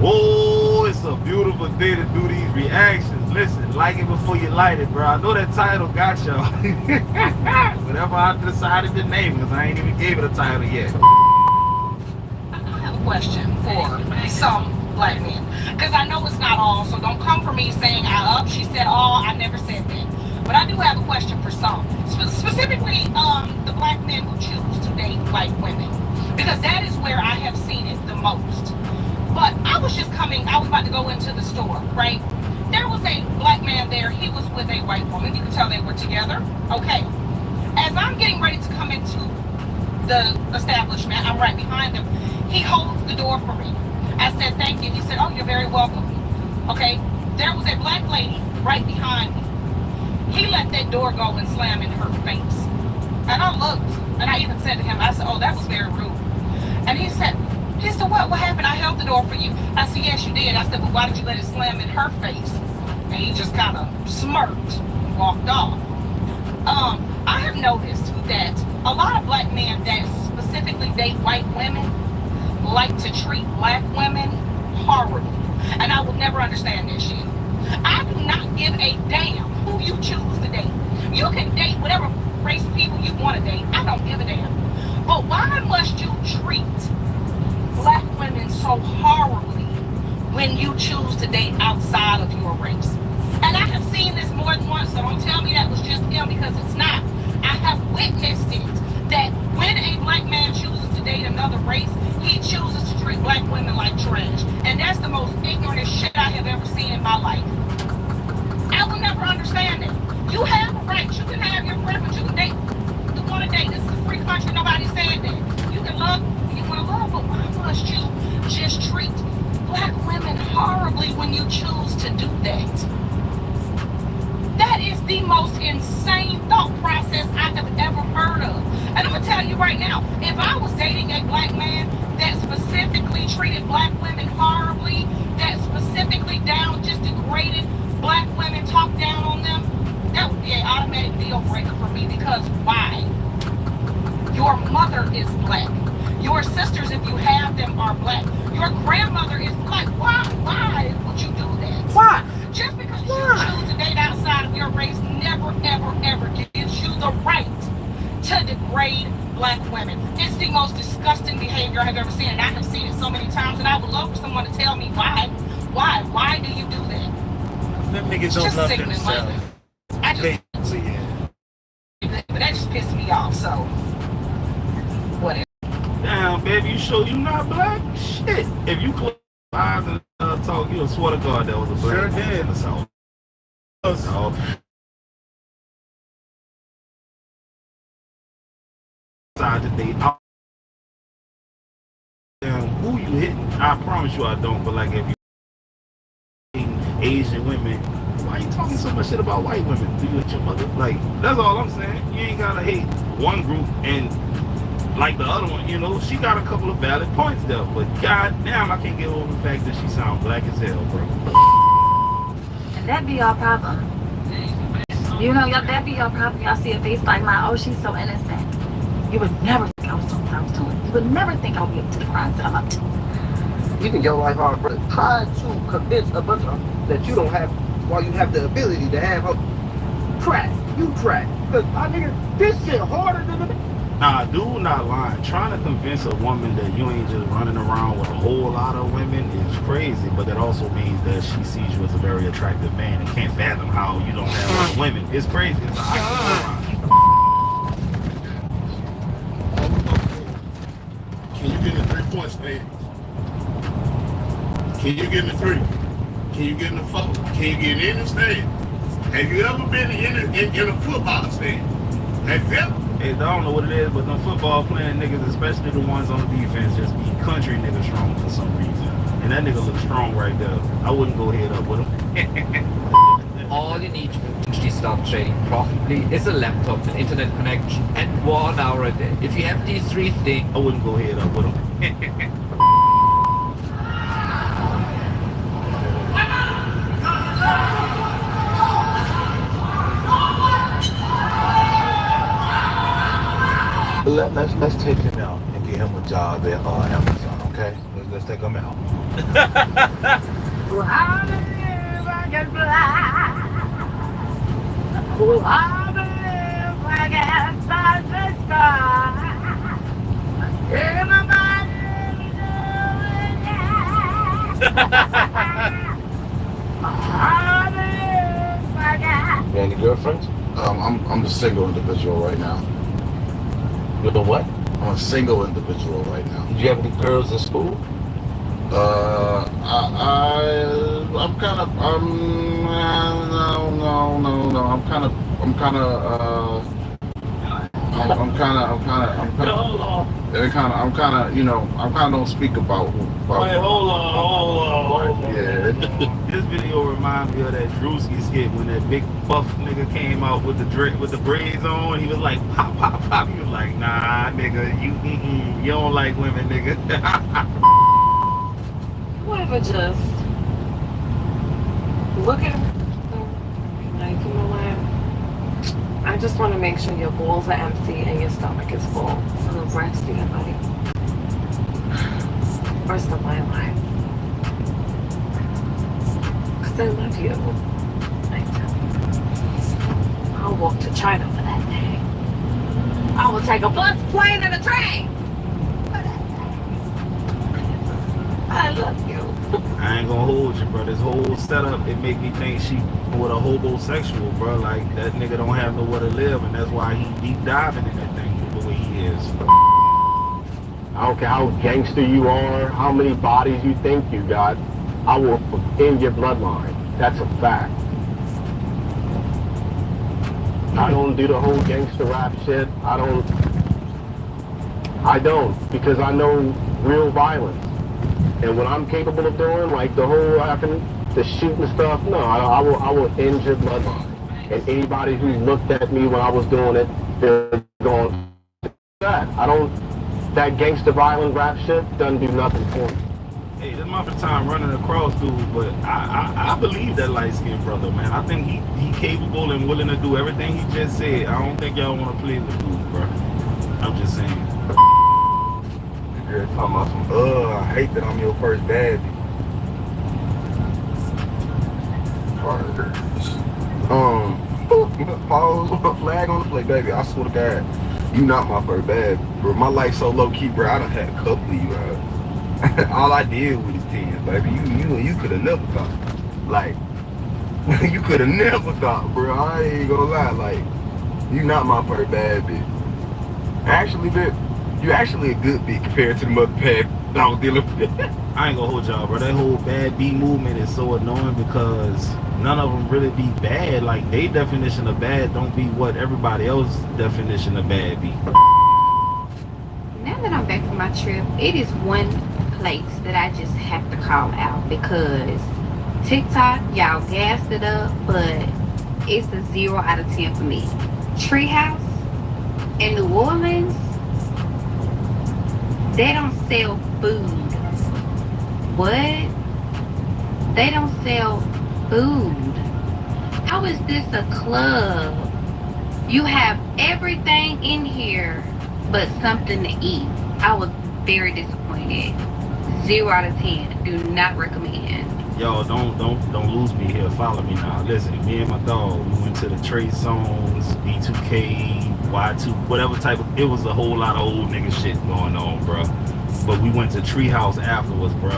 Whoa, it's a beautiful day to do these reactions. Listen, like it before you light it, bro. I know that title got y'all. Whatever I decided to name, because I ain't even gave it a title yet. I have a question for some black men. Because I know it's not all, so don't come for me saying she said all, I never said that. But I do have a question for some. Specifically, the black men who choose to date white women. Because that is where I have seen it the most. But I was about to go into the store, right? There was a black man there. He was with a white woman. You can tell they were together. Okay. As I'm getting ready to come into the establishment, I'm right behind him. He holds the door for me. I said, thank you. He said, oh, you're very welcome. Okay. There was a black lady right behind me. He let that door go and slam in her face. And I looked, and I even said to him, I said, oh, that was very rude. And he said, what happened? I held the door for you. I said, yes, you did. I said, but why did you let it slam in her face? And he just kind of smirked and walked off. I have noticed that a lot of black men that specifically date white women like to treat black women horribly. And I will never understand this shit. I do not give a damn who you choose to date. You can date whatever race of people you want to date. I don't give a damn. But why must you treat black women so horribly when you choose to date outside of your race? And I have seen this more than once, so don't tell me that was just him, because it's not. I have witnessed it, that when a black man chooses to date another race, he chooses to treat black women like trash. And that's the most ignorant shit I have ever seen in my life. I will never understand it. You have a right. You can have your preference. You can date who you want to date. This is a free country. Nobody said that. You can love who you want to love, but why must you just treat black women horribly when you choose to do that? That is the most insane thought process I have ever heard of. And I'm going to tell you right now, if I was dating a black man that specifically treated black women horribly, that specifically just degraded black women, talked down on them, that would be an automatic deal breaker for me. Because why? Your mother is black. Your sisters, if you have them, are black. Your grandmother is black. Why would you do that? Why? Just because you choose to date outside of your race never, ever, ever gives you the right to degrade black women. It's the most disgusting behavior I have ever seen, and I have seen it so many times, and I would love for someone to tell me why. Why do you do that? Them niggas don't love themselves. I just, but that just pissed me off, so whatever. Damn, baby, you sure you not black? Shit. If you close your eyes and talk, you'll swear to God that was a black woman in the South. No. Today. Who you hitting? I promise you I don't, but like if you hitting Asian women, why you talking so much shit about white women? Do you hit your mother? Like, that's all I'm saying. You ain't gotta hate one group and like the other one, you know, she got a couple of valid points there, but goddamn, I can't get over the fact that she sounds black as hell, bro. And that be your problem. You know, that be your problem. Y'all see a face like mine. Oh, she's so innocent. You would never think I was doing what I was doing. You would never think I'll be up to the crimes that I'm up to. Even your life hard, brother. Try to convince a bunch of that you don't have, while you have the ability to have her. Track. You track. Cause I nigga, this shit harder than the. Nah, dude not lying. Trying to convince a woman that you ain't just running around with a whole lot of women is crazy, but that also means that she sees you as a very attractive man and can't fathom how you don't have a lot of women. It's crazy. It's Can you get in the 3-point stance? Can you get in the 3? Can you get in the 4? Can you get in the stance? Have you ever been in a football stance? Have you ever? I don't know what it is, but them football playing niggas, especially the ones on the defense, just be country niggas strong for some reason. And that nigga looks strong right there. I wouldn't go head up with him. All you need to actually start trading profitably is a laptop, an internet connection, and 1 hour a day. If you have these 3 things, I wouldn't go head up with him. Let's take him out and get him a job at Amazon, okay? Let's take him out. Well, I believe I can fly. Well, I believe I can touch the sky. In my mind, You got any girlfriends? I'm a single individual right now. You're the what? I'm a single individual right now. Did you have any girls in school? I'm kind of don't speak about. Wait, hold on. Yeah. This video reminds me of that Drewski skit when that big buff nigga came out with the braids on. He was like, pop, pop, pop. He was like, nah, nigga, you don't like women, nigga. Whatever, just look at like, you know what? I just want to make sure your bowls are empty and your stomach is full for the rest of your life. Rest of my life. Because I love you. I'll walk to China for that day. I will take a bus, plane, and a train. I love you. I ain't gonna hold you, bro. This whole setup, it make me think she with a homosexual, bro. Like, that nigga don't have nowhere to live, and that's why he deep diving in that thing the way he is. I don't care how gangster you are, how many bodies you think you got, I will end your bloodline. That's a fact. I don't do the whole gangster rap shit. I don't, because I know real violence. And what I'm capable of doing, like the whole the shooting stuff, no, I will end your bloodline. And anybody who looked at me when I was doing it, they're going, that. That gangster violent rap shit doesn't do nothing for me. Hey, this is my first time running across dude, but I believe that light-skinned brother, man. I think he capable and willing to do everything he just said. I don't think y'all want to play with dude, bro. I'm just saying. You're talking about some, I hate that I'm your first baddie. Pause, flag on the play, baby. I swear to God, you not my first bad, bro. My life so low key, bro. I done had a couple of you out. All I did was 10, baby. You could have never thought. Like, you could have never thought, bro. I ain't gonna lie. Like, you not my first bad bitch. Actually, bitch, you actually a good bitch compared to the mother bad I was dealing with. I ain't gonna hold y'all, bro. That whole bad B movement is so annoying because none of them really be bad. Like, their definition of bad don't be what everybody else's definition of bad be. Now that I'm back from my trip, it is one place that I just have to call out because TikTok, y'all gassed it up, but it's a 0 out of 10 for me. Treehouse in New Orleans, they don't sell food. What? They don't sell food. How is this a club? You have everything in here but something to eat. I was very disappointed. 0 out of 10. Do not recommend. Yo, don't lose me here. Follow me now. Listen, me and my dog, we went to the Trade Zones, B2K, Y2, whatever type of. It was a whole lot of old nigga shit going on, bro. But we went to Treehouse afterwards, bro.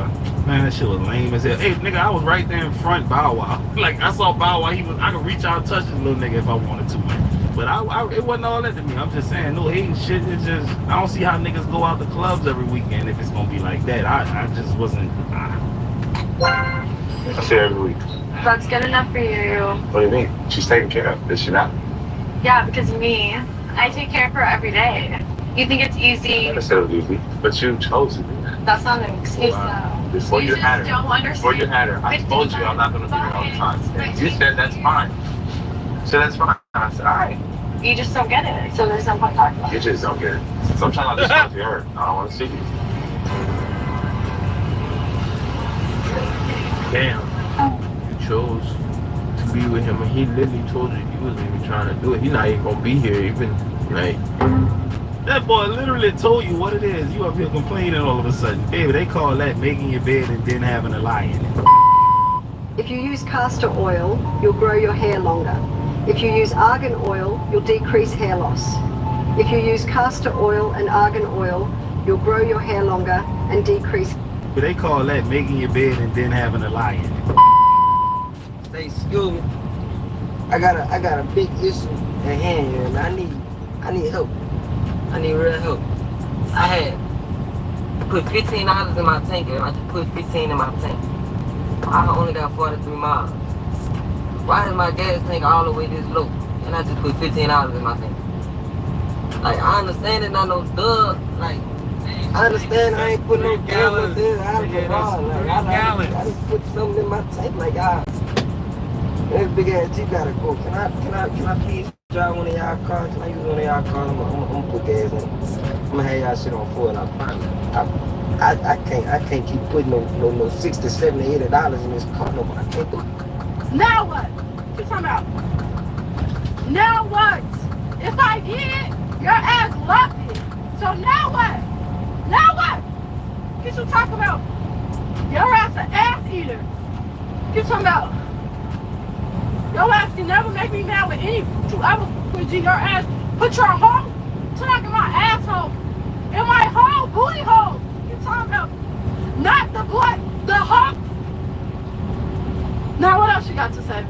Man, that shit was lame as hell. Hey, nigga, I was right there in front Bow Wow. Like, I saw Bow Wow. I could reach out and touch this little nigga if I wanted to, man. But it wasn't all that to me. I'm just saying, no hating shit. It's just, I don't see how niggas go out to clubs every weekend if it's gonna be like that. I just wasn't. I see her every week. That's good enough for you. What do you mean? She's taken care of, is she not? Yeah, because of me. I take care of her every day. You think it's easy? I said it was easy, but you chose to do that. That's not an excuse, though. Before you had her. Don't understand. Before you had her, I told you I'm not going to be here all the time. You said that's fine. You said that's fine. I said, all right. You just don't get it, so there's no point talking about it. You just don't get it. Sometimes I just want to hurt. I don't want to see you. Damn. You chose to be with him, and he literally told you he wasn't even trying to do it. He's not even going to be here, even, like... That boy literally told you what it is. You up here complaining all of a sudden. Baby, they call that making your bed and then having a lie in it. If you use castor oil, you'll grow your hair longer. If you use argan oil, you'll decrease hair loss. If you use castor oil and argan oil, you'll grow your hair longer and decrease. But they call that making your bed and then having a lie in it. Say, excuse me. I got a big issue at hand here, and I need help. I need real help. I had put $15 in my tank, and I just put 15 in my tank. I only got 43 miles. Why is my gas tank all the way this low? And I just put $15 in my tank. Like, I understand it, I know duh. Like, I understand I ain't put no gallons in out of the bar. Like, I just put something in my tank. Like, this big ass Jeep gotta go. Can I please drive one of y'all cars? Can I use one of y'all cars? I'm gonna put gas in. I'm gonna have y'all shit on full, and I can't keep putting no $60, $70, $80 in this car. No, I can't do it. Now what? What you talking about? Now what? If I did, your ass loved it. So now what? Now what? Get you talking about? Your ass an ass eater. Get talking about? Your ass can never make me mad with any you ever put your ass. Put your whole talking about asshole in my whole booty hole. You talking about? Not the blood, the hole. Now what else you got to say?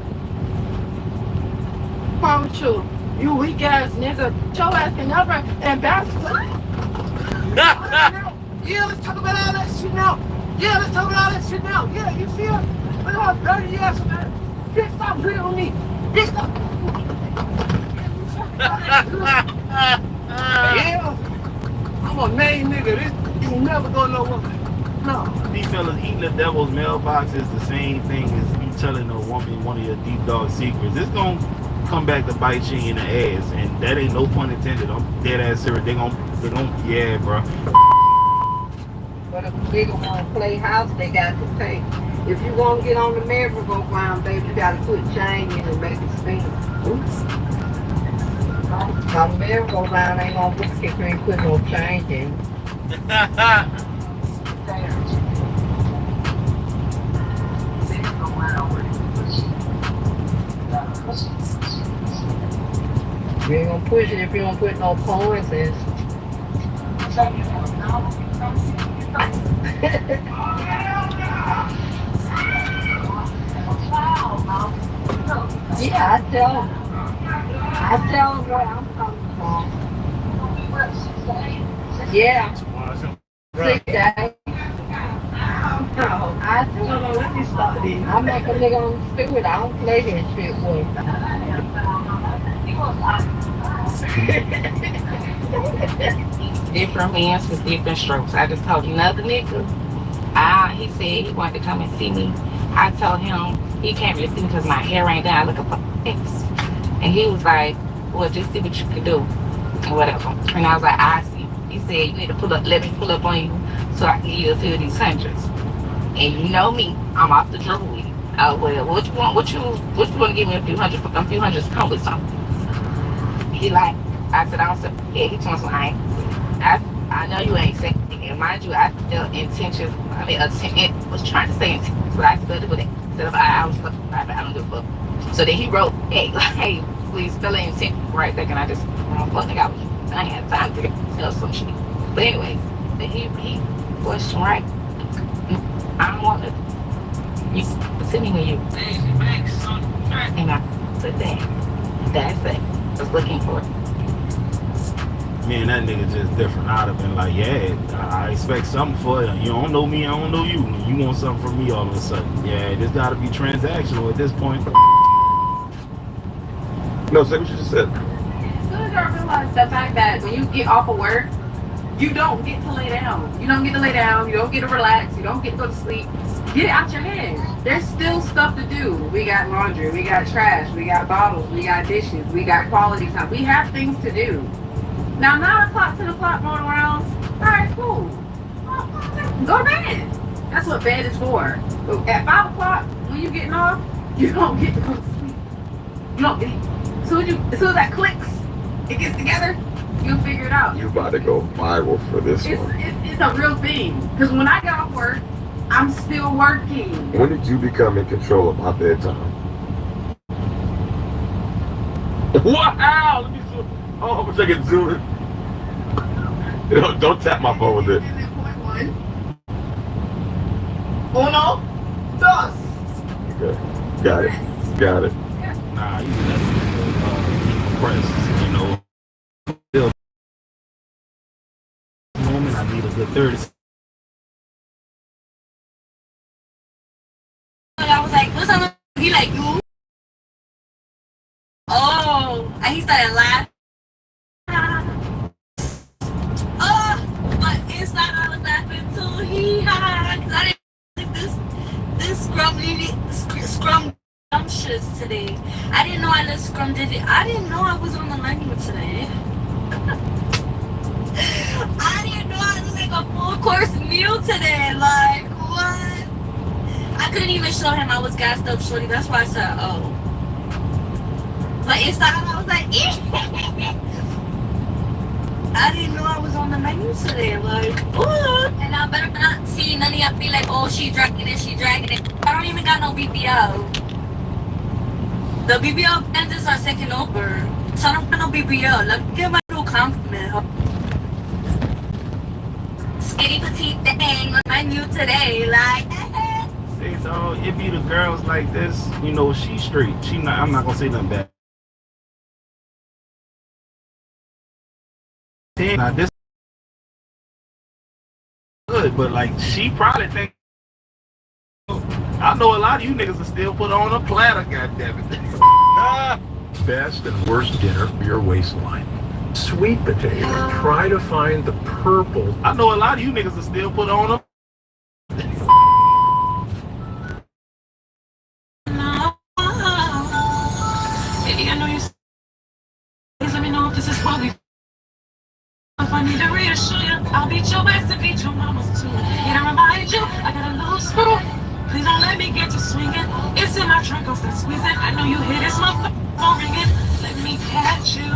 What's wrong with you? You weak ass nigga. Your ass can never embarrass me. Yeah, let's talk about all that shit now. Yeah, let's talk about all that shit now. Yeah, you feel? Look at my dirty ass, man. Bitch, stop picking on me. Bitch, stop. Yeah, I'm a main nigga. This you never go nowhere. No. These fellas eating the devil's mailbox is the same thing as you telling a woman one of your deep dog secrets. It's gonna come back to bite you in the ass, and that ain't no pun intended. I'm dead ass serious. They gonna, yeah, bro. But if nigga wanna play house, they got to pay. If you want to get on the merry-go-round, baby, you got to put chain in and make it spin. My merry-go-round ain't gonna work if you ain't put no chain in. You ain't gonna push it if you don't put no points in. Yeah, I tell them where I'm coming from. Yeah. 6 days. No, I tell them, let me stop this. I make a nigga on the street. I don't play that shit with. Different hands with different strokes. I just told another nigga. He said he wanted to come and see me. I told him he can't really see me because my hair ain't down. I look for X. And he was like, well, just see what you can do. And whatever. And I was like, I see. He said, you need to let me pull up on you so I can give you a few of these hundreds. And you know me, I'm off the dribble with you. Oh, well, what you want? What you want to give me a few hundreds to come with something? He like, I said, I don't say, yeah, he told me, I I know you ain't saying it. And mind you, I feel intentions. I mean, was trying to say intentions, but I still do it. Instead of I was fucking private, I don't give a fuck. So then he wrote, hey, please fill in intent right there. And I just, fuck nigga, I ain't had time to tell some shit. But anyways, then he question right. I don't want to. You send me when you. And I said, that's it. I was looking for it. Man, that nigga just different. I'd have been like, yeah, I expect something for you. You don't know me, I don't know you. You want something from me all of a sudden. Yeah, this gotta be transactional at this point. No, say what you just said. As soon as y'all realize the fact that when you get off of work, you don't get to lay down. You don't get to lay down. You don't get to relax. You don't get to go to sleep. Get it out your head. There's still stuff to do. We got laundry. We got trash. We got bottles. We got dishes. We got quality time. We have things to do. Now, 9 o'clock, 10 o'clock rolling around. All right, cool. Go to bed. That's what bed is for. But at 5 o'clock, when you're getting off, you don't get to go to sleep. You don't get. As soon as that clicks, it gets together, you'll figure it out. You about to go viral for this one. It's a real thing. Because when I get off work, I'm still working. When did you become in control of my bedtime? Wow! Let me zoom. Oh, I wish I could zoom in. Don't tap my phone with it. Uno, dos. Okay. Got it. Nah, you let press, still moment, I need a good 30 seconds. I was like, what's up? He like, you? Oh, and he started laughing. Oh, but inside I was laughing too. Cause I didn't this scrumptious today. I didn't know I let scrum did it. I didn't know I was on the menu today. I didn't know I was like a full course meal today. Like what? I couldn't even show him I was gassed up, shorty. That's why I said, oh. But inside I was like, I didn't know I was on the menu today. Like, ooh. And I better not see none of y'all be like, oh, she dragging it. I don't even got no BBL. The BBL vendors are taking over. So I don't got no BBL. Let me give my little compliment. Skinny petite thing on my menu today. Like, See, so it be the girls like this, she straight. I'm not gonna say nothing bad. Now this good, but like she probably think I know a lot of you niggas will still put on a platter, goddammit. Best and worst dinner for your waistline. Sweet potato. Try to find the purple. I know a lot of you niggas will still put on a Baby, I know you. Please let me know if this is what we. If I need to reassure you, I'll beat your ass and beat your mama's too. And I remind you, I got a little screw. Please don't let me get you swinging. It's in my trunk, I'll start squeezing. I know you hear this motherfucker ringing. Let me catch you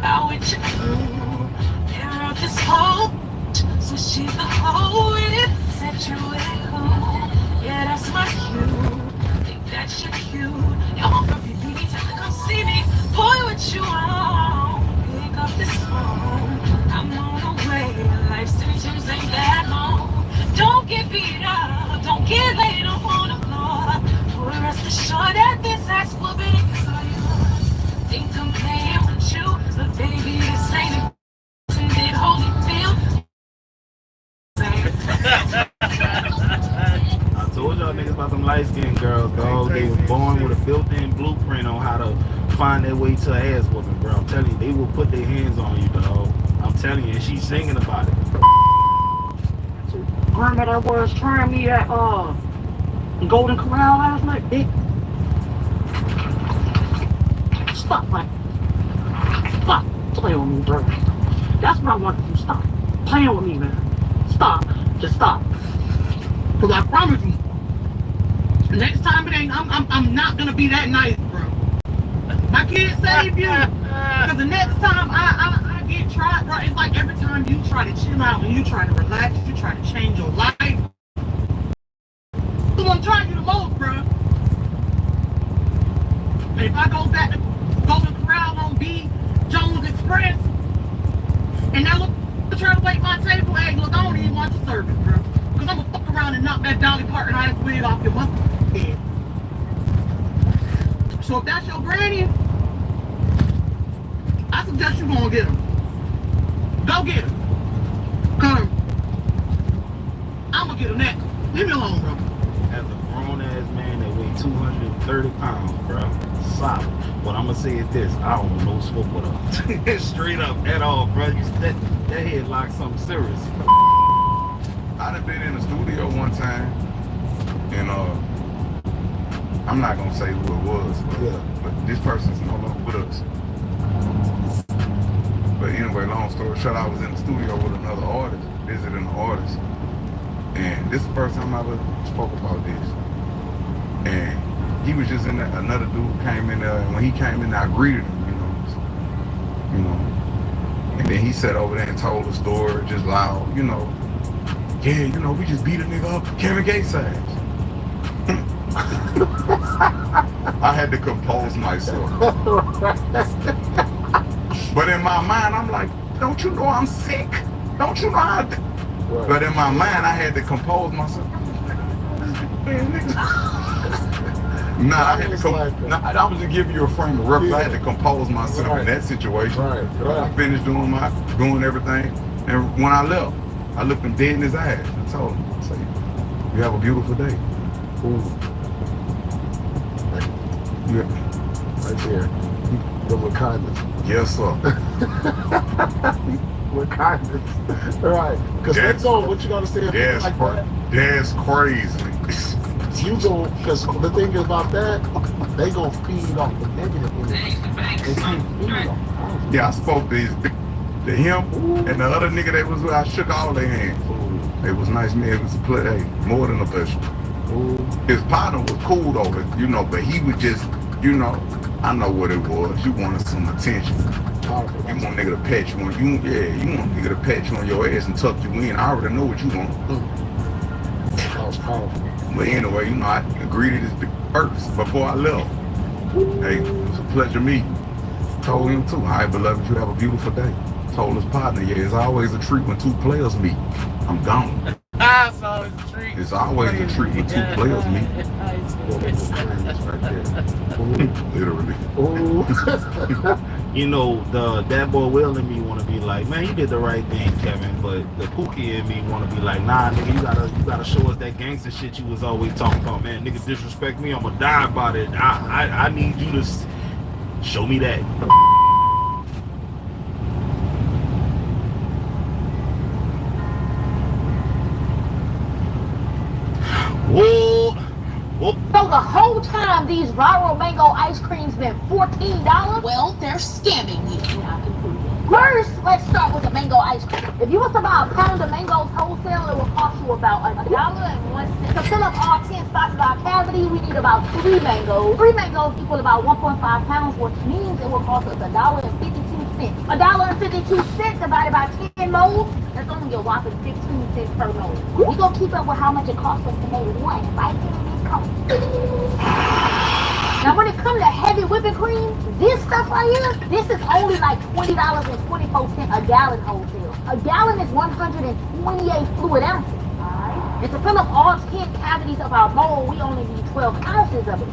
out with you. Tear up this whole so she's the whole with it. Set you at home. Yeah, that's my cue. Think that you're cute. You're home from your need to come see me. Boy, what you want? Pick up this phone. I'm on the way. Life's tensions ain't that long. Don't get beat up. Don't get laid up on the floor. Boy, rest assured that this ass will be for you. Think I'm playing with you, but baby, this ain't a did Holyfield. I told y'all niggas about them light-skinned girls, dog. They was born with a built-in blueprint on how to find their way to an ass whooping, bro. I'm telling you, they will put their hands on you, dog. I'm telling you, and she's singing about it. Grandma was trying me at Golden Corral last night, bitch. Stop playing with me, bro. That's what I want you to stop playing with me, man. Stop. Just stop. Cause I promise you, next time it ain't. I'm not gonna be that nice, bro. I can't save you. Cause the next time I get tried, bro, it's like every time you try. trying to chill out and you trying to relax, you trying to change your life. Who's gonna drive you the most, bro? And if I go back to Golden Corral on B Jones Express, and now look, try to wait my table, hey, look, I don't even want the service, bro. Because I'm gonna fuck around and knock that Dolly Parton ass wig off your motherfucking head. So if that's your granny, I suggest you gonna get him. Go get him. Come. I'm gonna get him next. Leave me alone, bro. As a grown ass man that weigh 230 pounds, bro, solid. What I'm gonna say is this: I don't know smoke with her. Straight up at all, bro. That head like something serious. I done been in the studio one time, and I'm not gonna say who it was, but this person's no longer with us. But anyway, long story short, I was in the studio with another artist, visiting the artist, and this is the first time I ever spoke about this. And he was just in there, another dude came in there, and when he came in there, I greeted him, you know. And then he sat over there and told the story just loud, you know. Yeah, you know, we just beat a nigga up, Kevin Gates ass. I had to compose myself. But in my mind, I'm like, don't you know I'm sick? Don't you know how to... Right. But in my mind, I had to compose myself. I had to I was just giving you a frame of reference. I had to compose myself in that situation. I finished doing everything. And when I left, I looked him dead in his eyes and told him, I said, you have a beautiful day. Ooh. Right there. With kindness. Yes, sir. With kindness. Right. Because that's all what you gotta say. That's like that. That's crazy. You go, because the thing about that, they gonna feed off the negative energy. They can't feed off. Yeah, I spoke to him and the other nigga that was with, I shook all their hands. It was nice, man. It was a play, more than a pleasure. His partner was cool though, you know, but he was just, you know, I know what it was. You wanted some attention. You want a nigga to pet you on you want a nigga to pet you on your ass and tuck you in. I already know what you want. That was powerful. But anyway, you know, I greeted his big first before I left. Hey, it was a pleasure meeting. Told him too, all right, beloved, you have a beautiful day. Told his partner, yeah, it's always a treat when two players meet. I'm gone. It's always a treat. It's always a treat when two players meet. Literally. You know, that boy Will in me want to be like, man, you did the right thing, Kevin. But the Pookie in me want to be like, nah, nigga, you gotta show us that gangster shit you was always talking about, man. Nigga disrespect me, I'm gonna die about it. I need you to show me that. Whoa. So the whole time these viral mango ice creams been $14? Well, they're scamming you. First, let's start with the mango ice cream. If you was to buy a pound of mangoes wholesale, it will cost you about $1.01. To fill up all 10 spots of our cavity, we need about 3 mangoes. 3 mangoes equal about 1.5 pounds, which means it will cost us $1.52. $1.52 divided by 10 molds, that's only a whopping 15 cents per mold. We gonna keep up with how much it costs us to make one right here in this coat. Now when it comes to heavy whipping cream, this stuff right here, this is only like $20.24 a gallon wholesale. A gallon is 128 fluid ounces. And to fill up all 10 cavities of our mold, we only need 12 ounces of it.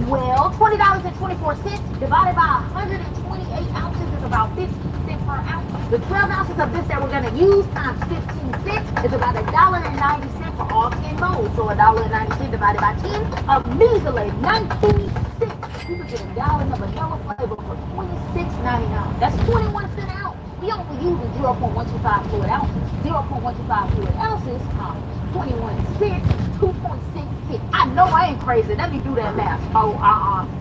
Well, $20.24 divided by 128 ounces is about 15 cents per ounce. The 12 ounces of this that we're going to use times 15 cents is about $1.90 for all 10 molds. So $1.90 divided by 10, a measly 19 cents. You can get a gallon of vanilla flavor for $26.99. That's 21 cents an ounce. We only using 0.125 fluid ounces. 0.125 fluid ounces times 21 cents, 2.6 cents. I know I ain't crazy. Let me do that math.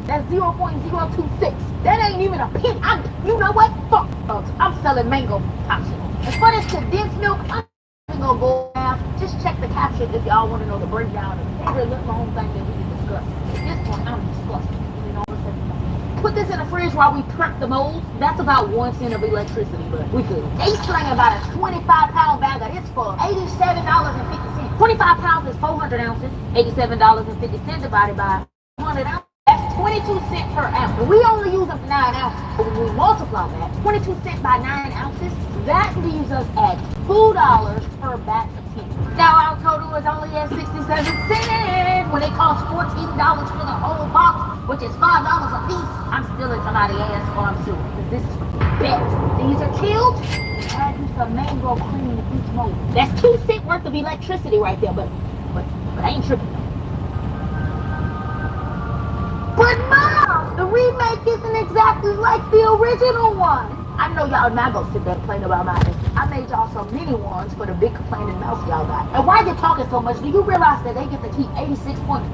That's 0.026. That ain't even a penny. You know what? Fuck, folks. I'm selling mango popsicles. As for this condensed milk, I'm gonna go math. Just check the caption if y'all want to know the breakdown of every little home thing that we can discuss. At this point, I'm disgusted. You know what's put this in the fridge while we prep the molds, that's about 1 cent of electricity, but we could. They sling about a 25-pound bag of this for $87.50. 25 pounds is 400 ounces. $87.50 divided by 100 ounces. That's 22 cents per ounce. We only use up 9 ounces. But when we multiply that, 22 cents by 9 ounces, that leaves us at $2 per batch of tea. Now our total is only at 67 cents when it costs $14 for the whole box, which is $5 a piece. I'm stealing somebody's ass or I'm suing, because this is bet. These are chilled. Add you some mango cream to each mold. That's 2 cents worth of electricity right there, but I ain't tripping. But Mom, the remake isn't exactly like the original one. I know y'all not gonna sit there and complain about mine. I made y'all some mini ones for the big complaining mouth y'all got. And why you talking so much? Do you realize that they get to keep 86 points?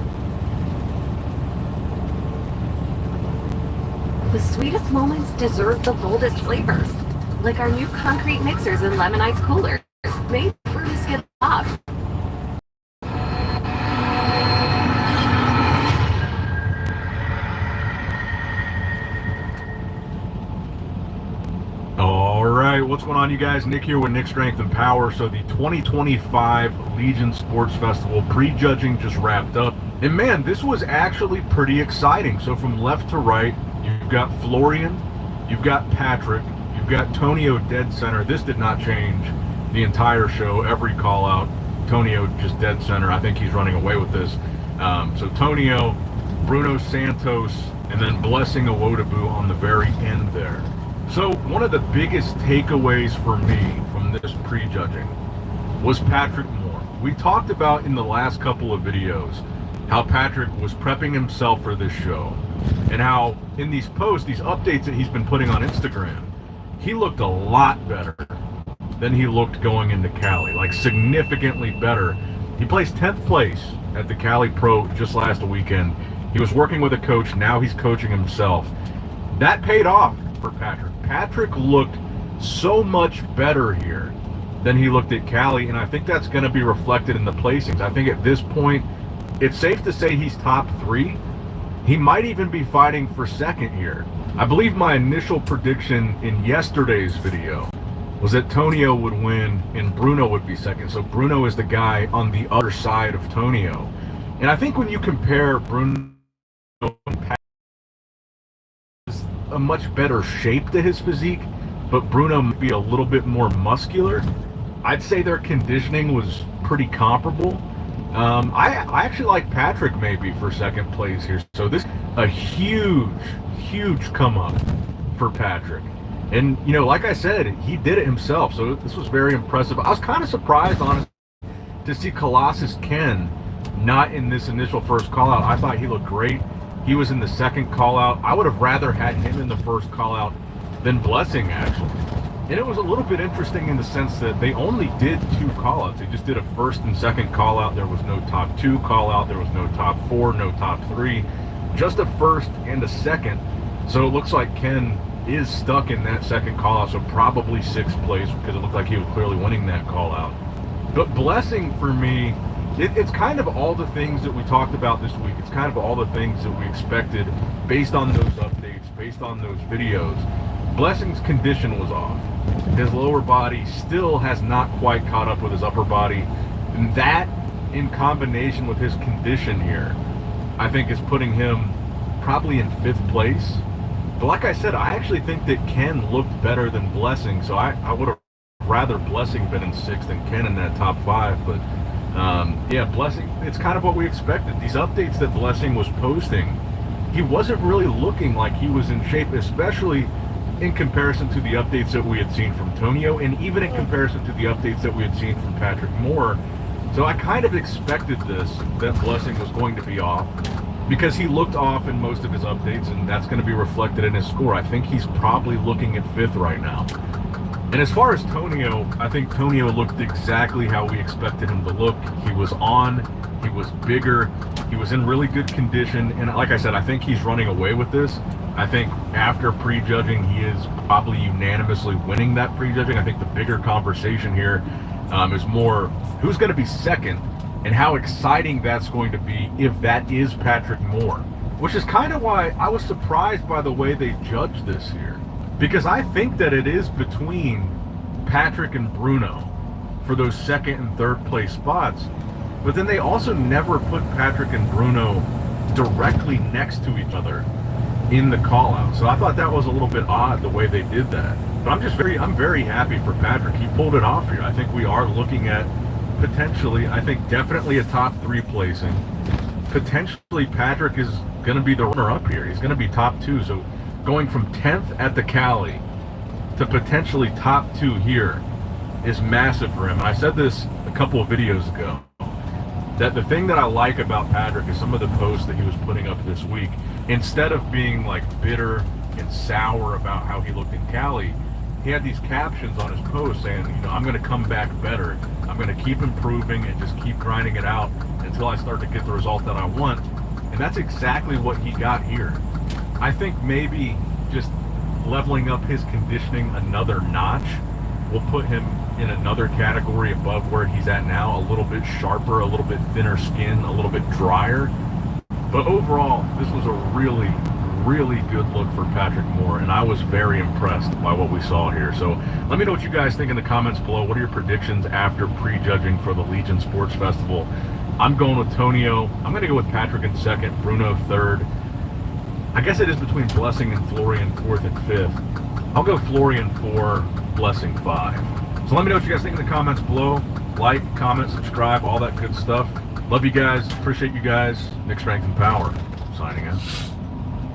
The sweetest moments deserve the boldest flavors, like our new concrete mixers and lemon ice coolers, made for the skip up. All right, what's going on, you guys? Nick here with Nick Strength and Power. So the 2025 Legion Sports Festival pre-judging just wrapped up. And man, this was actually pretty exciting. So from left to right, you've got Florian, you've got Patrick, you've got Tonio dead center. This did not change the entire show. Every call out, Tonio just dead center. I think he's running away with this. So Tonio, Bruno Santos, and then Blessing Awodabu on the very end there. So one of the biggest takeaways for me from this prejudging was Patrick Moore. We talked about in the last couple of videos how Patrick was prepping himself for this show and how in these posts, these updates that he's been putting on Instagram, he looked a lot better than he looked going into Cali, like significantly better. He placed 10th place at the Cali Pro just last weekend. He was working with a coach, now he's coaching himself. That paid off for Patrick. Patrick looked so much better here than he looked at Cali, and I think that's going to be reflected in the placings. I think at this point, it's safe to say he's top 3. He might even be fighting for second here. I believe my initial prediction in yesterday's video was that Tonio would win and Bruno would be second. So Bruno is the guy on the other side of Tonio. And I think when you compare Bruno and Patrick, a much better shape to his physique, but Bruno might be a little bit more muscular. I'd say their conditioning was pretty comparable. I actually like Patrick maybe for second place here. So this a huge come up for Patrick. And you know, like I said, he did it himself. So this was very impressive. I was kind of surprised, honestly, to see Colossus Ken not in this initial first call out. I thought he looked great. He was in the second call out. I would have rather had him in the first call out than Blessing, actually. And it was a little bit interesting in the sense that they only did 2 call outs. They just did a first and second call out. There was no top 2 call out. There was no top 4, no top 3, just a first and a second. So it looks like Ken is stuck in that second call out. So probably 6th place because it looked like he was clearly winning that call out. But Blessing for me, it's kind of all the things that we talked about this week. It's kind of all the things that we expected based on those updates, based on those videos. Blessing's condition was off. His lower body still has not quite caught up with his upper body. And that, in combination with his condition here, I think is putting him probably in 5th place. But like I said, I actually think that Ken looked better than Blessing. So I would have rather Blessing been in 6th than Ken in that top 5. But yeah, Blessing, it's kind of what we expected. These updates that Blessing was posting, he wasn't really looking like he was in shape, especially in comparison to the updates that we had seen from Tonio, and even in comparison to the updates that we had seen from Patrick Moore. So I kind of expected this, that Blessing was going to be off, because he looked off in most of his updates, and that's going to be reflected in his score. I think he's probably looking at 5th right now. And as far as Tonio, I think Tonio looked exactly how we expected him to look. He was on, he was bigger, he was in really good condition, and like I said, I think he's running away with this. I think after prejudging, he is probably unanimously winning that prejudging. I think the bigger conversation here is more who's going to be second and how exciting that's going to be if that is Patrick Moore. which is kind of why I was surprised by the way they judged this here. Because I think that it is between Patrick and Bruno for those second and third place spots. But then they also never put Patrick and Bruno directly next to each other in the call out. So I thought that was a little bit odd the way they did that. But I'm very happy for Patrick. He pulled it off here. I think we are looking at potentially, I think definitely a top 3 placing. Potentially Patrick is going to be the runner up here. He's going to be top 2. So going from 10th at the Cali to potentially top 2 here is massive for him. And I said this a couple of videos ago, that the thing that I like about Patrick is some of the posts that he was putting up this week. Instead of being like bitter and sour about how he looked in Cali, he had these captions on his post saying, you know, I'm going to come back better. I'm going to keep improving and just keep grinding it out until I start to get the result that I want. And that's exactly what he got here. I think maybe just leveling up his conditioning another notch will put him in another category above where he's at now, a little bit sharper, a little bit thinner skin, a little bit drier. But overall, this was a really, really good look for Patrick Moore, and I was very impressed by what we saw here. So let me know what you guys think in the comments below. What are your predictions after prejudging for the Legion Sports Festival? I'm going with Tonio. I'm going to go with Patrick in second, Bruno third. I guess it is between Blessing and Florian 4th and 5th. I'll go Florian 4, Blessing 5. So let me know what you guys think in the comments below. Like, comment, subscribe, all that good stuff. Love you guys. Appreciate you guys. Nick Strength and Power. Signing out.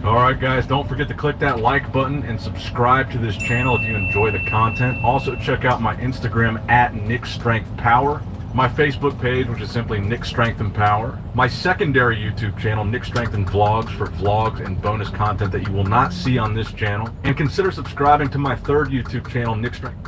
Alright guys, don't forget to click that like button and subscribe to this channel if you enjoy the content. Also check out my Instagram at Nick Strength Power. My Facebook page, which is simply Nick Strength and Power. My secondary YouTube channel, Nick Strength and Vlogs, for vlogs and bonus content that you will not see on this channel. And consider subscribing to my third YouTube channel, Nick Strength.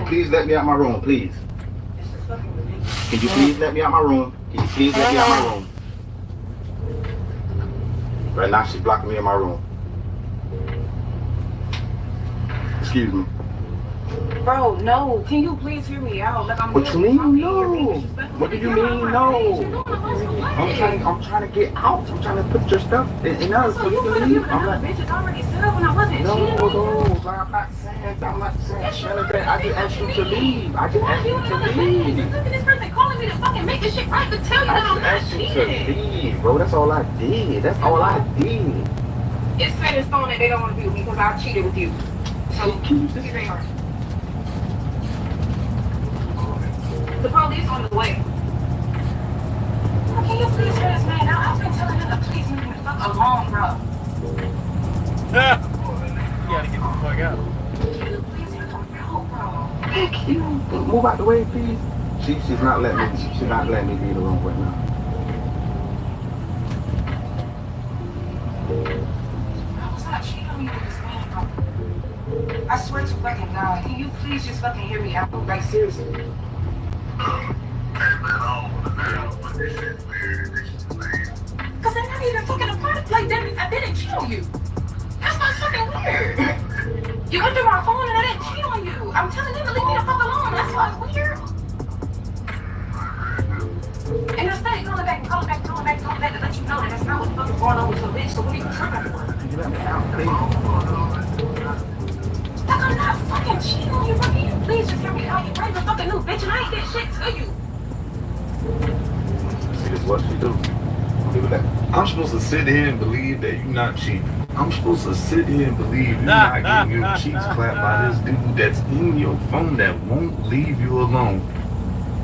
Please let me out my room, please. Can you please let me out my room? Can you please let me out my room? Right now she's blocking me in my room. Excuse me. Bro, no. Can you please hear me out? Like I'm. What you mean no? What do you mean no? I'm trying to get out. I'm trying to put your stuff in us so you can leave. I'm not. Bitches already set up when I wasn't. No, I'm not saying Shannon that. I just asked you to leave. I just asked you to leave. Look at this person calling me to fucking make this shit right to tell you that I'm not cheating. To leave, bro. That's all I did. That's all I did. It's set in stone that they don't want to be with me because I cheated with you. So here they are. The police on the way. Can you please hear this man out? I've been telling him to please leave me the fuck alone, bro. You gotta get the fuck out. Can you please hear them out, bro? Thank you. Move out the way, please. She's not letting me. She's not letting me be the wrong way now. I was not cheating on you with this man, bro. I swear to fucking God. Can you please just fucking hear me out? Like seriously. Cause they're not even fucking a part. Like I didn't cheat on you. That's not fucking weird. You went through my phone and I didn't cheat on you. I'm telling them to leave me the fuck alone. That's why it's weird. And they're steady calling back and calling back to let you know that that's not what the fuck is going on with your bitch. So what are you tripping for? You let me out, please. Like I'm not fucking cheating on you, bro. Can you please just hear me out? You bring the fucking new bitch and I ain't did shit to you. See, this is what she do. do that. I'm supposed to sit here and believe that you're not cheating. I'm supposed to sit here and believe you're not getting your cheeks clapped by this dude that's in your phone that won't leave you alone.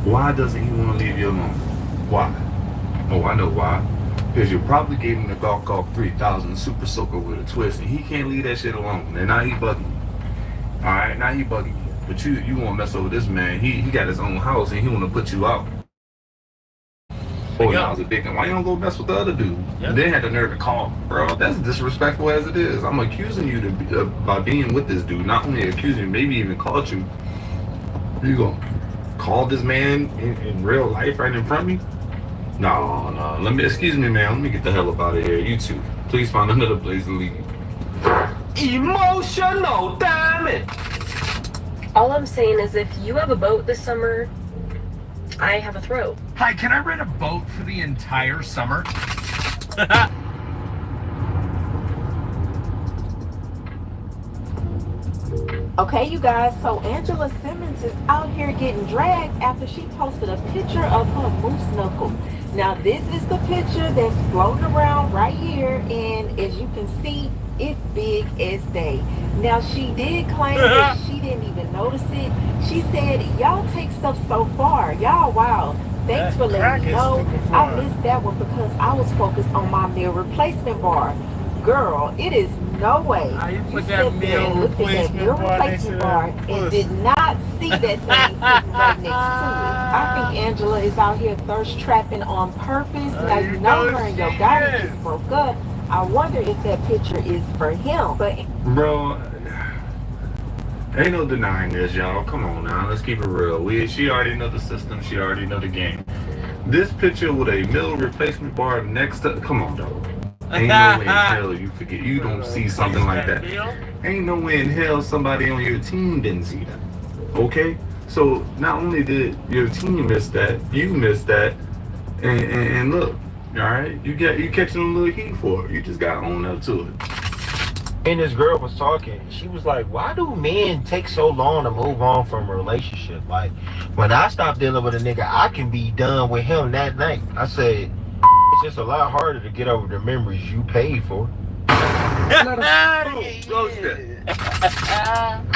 Why doesn't he want to leave you alone? Why? Oh, I know why. Because you probably gave him the Golf 3000 Super Soaker with a twist, and he can't leave that shit alone. And now he bugging you. Alright, now he bugging you. But you want to mess over this man. He got his own house, and he want to put you out. Oh, now it's a big one. Why you don't go mess with the other dude? Yeah. And then had the nerve to call. Bro, that's disrespectful as it is. I'm accusing you by being with this dude. Not only accusing you, maybe even called you. You gonna call this man in real life right in front of me? No. Excuse me, man. Let me get the hell up out of here. You two. Please find another place to leave. Emotional, damn it! All I'm saying is if you have a boat this summer, I have a throat. Hi, can I rent a boat for the entire summer? Okay, you guys, so Angela Simmons is out here getting dragged after she posted a picture of her moose knuckle. Now, this is the picture that's floating around right here, and as you can see, it's big as day. Now, she did claim that she didn't even notice it. She said, y'all take stuff so far. Y'all wild. Thanks for letting me know. I missed that one because I was focused on my meal replacement bar. Girl, it is no way you sat there and looked at that meal replacement bar and did not see that thing sitting right next to it. I think Angela is out here thirst trapping on purpose. Now, you know her and your guy just broke up. I wonder if that picture is for him. But bro, ain't no denying this, y'all. Come on now, let's keep it real. She already know the system. She already know the game. This picture with a meal replacement bar next to, come on, dog. Ain't no way in hell you forget. You don't see something like that. Ain't no way in hell somebody on your team didn't see that. Okay? So not only did your team miss that, you missed that, and look. All right, you catching a little heat for it. You just got to own up to it. And this girl was talking. She was like, "Why do men take so long to move on from a relationship? Like, when I stop dealing with a nigga, I can be done with him that night." I said, "It's just a lot harder to get over the memories you paid for."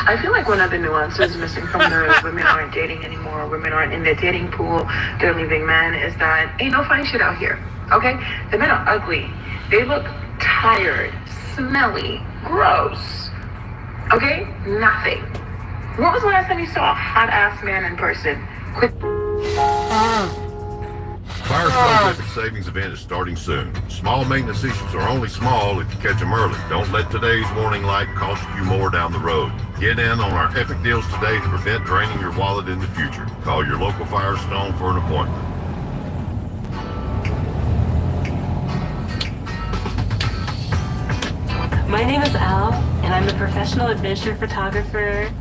I feel like one of the nuances missing from the women aren't dating anymore, women aren't in the dating pool, they're leaving men, is that ain't no funny shit out here, okay? The men are ugly. They look tired, smelly, gross, okay? Nothing. When was the last time you saw a hot-ass man in person? Quit. Firestone's Epic Savings event is starting soon. Small maintenance issues are only small if you catch them early. Don't let today's warning light cost you more down the road. Get in on our epic deals today to prevent draining your wallet in the future. Call your local Firestone for an appointment. My name is Al, and I'm a professional adventure photographer.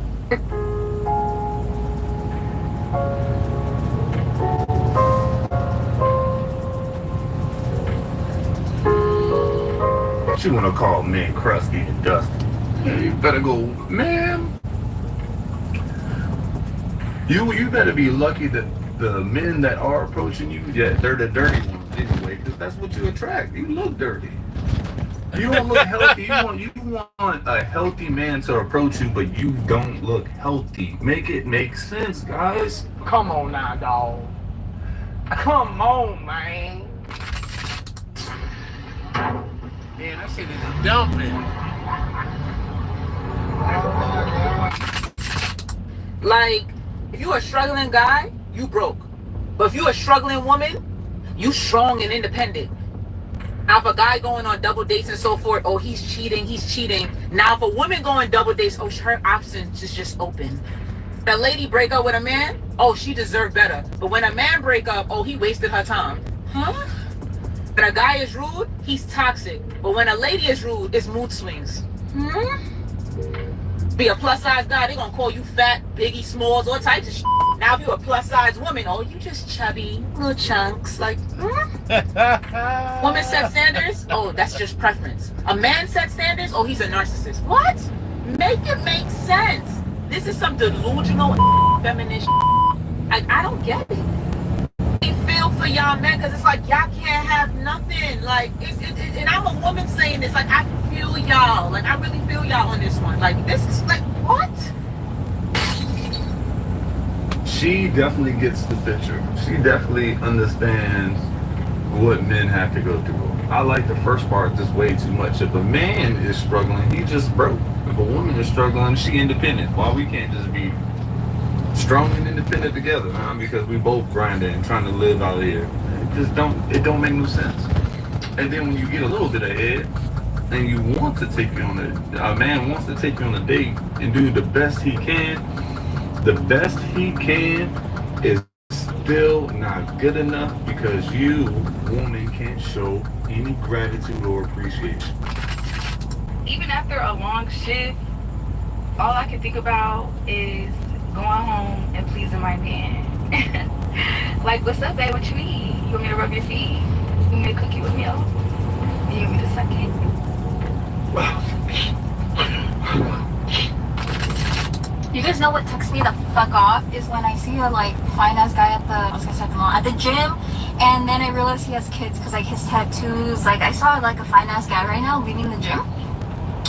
You want to call men crusty and dusty? You better go, man. You better be lucky that the men that are approaching you, yeah, they're the dirty ones anyway, because that's what you attract. You look dirty. You don't look healthy. You want a healthy man to approach you, but you don't look healthy. Make it make sense, guys. Come on now, dog. Come on, man. Man, that shit is dumping. Like, if you a struggling guy, you broke. But if you a struggling woman, you strong and independent. Now, if a guy going on double dates and so forth, oh, he's cheating. Now, if a woman going double dates, oh, her options is just open. If a lady break up with a man, oh, she deserved better. But when a man break up, oh, he wasted her time. Huh? When a guy is rude, he's toxic. But when a lady is rude, it's mood swings. Be a plus size guy, they gonna call you fat, Biggie Smalls, all types of shit. Now if you a plus size woman, oh, you just chubby, little chunks, like, Woman set standards, oh, that's just preference. A man set standards, oh, he's a narcissist. What? Make it make sense. This is some delusional feminist shit. I don't get it. They feel for y'all men, because it's like y'all can't have nothing. Like, and I'm a woman saying this. Like, I feel y'all. Like, I really feel y'all on this one. Like, this is like, what? She definitely gets the picture. She definitely understands what men have to go through. I like the first part just way too much. If a man is struggling, he just broke. If a woman is struggling, she independent. Why we can't just be strong and independent together, huh? Because we both grinding and trying to live out here. It don't make no sense. And then when you get a little bit ahead and you want to take you on a man wants to take you on a date and do the best he can, the best he can is still not good enough because you, woman, can't show any gratitude or appreciation. Even after a long shift, all I can think about is going home and pleasing my man. Like, what's up, babe? What you need? You want me to rub your feet? You want me to cook you a meal? You want me to suck it? You guys know what ticks me the fuck off is when I see a like fine ass guy at the gym, and then I realize he has kids because like his tattoos. Like I saw like a fine ass guy right now leaving the gym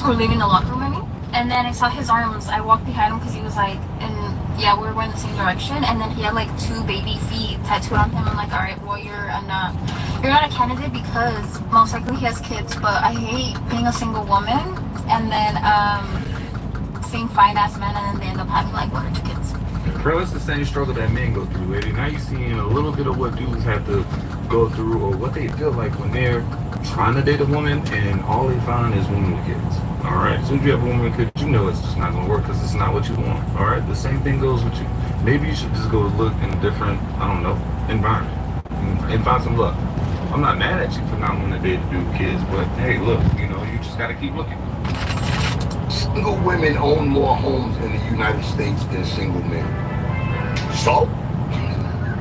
or leaving the locker room. I mean, and then I saw his arms. I walked behind him because he was like, and yeah, we were going the same direction. And then he had like 2 baby feet tattooed on him. I'm like, all right, well you're not a candidate because most likely he has kids. But I hate being a single woman and then seeing fine ass men and then they end up having like 1 or 2 kids. Bro, it's the same struggle that men go through, lady. Now you're seeing a little bit of what dudes have to go through or what they feel like when they're trying to date a woman and all they find is women with kids. Alright, as soon as you have a woman with kids, you know it's just not going to work because it's not what you want. Alright, the same thing goes with you. Maybe you should just go look in a different, I don't know, environment and find some luck. I'm not mad at you for not wanting to date a dude with kids, but hey, look, you know, you just got to keep looking. Single women own more homes in the United States than single men. So,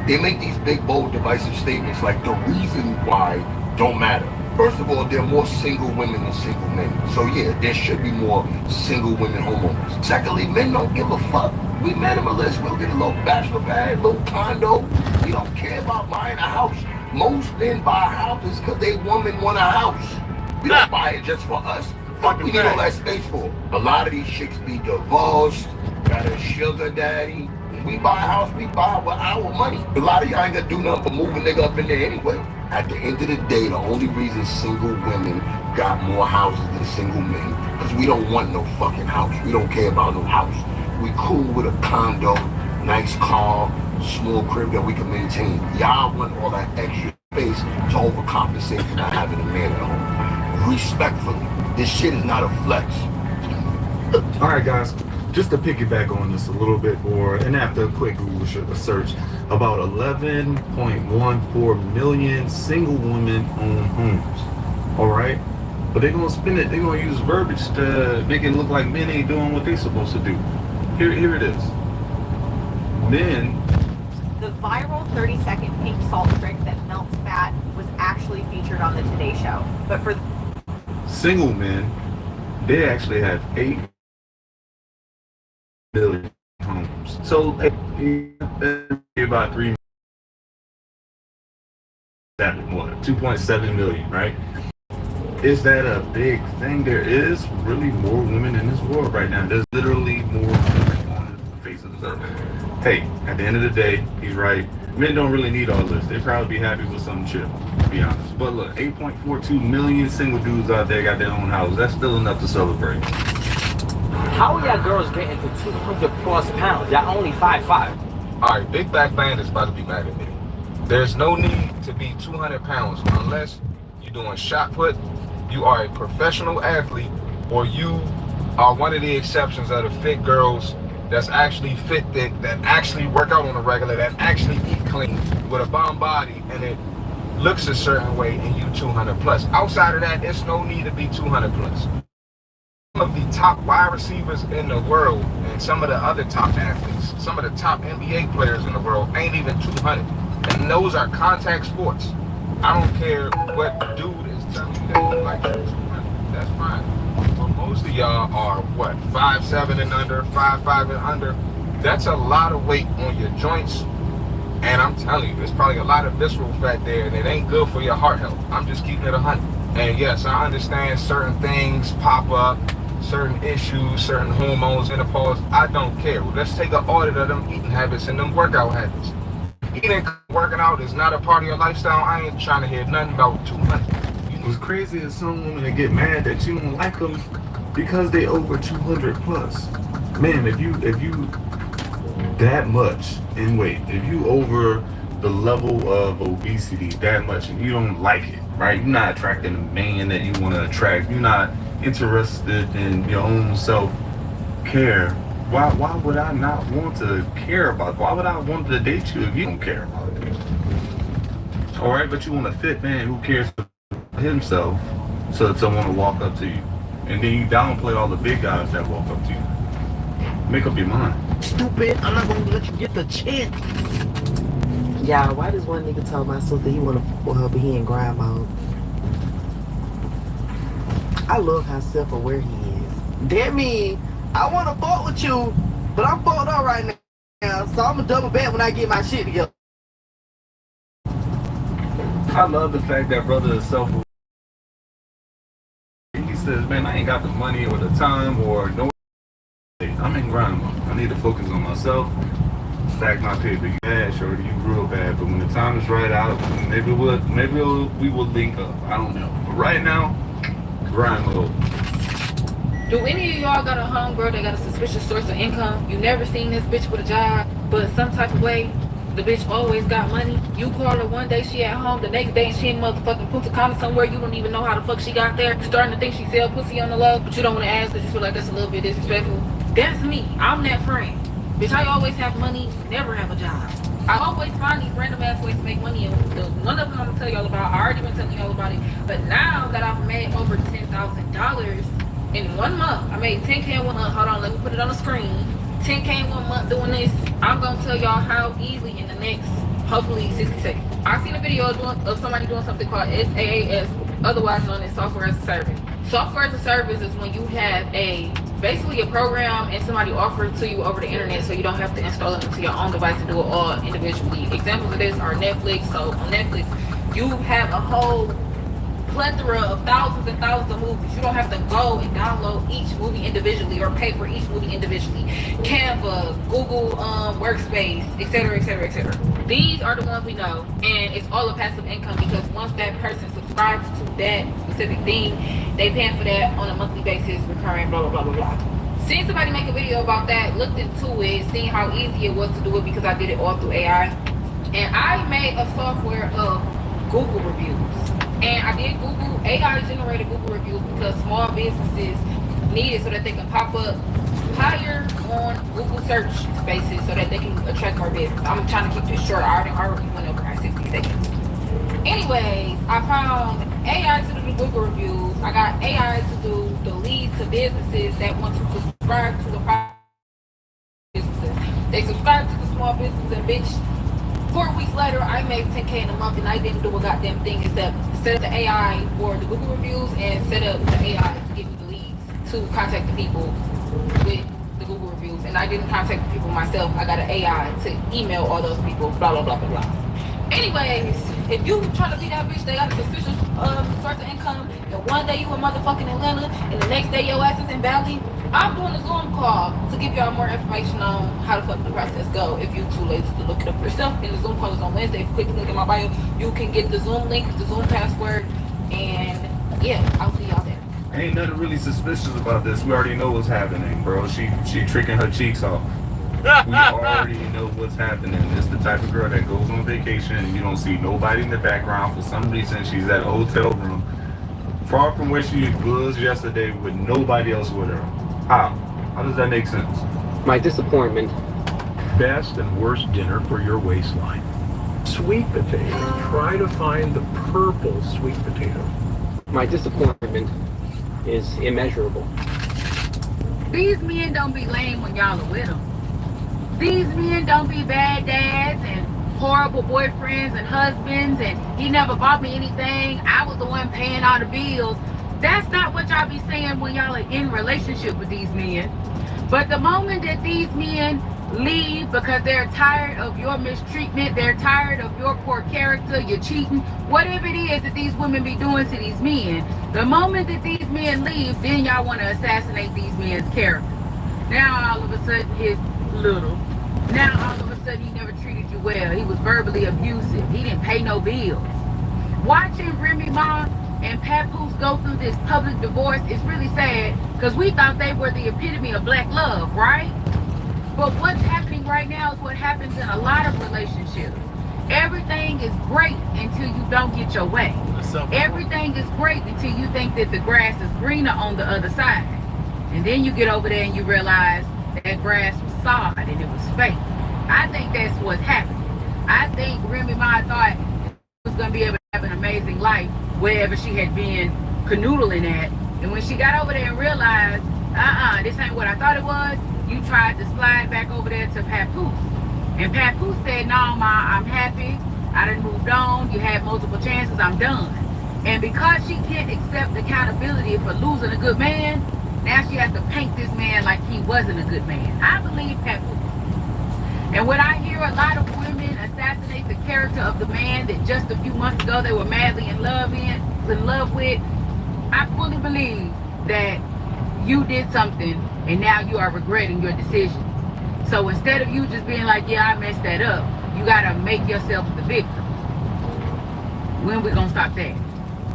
they make these big, bold, divisive statements like the reason why don't matter. First of all, there are more single women than single men. So yeah, there should be more single women homeowners. Secondly, men don't give a fuck. We minimalists. We'll get a little bachelor pad, a little condo. We don't care about buying a house. Most men buy houses because they woman want a house. We don't buy it just for us. Fuck we need all that space for? A lot of these chicks be divorced, got a sugar daddy. When we buy a house, we buy it with our money. A lot of y'all ain't gonna do nothing but move a nigga up in there anyway. At the end of the day, the only reason single women got more houses than single men, because we don't want no fucking house. We don't care about no house. We cool with a condo, nice car, small crib that we can maintain. Y'all want all that extra space to overcompensate for not having a man at home. Respectfully, this shit is not a flex. Alright guys, just to piggyback on this a little bit more, and after a quick Google search, about 11.14 million single women own homes. Alright? But they're gonna spin it, they're gonna use verbiage to make it look like men ain't doing what they're supposed to do. Here it is. Men. The viral 30-second pink salt trick that melts fat was actually featured on the Today Show. But for Single men, they actually have 8 million homes. So about 3 2.7 million, right? Is that a big thing? There is really more women in this world right now. There's literally more women on the face of the earth. Hey, at the end of the day, he's right. Men don't really need all this. They'd probably be happy with something chill, to be honest. But look, 8.42 million single dudes out there got their own house. That's still enough to celebrate. How are y'all girls getting to 200 plus pounds? Y'all only 5'5". Alright, Big Back Man is about to be mad at me. There's no need to be 200 pounds unless you're doing shot put, you are a professional athlete, or you are one of the exceptions of the fit girls that's actually fit, that actually work out on a regular, that actually eat clean with a bomb body and it looks a certain way and you 200 plus. Outside of that, there's no need to be 200 plus. Some of the top wide receivers in the world and some of the other top athletes, some of the top NBA players in the world ain't even 200. And those are contact sports. I don't care what dude is telling you that you like 200. That's fine. But most of y'all are what, 5'7" and under, 5'5" and under. That's a lot of weight on your joints, And I'm telling you, there's probably a lot of visceral fat there, and it ain't good for your heart health. I'm just keeping it 100. And yes, I understand certain things pop up, certain issues, certain hormones, menopause. I don't care. Well, let's take an audit of them eating habits and them workout habits. Eating, working out is not a part of your lifestyle. I ain't trying to hear nothing about 200. What's crazy is some women that get mad that you don't like them because they over 200 plus. Man, if you that much in weight, if you over the level of obesity that much and you don't like it, right? You're not attracting a man that you want to attract. You're not interested in your own self-care. Why would I not want to care about it? Why would I want to date you if you don't care about it? All right, but you want a fit man who cares for himself to want to walk up to you. And then you downplay all the big guys that walk up to you. Make up your mind. Stupid, I'm not gonna let you get the chance. Yeah, why does one nigga tell my sister he wanna fuck with her but he in grind mode? I love how self-aware he is. That mean I wanna fuck with you, but I'm fucked up right now, so I'm gonna double back when I get my shit together. I love the fact that brother is self-aware. He says, man, I ain't got the money or the time or no. I'm in grind mode. I need to focus on myself. Stack my paper. You bad, shorty. You real bad. But when the time is right out, maybe we will link up. I don't know. But right now, grind mode. Do any of y'all got a homegirl that got a suspicious source of income? You never seen this bitch with a job, but some type of way, the bitch always got money. You call her one day, she at home. The next day, she in motherfucking Punta Cana somewhere. You don't even know how the fuck she got there. You're starting to think she sell pussy on the low, but you don't want to ask because you feel like that's a little bit disrespectful. That's me. I'm that friend. Bitch, I always have money, never have a job. I always find these random ass ways to make money, and one of them I'm gonna tell y'all about. I already been telling y'all about it, but now that I've made over $10,000 in 1 month, I made 10K in 1 month. Hold on, let me put it on the screen. 10K in 1 month doing this. I'm gonna tell y'all how easily in the next, hopefully, 60 seconds. I seen a video of somebody doing something called SaaS, otherwise known as software as a service. Software as a service is when you have basically a program and somebody offers it to you over the internet, so you don't have to install it into your own device and do it all individually. Examples of this are Netflix. So on Netflix, you have a whole plethora of thousands and thousands of movies. You don't have to go and download each movie individually or pay for each movie individually. Canva, Google Workspace, etc., etc., etc. These are the ones we know, and it's all a passive income because once that person subscribes to that specific thing, they paying for that on a monthly basis, recurring, blah, blah, blah, blah, blah. Seen somebody make a video about that, looked into it, seen how easy it was to do it because I did it all through AI. And I made a software of Google reviews. And I did Google, AI generated Google reviews because small businesses need it so that they can pop up higher on Google search spaces so that they can attract more business. I'm trying to keep this short. I already went over my 60 seconds. Anyways, I found AI to do the Google reviews. I got AI to do the leads to businesses that want to subscribe to the businesses. They subscribe to the small business and bitch, 4 weeks later, I made 10K in a month and I didn't do a goddamn thing except set up the AI for the Google reviews and set up the AI to give me the leads to contact the people with the Google reviews. And I didn't contact the people myself. I got an AI to email all those people, blah, blah, blah, blah, blah. Anyways, if you trying to be that bitch, they got a suspicious source of income, and one day you in motherfucking Atlanta, and the next day your ass is in Valley, I'm doing a Zoom call to give y'all more information on how the fuck the process go. If you too lazy to look it up yourself, and the Zoom call is on Wednesday. If you click the link in my bio, you can get the Zoom link, the Zoom password, and yeah, I'll see y'all there. Ain't nothing really suspicious about this. We already know what's happening, bro. She tricking her cheeks off. We already know what's happening. It's the type of girl that goes on vacation and you don't see nobody in the background. For some reason, she's at a hotel room, far from where she was yesterday, with nobody else with her. How? How does that make sense? My disappointment. Best and worst dinner for your waistline. Sweet potato. Try to find the purple sweet potato. My disappointment is immeasurable. These men don't be lame when y'all are with them. These men don't be bad dads and horrible boyfriends and husbands and he never bought me anything. I was the one paying all the bills. That's not what y'all be saying when y'all are in relationship with these men. But the moment that these men leave because they're tired of your mistreatment, they're tired of your poor character, your cheating, whatever it is that these women be doing to these men. The moment that these men leave, then y'all want to assassinate these men's character. Now all of a sudden he's little. Now all of a sudden he never treated you well. He was verbally abusive. He didn't pay no bills. Watching Remy Ma and Papoose go through this public divorce is really sad because we thought they were the epitome of black love, right? But what's happening right now is what happens in a lot of relationships. Everything is great until you don't get your way. Everything is great until you think that the grass is greener on the other side. And then you get over there and you realize that grass was sod and it was fake. I think that's what's happening. I think Remy Ma thought she was going to be able to have an amazing life wherever she had been canoodling at. And when she got over there and realized, this ain't what I thought it was, you tried to slide back over there to Papoose. And Papoose said, no, Ma, I'm happy. I done moved on. You had multiple chances. I'm done. And because she can't accept accountability for losing a good man, now she has to paint this man like he wasn't a good man. I believe Papoose. And when I hear a lot of women assassinate the character of the man that just a few months ago they were madly in love with, I fully believe that you did something and now you are regretting your decisions. So instead of you just being like, yeah, I messed that up, you gotta make yourself the victim. When we gonna stop that?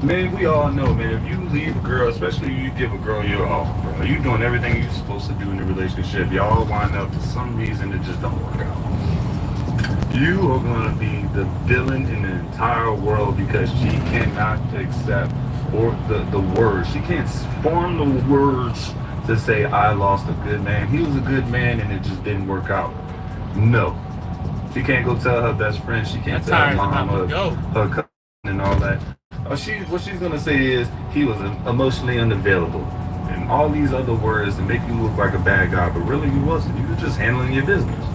Man, we all know, man, if you leave a girl, especially if you give a girl your all, bro, you doing everything you're supposed to do in the relationship, y'all wind up for some reason it just don't work out. You are gonna be the villain in the entire world because she cannot accept or the words. She can't form the words to say, I lost a good man. He was a good man and it just didn't work out. No. She can't go tell her best friend. She can't tell her mom or her cousin and all that. What she's gonna say is he was emotionally unavailable and all these other words to make you look like a bad guy, but really you wasn't. You were just handling your business.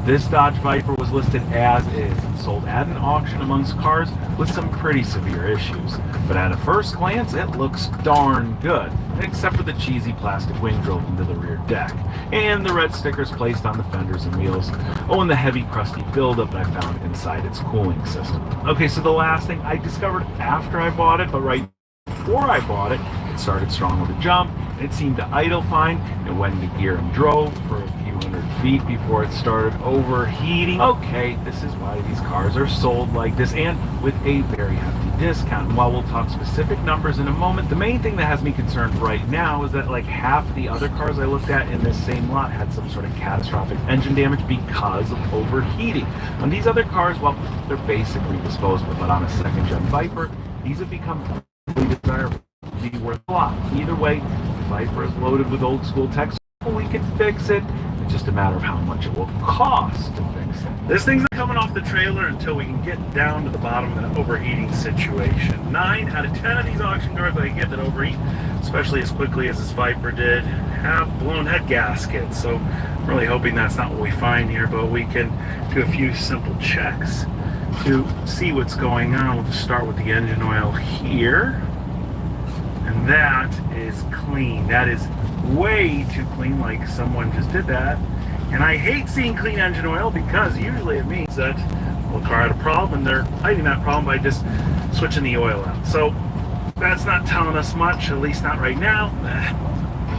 This Dodge Viper was listed as is and sold at an auction amongst cars with some pretty severe issues. But at a first glance, it looks darn good, except for the cheesy plastic wing drilled into the rear deck, and the red stickers placed on the fenders and wheels, and the heavy crusty buildup I found inside its cooling system. Okay, so the last thing I discovered after I bought it, but right before I bought it, it started strong with a jump, and it seemed to idle fine. It went into gear and drove for a few hundred feet before it started overheating. Okay, this is why these cars are sold like this, and with a very hefty discount. And while we'll talk specific numbers in a moment, the main thing that has me concerned right now is that like half the other cars I looked at in this same lot had some sort of catastrophic engine damage because of overheating. On these other cars, well, they're basically disposable, but on a second-gen Viper, these have become desirable, be worth a lot. Either way, the Viper is loaded with old school tech, so we can fix it. It's just a matter of how much it will cost to fix it. This thing's not coming off the trailer until we can get down to the bottom of that overheating situation. 9 out of 10 of these auction cars that I get that overheat, especially as quickly as this Viper did, have blown head gaskets. So I'm really hoping that's not what we find here, but we can do a few simple checks to see what's going on. We'll just start with the engine oil here. And that is clean. That is way too clean, like someone just did that. And I hate seeing clean engine oil because usually it means that the car had a problem and they're hiding that problem by just switching the oil out. So that's not telling us much, at least not right now.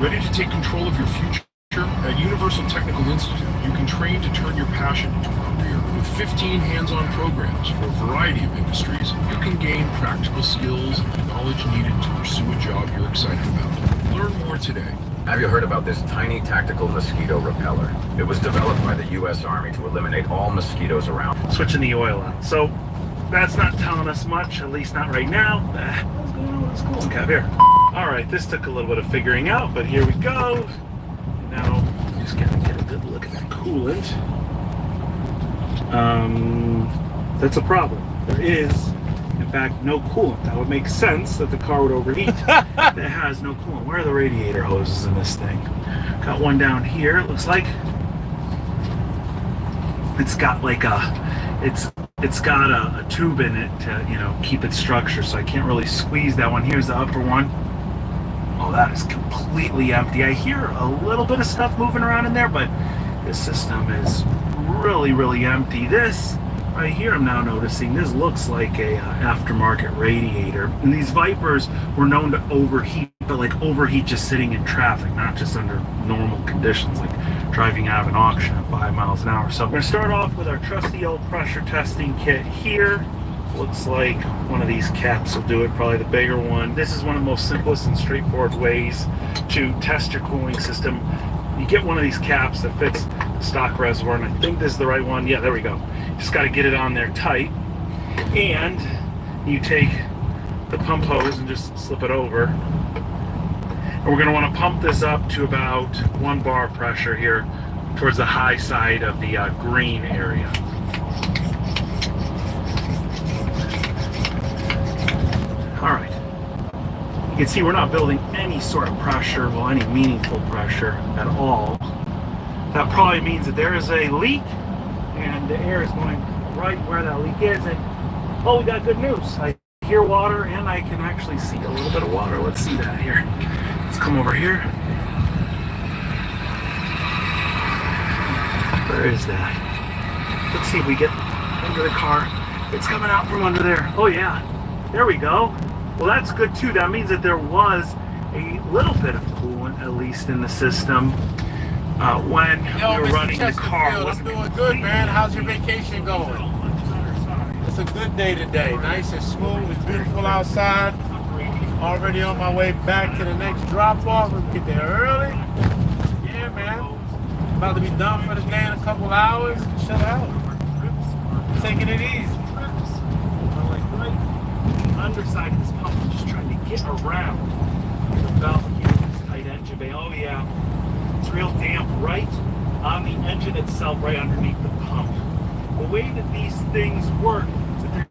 Ready to take control of your future? At Universal Technical Institute, you can train to turn your passion into a career. With 15 hands-on programs for a variety of industries, you can gain practical skills and the knowledge needed to pursue a job you're excited about. Learn more today. Have you heard about this tiny tactical mosquito repeller? It was developed by the U.S. Army to eliminate all mosquitoes around. Switching the oil out. So that's not telling us much, at least not right now. What's going on with this coolant cap here? All right, this took a little bit of figuring out, but here we go. Now, just gotta get a good look at that coolant. That's a problem. There is, in fact, no coolant. That would make sense that the car would overheat. It has no coolant. Where are the radiator hoses in this thing? Got one down here. It looks like it's got like a it's got a tube in it to, you know, keep its structure, so I can't really squeeze that one. Here's the upper one. Oh, that is completely empty. I hear a little bit of stuff moving around in there, but this system is really, really empty. This right here, I'm now noticing, this looks like a aftermarket radiator. And these Vipers were known to overheat, but like overheat just sitting in traffic, not just under normal conditions, like driving out of an auction at 5 miles an hour. So we're gonna start off with our trusty old pressure testing kit here. Looks like one of these caps will do it, probably the bigger one. This is one of the most simplest and straightforward ways to test your cooling system. You get one of these caps that fits the stock reservoir, and I think this is the right one. Yeah, there we go. Just got to get it on there tight, and you take the pump hose and just slip it over. And we're going to want to pump this up to about 1 bar pressure here towards the high side of the green area. All right. You can see we're not building any sort of pressure, well, any meaningful pressure at all. That probably means that there is a leak, and the air is going right where that leak is. And oh, we got good news. I hear water, and I can actually see a little bit of water. Let's see that here. Let's come over here. Where is that? Let's see if we get under the car. It's coming out from under there. Oh yeah, there we go. Well, that's good too. That means that there was a little bit of coolant, at least in the system, when we were running the car. I'm doing good, man. How's your vacation going? It's a good day today. Nice and smooth. It's beautiful outside. Already on my way back to the next drop-off. We'll get there early. Yeah, man. About to be done for the day in a couple hours. Chill out. Taking it easy. Underside of this pump, I'm just trying to get around the valve here, this tight engine bay. Oh yeah, it's real damp right on the engine itself, right underneath the pump. The way that these things work is that they're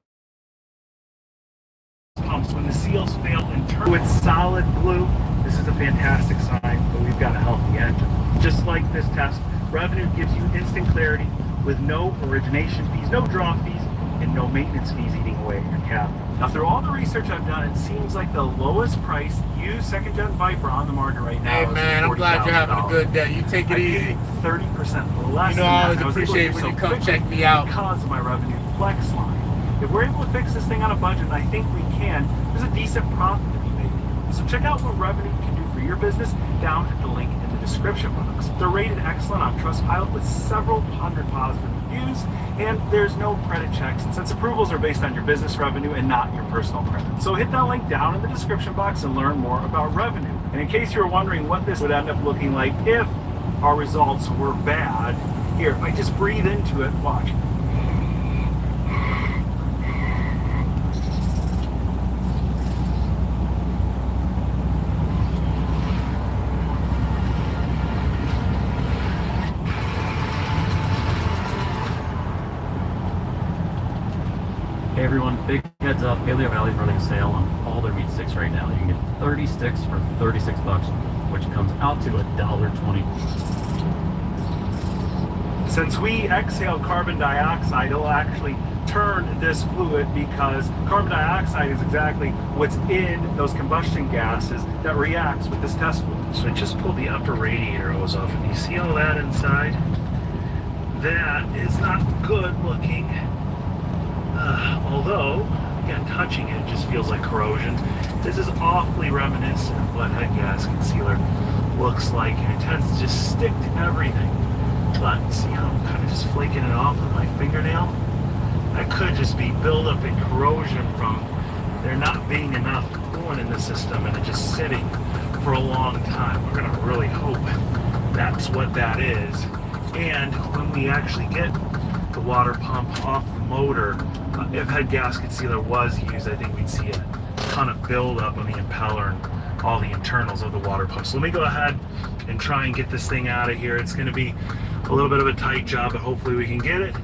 pumps, when the seals fail and turn to its solid blue, this is a fantastic sign that we've got a healthy engine. Just like this test, Revenue gives you instant clarity with no origination fees, no draw fees, and no maintenance fees eating away at your cap. Now, through all the research I've done, it seems like the lowest price used second-gen Viper on the market right now is $40,000. Hey man, I'm glad you're having a good day. You take it easy. 30% less. You know, I always appreciate when you come check me out. Because of my Revenue Flex line. If we're able to fix this thing on a budget, and I think we can, there's a decent profit to be made. So check out what Revenue can do for your business down at the link in the description box. They're rated excellent on Trustpilot with several hundred positive reviews, and there's no credit checks since approvals are based on your business revenue and not your personal credit. So hit that link down in the description box and learn more about Revenue. And in case you're wondering what this would end up looking like if our results were bad, here, if I just breathe into it, watch. Hey everyone, big heads up, Paleo Valley's running a sale on all their meat sticks right now. You can get 30 sticks for 36 bucks, which comes out to $1.20. Since we exhale carbon dioxide, it'll actually turn this fluid because carbon dioxide is exactly what's in those combustion gases that reacts with this test fluid. So I just pulled the upper radiator hose off, and you see all that inside? That is not good looking. Although, again, touching it just feels like corrosion. This is awfully reminiscent of what head gasket sealer looks like, and it tends to just stick to everything. But see how I'm kind of just flaking it off with my fingernail? That could just be buildup and corrosion from there not being enough coolant in the system and it just sitting for a long time. We're going to really hope that's what that is. And when we actually get the water pump off the motor, if head gasket sealer was used, I think we'd see a ton of buildup on the impeller and all the internals of the water pump. So let me go ahead and try and get this thing out of here. It's going to be a little bit of a tight job, but hopefully we can get it,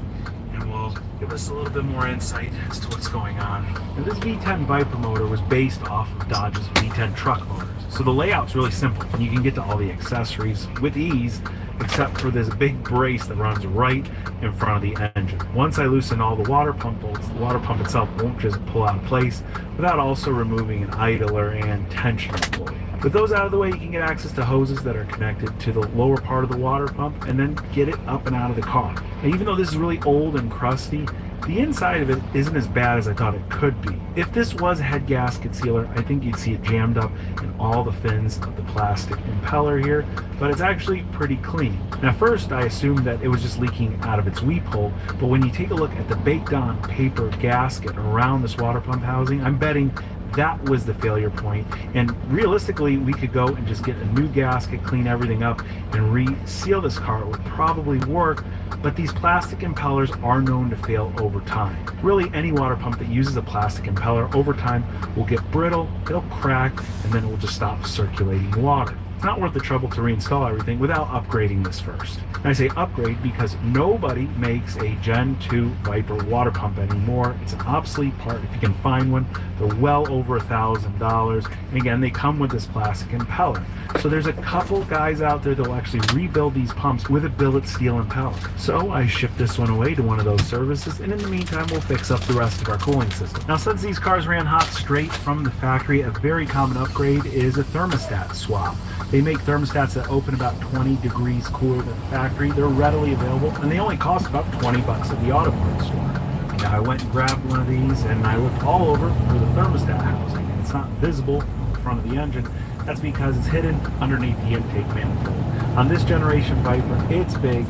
and we'll give us a little bit more insight as to what's going on. Now, this V10 Viper motor was based off of Dodge's V10 truck motors, so the layout's really simple, and you can get to all the accessories with ease except for this big brace that runs right in front of the engine. Once I loosen all the water pump bolts, the water pump itself won't just pull out of place without also removing an idler and tension employee. With those out of the way, you can get access to hoses that are connected to the lower part of the water pump and then get it up and out of the car. And even though this is really old and crusty, the inside of it isn't as bad as I thought it could be. If this was a head gasket sealer, I think you'd see it jammed up in all the fins of the plastic impeller here, but it's actually pretty clean. And at first, I assumed that it was just leaking out of its weep hole, but when you take a look at the baked-on paper gasket around this water pump housing, I'm betting that was the failure point. And realistically, we could go and just get a new gasket, clean everything up, and re-seal this car. It would probably work, but these plastic impellers are known to fail over time. Really, any water pump that uses a plastic impeller over time will get brittle, it'll crack, and then it will just stop circulating water. It's not worth the trouble to reinstall everything without upgrading this first. And I say upgrade because nobody makes a Gen 2 Viper water pump anymore. It's an obsolete part. If you can find one, they're well over $1,000. And again, they come with this plastic impeller. So there's a couple guys out there that will actually rebuild these pumps with a billet steel impeller. So I shipped this one away to one of those services, and in the meantime, we'll fix up the rest of our cooling system. Now, since these cars ran hot straight from the factory, a very common upgrade is a thermostat swap. They make thermostats that open about 20 degrees cooler than the factory. They're readily available, and they only cost about 20 bucks at the auto parts store. Now, I went and grabbed one of these, and I looked all over for the thermostat housing, and it's not visible in front of the engine. That's because it's hidden underneath the intake manifold. On this generation Viper, it's big,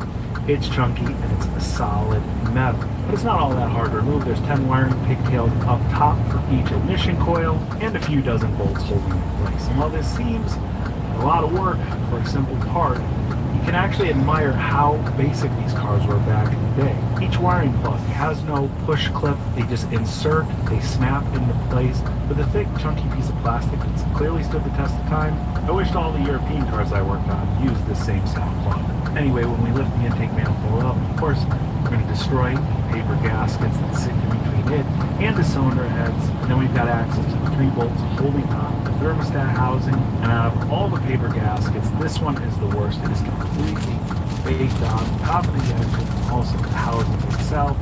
it's chunky, and it's a solid metal. But it's not all that hard to remove. There's 10 wiring pigtailed up top for each ignition coil, and a few dozen bolts holding it in place. And while this seems a lot of work for a simple part, you can actually admire how basic these cars were back in the day. Each wiring plug has no push clip. They just insert, they snap into place with a thick, chunky piece of plastic that's clearly stood the test of time. I wished all the European cars I worked on used this same style plug. Anyway, when we lift the intake manifold up, of course, we're going to destroy paper gaskets that sit in between it and the cylinder heads. And then we've got access to the 3 bolts holding on the thermostat housing. And out of all the paper gaskets, this one is the worst. It is completely baked on top of the engine, also the housing itself.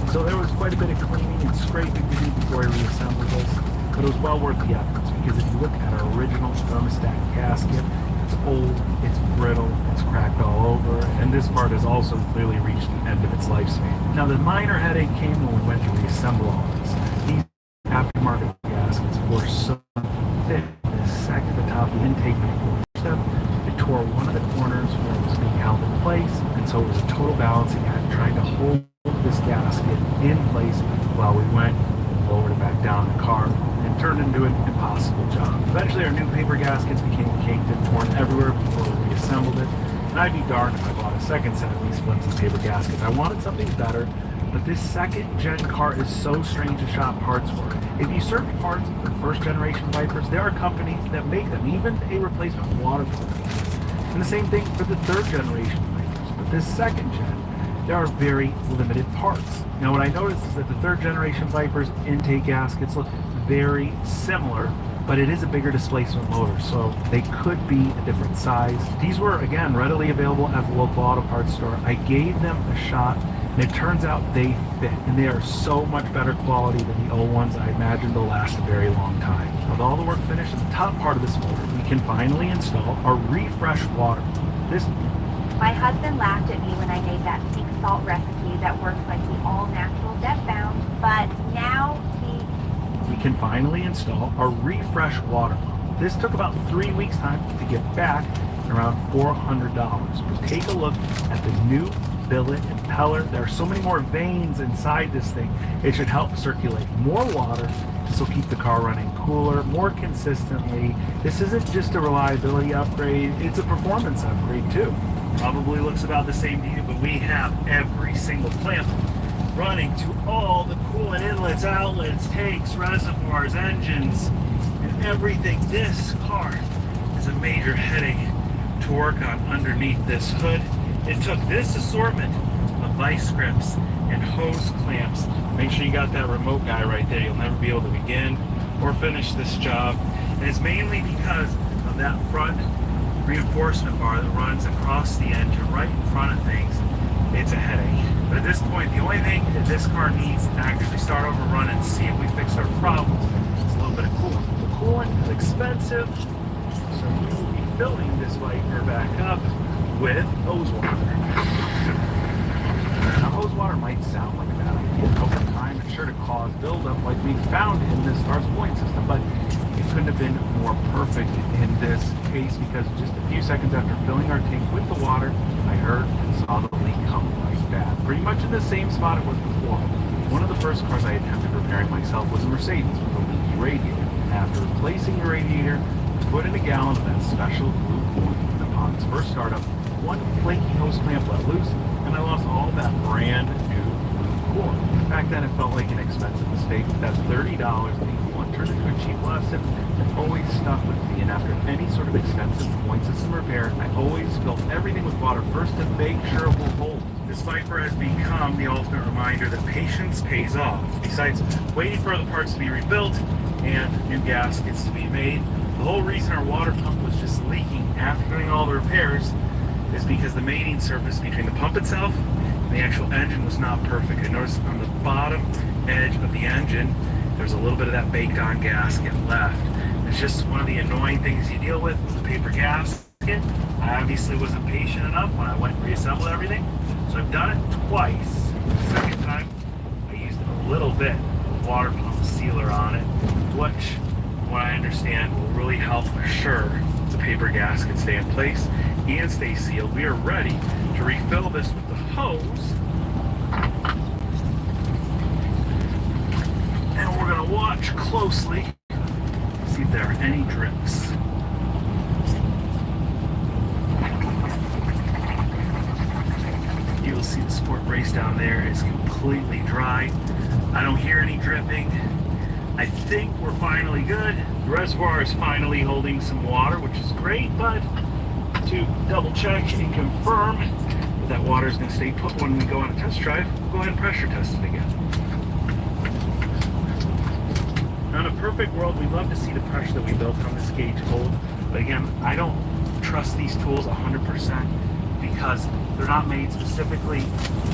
And so there was quite a bit of cleaning and scraping to do before I reassembled this. But it was well worth the efforts, because if you look at our original thermostat gasket, it's old, it's brittle, it's cracked all over, and this part has also clearly reached the end of its lifespan. Now, the minor headache came when we went to reassemble all this. These aftermarket gaskets were so thick, they sagged at the top of the intake manifold step. It tore one of the corners where it was being held in place, and so it was a total balancing act trying to hold this gasket in place while we went and lowered it back down the car. And turned into an impossible job. Eventually, our new paper gaskets became caked and torn everywhere before we reassembled it. And I'd be darned if I bought a second set of these flimsy paper gaskets. I wanted something better, but this second-gen car is so strange to shop parts for. If you search parts for first-generation Vipers, there are companies that make them, even a replacement water pump exists. And the same thing for the third-generation Vipers. But this second-gen, there are very limited parts. Now, what I noticed is that the third-generation Vipers intake gaskets look very similar, but it is a bigger displacement motor, so they could be a different size. These were, again, readily available at the local auto parts store. I gave them a shot, and it turns out they fit, and they are so much better quality than the old ones. I imagine they'll last a very long time. With all the work finished at the top part of this motor, we can finally install our refresh water. My husband laughed at me when I made that pink salt recipe that works like the all-natural Death Bound, but now we can finally install our refresh water pump. This took about 3 weeks' time to get back, and around $400. But take a look at the new billet impeller. There are so many more veins inside this thing. It should help circulate more water. This will keep the car running cooler, more consistently. This isn't just a reliability upgrade, it's a performance upgrade too. Probably looks about the same to you, but we have every single clamp running to all the coolant inlets, outlets, tanks, reservoirs, engines, and everything. This car is a major headache to work on underneath this hood. It took this assortment of vice grips and hose clamps. Make sure you got that remote guy right there. You'll never be able to begin or finish this job. And it's mainly because of that front reinforcement bar that runs across the engine right in front of things, it's a headache. But at this point, the only thing that this car needs to actually start over run and see if we fix our problems is a little bit of coolant. The coolant is expensive, so we will be filling this Viper back up with hose water. Now, hose water might sound like a bad idea. Over time, it's sure to cause buildup like we found in this car's point system, but it couldn't have been more perfect in this case because just a few seconds after filling our tank with the water, I heard and saw the leak come right back. Pretty much in the same spot it was before. One of the first cars I attempted repairing myself was a Mercedes with a leaky radiator. After replacing the radiator, I put in a gallon of that special blue coolant, and upon its first startup, one flaky hose clamp let loose, and I lost all that brand new blue coolant. Back then, it felt like an expensive mistake. That $30 coolant turned into a cheap lesson that always stuck with me. And after any sort of expensive point system repair, I always filled everything with water first to make sure it will hold. This Viper has become the ultimate reminder that patience pays off. Besides waiting for other parts to be rebuilt and new gaskets to be made, the whole reason our water pump was just leaking after doing all the repairs is because the mating surface between the pump itself and the actual engine was not perfect. I noticed on the bottom edge of the engine, there's a little bit of that baked on gasket left. It's just one of the annoying things you deal with the paper gasket. I obviously wasn't patient enough when I went and reassembled everything, so I've done it twice. The second time, I used a little bit of water pump sealer on it, which, from what I understand, will really help assure the paper gasket stay in place and stay sealed. We are ready to refill this with the hose. And we're going to watch closely, see if there are any drips. You'll see the sport brace down there is completely dry. I don't hear any dripping. I think we're finally good. The reservoir is finally holding some water, which is great, but to double check and confirm that water is going to stay put when we go on a test drive, we'll go ahead and pressure test it again. Now, in a perfect world, we'd love to see the pressure that we built on this gauge hold, but again, I don't trust these tools 100% because they're not made specifically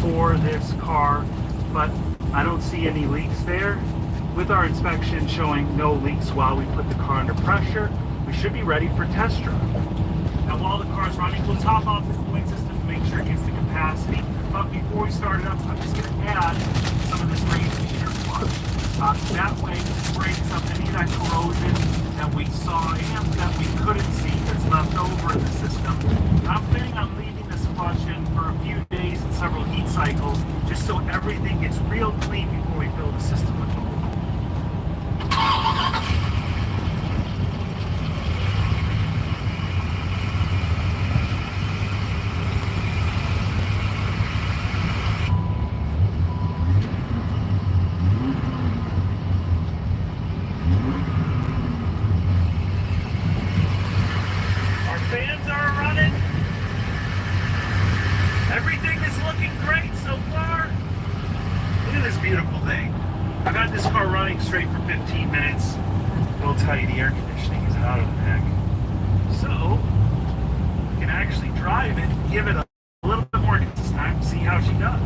for this car, but I don't see any leaks there. With our inspection showing no leaks while we put the car under pressure, we should be ready for test drive. Now, while the car's running, we'll top off the cooling system to make sure it gets the capacity. But before we start it up, I'm just going to add some of this radiator flush. That way, it breaks up any of that corrosion that we saw and that we couldn't see that's left over in the system. I'm planning on leaving this flush in for a few days and several heat cycles, just so everything gets real clean before we fill the system with oil. Fans are running. Everything is looking great so far. Look at this beautiful thing. I've had this car running straight for 15 minutes. I'll tell you, the air conditioning is out of the neck. So, we can actually drive it, give it a little bit more time to see how she does.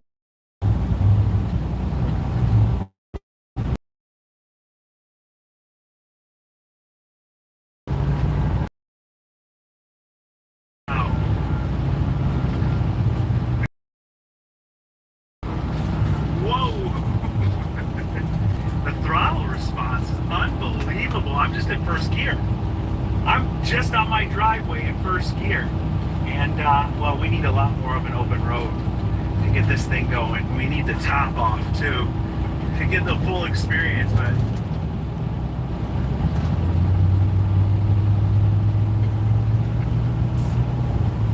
I'm just in first gear. I'm just on my driveway in first gear. And, well, we need a lot more of an open road to get this thing going. We need the top off, too, to get the full experience, but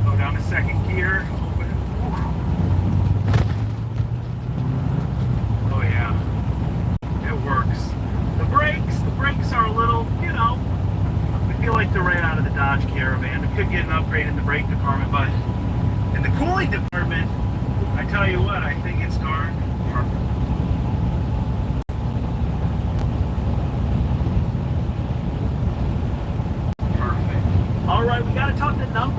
go down to second gear. Open it. Oh, yeah. It works. The brakes are a little, you know, I feel like they're right out of the Dodge Caravan. We could get an upgrade in the brake department, but in the cooling department, I tell you what, I think it's darn perfect. Perfect. All right, we got to talk the numbers.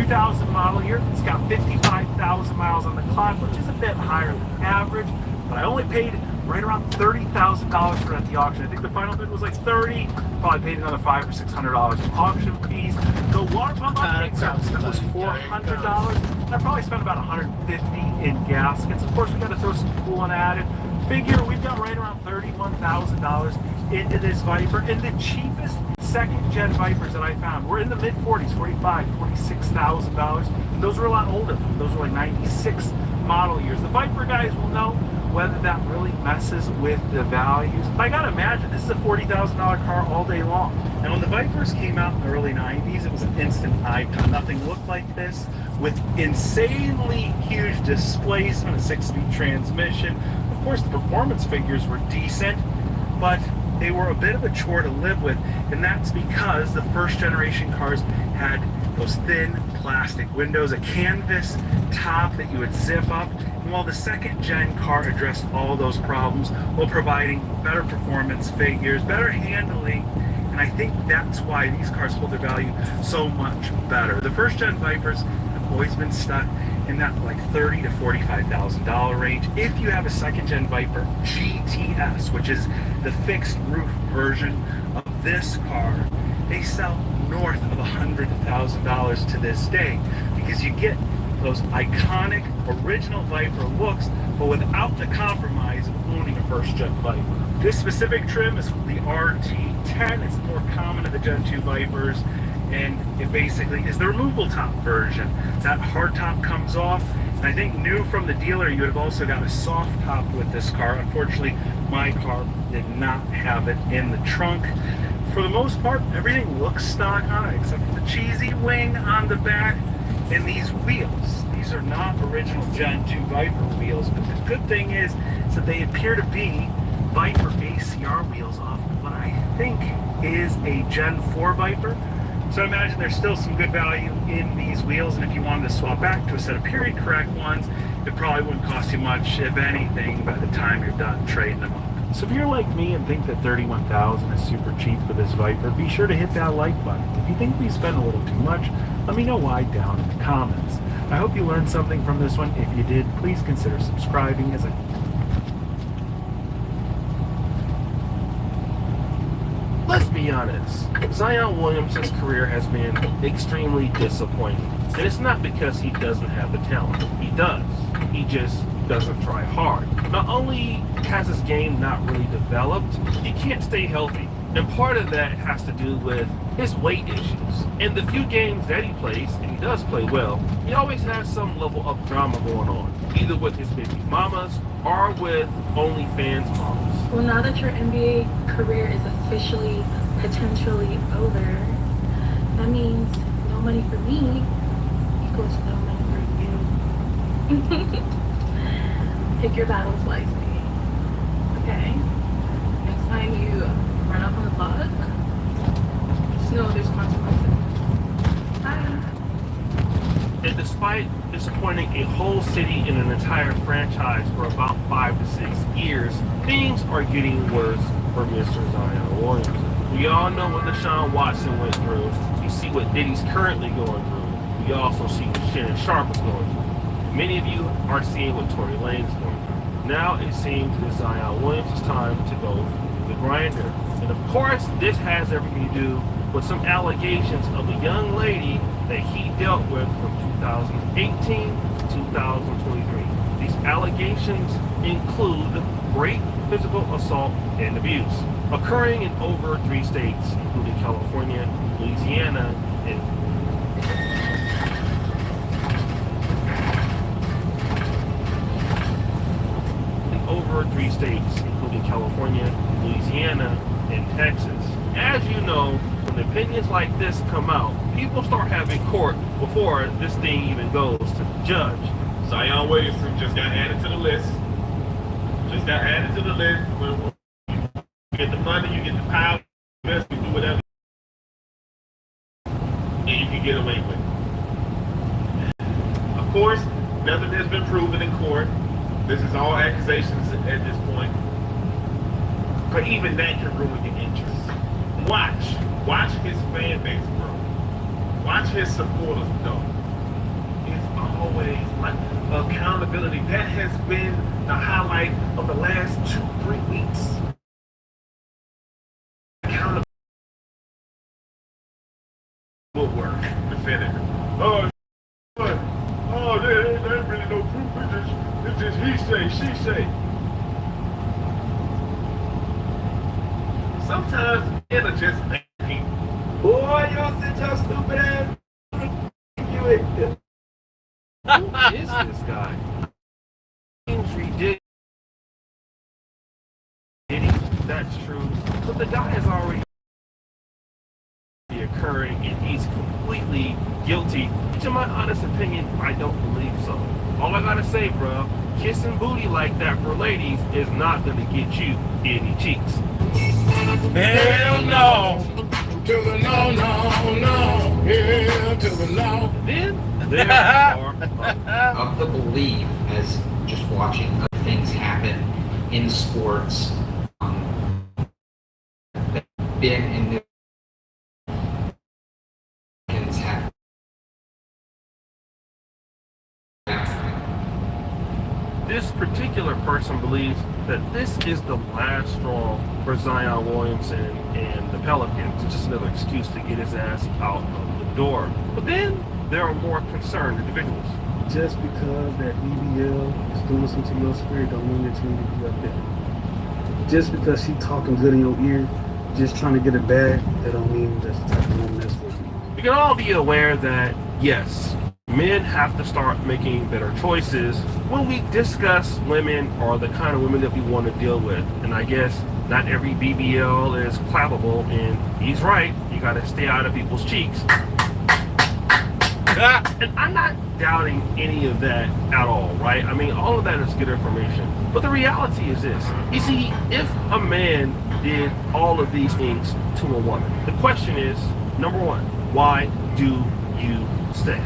2000 model year. It's got 55,000 miles on the clock, which is a bit higher than average, but I only paid right around $30,000 for it at the auction. I think the final bid was like 30. Probably paid another $500 or $600 in auction fees. The water pump upgrade service that was $400. And I probably spent about $150 in gaskets. Of course, we got to throw some coolant added. Figure we've got right around $31,000 into this Viper. And the cheapest second-gen Vipers that I found were in the mid-40s, $45,000, $46,000. And those were a lot older. Those were like 96 model years. The Viper guys will know whether that really messes with the values. I gotta imagine this is a $40,000 car all day long. And when the Vipers came out in the early 90s, it was an instant icon. Nothing looked like this, with insanely huge displacement, a 6-speed transmission. Of course, the performance figures were decent, but they were a bit of a chore to live with, and that's because the first generation cars had those thin plastic windows, a canvas top that you would zip up, and while the second gen car addressed all those problems while providing better performance figures, better handling, and I think that's why these cars hold their value so much better. The first gen Vipers have always been stuck in that like $30,000 to $45,000 range. If you have a second gen Viper GTS, which is the fixed roof version of this car, they sell north of $100,000 to this day, because you get those iconic original Viper looks, but without the compromise of owning a first gen Viper. This specific trim is the RT10. It's more common in the Gen 2 Vipers, and it basically is the removable top version. That hard top comes off, and I think new from the dealer, you would have also got a soft top with this car. Unfortunately, my car did not have it in the trunk. For the most part, everything looks stock on it, except for the cheesy wing on the back and these wheels. These are not original Gen 2 Viper wheels, but the good thing is that they appear to be Viper ACR wheels off what I think is a Gen 4 Viper. So I imagine there's still some good value in these wheels, and if you wanted to swap back to a set of period correct ones, it probably wouldn't cost you much, if anything, by the time you're done trading them up. So if you're like me and think that $31,000 is super cheap for this Viper, be sure to hit that like button. If you think we spend a little too much, let me know why down in the comments. I hope you learned something from this one. If you did, please consider subscribing, as Let's be honest, Zion Williams' career has been extremely disappointing. And it's not because he doesn't have the talent. He does. He just doesn't try hard. Not only has his game not really developed, he can't stay healthy. And part of that has to do with his weight issues. In the few games that he plays, and he does play well, he always has some level of drama going on, either with his baby mamas or with OnlyFans models. Well, now that your NBA career is officially, potentially over, that means no money for me equals no money for you. Pick your battles wisely. Okay? Next time you run up on the clock, just know there's consequences. Bye. And despite disappointing a whole city and an entire franchise for about 5 to 6 years, things are getting worse for Mr. Zion Williamson. We all know what Deshaun Watson went through. We see what Diddy's currently going through. We also see what Shannon Sharp is going through. Many of you are seeing what Tory Lanez is going through. Now it seems that Zion Williams' time to go through the grinder. And of course, this has everything to do with some allegations of a young lady that he dealt with from 2018 to 2023. These allegations include rape, physical assault, and abuse, occurring in over 3 states, including California, Louisiana, and over 3 states, including California, Louisiana, and Texas. As you know, when opinions like this come out, people start having court before this thing even goes to the judge. Zion Williamson just got added to the list. Just got added to the list. When you get the money, you get the power, you do whatever, and you can get away with it. Of course, nothing has been proven in court. This is all accusations at this point. But even that can ruin your interest. Watch his fan base grow. Watch his supporters grow. always like accountability. That has been the highlight of the last 2-3 weeks. Accountability. Woodwork, defender. Oh, there ain't really no proof. It's just he say, she say. Sometimes men are just thinking, boy, y'all sit your stupid ass. You ain't. Who is this guy? Seems ridiculous. That's true. But the guy is already occurring and he's completely guilty. In my honest opinion, I don't believe so. All I gotta say, bro, kissing booty like that for ladies is not gonna get you any cheeks. Hell no. To the no, no, no. Yeah, to the no. Then there are of the belief, as just watching other things happen in sports, been in the this particular person believes that this is the last straw for Zion Williamson and the Pelicans. It's just another excuse to get his ass out of the door. But then there are more concerned individuals. Just because that BBL is doing something to your spirit don't mean that you need to be up there. Just because she talking good in your ear, just trying to get it bad, that don't mean that's the type of woman that's for you. We can all be aware that, yes, men have to start making better choices when we discuss women or the kind of women that we want to deal with. And I guess not every BBL is clappable, and he's right. You got to stay out of people's cheeks. And I'm not doubting any of that at all, right? I mean, all of that is good information. But the reality is this. You see, if a man did all of these things to a woman, the question is, number one, why do you stay?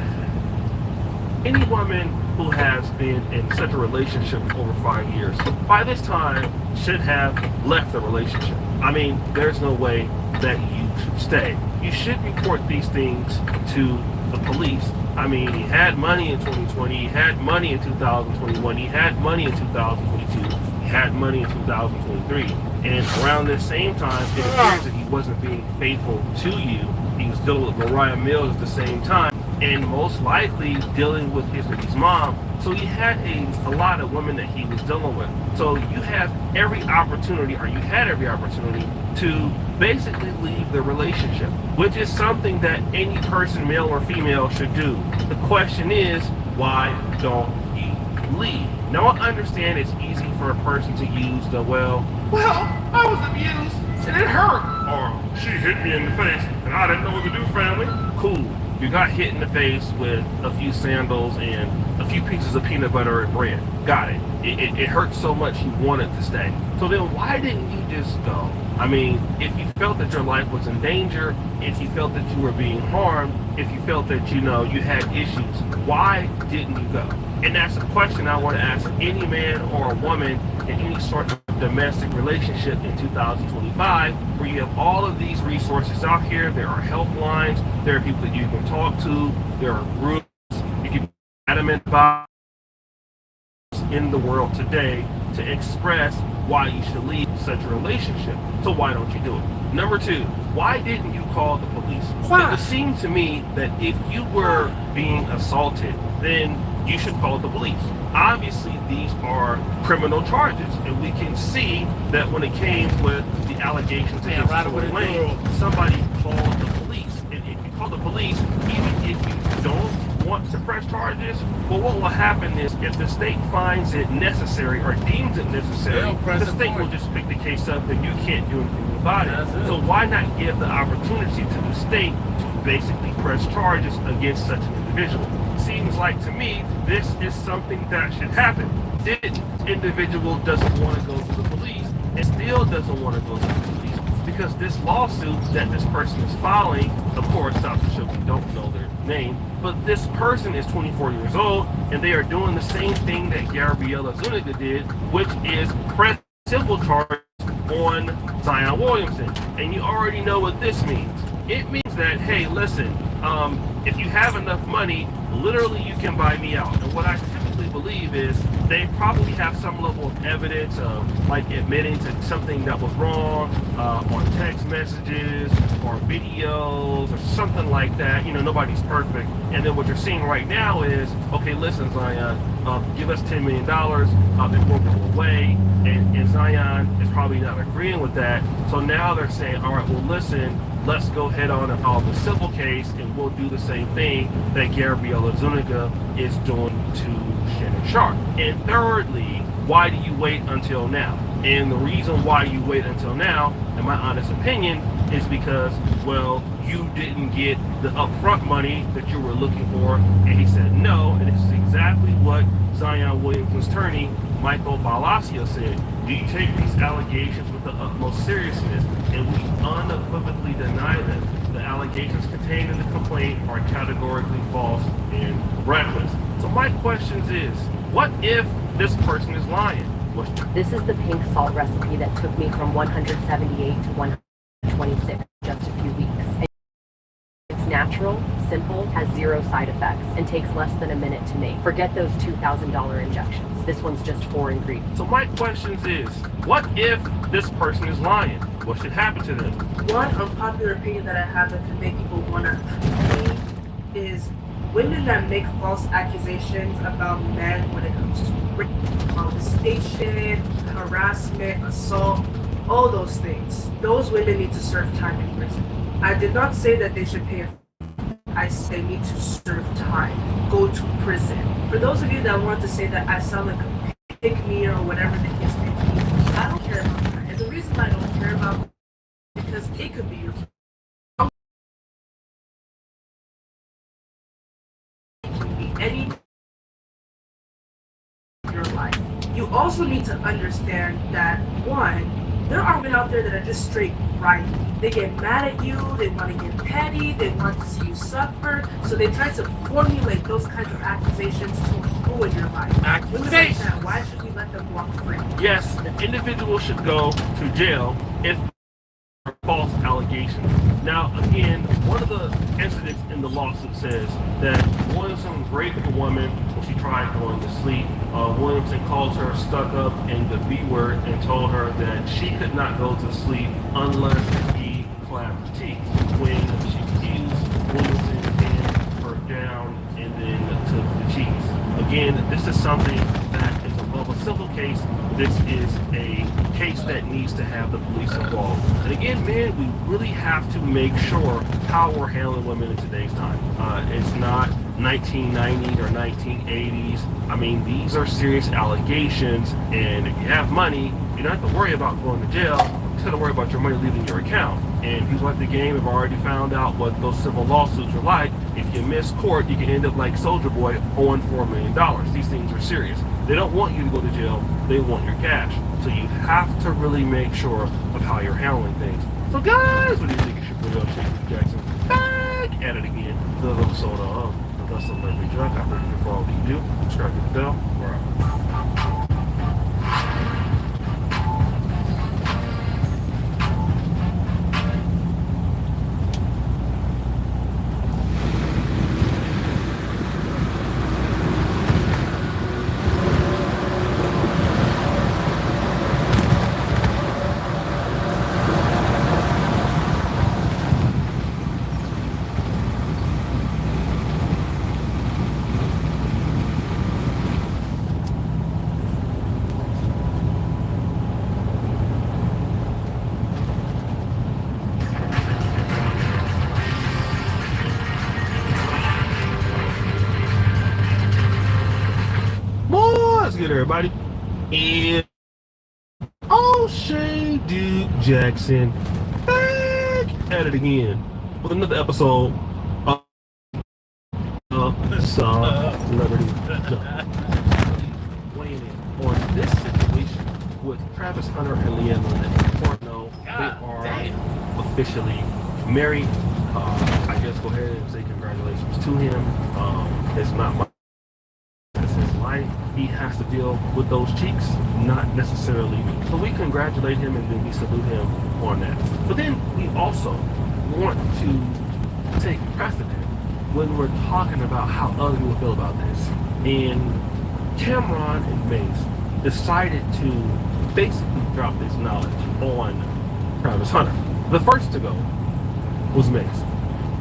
Any woman who has been in such a relationship for over 5 years, by this time, should have left the relationship. I mean, there's no way that you should stay. You should report these things to the police. I mean, he had money in 2020, he had money in 2021, he had money in 2022, he had money in 2023. And around this same time, it appears that he wasn't being faithful to you. He was dealing with Mariah Mills at the same time, and most likely dealing with his mom. So he had a lot of women that he was dealing with. So you have every opportunity, or you had every opportunity, to basically leave the relationship, which is something that any person, male or female, should do. The question is, why don't you leave? Now I understand it's easy for a person to use the, well, I was abused and it hurt, or she hit me in the face and I didn't know what to do, family. Cool. You got hit in the face with a few sandals and a few pieces of peanut butter and bread. Got it. It hurt so much you wanted to stay. So then why didn't you just go? I mean, if you felt that your life was in danger, if you felt that you were being harmed, if you felt that, you had issues, why didn't you go? And that's a question I want to ask any man or a woman in any sort of domestic relationship in 2025, where you have all of these resources out here. There are helplines, there are people that you can talk to, there are groups you can be adamant about in the world today to express why you should leave such a relationship. So why don't you do it? Number two, why didn't you call the police? Why? It would seem to me that if you were being assaulted, then you should call the police. Obviously, these are criminal charges, and we can see that when it came with the allegations against Tory Lane, somebody called the police. And if you call the police, even if you don't want to press charges, well, what will happen is if the state finds it necessary or deems it necessary, the state will just pick the case up and you can't do anything about it. So why not give the opportunity to the state to basically press charges against such an individual? Seems like to me this is something that should happen. This individual doesn't want to go to the police and still doesn't want to go to the police because this lawsuit that this person is filing, of course, South Bishop, we don't know their name, but this person is 24 years old and they are doing the same thing that Gabriella Zuniga did, which is press civil charges on Zion Williamson. And you already know what this means. It means that, hey, listen, if you have enough money, literally you can buy me out. And what I typically believe is they probably have some level of evidence of like admitting to something that was wrong on text messages or videos or something like that. You know, nobody's perfect. And then what you're seeing right now is, okay, listen, Zion, give us $10 million, then we'll go away. And Zion is probably not agreeing with that. So now they're saying, all right, well, listen, let's go head on and file the civil case, and we'll do the same thing that Gabriella Zuniga is doing to Shannon Sharp. And thirdly, why do you wait until now? And the reason why you wait until now, in my honest opinion, is because, well, you didn't get the upfront money that you were looking for. And he said no, and this is exactly what Zion Williamson's attorney, Michael Palacio, said. Do you take these allegations with the utmost seriousness? And we unequivocally deny them. The allegations contained in the complaint are categorically false and reckless. So my question is, what if this person is lying? This is the pink salt recipe that took me from 178 to 126 just a few weeks. It's natural, simple, has 0 side effects, and takes less than a minute to make. Forget those $2,000 injections. This one's just 4 ingredients. So my question is, what if this person is lying? What should happen to them? One unpopular opinion that I have that can make people want to me is women that make false accusations about men when it comes to rape, molestation, harassment, assault, all those things. Those women need to serve time in prison. I did not say that they should pay a fine. I say they need to serve time, go to prison. For those of you that want to say that I sound like a pick-me or whatever the case may be, I don't care about that. And the reason I don't care about it is because it could be your any your life. You also need to understand that, one, there are men out there that are just straight right. They get mad at you, they want to get petty, they want to see you suffer, so they try to formulate those kinds of accusations to ruin your life. Women like that, why should we let them walk free? Yes, an individual should go to jail if there are false allegations. Now, again, one of the incidents in the lawsuit says that Williamson raped a woman when she tried going to sleep. Williamson called her stuck up in the B word and told her that she could not go to sleep unless he clapped cheeks. When she accused Williamson pinned her down and then took the cheeks. Again, this is something that is above a civil case. This is a case that needs to have the police involved. And again, man, we really have to make sure how we're handling women in today's time. It's not 1990s or 1980s. I mean, these are serious allegations, and if you have money, you don't have to worry about going to jail. You just have to worry about your money leaving your account. And people like the game have already found out what those civil lawsuits are like. If you miss court, you can end up like Soulja Boy owing $4 million. These things are serious. They don't want you to go to jail. They want your cash. So you have to really make sure of how you're handling things. So guys, what do you think? You should put up Shaky Jackson back at it again. The episode of The Celebrity Drug. I hope you for all you do. Subscribe to the bell. We're out. Let's get everybody. And O'Shea Duke Jackson back at it again with another episode of Celebrity Drug. Weighing in on this situation with Travis Hunter and Leanne Lynette. No, they are officially married. I guess go ahead and say congratulations to him. It's not my, it's his life. he has to deal with those cheeks, not necessarily me. So we congratulate him and then we salute him on that. But then we also want to take precedent when we're talking about how other people feel about this. And Cameron and Mace decided to basically drop this knowledge on Travis Hunter. The first to go was Mace.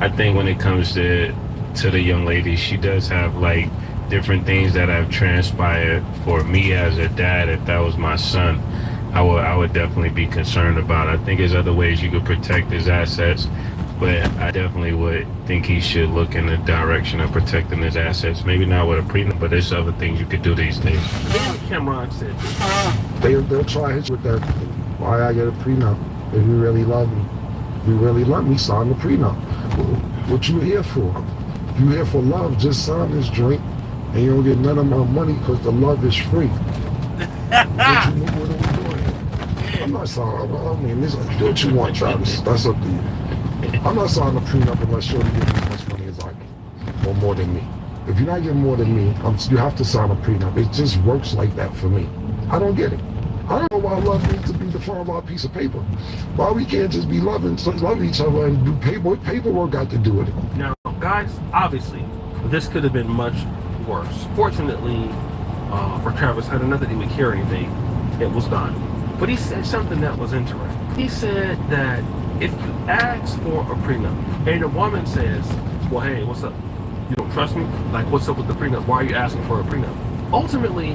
I think when it comes to the young lady, she does have like different things that have transpired. For me as a dad, if that was my son, I would definitely be concerned about it. I think there's other ways you could protect his assets, but I definitely would think he should look in the direction of protecting his assets. Maybe not with a prenup, but there's other things you could do these days. Then Cameron said, They'll try his with that. Why I get a prenup? If you really love me. If you really love me, sign the prenup. What you here for? If you here for love, just sign this joint and you don't get none of my money because the love is free. What are we doing here? I'm not signing. I mean, do what you want, Travis. That's up to you. I'm not signing a prenup unless you're getting as much money as I can, or more than me. If you're not getting more than me, you have to sign a prenup. It just works like that for me. I don't get it. I don't know why love needs to be defined by a piece of paper. Why we can't just be love each other and do paperwork got to do with it. Now, guys, obviously, this could have been much worse. Fortunately, for Travis Hunter, not that he would hear anything, it was done. But he said something that was interesting. He said that if you ask for a prenup and a woman says, well, hey, what's up? You don't trust me? Like, what's up with the prenup? Why are you asking for a prenup? Ultimately,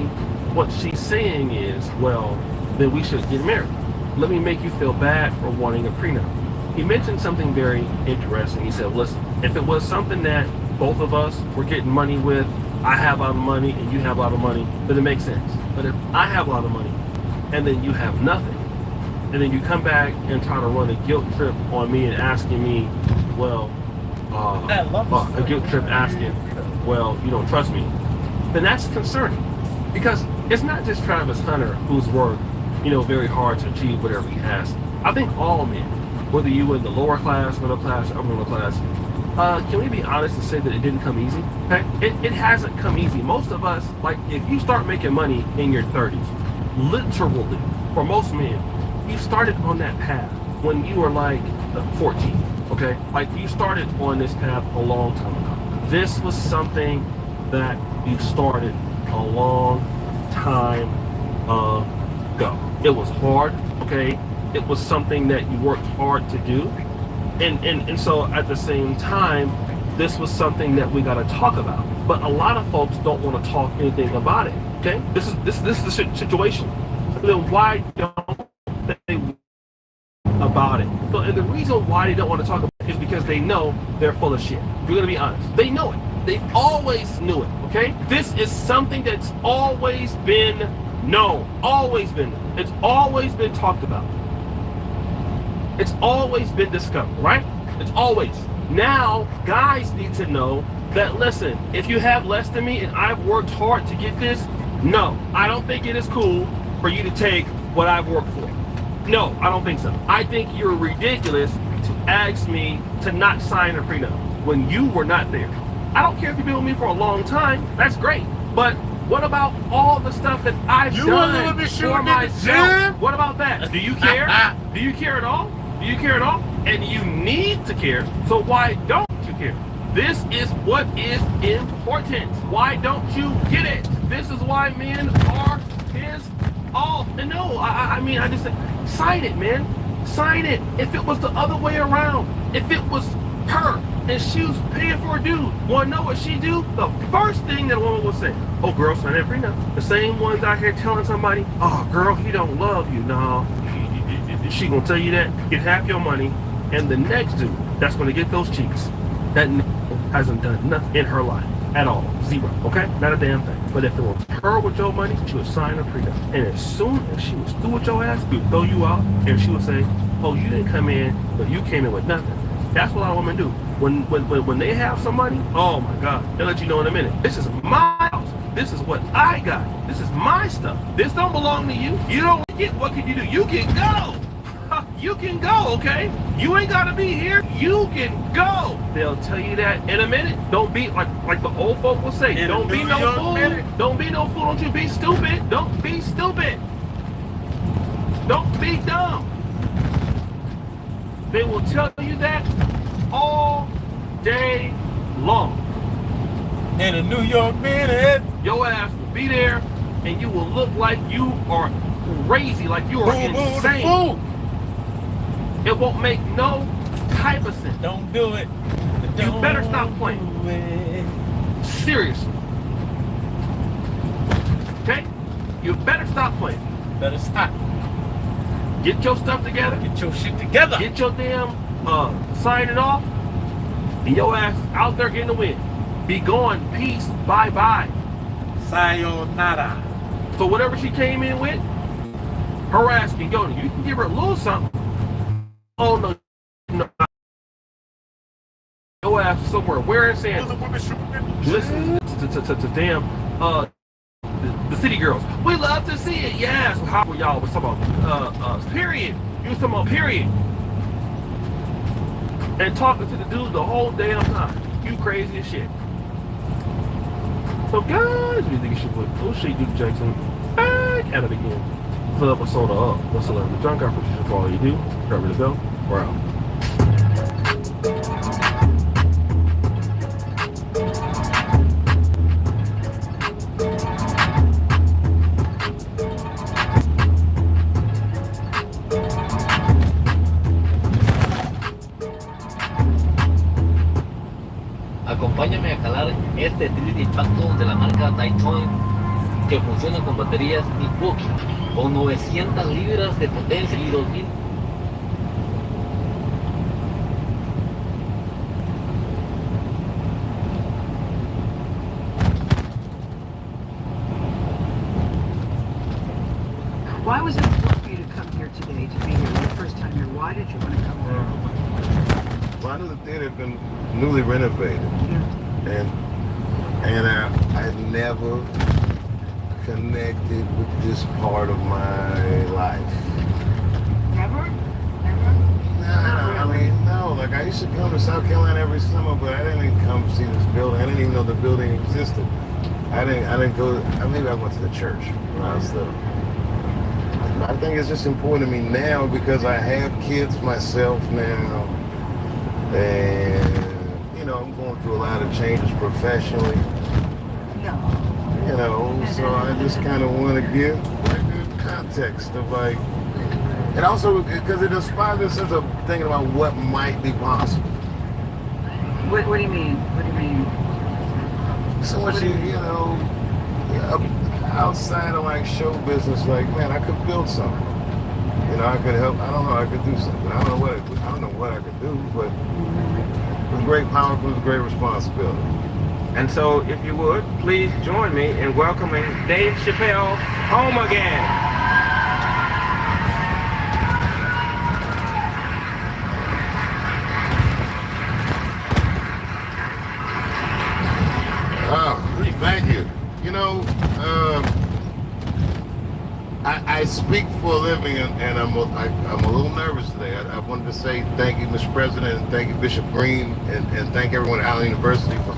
what she's saying is, well, then we should get married. Let me make you feel bad for wanting a prenup. He mentioned something very interesting. He said, listen, if it was something that both of us were getting money with, I have a lot of money and you have a lot of money, then it makes sense. But if I have a lot of money and then you have nothing, and then you come back and try to run a guilt trip on me and asking me, well, a guilt trip asking, well, you don't trust me, then that's concerning. Because it's not just Travis Hunter who's worked, very hard to achieve whatever he has. I think all men, whether you in the lower class, middle class, or upper middle class, can we be honest and say that it didn't come easy? Okay? It hasn't come easy. Most of us, like, if you start making money in your 30s, literally, for most men, you started on that path when you were like 14, okay? Like, you started on this path a long time ago. This was something that you started a long time ago. It was hard, okay? It was something that you worked hard to do. And so at the same time, this was something that we gotta talk about. But a lot of folks don't want to talk anything about it, okay? This is the situation. Then why don't they about it? So, and the reason why they don't want to talk about it is because they know they're full of shit. We're gonna be honest. They know it. They've always knew it, okay? This is something that's always been known. Always been. It's always been talked about. It's always been discovered, right? It's always. Now, guys need to know that, listen, if you have less than me and I've worked hard to get this, no, I don't think it is cool for you to take what I've worked for. No, I don't think so. I think you're ridiculous to ask me to not sign a prenup when you were not there. I don't care if you've been with me for a long time. That's great. But what about all the stuff that I've done for myself? What about that? Do you care? Do you care at all? Do you care at all? And you need to care. So why don't you care? This is what is important. Why don't you get it? This is why men are pissed off. And no, I mean, I just say, sign it, man. Sign it. If it was the other way around, if it was her and she was paying for a dude, want to know what she do? The first thing that a woman would say, oh, girl, sign that prenup. The same ones out here telling somebody, oh, girl, he don't love you. No, she gonna tell you that, get half your money, and the next dude that's gonna get those cheeks, that hasn't done nothing in her life at all. Zero. Okay? Not a damn thing. But if it was her with your money, she would sign a prenup. And as soon as she was through with your ass, she would throw you out, and she would say, oh, you didn't come in, but you came in with nothing. That's what a lot of women do. When they have some money, oh my God, they'll let you know in a minute. This is my house. This is what I got. This is my stuff. This don't belong to you. You don't like it. What can you do? You can go. you can go, okay? You ain't gotta be here. You can go. They'll tell you that in a minute. Don't be like the old folk will say. Don't be no fool. Don't be no fool. Don't you be stupid. Don't be stupid. Don't be dumb. They will tell you that all day long. In a New York minute, your ass will be there, and you will look like you are crazy, like you are insane. It won't make no type of sense. Don't do it. You better stop playing. Seriously. Okay? You better stop playing. Better stop. Get your stuff together. Get your shit together. Get your damn signing off. And your ass out there in the wind. Be gone. Peace. Bye-bye. Sayonara. So whatever she came in with, her ass can go. You can give her a little something. Oh, no. Your ass somewhere wearing sand. Listen to damn the city girls. We love to see it. Yes. How were y'all was talking about period. You was talking about period. And talking to the dude the whole damn time. You crazy as shit. So guys, we think you should put Duke Jackson back at it again. Fill up a soda up. What's the level? The junk competition for all you do. Ready to go? We're out. Acompáñame a calar este triple impacto de la marca Daytona que funciona con baterías Milwaukee con 900 libras de potencia y 2000. Why was it important for you to come here today, to be here the first time here? Why did you want to come here? Well, I knew the theater had been newly renovated, and I never connected with this part of my life. Never? Nah, I mean, no. Like, I used to come to South Carolina every summer, but I didn't even come see this building. I didn't even know the building existed. I didn't go. Maybe I went to the church when I was little. I think it's just important to me now because I have kids myself now, and you know, I'm going through a lot of changes professionally. You know, so I just kind of want to give like the context of like, and also because it inspires a sense of thinking about what might be possible. What do you mean? What do you mean? So much, you know, outside of like show business, like man, I could build something. You know, I could help. I don't know. I could do something. I don't know what I could do, but with great power comes great responsibility. And so, if you would, please join me in welcoming Dave Chappelle home again. Oh, thank you. You know, I speak for a living, and I'm a little nervous today. I wanted to say thank you, Mr. President, and thank you, Bishop Green, and thank everyone at Allen University for.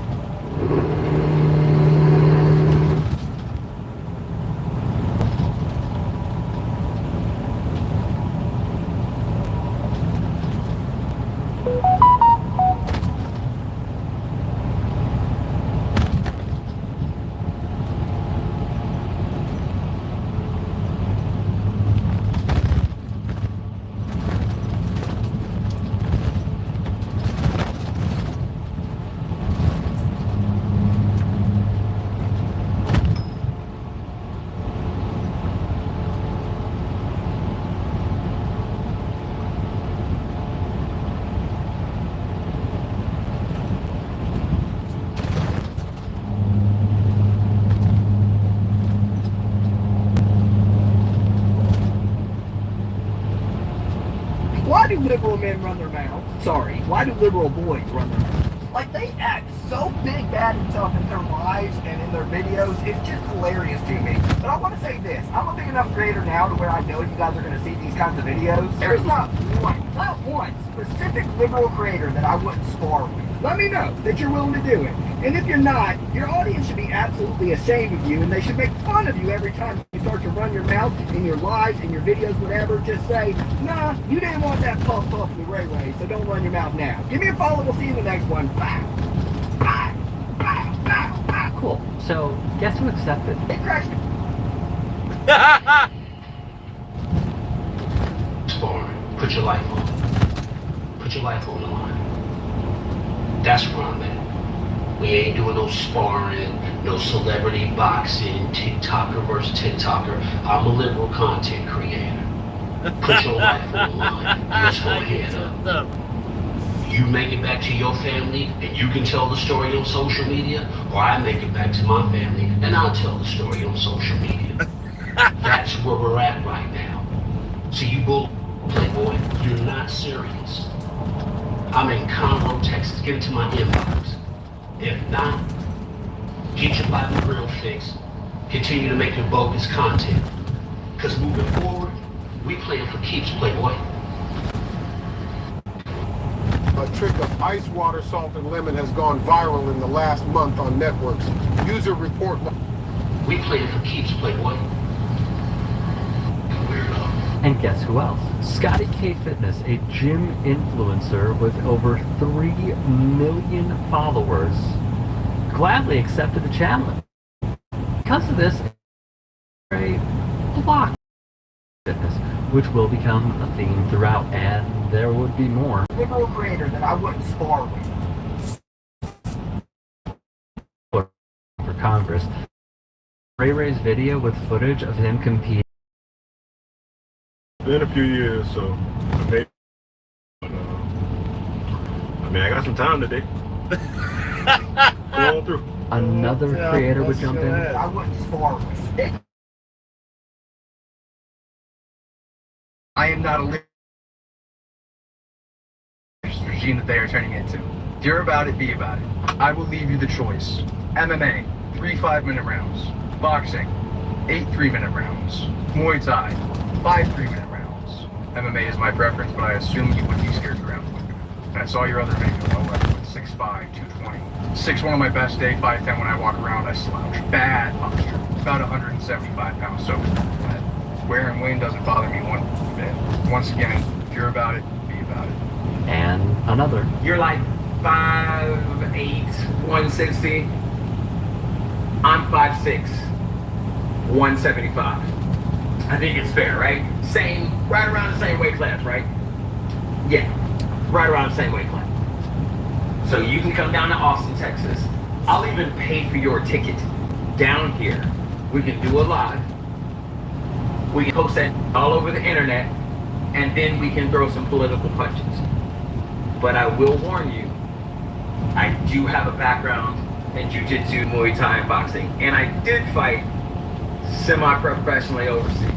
Why do liberal men run their mouths? Sorry, why do liberal boys run their mouths? Like, they act so big, bad, and tough in their lives and in their videos. It's just hilarious to me. But I want to say this. I'm a big enough creator now to where I know you guys are going to see these kinds of videos. There's not one specific liberal creator that I wouldn't spar with. Let me know that you're willing to do it. And if you're not, your audience should be absolutely ashamed of you, and they should make fun of you every time you start to run your mouth in your lives, in your videos, whatever. Just say, nah, you didn't want that puff puff with Ray Ray, so don't run your mouth now. Give me a follow. We'll see you in the next one. Bye. Cool. So, guess who accepted? Sparring. Put your life on. Put your life on the line. That's where I'm at. We ain't doing no sparring, no celebrity boxing, TikToker versus TikToker. I'm a liberal content creator. Put your life on the line. Let's go ahead. You make it back to your family and you can tell the story on social media, or I make it back to my family and I'll tell the story on social media. That's where we're at right now. See, you bull playboy, you're not serious. I'm in Conroe, Texas. Get into my inbox. If not, get your Bible grill fixed. Continue to make your bogus content. Because moving forward, we playing for keeps, playboy. A trick of ice, water, salt, and lemon has gone viral in the last month on networks. User report. We playing for keeps, playboy. And guess who else? Scotty K Fitness, a gym influencer with over 3 million followers, gladly accepted the challenge. Because of this, a block fitness, which will become a theme throughout, and there would be more. Liberal creator that I wouldn't spar with. For Congress, Ray Ray's video with footage of him competing. Been a few years, so maybe. I mean, I got some time today. Go on through. Another creator would jump in. I wouldn't spar with. I am not a regime that they are turning into. You're about it, be about it. I will leave you the choice. MMA, 3 5-minute rounds. Boxing, 8 3-minute rounds. Muay Thai, 5 3-minute rounds. MMA is my preference, but I assume you would be scared to round. And I saw your other video, I went 6'5", 220. 6'1" on my best day, 5'10" when I walk around, I slouch. Bad posture. About 175 pounds, so wearing Wayne doesn't bother me one bit. Once again, if you're about it, be about it. And another. You're like 5'8", 160. I'm 5'6", 175. I think it's fair, right? Right around the same weight class, right? Yeah, right around the same weight class. So you can come down to Austin, Texas. I'll even pay for your ticket down here. We can do a live. We can post that all over the internet, and then we can throw some political punches. But I will warn you, I do have a background in jiu-jitsu, Muay Thai, and boxing, and I did fight semi-professionally overseas.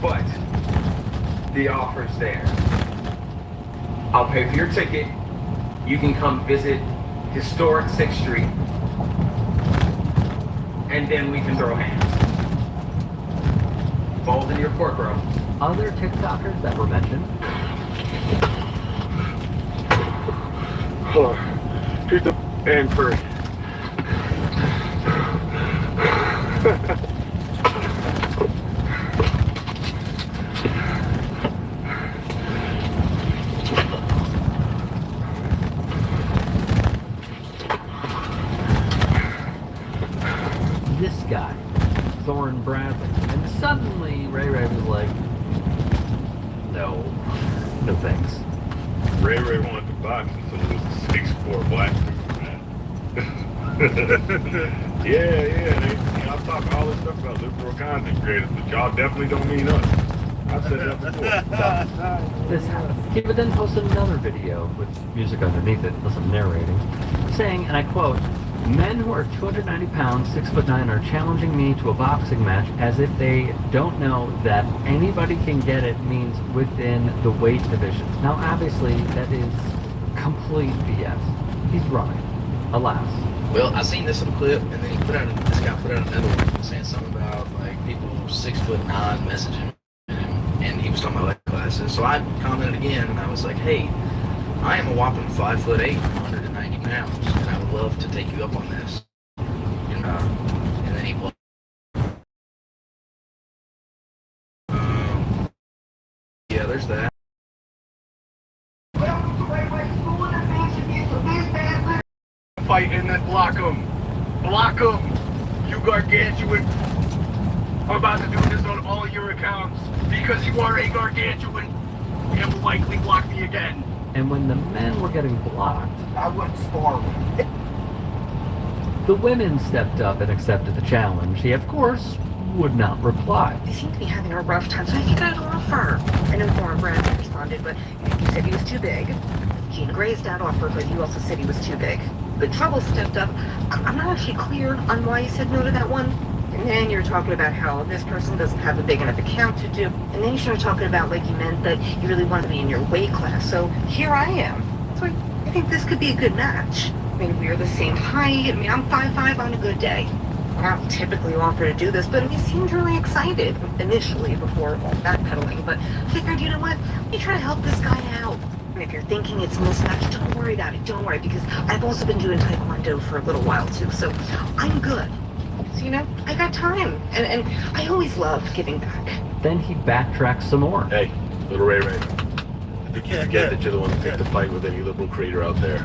But the offer's there. I'll pay for your ticket. You can come visit historic 6th Street, and then we can throw hands. Balls in your court, bro. Other TikTokers that were mentioned. Treat the and first. This guy, Thorne Bradley, and suddenly Ray Ray was like, no thanks. Ray Ray wanted to box until he was a 6'4" black dude, man. yeah. Y'all talk all this stuff about liberal content creators, but y'all definitely don't mean us. I've said that before. This happened. He would then posted another video with music underneath it, with some narrating, saying, and I quote, "Men who are 290 pounds, 6'9", are challenging me to a boxing match as if they don't know that anybody can get it means within the weight division." Now, obviously, that is complete BS. he's running. Alas. Well, I seen this little clip, and then this guy put out another one saying something about like people 6'9" messaging him, and he was talking about like classes. So I commented again, and I was like, hey, I am a whopping 5'8", 190 pounds, and I would love to take you up on this. And then he blocked. Yeah, there's that. Fight and then block him. Block him. You gargantuan. I'm about to do this on all your accounts because you are a gargantuan and will likely block me again. And when the men were getting blocked, I wouldn't spar with. the women stepped up and accepted the challenge. He, of course, would not reply. They seem to be having a rough time, so I think I'd offer. An informed Brandon responded, but you said he was too big. Gina grazed that offer, but you also said he was too big. The trouble stepped up. I'm not actually clear on why you said no to that one. And then you're talking about how this person doesn't have a big enough account to do. And then you started talking about like you meant that you really wanted to be in your weight class. So here I am. So I think this could be a good match. I mean, we're the same height. I mean, I'm 5'5" on a good day. I don't typically offer to do this, but he seemed really excited initially before all backpedaling. But I figured, you know what? Let me try to help this guy out. And if you're thinking it's mismatched, don't worry about it. Don't worry, because I've also been doing Taekwondo for a little while too, so I'm good. So, you know, I got time, and I always love giving back. Then he backtracked some more. Hey, little Ray Ray. I think you forget that you're the one who picked the fight with any liberal creator out there.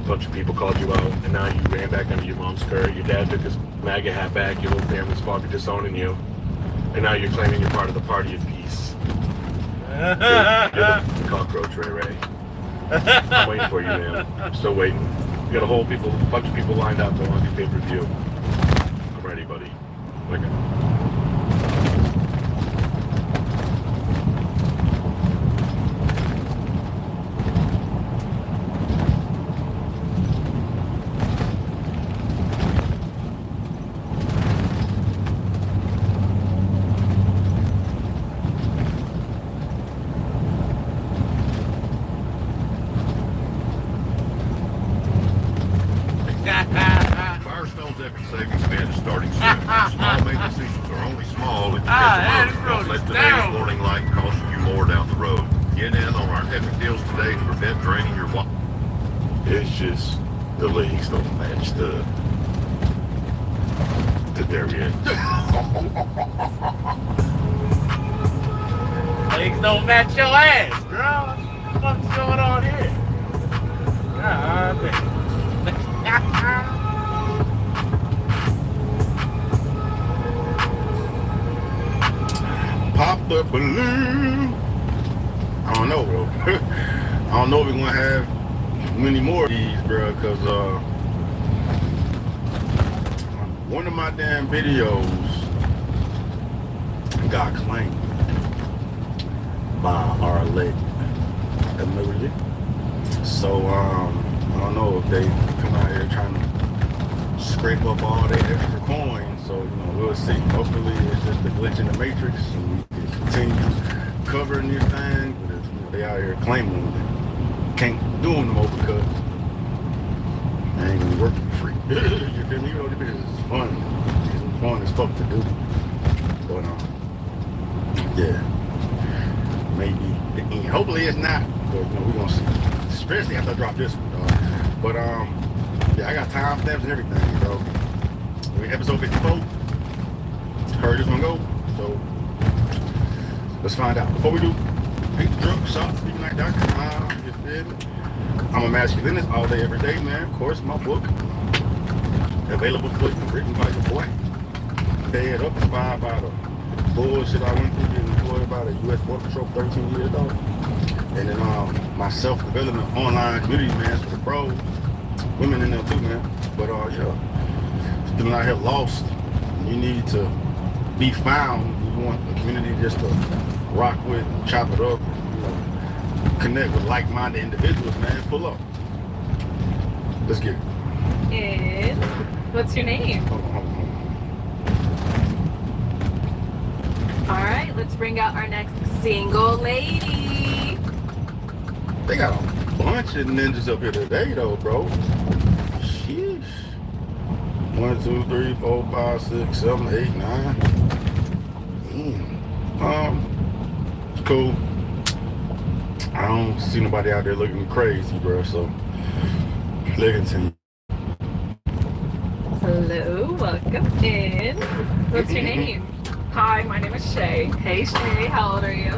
A bunch of people called you out, and now you ran back under your mom's skirt. Your dad took his MAGA hat back. Your little family's probably disowning you. And now you're claiming you're part of the party of peace. You're the cockroach, Ray Ray. I'm waiting for you, man. I'm still waiting. You got a bunch of people lined up that want to do pay-per-view. I'm ready, buddy. Okay. Firestone's epic savings event is starting soon. Small maintenance issues are only small if you catch them early. Don't let today's warning light cost you more down the road. Get in on our epic deals today to prevent draining your wallet. It's just the legs don't match the Darian. Legs don't match your ass, girl. What's going on here? Pop the balloon. I don't know, bro. I don't know if we're gonna have many more of these, bro, because one of my damn videos got claimed by our elect community. So I don't know if they come out here trying to scrape up all their extra coins. So, you know, we'll see. Hopefully it's just a glitch in the matrix and we can continue covering this thing. But if, you know, they out here claiming they can't do them no more because they ain't gonna be working for free. You feel me? You know, this is fun. It's fun as fuck to do. But yeah. Maybe hopefully it's not. But you know, we're gonna see. Especially after I drop this one, dog. But yeah, I got timestamps and everything, bro. We're episode 54. Heard this one go. So let's find out. Before we do, hate drunk shop, speaknight.com, you feel me? I'm a masculinist all day, every day, man. Of course, my book. Available for you, written by your boy. Dead up, inspired by the bullshit I went through, getting employed by the U.S. Border Patrol for 13 years, dog. And then my self-development online community, man, for the pros. Women in there too, man. But yeah, feeling out here lost. You need to be found. You want a community just to rock with, chop it up, you know, connect with like-minded individuals, man. Pull up. Let's get it. What's your name? Hold on. All right, let's bring out our next single lady. They got a bunch of ninjas up here today, though, bro. Sheesh. 1, 2, 3, 4, 5, 6, 7, 8, 9. It's cool. I don't see nobody out there looking crazy, bro. So let's continue. Hello, welcome in. What's your name? Hi, my name is Shay. Hey Shay, how old are you?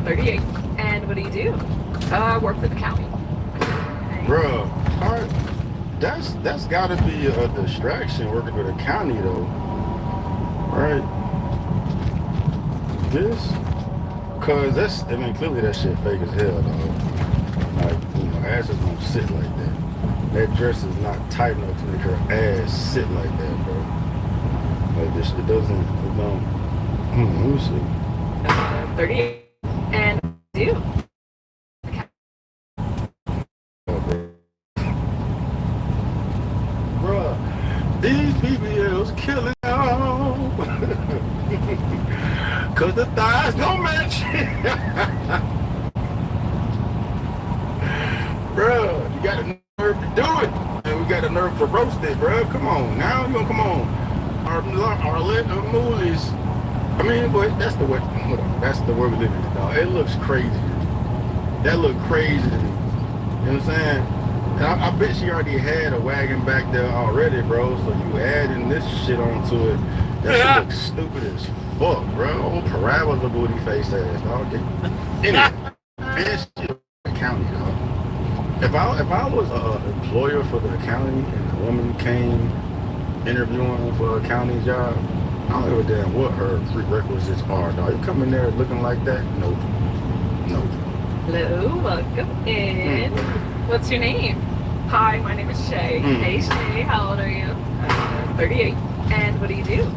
38. And what do you do? I work for the county. Bruh, that's gotta be a distraction working for the county though. Right? This? Cause I mean clearly that shit fake as hell though. Like, asses don't sit like that. That dress is not tight enough to make her ass sit like that, bro. Like this, it don't. Let me see. 38. And what do you do? Bruh, these BBLs killing out. Cause the thighs don't match. Bruh, you got the nerve to do it. And we got the nerve to roast it, bruh. Come on, now you gonna come on. Our moolies. I mean, but that's the way. That's the way we live in, dog. It looks crazy. That look crazy to me. You know what I'm saying? And I bet she already had a wagon back there already, bro. So you adding this shit onto it. That shit looks stupid as fuck, bro. Old parabola booty face ass, dog. Anyway, this shit county, dog. If I was an employer for the county and a woman came interviewing for a county job, I don't give a damn what her prerequisites are, dog. You come in there looking like that? Nope. Nope. Hello, welcome in. What's your name? Hi, my name is Shay. Hey Shay, how old are you? 38. And what do you do?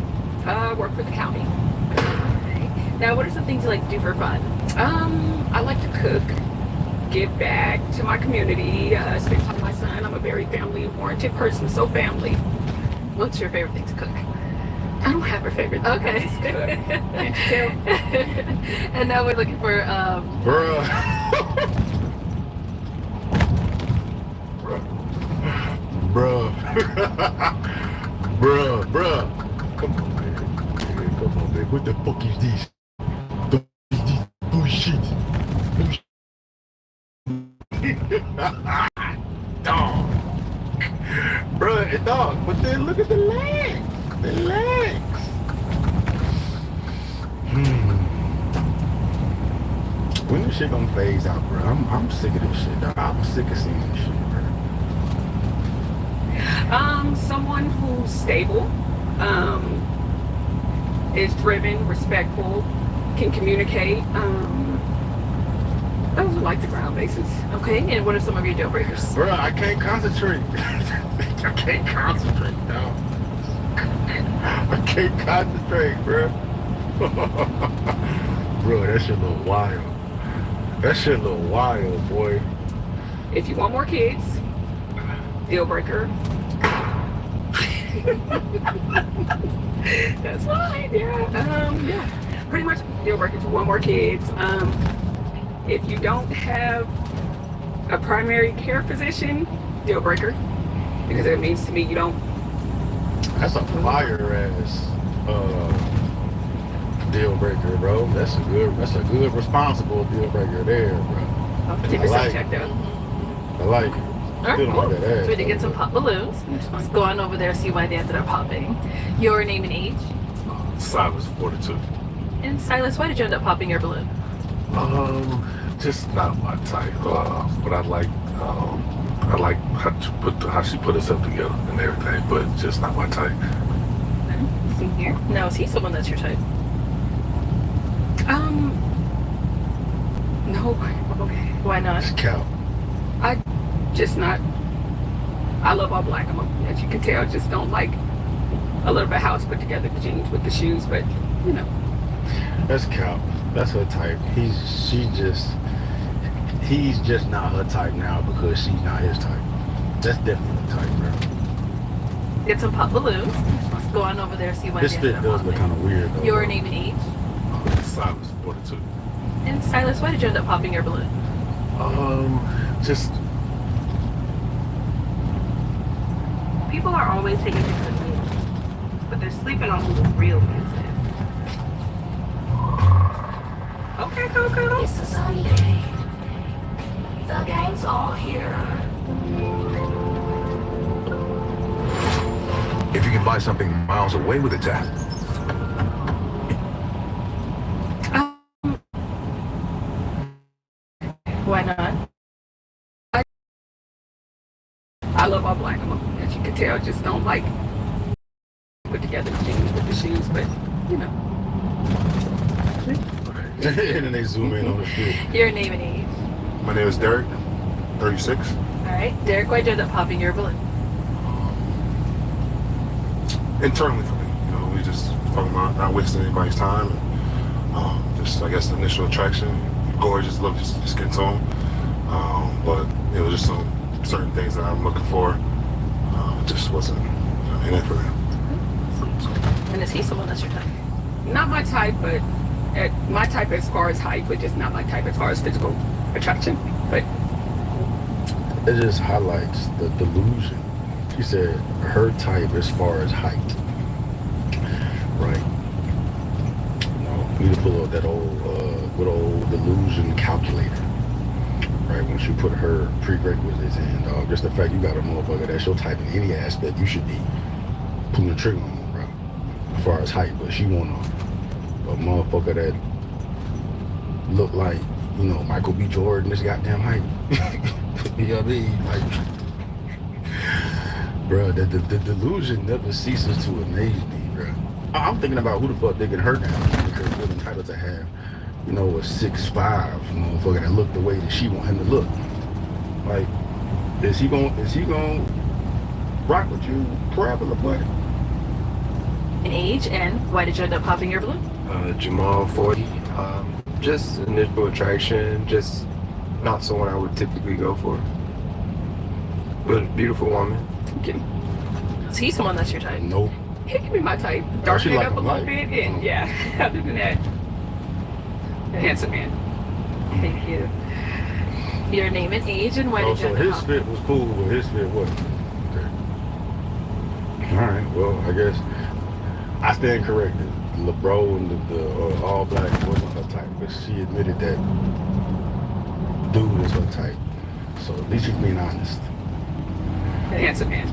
I work for the county. Okay. Now, what are some things you like to do for fun? I like to cook, give back to my community, spend time with my son. I'm a very family-oriented person, so family. What's your favorite thing to cook? I don't have a favorite thing. Okay. And now we're looking for Bruh. Bruh. Bruh. Come on, man. Come on, man. What the fuck is this? The fuck is this bullshit? Dog. Bruh, dog. But then look at the legs. The legs. When this shit gonna phase out, bro? I'm sick of this shit, dog. I'm sick of seeing this shit, bro. Someone who's stable, is driven, respectful, can communicate. Those are like the ground bases. Okay, and what are some of your deal breakers? Bro, I can't concentrate. I can't concentrate, dog. I can't concentrate, bro. Bro, that shit look wild. That shit look wild, boy. If you want more kids, deal breaker. That's fine, yeah. Pretty much deal breaker if you want more kids. If you don't have a primary care physician, deal breaker. Because it means to me you don't. That's a fire ass deal breaker, bro. That's a good responsible deal breaker there, bro. I'll keep yourself checked out. I like it. All right, cool. So we need to get some pop balloons. Let's go on over there and see why they ended up popping. Your name and age? Silas, 42. And Silas, why did you end up popping your balloon? Just not my type. But I like how she put herself together and everything, but just not my type. See here. Now, is he someone that's your type? No. Okay. Why not? It's cow. I love all black. As you can tell, just don't like a little bit house put together, the jeans with the shoes, but you know. That's cow. That's her type. He's just not her type now because she's not his type. That's definitely the type, bro. Get some pop balloons. Let's go on over there and see why this fit does look kind of weird, though. Your name and age? Silas, 42. And Silas, why did you end up popping your balloon? just People are always taking pictures of me, but they're sleeping on who the real kids is. Okay, Coco. It's a sunny day. The gang's all here. If you can buy something miles away with a tap. Why not? I love all black. As you can tell, just don't like put together jeans with the shoes, but you know. And then they zoom in on the fit. Your name and age. My name is Derek, 36. All right, Derek, why'd you end up popping your balloon? Internally for me, you know, we just talking about not wasting anybody's time. And, just, I guess, the initial attraction, gorgeous look, just get to them. But it was just some certain things that I'm looking for. Just wasn't in it for me. And is he someone that's your type? Not my type, but my type as far as height, but just not my type as far as physical attraction. But it just highlights the delusion. She said her type as far as height. Right. You know, we need to pull up that old, good old delusion calculator. Right, once you put her prerequisites in, just the fact you got a motherfucker that's your type in any aspect, you should be pulling the trigger on, bro. As far as height, but she want a motherfucker that look like, you know, Michael B. Jordan, this goddamn height. You know what I mean? Like, bro, the delusion never ceases to amaze me, bro. I'm thinking about who the fuck digging her down because we're entitled to have, you know, a 6'5" motherfucker that look the way that she want him to look. Like, is he gonna rock with you forever, boy? an age, and why did you end up popping your balloon? Jamal, 40. Just initial attraction, just not someone I would typically go for. But beautiful woman. Okay. Is he someone that's your type? Nope. He can be my type. Darken it like up a him little light. bit, and yeah, other than that, a handsome man. Thank you. Your name and age, and why did you So end up his popping? fit was cool, but his fit wasn't. Okay. Alright, well, I guess I stand corrected. LeBro and the all black wasn't her type, but she admitted that dude is her type. So at least she's being honest. A handsome man.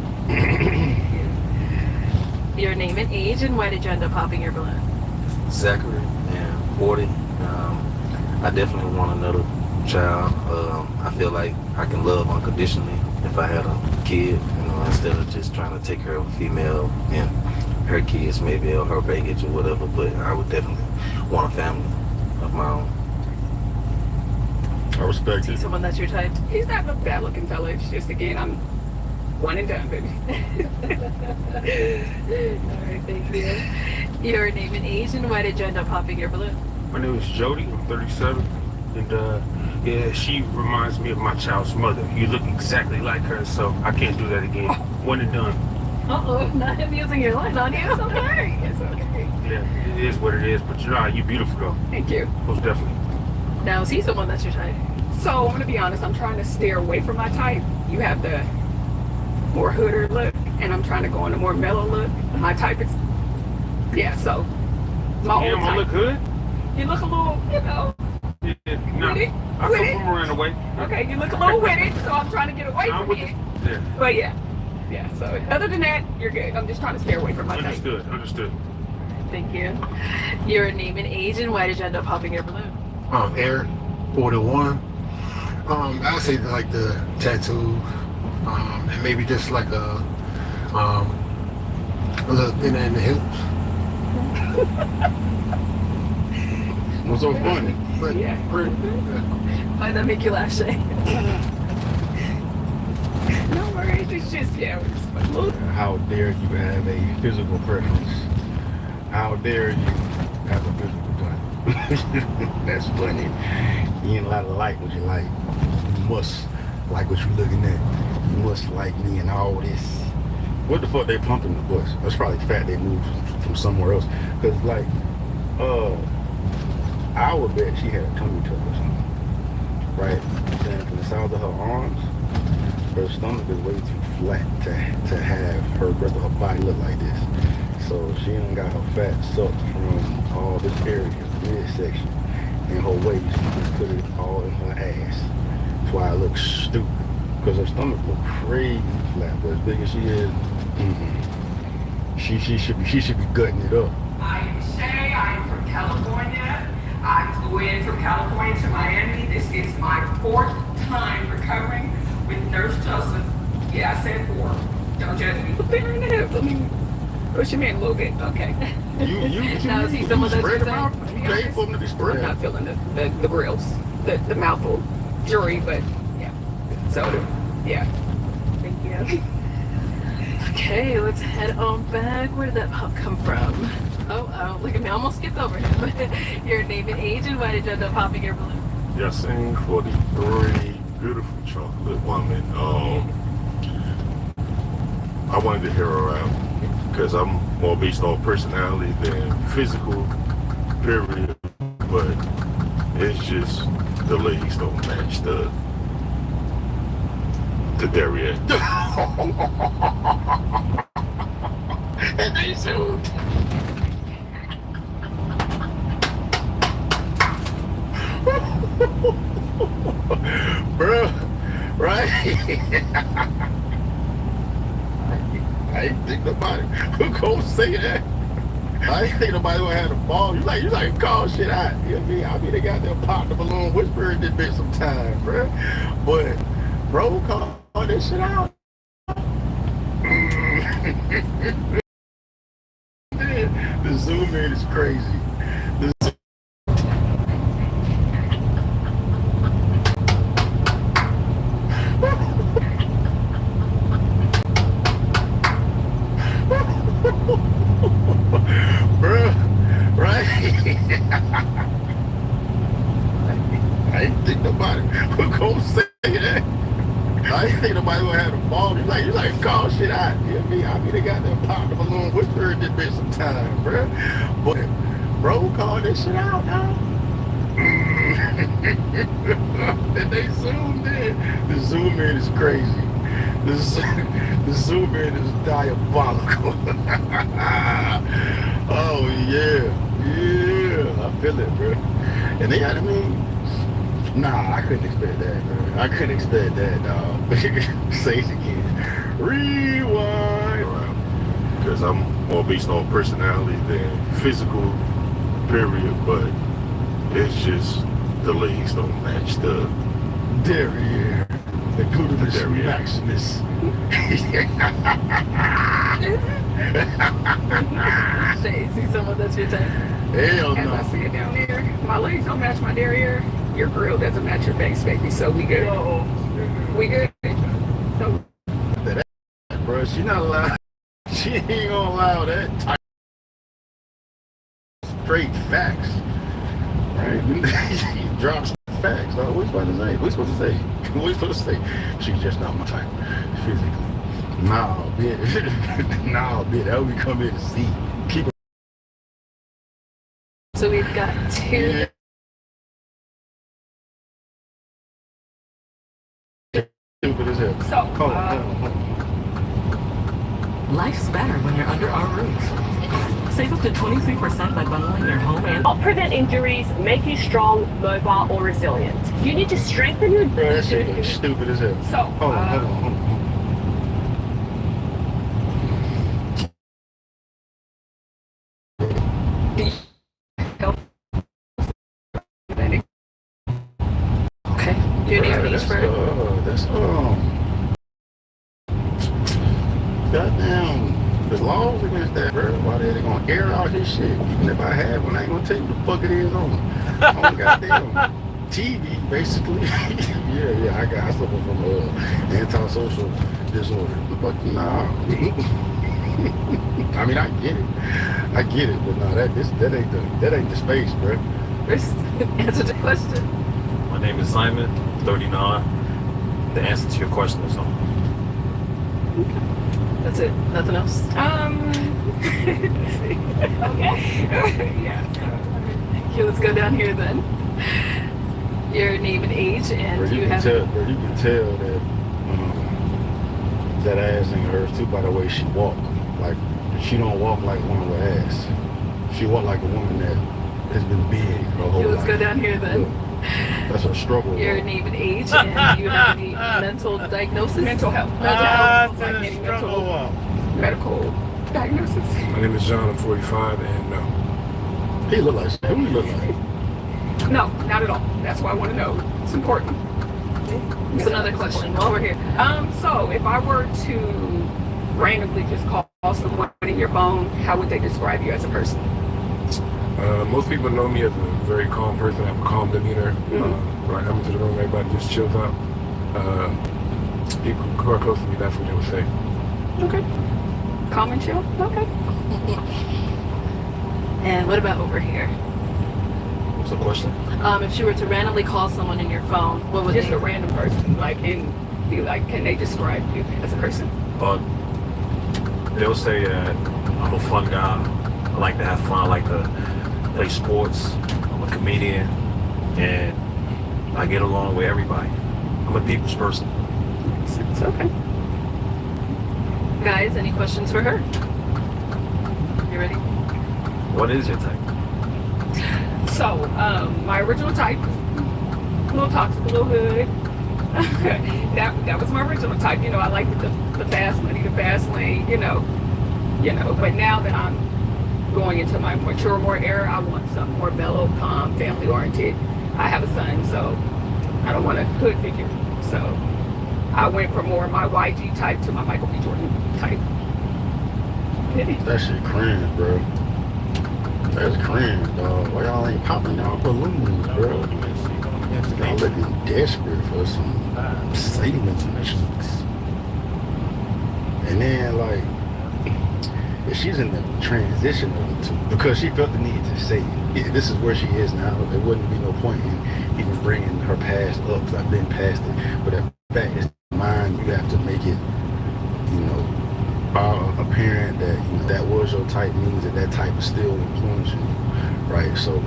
Your name and age, and why did you end up popping your balloon? Zachary, and 40. I definitely want another child. I feel like I can love unconditionally if I had a kid, instead of just trying to take care of a female and her kids, maybe, or her baggage or whatever. But I would definitely want a family of my own. I respect it. Someone that's your type. He's not a bad looking fella. It's just, again, I'm one and done, baby. Alright, thank you. Your name and age, and why did you end up popping your balloon? My name is Jody. I'm 37, and yeah, she reminds me of my child's mother. You look exactly like her, so I can't do that again. One and done. Uh-oh, not him using your line on you. It's okay. It's okay. Yeah, it is what it is, but you're beautiful, girl. Thank you. Most definitely. Now, is he someone that's your type? So, I'm going to be honest, I'm trying to steer away from my type. You have the more hooder look, and I'm trying to go on a more mellow look. My type is, yeah, so, my Damn, old I type. look good? You look a little, No, witty. I come from around the way. Okay, you look a little witty, so I'm trying to get away I'm from with you. Yeah. But yeah, so other than that, you're good. I'm just trying to stay away from my type. Understood. Thank you. Your name and age, and why did you end up popping your balloon? Eric, 41. I would say like the tattoo, and maybe just like a little thinner in the hips. What's so funny? But yeah. Why that make you laugh, Shay? No worries, it's just, yeah, we're just fun. How dare you have a physical preference? How dare you have a physical type? That's funny. You ain't allowed to like what you like. You must like what you looking at. You must like me and all this. What the fuck they pumping the bus? That's probably the fact they moved from somewhere else. Cause like, I would bet she had a tummy tuck or something. Right? Standing from the size of her arms, her stomach is way too flat to have her rest of her body look like this. So she done got her fat sucked from all this area, midsection, and her waist, and put it all in her ass. That's why it looks stupid. Because her stomach look crazy flat, but as big as she is, she should be gutting it up. I'm Shay, I'm from California. I flew in from California to Miami. This is my 4th time recovering with Nurse Joseph. Yeah, I said 4. Don't judge me. Finger in the hip. Let me push him in a little bit. Okay. Now, see some of those spread them out. You paid for them to be spread. I'm not feeling the grills, the mouthful jury, but yeah. So, yeah. Thank you. Okay, let's head on back. Where did that pop come from? Oh, look at me. I almost skipped over him. Your name and age, and why did you end up popping your balloon? Yasin 43, beautiful chocolate woman. I wanted to hear her out because I'm more based on personality than physical, period. But it's just the ladies don't match the derriere. And they sued. Bro, right? I ain't think nobody who gonna say that. I ain't think nobody gonna have the ball. You like call shit out. You know what I mean? I mean, they got them pop the balloon whispering this bitch sometime, bro. But bro, call this shit out. The zoom in is crazy. Bro, right? I ain't think nobody was gonna say that. I ain't think nobody gonna have the ball. You like call shit out. You know what I mean? I mean, they got them pop the balloon whispering this bitch sometime, bro. But bro, call this shit out now. And they zoomed in. The zoom in is crazy. The zoom in is diabolical. Oh yeah, I feel it, bro. And they had nah, I couldn't expect that, man. I couldn't expect that, dog. Say it again. Rewind. Because I'm more based on personality than physical, period. But it's just the ladies don't match the derriere. The gluteus maximus. See someone that's your type? Hell As no. I see it down there, my legs don't match my derriere. Your grill doesn't match your face, baby. So we good. We good. So, Bro, she not allowed. She ain't gonna allow that type of straight facts. Right? She drops facts. Dog. What you supposed to say? What you supposed to say? What you supposed to say? She's just not my type physically. Nah, bitch. Nah, bitch. That would we come here to see. Keep So we've got 2. Stupid as hell. So, hold on. Life's better when you're under our roof. Save up to 23% by bundling your home and... Help prevent injuries, make you strong, mobile, or resilient. You need to strengthen your... Bro, that shit looks stupid as hell. So, hold on. Okay. Do you need these for? That's goddamn. The laws against that, bro. Why they gonna air out his shit? Even if I have one, I ain't gonna tell you the fuck it is on goddamn TV, basically. yeah. I suffer from antisocial disorder. But nah. I mean, I get it, but no, that ain't the space, bro. Answer the question. My name is Simon, 39. The answer to your question is no. That's it. Nothing else. okay. Yeah. Okay, let's go down here then. Your name and age, and Bro, do you can have tell, bro, you can tell that that ass ain't hers too by the way she walk. Like, she don't walk like a woman with ass. She walk like a woman that has been big her whole Okay, let's life. go down here then. Look, that's a struggle. Your bro. name and age, and do you have any mental diagnosis? Mental health. Like any medical diagnosis. My name is John. I'm 45, and no. He look like who he look like? No, not at all. That's why I want to know. It's important. It's another question while we're here. So if I were to randomly just call someone in your phone, how would they describe you as a person? Most people know me as a very calm person. I have a calm demeanor. When I come into the room, everybody just chills out. People who are close to me, that's what they would say. Okay. Calm and chill? Okay. And what about over here? What's the question? If you were to randomly call someone in your phone, what would Just they? a random person, like, and be like, can they describe you as a person? They'll say that I'm a fun guy. I like to have fun. I like to play sports. I'm a comedian, and I get along with everybody. I'm a people's person. It's okay. Guys, any questions for her? You ready? What is your type? So, my original type, a little toxic, a little hood. that was my original type. You know, I liked the fast money, the fast lane, you know. But now that I'm going into my mature more era, I want something more mellow, calm, family oriented. I have a son, so I don't want a hood figure. So I went from more my YG type to my Michael B. Jordan type. That shit cringe, bro. That's cringe, dog. Why y'all ain't popping y'all balloons, bro? Y'all looking desperate for some savings and cheeks. And then, like, if she's in the transition of the two, because she felt the need to say, yeah, this is where she is now, there wouldn't be no point in even bringing her past up, because I've been past it. But if that is mine, you have to make it, you know, apparent that that was your type, means that type is still influencing you, right? So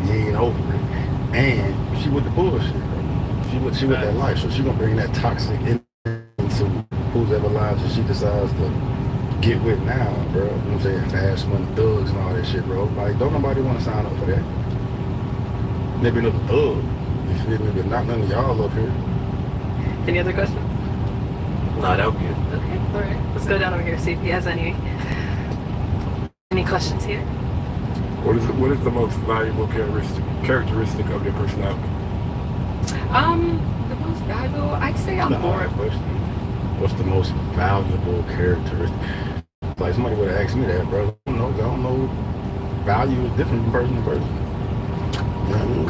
you ain't over it, and she with the bullshit, bro. She with that life, so she gonna bring that toxic into whoever lives that she decides to get with now, bro. You know what I'm saying? Fast money, thugs, and all that shit, bro. Like, don't nobody want to sign up for that. Maybe another thug, you feel me? But not none of y'all up here. Any other questions? Nah, that would be it. Okay, all right. Let's go down over here, see if he has any questions here. What is the most valuable characteristic of your personality? The most valuable, I'd say I'm more. What's the most valuable characteristic? Like, somebody would have asked me that, bro. I don't know. Value is different from person to person. You know what I mean?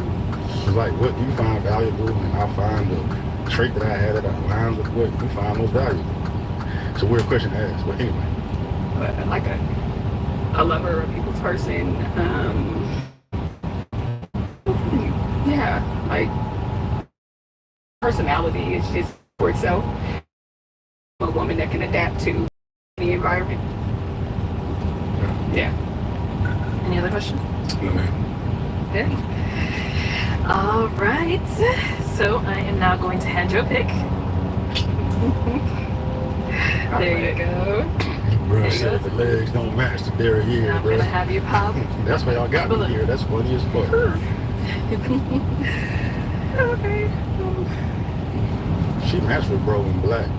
It's like, what you find valuable, and I find the trait that I had that aligns with what you find most valuable. It's a weird question to ask, but anyway. Like a lover, a people's person. Yeah, like personality is just for itself. A woman that can adapt to the environment. Yeah. Any other questions? No, man. Okay. All right. So I am now going to hand you a pick. There you go. Bro said the legs don't match the derriere, I'm bro. gonna have you pop. That's why y'all got me here. That's funny as fuck. Okay. She matched with bro in black.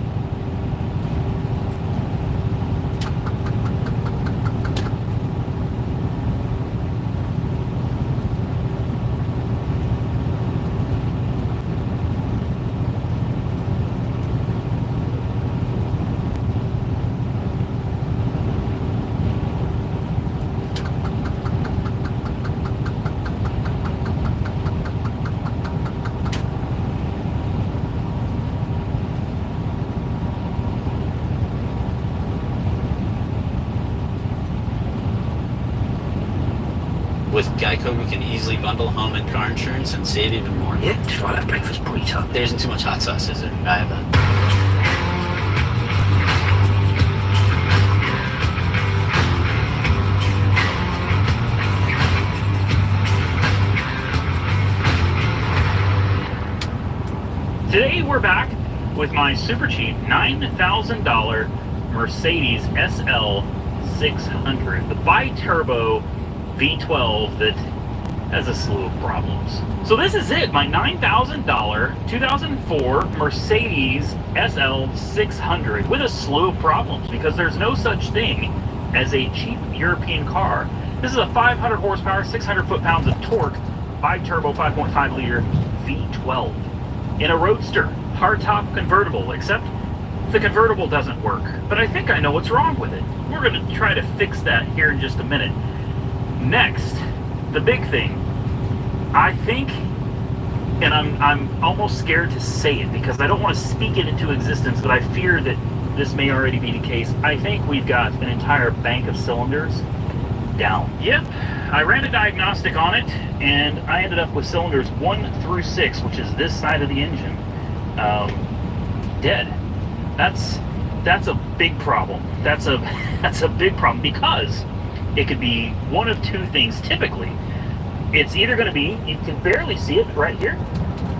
With Geico, we can easily bundle home and car insurance and save even more. Yeah, try that breakfast burrito. There isn't too much hot sauce, is there? I have that. Today we're back with my super cheap $9,000 Mercedes SL 600, the bi-turbo V12 that has a slew of problems. So this is it, my $9,000 2004 Mercedes SL 600 with a slew of problems, because there's no such thing as a cheap European car. This is a 500 horsepower, 600 foot-pounds of torque, bi-turbo 5.5 liter V12 in a roadster, hardtop convertible, except the convertible doesn't work. But I think I know what's wrong with it. We're going to try to fix that here in just a minute. Next, the big thing. I think, and I'm almost scared to say it because I don't want to speak it into existence, but I fear that this may already be the case. I think we've got an entire bank of cylinders down. Yep, I ran a diagnostic on it, and I ended up with cylinders 1 through 6, which is this side of the engine, dead. That's a big problem. That's a big problem, because it could be one of two things typically. It's either going to be, you can barely see it right here,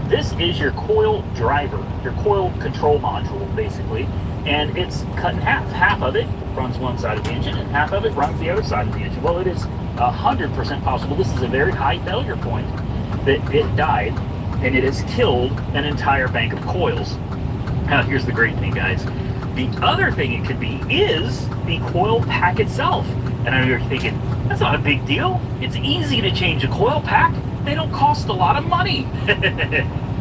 this is your coil driver, your coil control module basically, and it's cut in half. Half of it runs one side of the engine and half of it runs the other side of the engine. Well, it is 100% possible, this is a very high failure point, that it died and it has killed an entire bank of coils. Now here's the great thing, guys. The other thing it could be is the coil pack itself. And I know you're thinking, that's not a big deal. It's easy to change a coil pack. They don't cost a lot of money.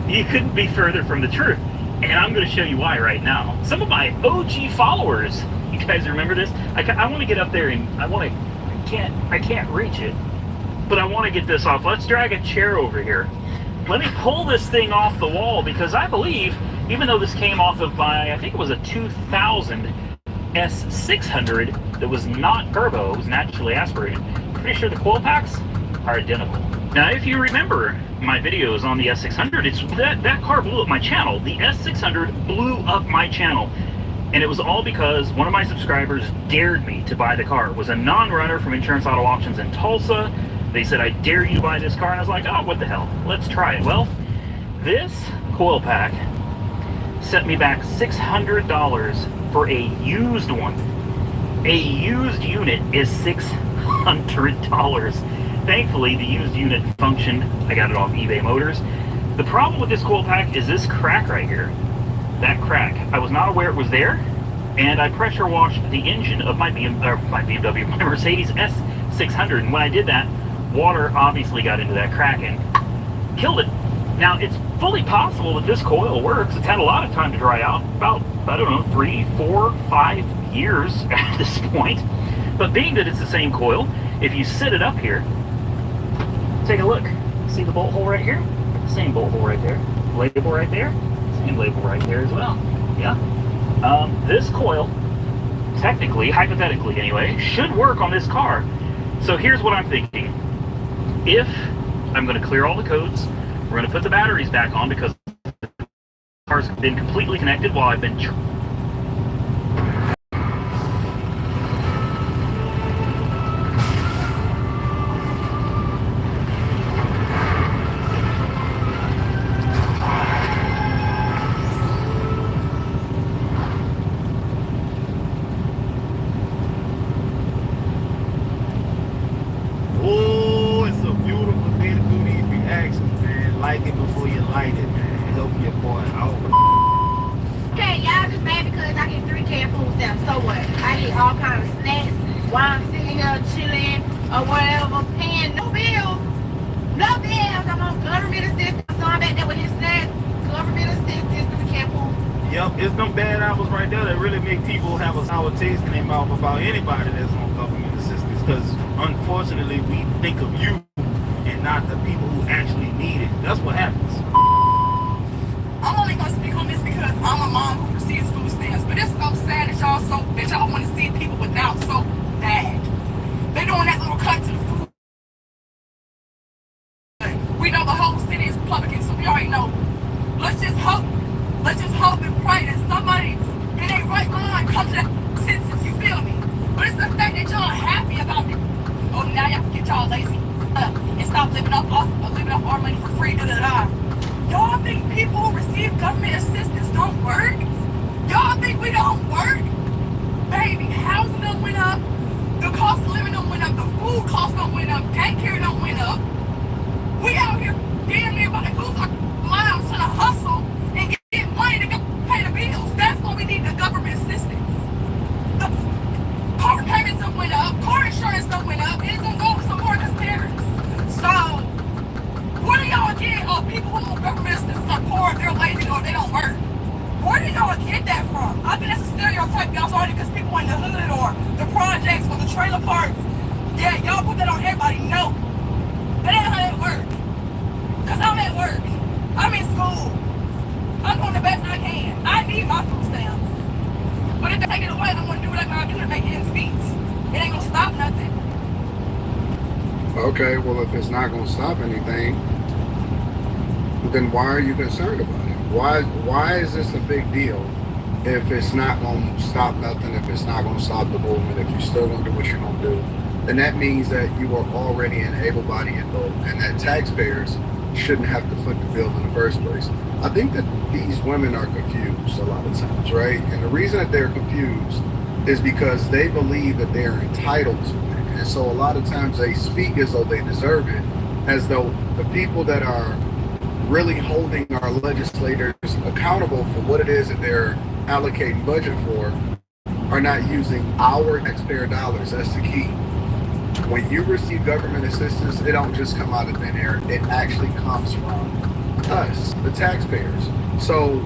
You couldn't be further from the truth. And I'm going to show you why right now. Some of my OG followers, you guys remember this? I want to get up there and I can't reach it, but I want to get this off. Let's drag a chair over here. Let me pull this thing off the wall, because I believe, even though this came off of my, I think it was a 2000 S600 that was not turbo, it was naturally aspirated. Pretty sure the coil packs are identical. Now, if you remember my videos on the S600, it's that car blew up my channel. The S600 blew up my channel. And it was all because one of my subscribers dared me to buy the car. It was a non-runner from Insurance Auto Auctions in Tulsa. They said, I dare you to buy this car. And I was like, oh, what the hell? Let's try it. Well, this coil pack set me back $600 for a used one. A used unit is $600. Thankfully, the used unit functioned. I got it off eBay Motors. The problem with this coil pack is this crack right here. That crack. I was not aware it was there, and I pressure washed the engine of my Mercedes S600, and when I did that, water obviously got into that crack and killed it. Now, it's fully possible that this coil works. It's had a lot of time to dry out, about, I don't know, 3, 4, 5 years at this point. But being that it's the same coil, if you sit it up here, take a look. See the bolt hole right here? Same bolt hole right there. Label right there? Same label right there as well. Yeah. This coil, technically, hypothetically anyway, should work on this car. So here's what I'm thinking. If I'm going to clear all the codes, we're going to put the batteries back on, because the car's been completely connected while I've been about anybody that's on government assistance, because unfortunately we think of you and not the people who actually need it. That's what happens. I'm only gonna speak on this because I'm a mom who receives food stamps, but it's so sad that y'all want to see people without so bad. They're doing that little cut to the food. We know the whole city is Republican, so we already know. Let's just hope and pray that somebody in their right mind comes to that senses, you feel me? But it's the fact that y'all happy about it. Oh, now y'all can get y'all lazy and stop living off our money for free. Y'all Y'all think people who receive government assistance don't work? Y'all think we don't work? Baby, housing done went up, the cost of living done went up, the food cost done went up, daycare done went up. We out here damn near about to lose our lives trying to hustle and get money to go pay the bills. That's why we need the government assistance. The car payments done went up, car insurance done went up, and it's gonna go up some more because tariffs. So, what do y'all get? Oh, people who want government assistance are poor, they're lazy, or they don't work. Where did y'all get that from? I think that's a stereotype y'all started because people in the hood or the projects or the trailer parks. Yeah, y'all put that on everybody. No. That ain't how that works. Because I'm at work. I'm in school. I'm doing the best I can. I need my food stamps. But if they take it away, I'm going to do what I got to do to make ends meet. It ain't going to stop nothing. Okay, well, if it's not going to stop anything, then why are you concerned about it? Why is this a big deal if it's not going to stop nothing, if it's not going to stop the movement, if you're still going to do what you're going to do? Then that means that you are already an able-bodied adult and that taxpayers shouldn't have to foot the bill in the first place. I think that these women are confused a lot of times, right? And the reason that they're confused is because they believe that they are entitled to it. And so a lot of times they speak as though they deserve it, as though the people that are really holding our legislators accountable for what it is that they're allocating budget for are not using our taxpayer dollars. That's the key. When you receive government assistance, it don't just come out of thin air. It actually comes from us, the taxpayers. So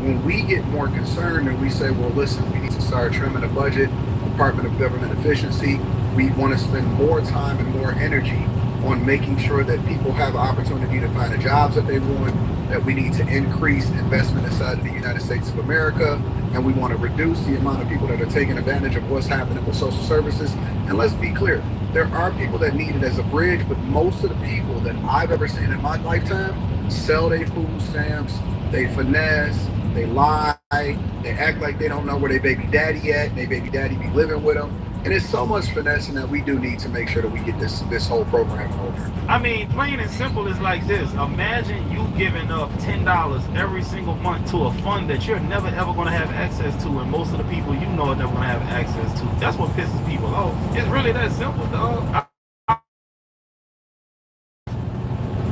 when we get more concerned and we say, well, listen, we need to start trimming the budget, Department of Government Efficiency, we want to spend more time and more energy on making sure that people have opportunity to find the jobs that they want, that we need to increase investment inside of the United States of America, and we want to reduce the amount of people that are taking advantage of what's happening with social services. And let's be clear, there are people that need it as a bridge, but most of the people that I've ever seen in my lifetime sell their food stamps, they finesse, they lie, they act like they don't know where their baby daddy at, and their baby daddy be living with them. And it's so much finessing that we do need to make sure that we get this whole program over. I mean, plain and simple is like this. Imagine you giving up $10 every single month to a fund that you're never ever going to have access to, and most of the people you know are never going to have access to. That's what pisses people off. It's really that simple, dog.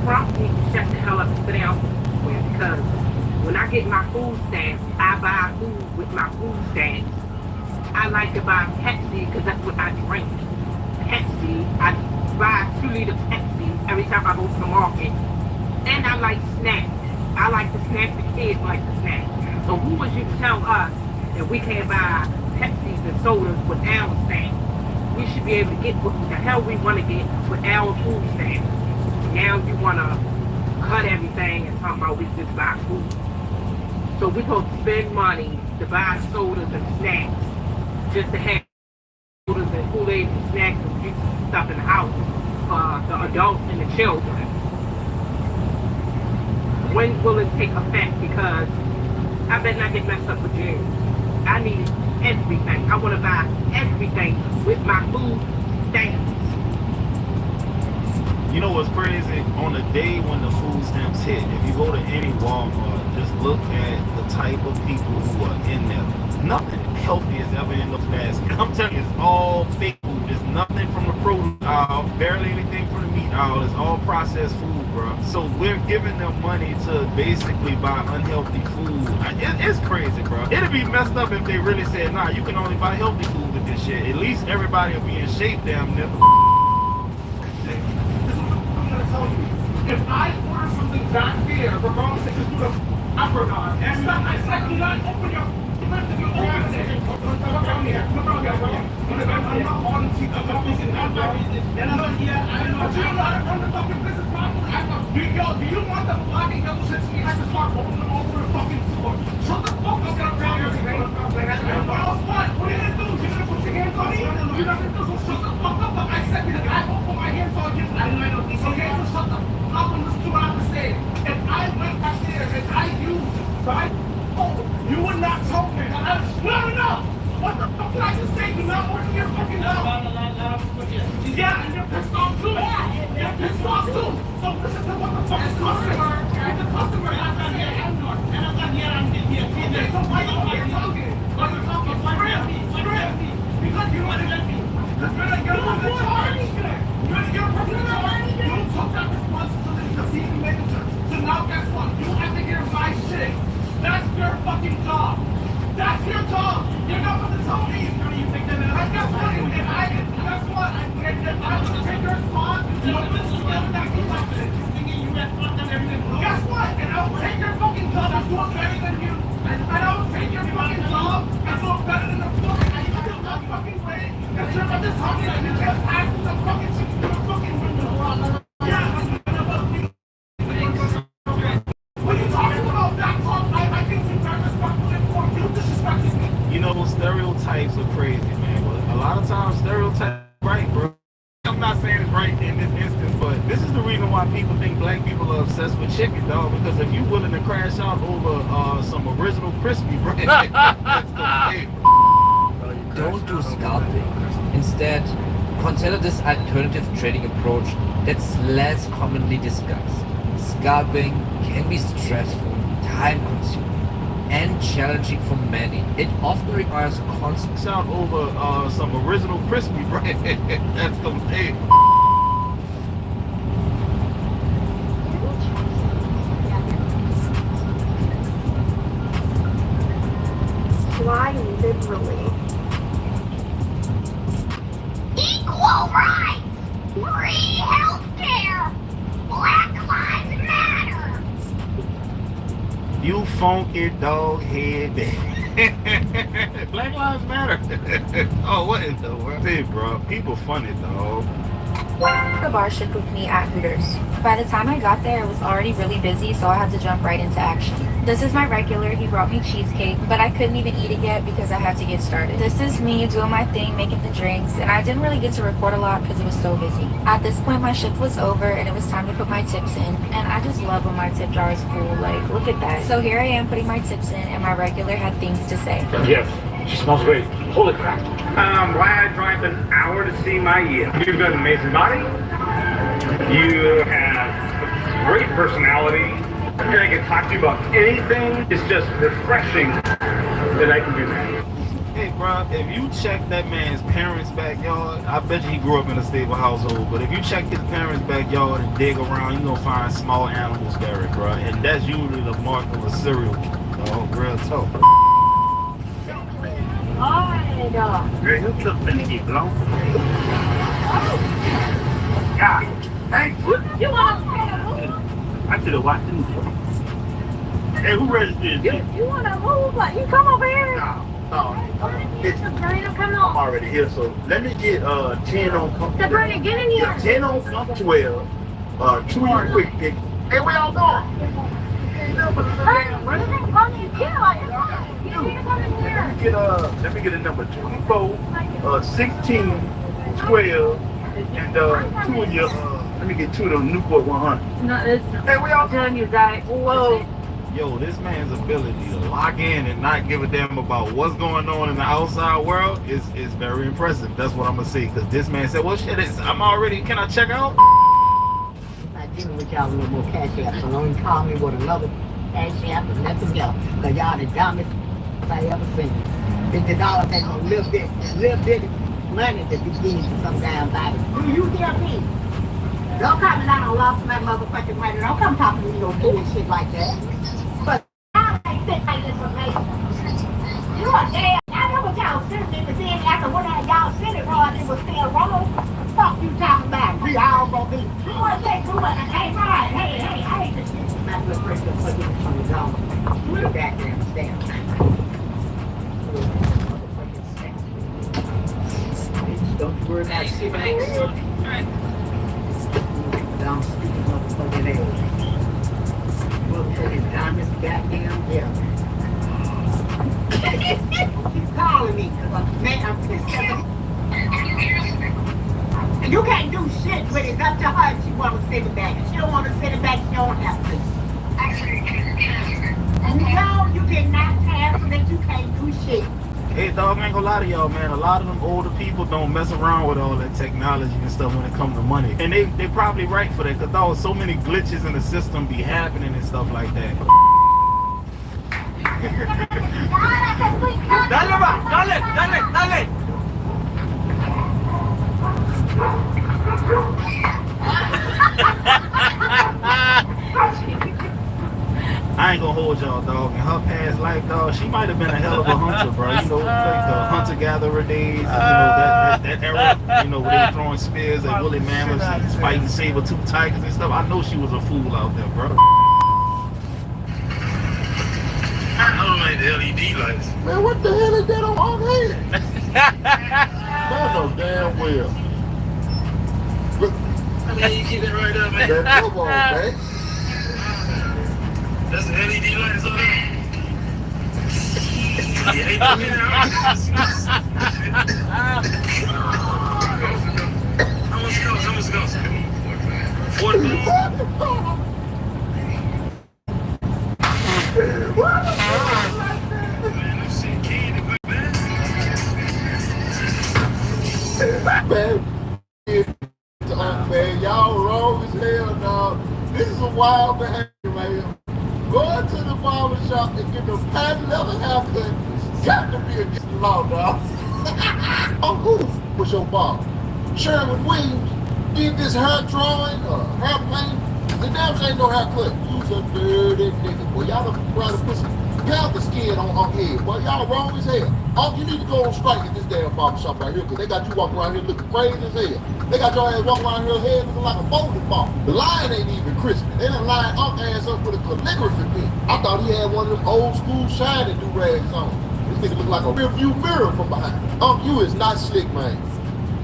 Prompt me to shut the hell up and sit down somewhere, because when I get my food stamps, I buy food with my food stamps. I like to buy Pepsi because that's what I drink. Pepsi, I buy 2-liter Pepsi every time I go to the market. And I like snacks. I like the snacks, the kids like the snacks. So who was you to tell us that we can't buy Pepsis and sodas with our stamps? We should be able to get what the hell we want to get with our food stamps. Now you want to cut everything and talk about we just buy food. So we're supposed to spend money to buy sodas and snacks just to have sodas and Kool-Aid and snacks and juices and stuff in the house for the adults and the children. When will it take effect? Because I better not get messed up with June. I need everything. I want to buy everything with my food stamps. You know what's crazy? On the day when the food stamps hit, if you go to any Walmart, just look at the type of people who are in there. Nothing healthy is ever in the basket. I'm telling you, it's all fake food. There's nothing from the produce aisle, barely anything from the meat aisle. It's all processed food, bro. So we're giving them money to basically buy unhealthy food. It's crazy, bro. It'd be messed up if they really said, nah, you can only buy healthy food with this shit. At least everybody will be in shape, damn near. If I order something back there, regardless if it's through the Africa, and I said, do not open your lips if you open it. Look around here. Look around here. I'm not on to the office in that way. And I'm not here. I know you know how to run the fucking business properly. Do you want the black and yellow shit to be like to start rolling them over the fucking floor? Shut the fuck up and around everything. What else what? What are you gonna do? You're gonna put your hands on me? You're not gonna do so. Shut the fuck up. I said because I won't put my hands on you. I didn't know these. Okay, so shut the fuck up and listen to what I have to say. If I went back there and I used right, you would not talk me. No, no. What the fuck did I just say? You're not working your fucking job. Yeah, and you're pissed off too. You're pissed off too. So listen to what the fuck is customer. If the customer Guess what? And I'll take your fucking job. I'm doing better than you. And I'll take your fucking job. I'm doing better than the fucking way. Because you're about to talk like you can't pass the fucking shit to the fucking window. Yeah, what are you talking about? That's all. I think you're very respectful and for you disrespecting me. You know, stereotypes are crazy, man. But a lot of times, stereotypes are right, bro. I'm not saying it's right in this instance, but this is the reason why people think black people are obsessed with chicken, dog. Because if you're willing to crash out over some original crispy bread, that's the Don't do scalping. Instead, consider this alternative trading approach that's less commonly discussed. Scalping can be stressful, time-consuming, and challenging for many. It often requires constant out over some original crispy bread. That's the way. Fly liberally. Equal rights! Free healthcare! Black Lives Matter! You funky dog head. Black Lives Matter. Oh, what in the world? Hey, bro, people funny, dog. The bar shift with me at Hooters. By the time I got there, it was already really busy, so I had to jump right into action. This is my regular. He brought me cheesecake, but I couldn't even eat it yet because I had to get started. This is me doing my thing, making the drinks, and I didn't really get to record a lot because it was so busy. At this point, my shift was over, and it was time to put my tips in, and I just love when my tip jar is full. Like, look at that. So here I am putting my tips in, and my regular had things to say. Yes, she smells great. Holy crap. Why I drive an hour to see my yield? You've got an amazing body. You have a great personality. And I can talk to you about anything. It's just refreshing that I can do that. Hey, bro, if you check that man's parents' backyard, I bet you he grew up in a stable household, but if you check his parents' backyard and dig around, you're going to find small animals buried, bro. And that's usually the mark of a serial killer, dog. Real talk. Girl, your clip finna get blown. God, thank you. You want to I should have watched this. Hey, who registered this? You want to move? Like, you come over here? No. Sabrina, come on. I'm already here, so let me get 10 on come 12. Sabrina, get in here. Yeah, 10 on come 12. 2 quick pick. Hey, where y'all going? Let me get a number 24, 16, 12, and 2 of your, let me get 2 of the Newport 100. No, it's done, you guys. Whoa. Yo, this man's ability to lock in and not give a damn about what's going on in the outside world is very impressive. That's what I'm going to say, because this man said, well, shit, I'm already, can I check out? I'm dealing with y'all a little more cash app, so don't call me with another cash app or nothing else, because y'all the dumbest I ever seen. $50 ain't gonna live big money that you give to some damn body. Do you hear me? Don't come down and lost my motherfucking money. Don't come talking to me no doing shit like that. But I ain't sent my information. You a damn, I know what y'all sent me, but then after what y'all sent it wrong, it was still wrong. Fuck you talking about? We all gonna be. You wanna take too much? Hey, right. Hey, I ain't just my blood pressure fucking from the zone. You the goddamn stamp. Don't worry about shit. Don't speak motherfucking ass. Motherfucking diamonds, goddamn, yeah. Keep calling me, man, I'm pissed off. And you can't do shit with it. It's up to her if she want to send it back. If she don't want to send it back, she don't have to. No, you cannot cancel it. You can't do shit. Hey, dog, I ain't gonna lie to y'all, man. A lot of them older people don't mess around with all that technology and stuff when it comes to money. And they probably right for that, because dog, so many glitches in the system be happening and stuff like that. Dale, va, dale. I I ain't gonna hold y'all, dog. In her past life, dog, she might have been a hell of a hunter, bro. You know, like the hunter-gatherer days, you know, that era, you know, where they were throwing spears at woolly mammoths and fighting saber-tooth tigers and stuff. I know she was a fool out there, bro. I don't like the LED lights. Man, what the hell is that on our head? That's so damn well. Look, I mean, you keep it right up, man. man, come on, man. That's the LED lights on there. Yeah, ain't nothing in there. How much goes? 40 minutes? Man, y'all wrong as hell, dog. This is a wild behavior right here. Going to the barber shop and getting a patent leather haircut got to be against the law, dog. Oh, who was your barber? Sherman Williams did this hair drawing or hair paint. The damn ain't no haircut. You's a dirty nigga. Boy, y'all done try to put some panther skin on head. Boy, y'all wrong as hell. You need to go on strike at this damn barber shop right here because they got you walking around here looking crazy as hell. They got your ass walking around here head looking like a bowling ball. The line ain't even crispy. They done lined up ass up with a calligraphy pen. I thought he had one of them old school shiny do-rags on. This nigga look like a rear view mirror from behind. You is not slick, man.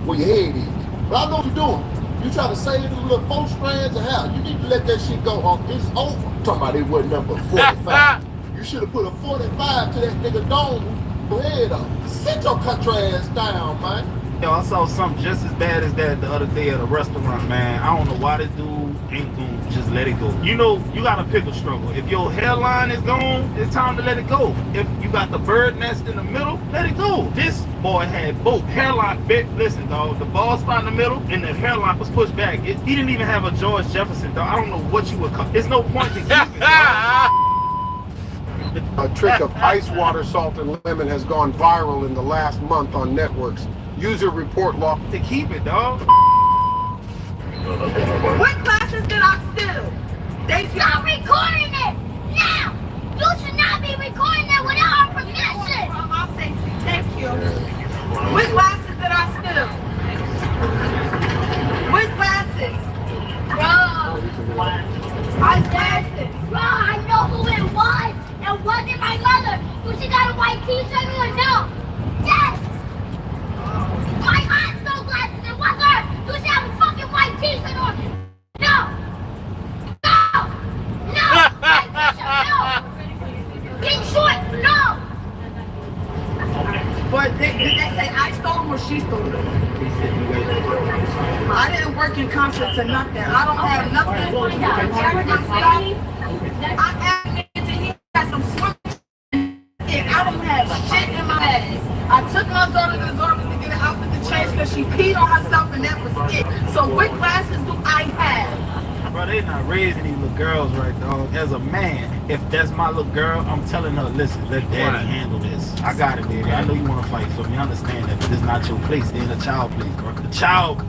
Where your head is. But I know what you're doing. You try to save the little 4 strands of hair. You need to let that shit go. It's over. Talking about it wasn't number 45. You should have put a 45 to that nigga dome head up. Sit your country ass down, man. Yo, I saw something just as bad as that the other day at a restaurant, man. I don't know why this dude ain't gonna just let it go. You know, you gotta pick a struggle. If your hairline is gone, it's time to let it go. If you got the bird nest in the middle, let it go. This boy had both hairline. Listen, dog, the bald spot in the middle and the hairline was pushed back. He didn't even have a George Jefferson, dog. I don't know what you would call. There's no point to keep it, dog. A trick of ice water, salt, and lemon has gone viral in the last month on networks. User report log to keep it, dog. What classes did I steal? They Stop recording it now! You should not be recording it without our permission! I'll say thank you. What classes did I steal? What classes? Bro! My glasses. Bro, I know who it was! It wasn't my mother! So she got a white t-shirt or no? Yes! My aunt stole glasses! It was her! So she have a fucking white t-shirt on! No! No! No! White t-shirt, no! Get short, no! But did they say I stole them or she stole them? I didn't work in concerts or nothing. I don't have nothing. He had some swim. I don't have shit in my bag. I took my daughter to the Zorba to get an outfit to change because she peed on herself and that was it. So what glasses do I have? Bro, they not raising these little girls right, dog. As a man, if that's my little girl, I'm telling her, listen, let daddy handle this. I got it, baby. I know you want to fight for me. I understand that, but this is not your place. They're in a child place, bro. The child,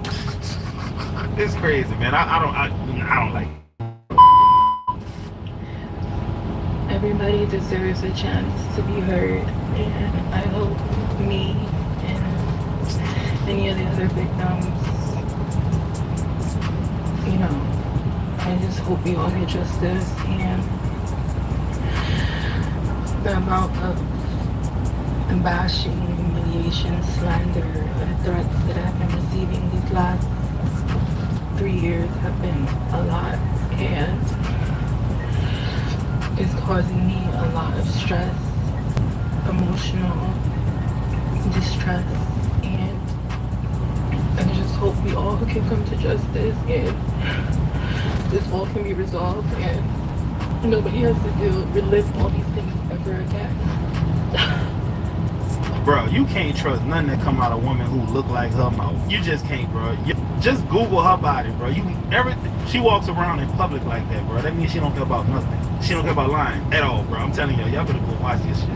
it's crazy, man. I don't like it. Everybody deserves a chance to be heard, and I hope me and any of the other victims, you know, I just hope we all get justice. And the amount of bashing, humiliation, slander, and threats that I've been receiving these last 3 years have been a lot, and it's causing me a lot of stress, emotional distress, and I just hope we all can come to justice and this all can be resolved and nobody has to relive all these things ever again. Bro, you can't trust nothing that come out of a woman who look like her mouth. You just can't, bro. Just Google her body, bro. She walks around in public like that, bro. That means she don't care about nothing. She don't care about lying at all, bro. I'm telling y'all better go watch this shit.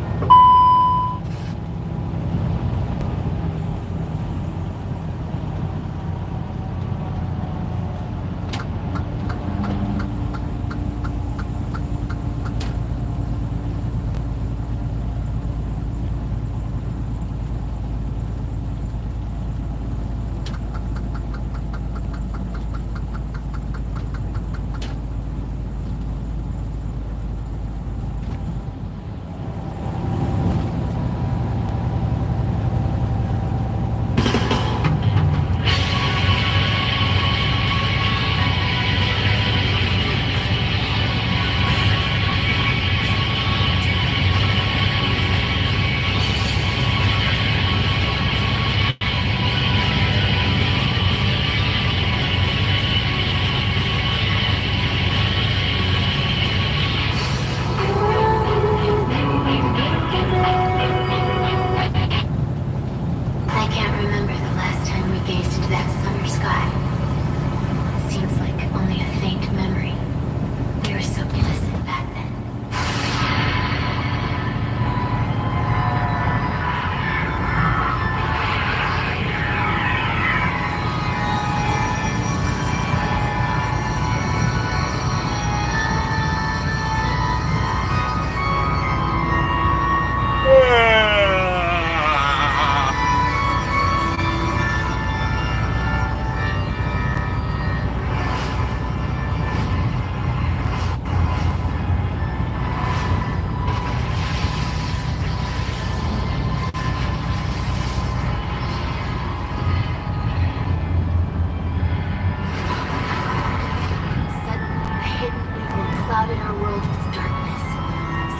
our world with darkness.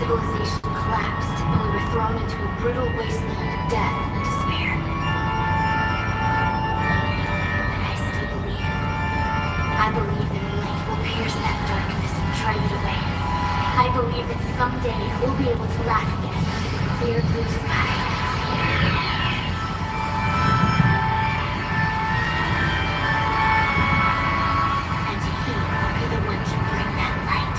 Civilization collapsed, and we were thrown into a brutal wasteland of death and despair. But I still believe. I believe that light will pierce that darkness and drive it away. I believe that someday we'll be able to laugh again under the clear blue sky. And he will be the one to bring that light.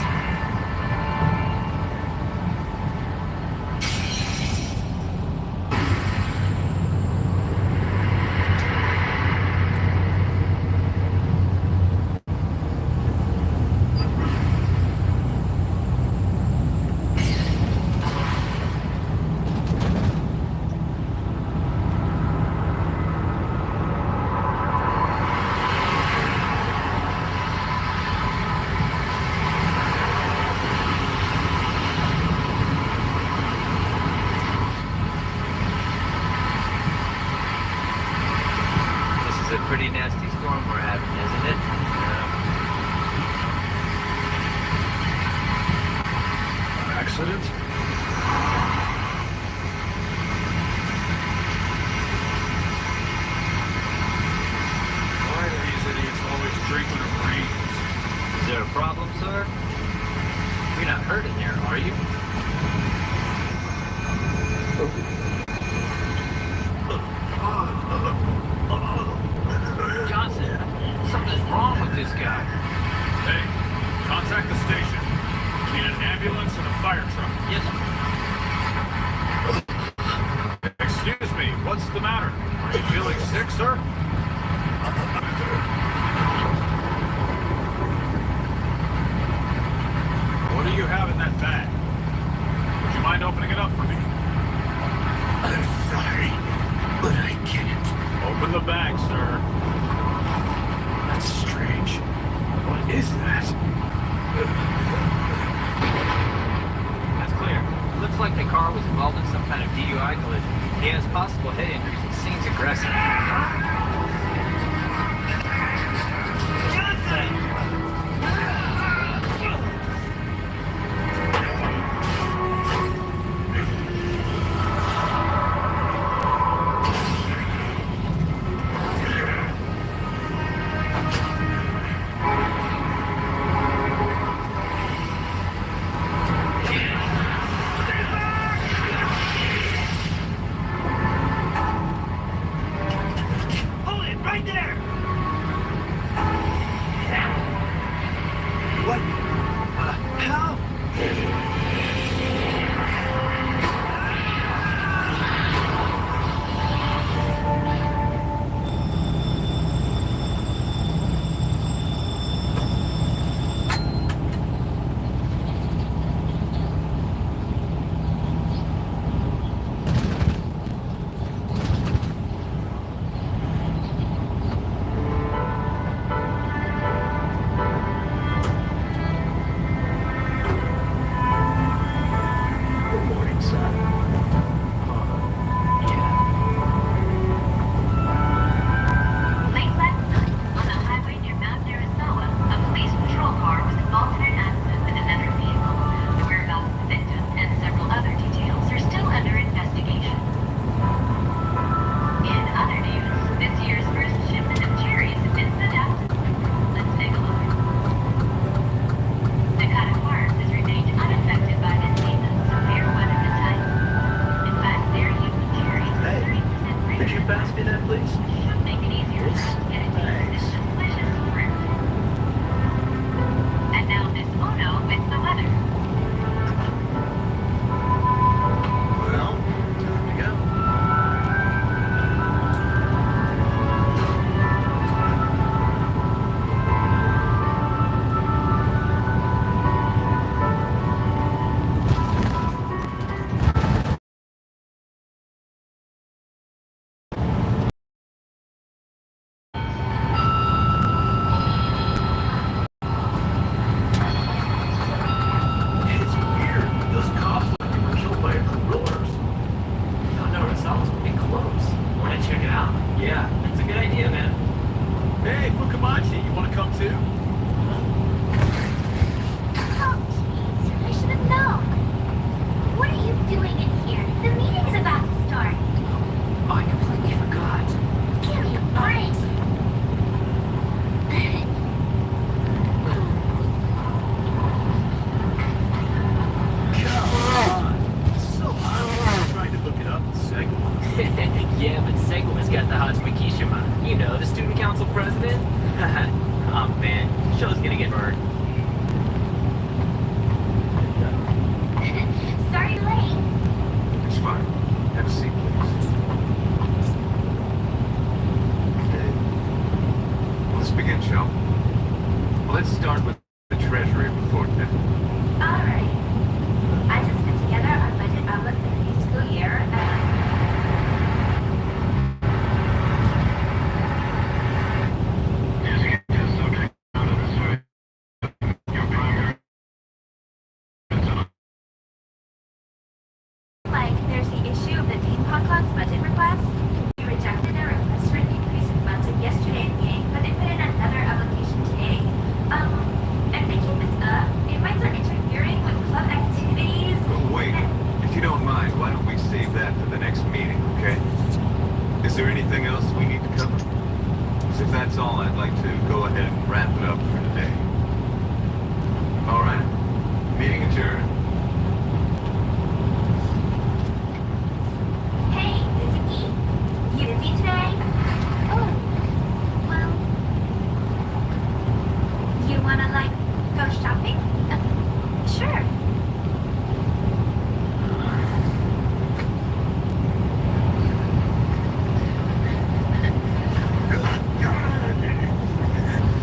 This is a pretty nasty storm we're having, isn't it? Accident? Why do these idiots always drink when it rains? Is there a problem, sir? You're not hurt in there, are you? Johnson, something's wrong with this guy. Hey, contact the station. We need an ambulance and a fire truck. Yes, sir. Excuse me, what's the matter? Are you feeling sick, sir? What do you have in that bag? Would you mind opening it up for me? I'm sorry, but I can't. Open the bag, sir. That's strange. What is that? That's clear. Looks like the car was involved in some kind of DUI collision. He has possible head injuries and seems aggressive. budget request. We rejected their request for an increase in funds at yesterday's meeting, but they put in another application today. If they keep this up, it might start interfering with club activities. Oh, wait. If you don't mind, why don't we save that for the next meeting, okay? Is there anything else we need to cover? Because if that's all, I'd like to go ahead and wrap it up for today. All right. Meeting adjourned. Hey, Busy. You busy today? Oh, well, you wanna, like, go shopping? Sure.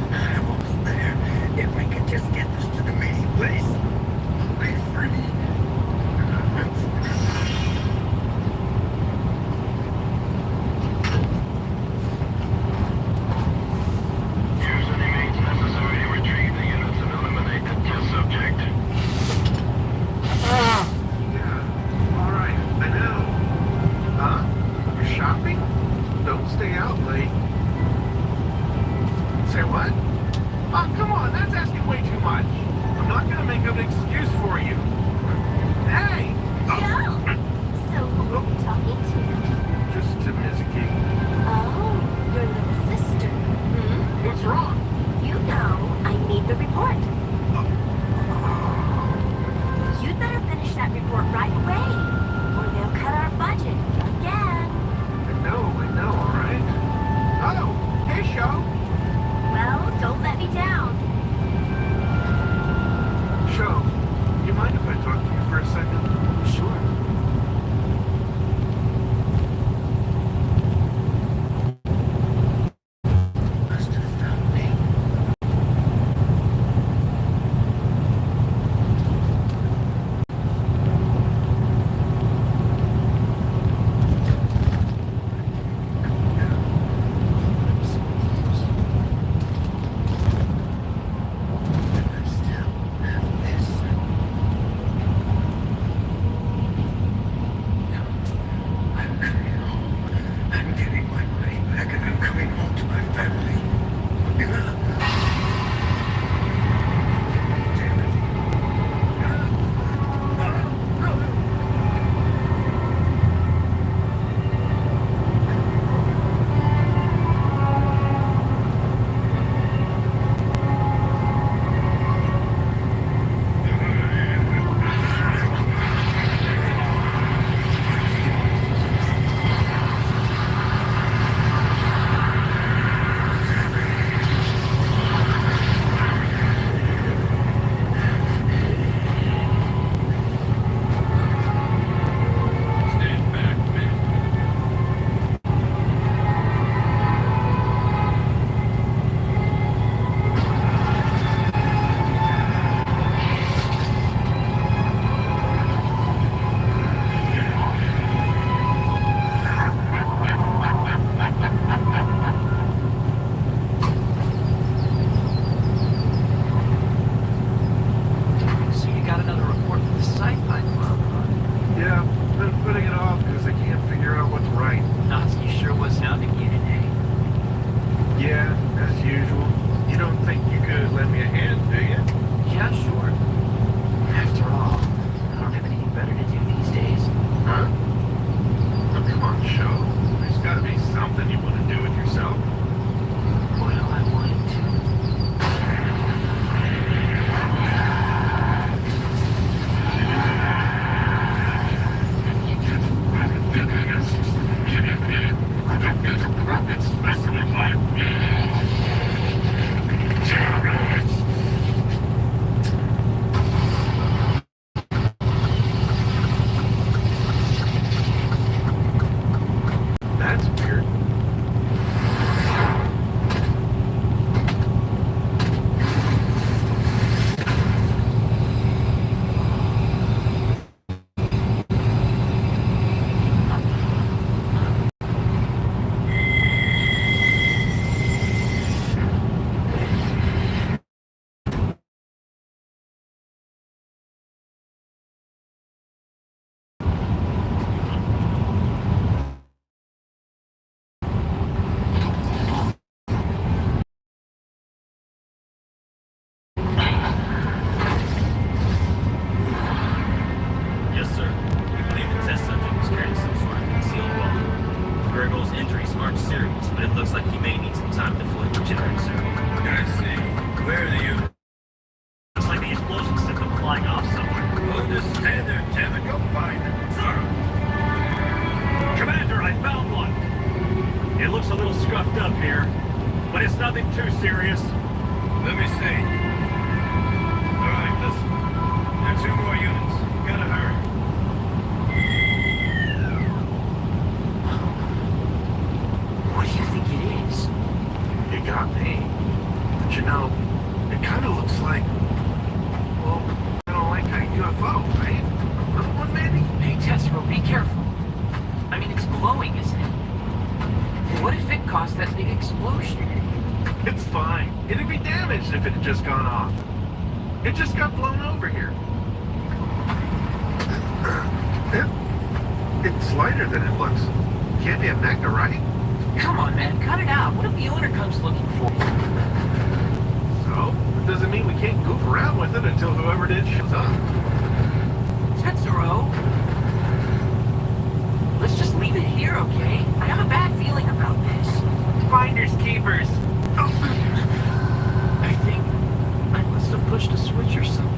I'm almost there. If I could just get this to the meeting place. Wait for me. Use any means necessary to retrieve the units and eliminate the test subject. Yeah. All right. I know. Huh? You're shopping? Don't stay out late. Say what? Oh, come on. That's asking way too much. I'm not gonna make up an excuse for you. Hey! Joe! So who are you talking to? Just to Mizuki. Oh, your little sister. Hmm? What's wrong? You know, I need the report. You'd better finish that report right away, or they'll cut our budget again. I know, all right. Oh, hey, Sho. Well, don't let me down. Sho, you mind if I talk to you for a second? Sure. Must have found me. flying off somewhere. Well, just stand there, Tim, and go find her. Sir! Commander, I found one. It looks a little scuffed up here, but it's nothing too serious. Let me see. All right, listen. There are 2 more units. You gotta hurry. What do you think it is? You got me. But you know, it kind of looks like, well, kind of like a UFO, right? A little one, maybe? Hey, Tetsuro, be careful. I mean, it's glowing, isn't it? What if it caused that big explosion? It's fine. It'd be damaged if it had just gone off. It just got blown over here. It's lighter than it looks. Can't be a mecha, right? Come on, man, cut it out. What if the owner comes looking for you? So, it doesn't mean we can't goof around with it until whoever did shows up. Tetsuro? Let's just leave it here, okay? I have a bad feeling about this. Finders keepers. Oh. I think I must have pushed a switch or something.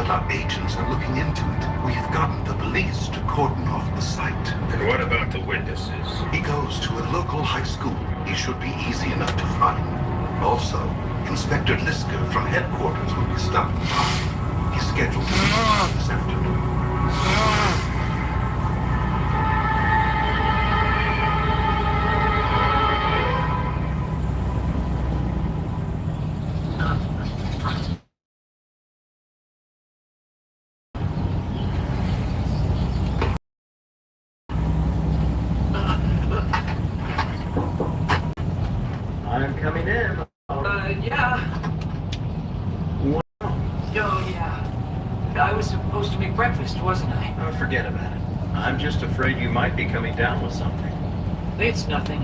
but our agents are looking into it. We've gotten the police to cordon off the site. And what about the witnesses? He goes to a local high school. He should be easy enough to find. Also, Inspector Lisker from headquarters will be stopping by. He's scheduled to meet this afternoon. I'm coming in. Yeah. Wow. Oh, yeah. I was supposed to make breakfast, wasn't I? Oh, forget about it. I'm just afraid you might be coming down with something. It's nothing.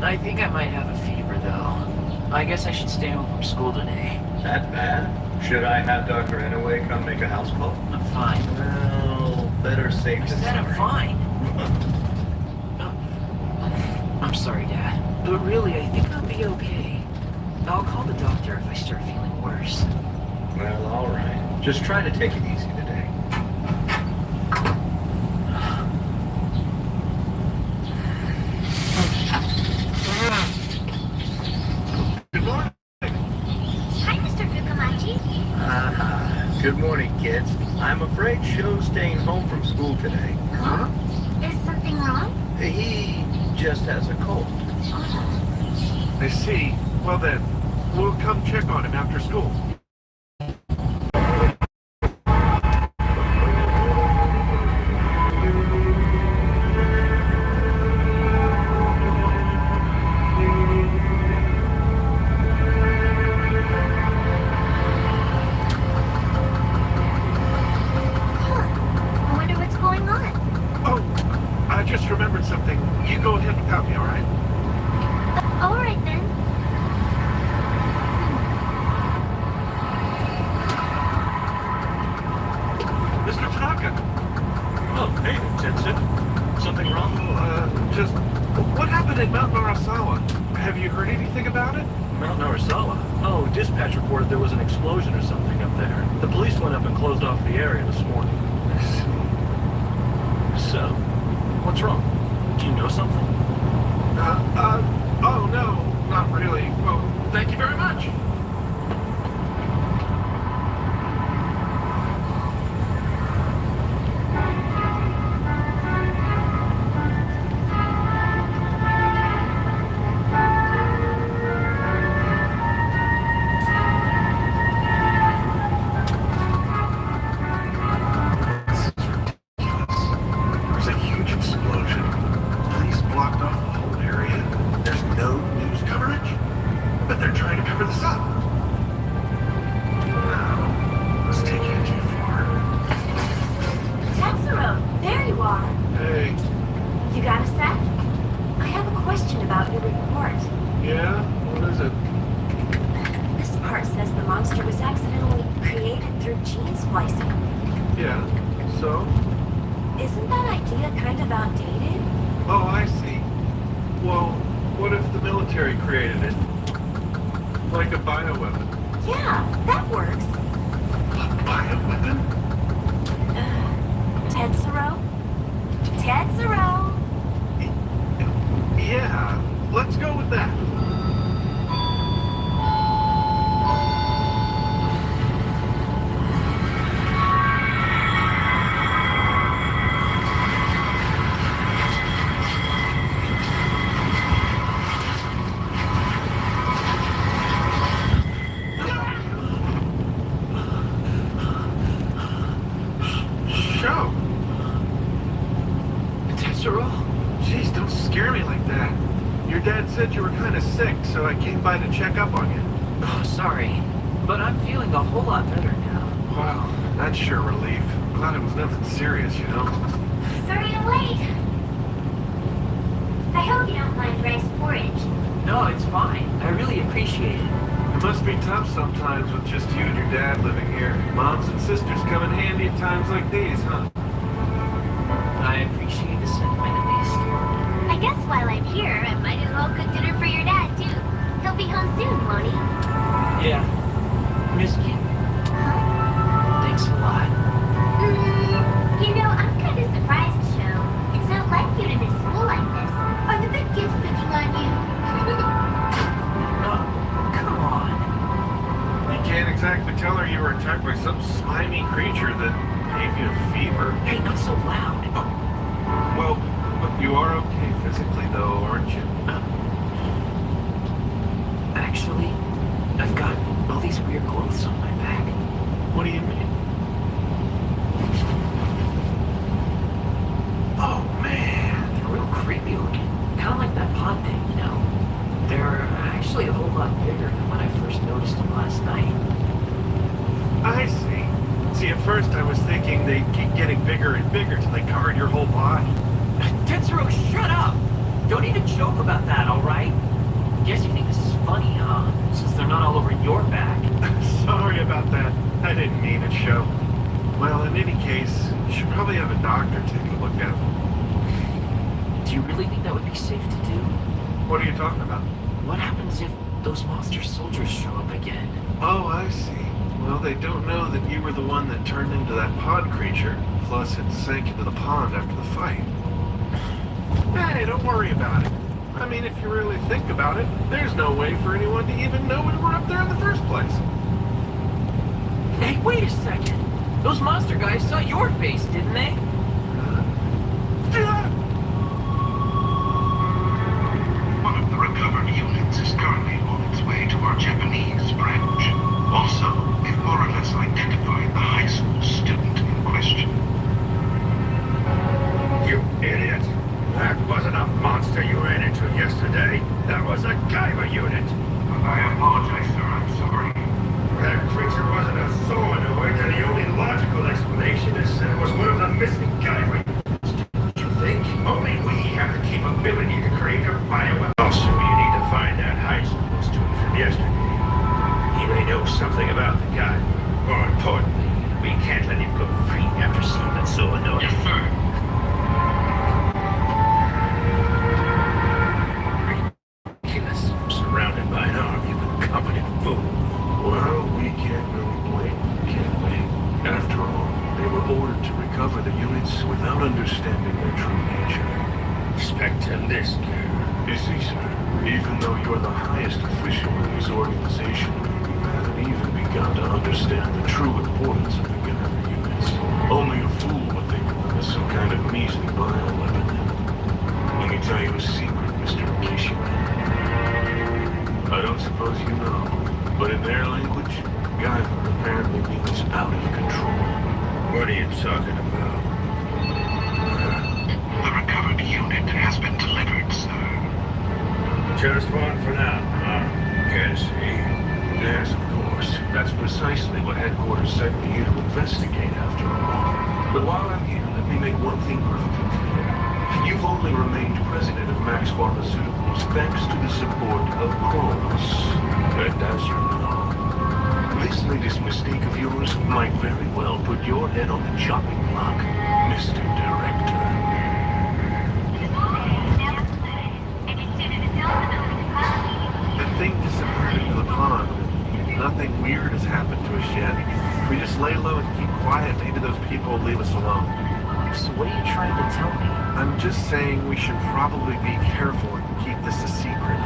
I think I might have a fever, though. I guess I should stay home from school today. That bad? Should I have Dr. Inouye come make a house call? I'm fine. Well, better safe I than said I'm sorry. fine. I'm sorry, Dad. But really, I think I'll be okay. I'll call the doctor if I start feeling worse. Well, all right. Just try to take it easy today. Good morning. Hi, Mr. Fukamachi. Good morning, kids. I'm afraid Sho's staying home from school today. Huh? Is something wrong? He just has a cold. I see. Well then, we'll come check on him after school. I wonder what's going on. Oh, I just remembered something. You go ahead without me, all right? All right then. Mr. Tanaka. Oh, hey, Tetsuro. Something wrong? Just what happened at Mount Narasawa? Have you heard anything about it? Mount Narasawa? Oh, dispatch reported there was an explosion or something up there. The police went up and closed off the area this morning. So, what's wrong? Do you know something? Oh no, not really. Well, thank you very much. There's a huge explosion. Police blocked off the whole area. There's no news coverage, but they're trying to cover this up. No, let's take you too far. Tetsuro, there you are. Hey, You got a sec? I have a question about your report. yeah? What is it? This part says the monster was accidentally created through gene splicing. Yeah, so? Isn't that idea kind of outdated? Oh, I see. Well, what if the military created it? Like a bioweapon. Yeah, that works. Bioweapon? Tetsuro? Tetsuro! Yeah, let's go with that. Show. Tetsuro? Jeez, don't scare me like that. Your dad said you were kind of sick, so I came by to check up on you. Oh, sorry. But I'm feeling a whole lot better now. Wow, that's sure relief. Glad it was nothing serious, you know? Sorry to wait. I hope you don't mind rice porridge. No, it's fine. I really appreciate it. It must be tough sometimes with just you and your dad living here. Moms and sisters come in handy at times like these, huh? I appreciate the sentiment at least. I guess while I'm here, I might as well cook dinner for your dad, too. He'll be home soon, won't he? Yeah. Miss Kid. Thanks a lot. exactly tell her you were attacked by some slimy creature that gave you a fever. Hey, not so loud. Well, you are okay physically, though, aren't you? Actually, I've got all these weird clothes on my back. What do you mean? Oh, man. They're real creepy looking. Kind of like that pod thing, you know? They're actually a whole lot bigger than when I first noticed them last night. I see. See, at first I was thinking they'd keep getting bigger and bigger till they covered your whole body. Tetsuro, shut up! Don't even joke about that, alright? Guess you think this is funny, huh? Since they're not all over your back. Sorry about that. I didn't mean it, Sho. Well, in any case, you should probably have a doctor take a look at them. Do you really think that would be safe to do? What are you talking about? What happens if those monster soldiers show up again? Oh, I see. Well, they don't know that you were the one that turned into that pod creature. Plus, it sank into the pond after the fight. Hey, don't worry about it. I mean, if you really think about it, there's no way for anyone to even know we were up there in the first place. Hey, wait a second. Those monster guys saw your face, didn't they? One of the recovered units is currently on its way to our Japanese branch. Also, we've more or less identified the high school student in question. You idiot! That wasn't a monster you ran into yesterday. That was a Gaiva unit. I apologize, sir. I'm sorry. That creature wasn't a zoonoid, and the only logical explanation is that it was one of the missing Gaiva units. Don't you think? Only we have the capability to create a bioweapon. Also, you need to find that high school student from yesterday. He may know something about the guy. More importantly, we can't let him go free after seeing that zoonoid. Yes, sir. Surrounded by an army of incompetent fools. Well, we can't really blame them, can we? After all, they were ordered to recover the units without understanding their true nature. Respect to this, you see, sir, even though you're the highest official in this organization, you haven't even begun to understand the true importance of the Gaiva units. Only a fool would think of them as some kind of measly bioweapon. Let me tell you a secret, Mr. Kishima. I don't suppose you know, but in their language, Gaiva apparently means out of control. What are you talking about? The recovered unit has been delivered, sir. Just one for now, huh? Courtesy. Yes, of course. That's precisely what headquarters sent me here to investigate, after all. But while I'm here, let me make one thing perfectly clear. You've only remained president of Max Pharmaceuticals thanks to the support of Kronos. And as you know, this latest mistake of yours might very well put your head on the chopping block, Mr. Director. The thing disappeared into the pond. Nothing weird has happened to us yet. If we just lay low and keep quiet, maybe those people will leave us alone. So what are you trying to tell me? I'm just saying we should probably be careful and keep this a secret.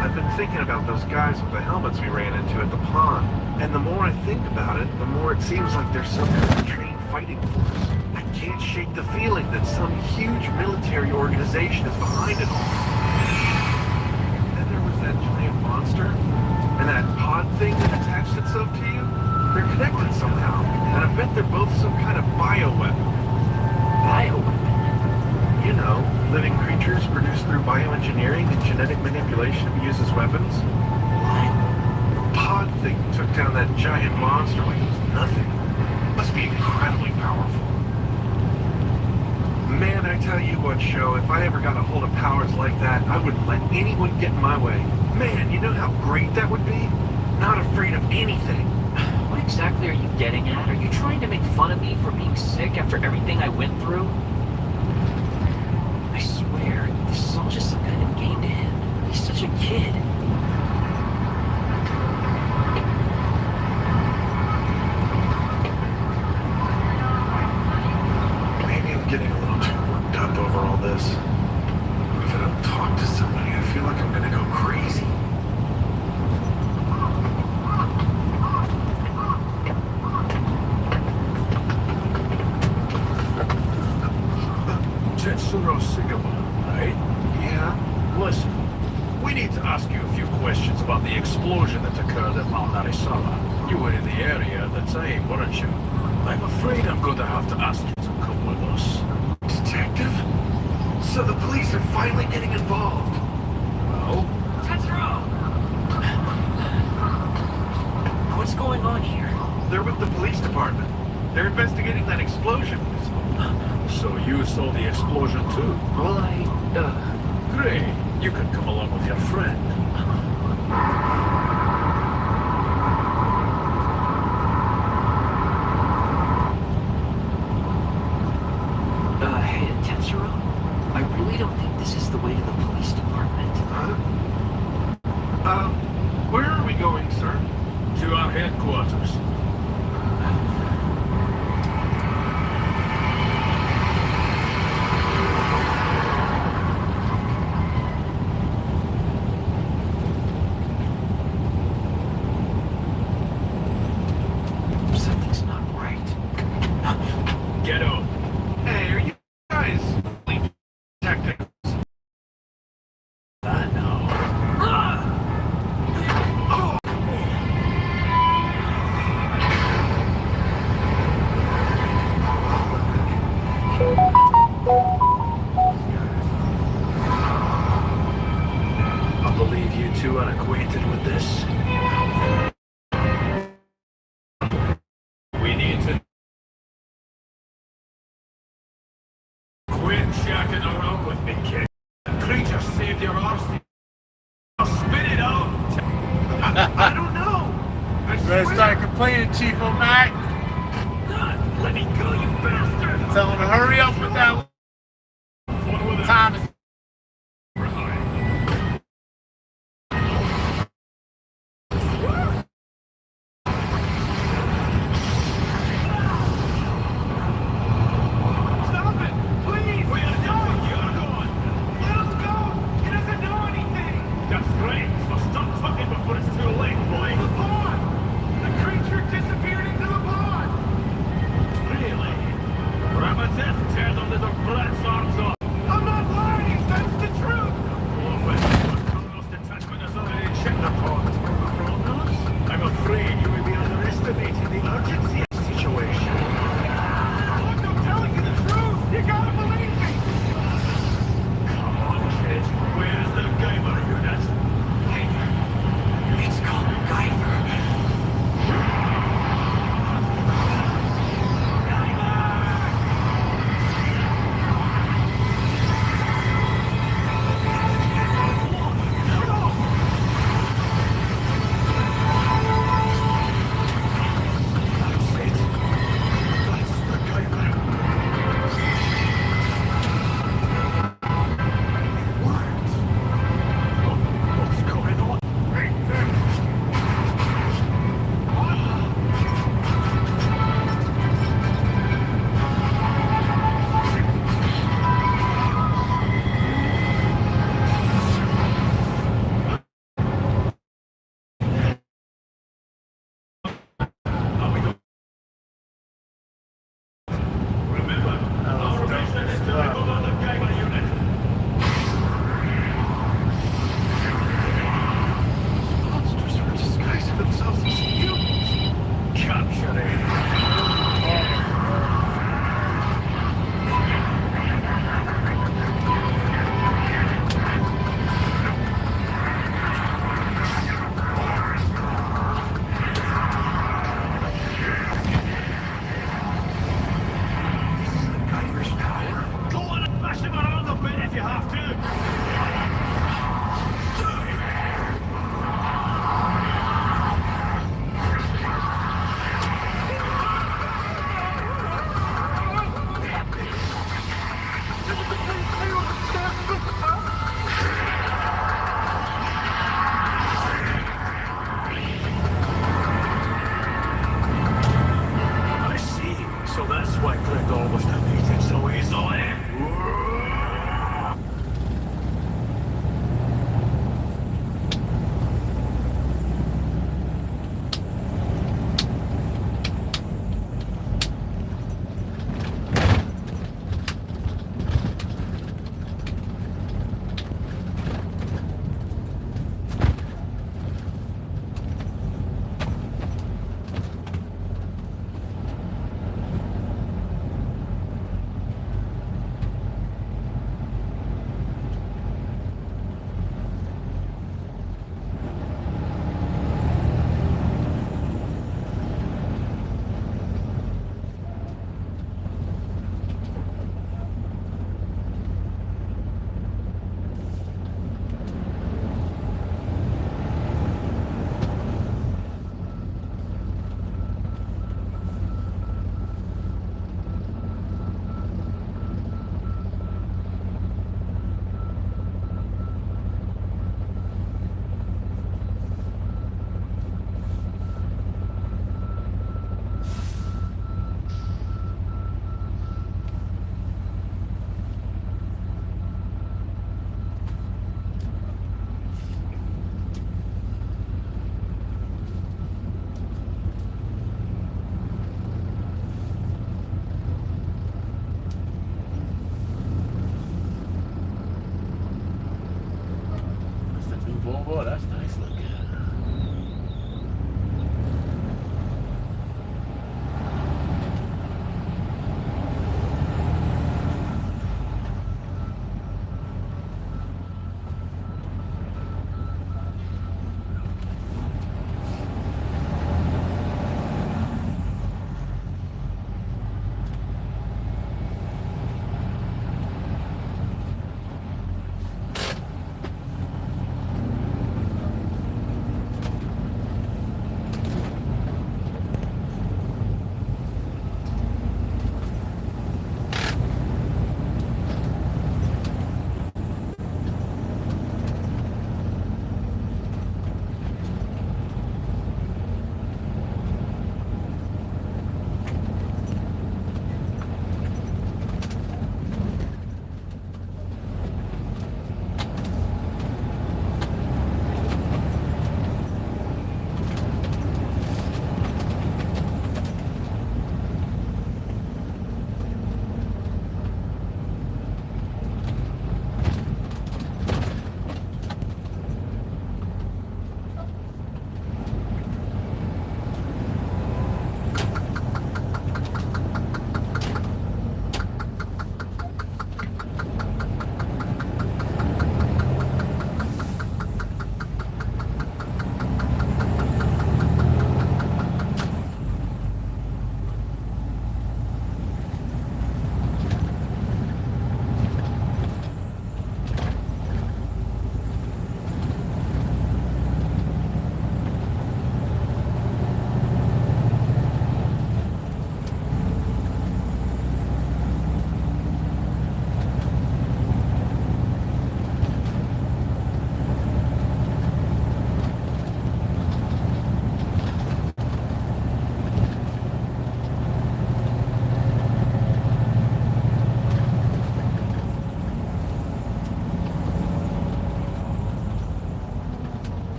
I've been thinking about those guys with the helmets we ran into at the pond. And the more I think about it, the more it seems like there's some kind of trained fighting force. I can't shake the feeling that some huge military organization is behind it all. Then there was that giant monster, and that pod thing that attached itself to you. They're connected somehow, and I bet they're both some kind of bioweapon. Bioweapon? You know, living creatures produced through bioengineering and genetic manipulation to be used as weapons. What? The pod thing took down that giant monster like it was nothing. Must be incredibly powerful. Man, I tell you what, Sho, if I ever got a hold of powers like that, I wouldn't let anyone get in my way. Man, you know how great that would be? Not afraid of anything. What exactly are you getting at? Are you trying to make fun of me for being sick after everything I went through? I swear, this is all just some kind of game to him. He's such a kid. Maybe I'm getting a little too worked up over all this. If I don't talk to somebody, I feel like I'm gonna go crazy. You were in the area at the time, weren't you? I'm afraid I'm going to have to ask you to come with us. Detective? So the police are finally getting involved. Well? Tetsuro! What's going on here? They're with the police department. They're investigating that explosion. So you saw the explosion too? Well, Great. You can come along with your friend. Hey, Tetsuro? I really don't think this is the way to the police department. Where are we going, sir? To our headquarters. Something's not right. Get up. Hey, are you guys detectives? I know. I believe you two are acquainted with this. We need to quit shacking around with me, kid. The creature saved your arse. Now spit it out. I don't know. You better start complaining, Chief O'Mac. God, let me go, you bastard. Tell him to hurry up with that time. Stop it! Please! We are done. You're gone. Let him go! He doesn't know anything! That's right. So stop talking before it's too late, boy. The pond! The creature disappeared into the pond! Really? Ramatet, tear the little brat's arms off. I'm not lying! That's the truth! Kronos detachment has already checked the pond. Kronos? I'm afraid you will be underestimating the urgency of the situation. Look, I'm telling you the truth! You gotta believe me! Come on, kid. Where's the Guyver unit? Guyver. It's called Guyver. What's going on? Remember, our mission is to take over the Guyver unit. Monsters are disguising themselves as humans! Capture it. Guyver's power? Go on and bash him around a bit if you have to.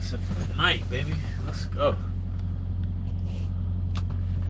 That's it for the night, baby. Let's go.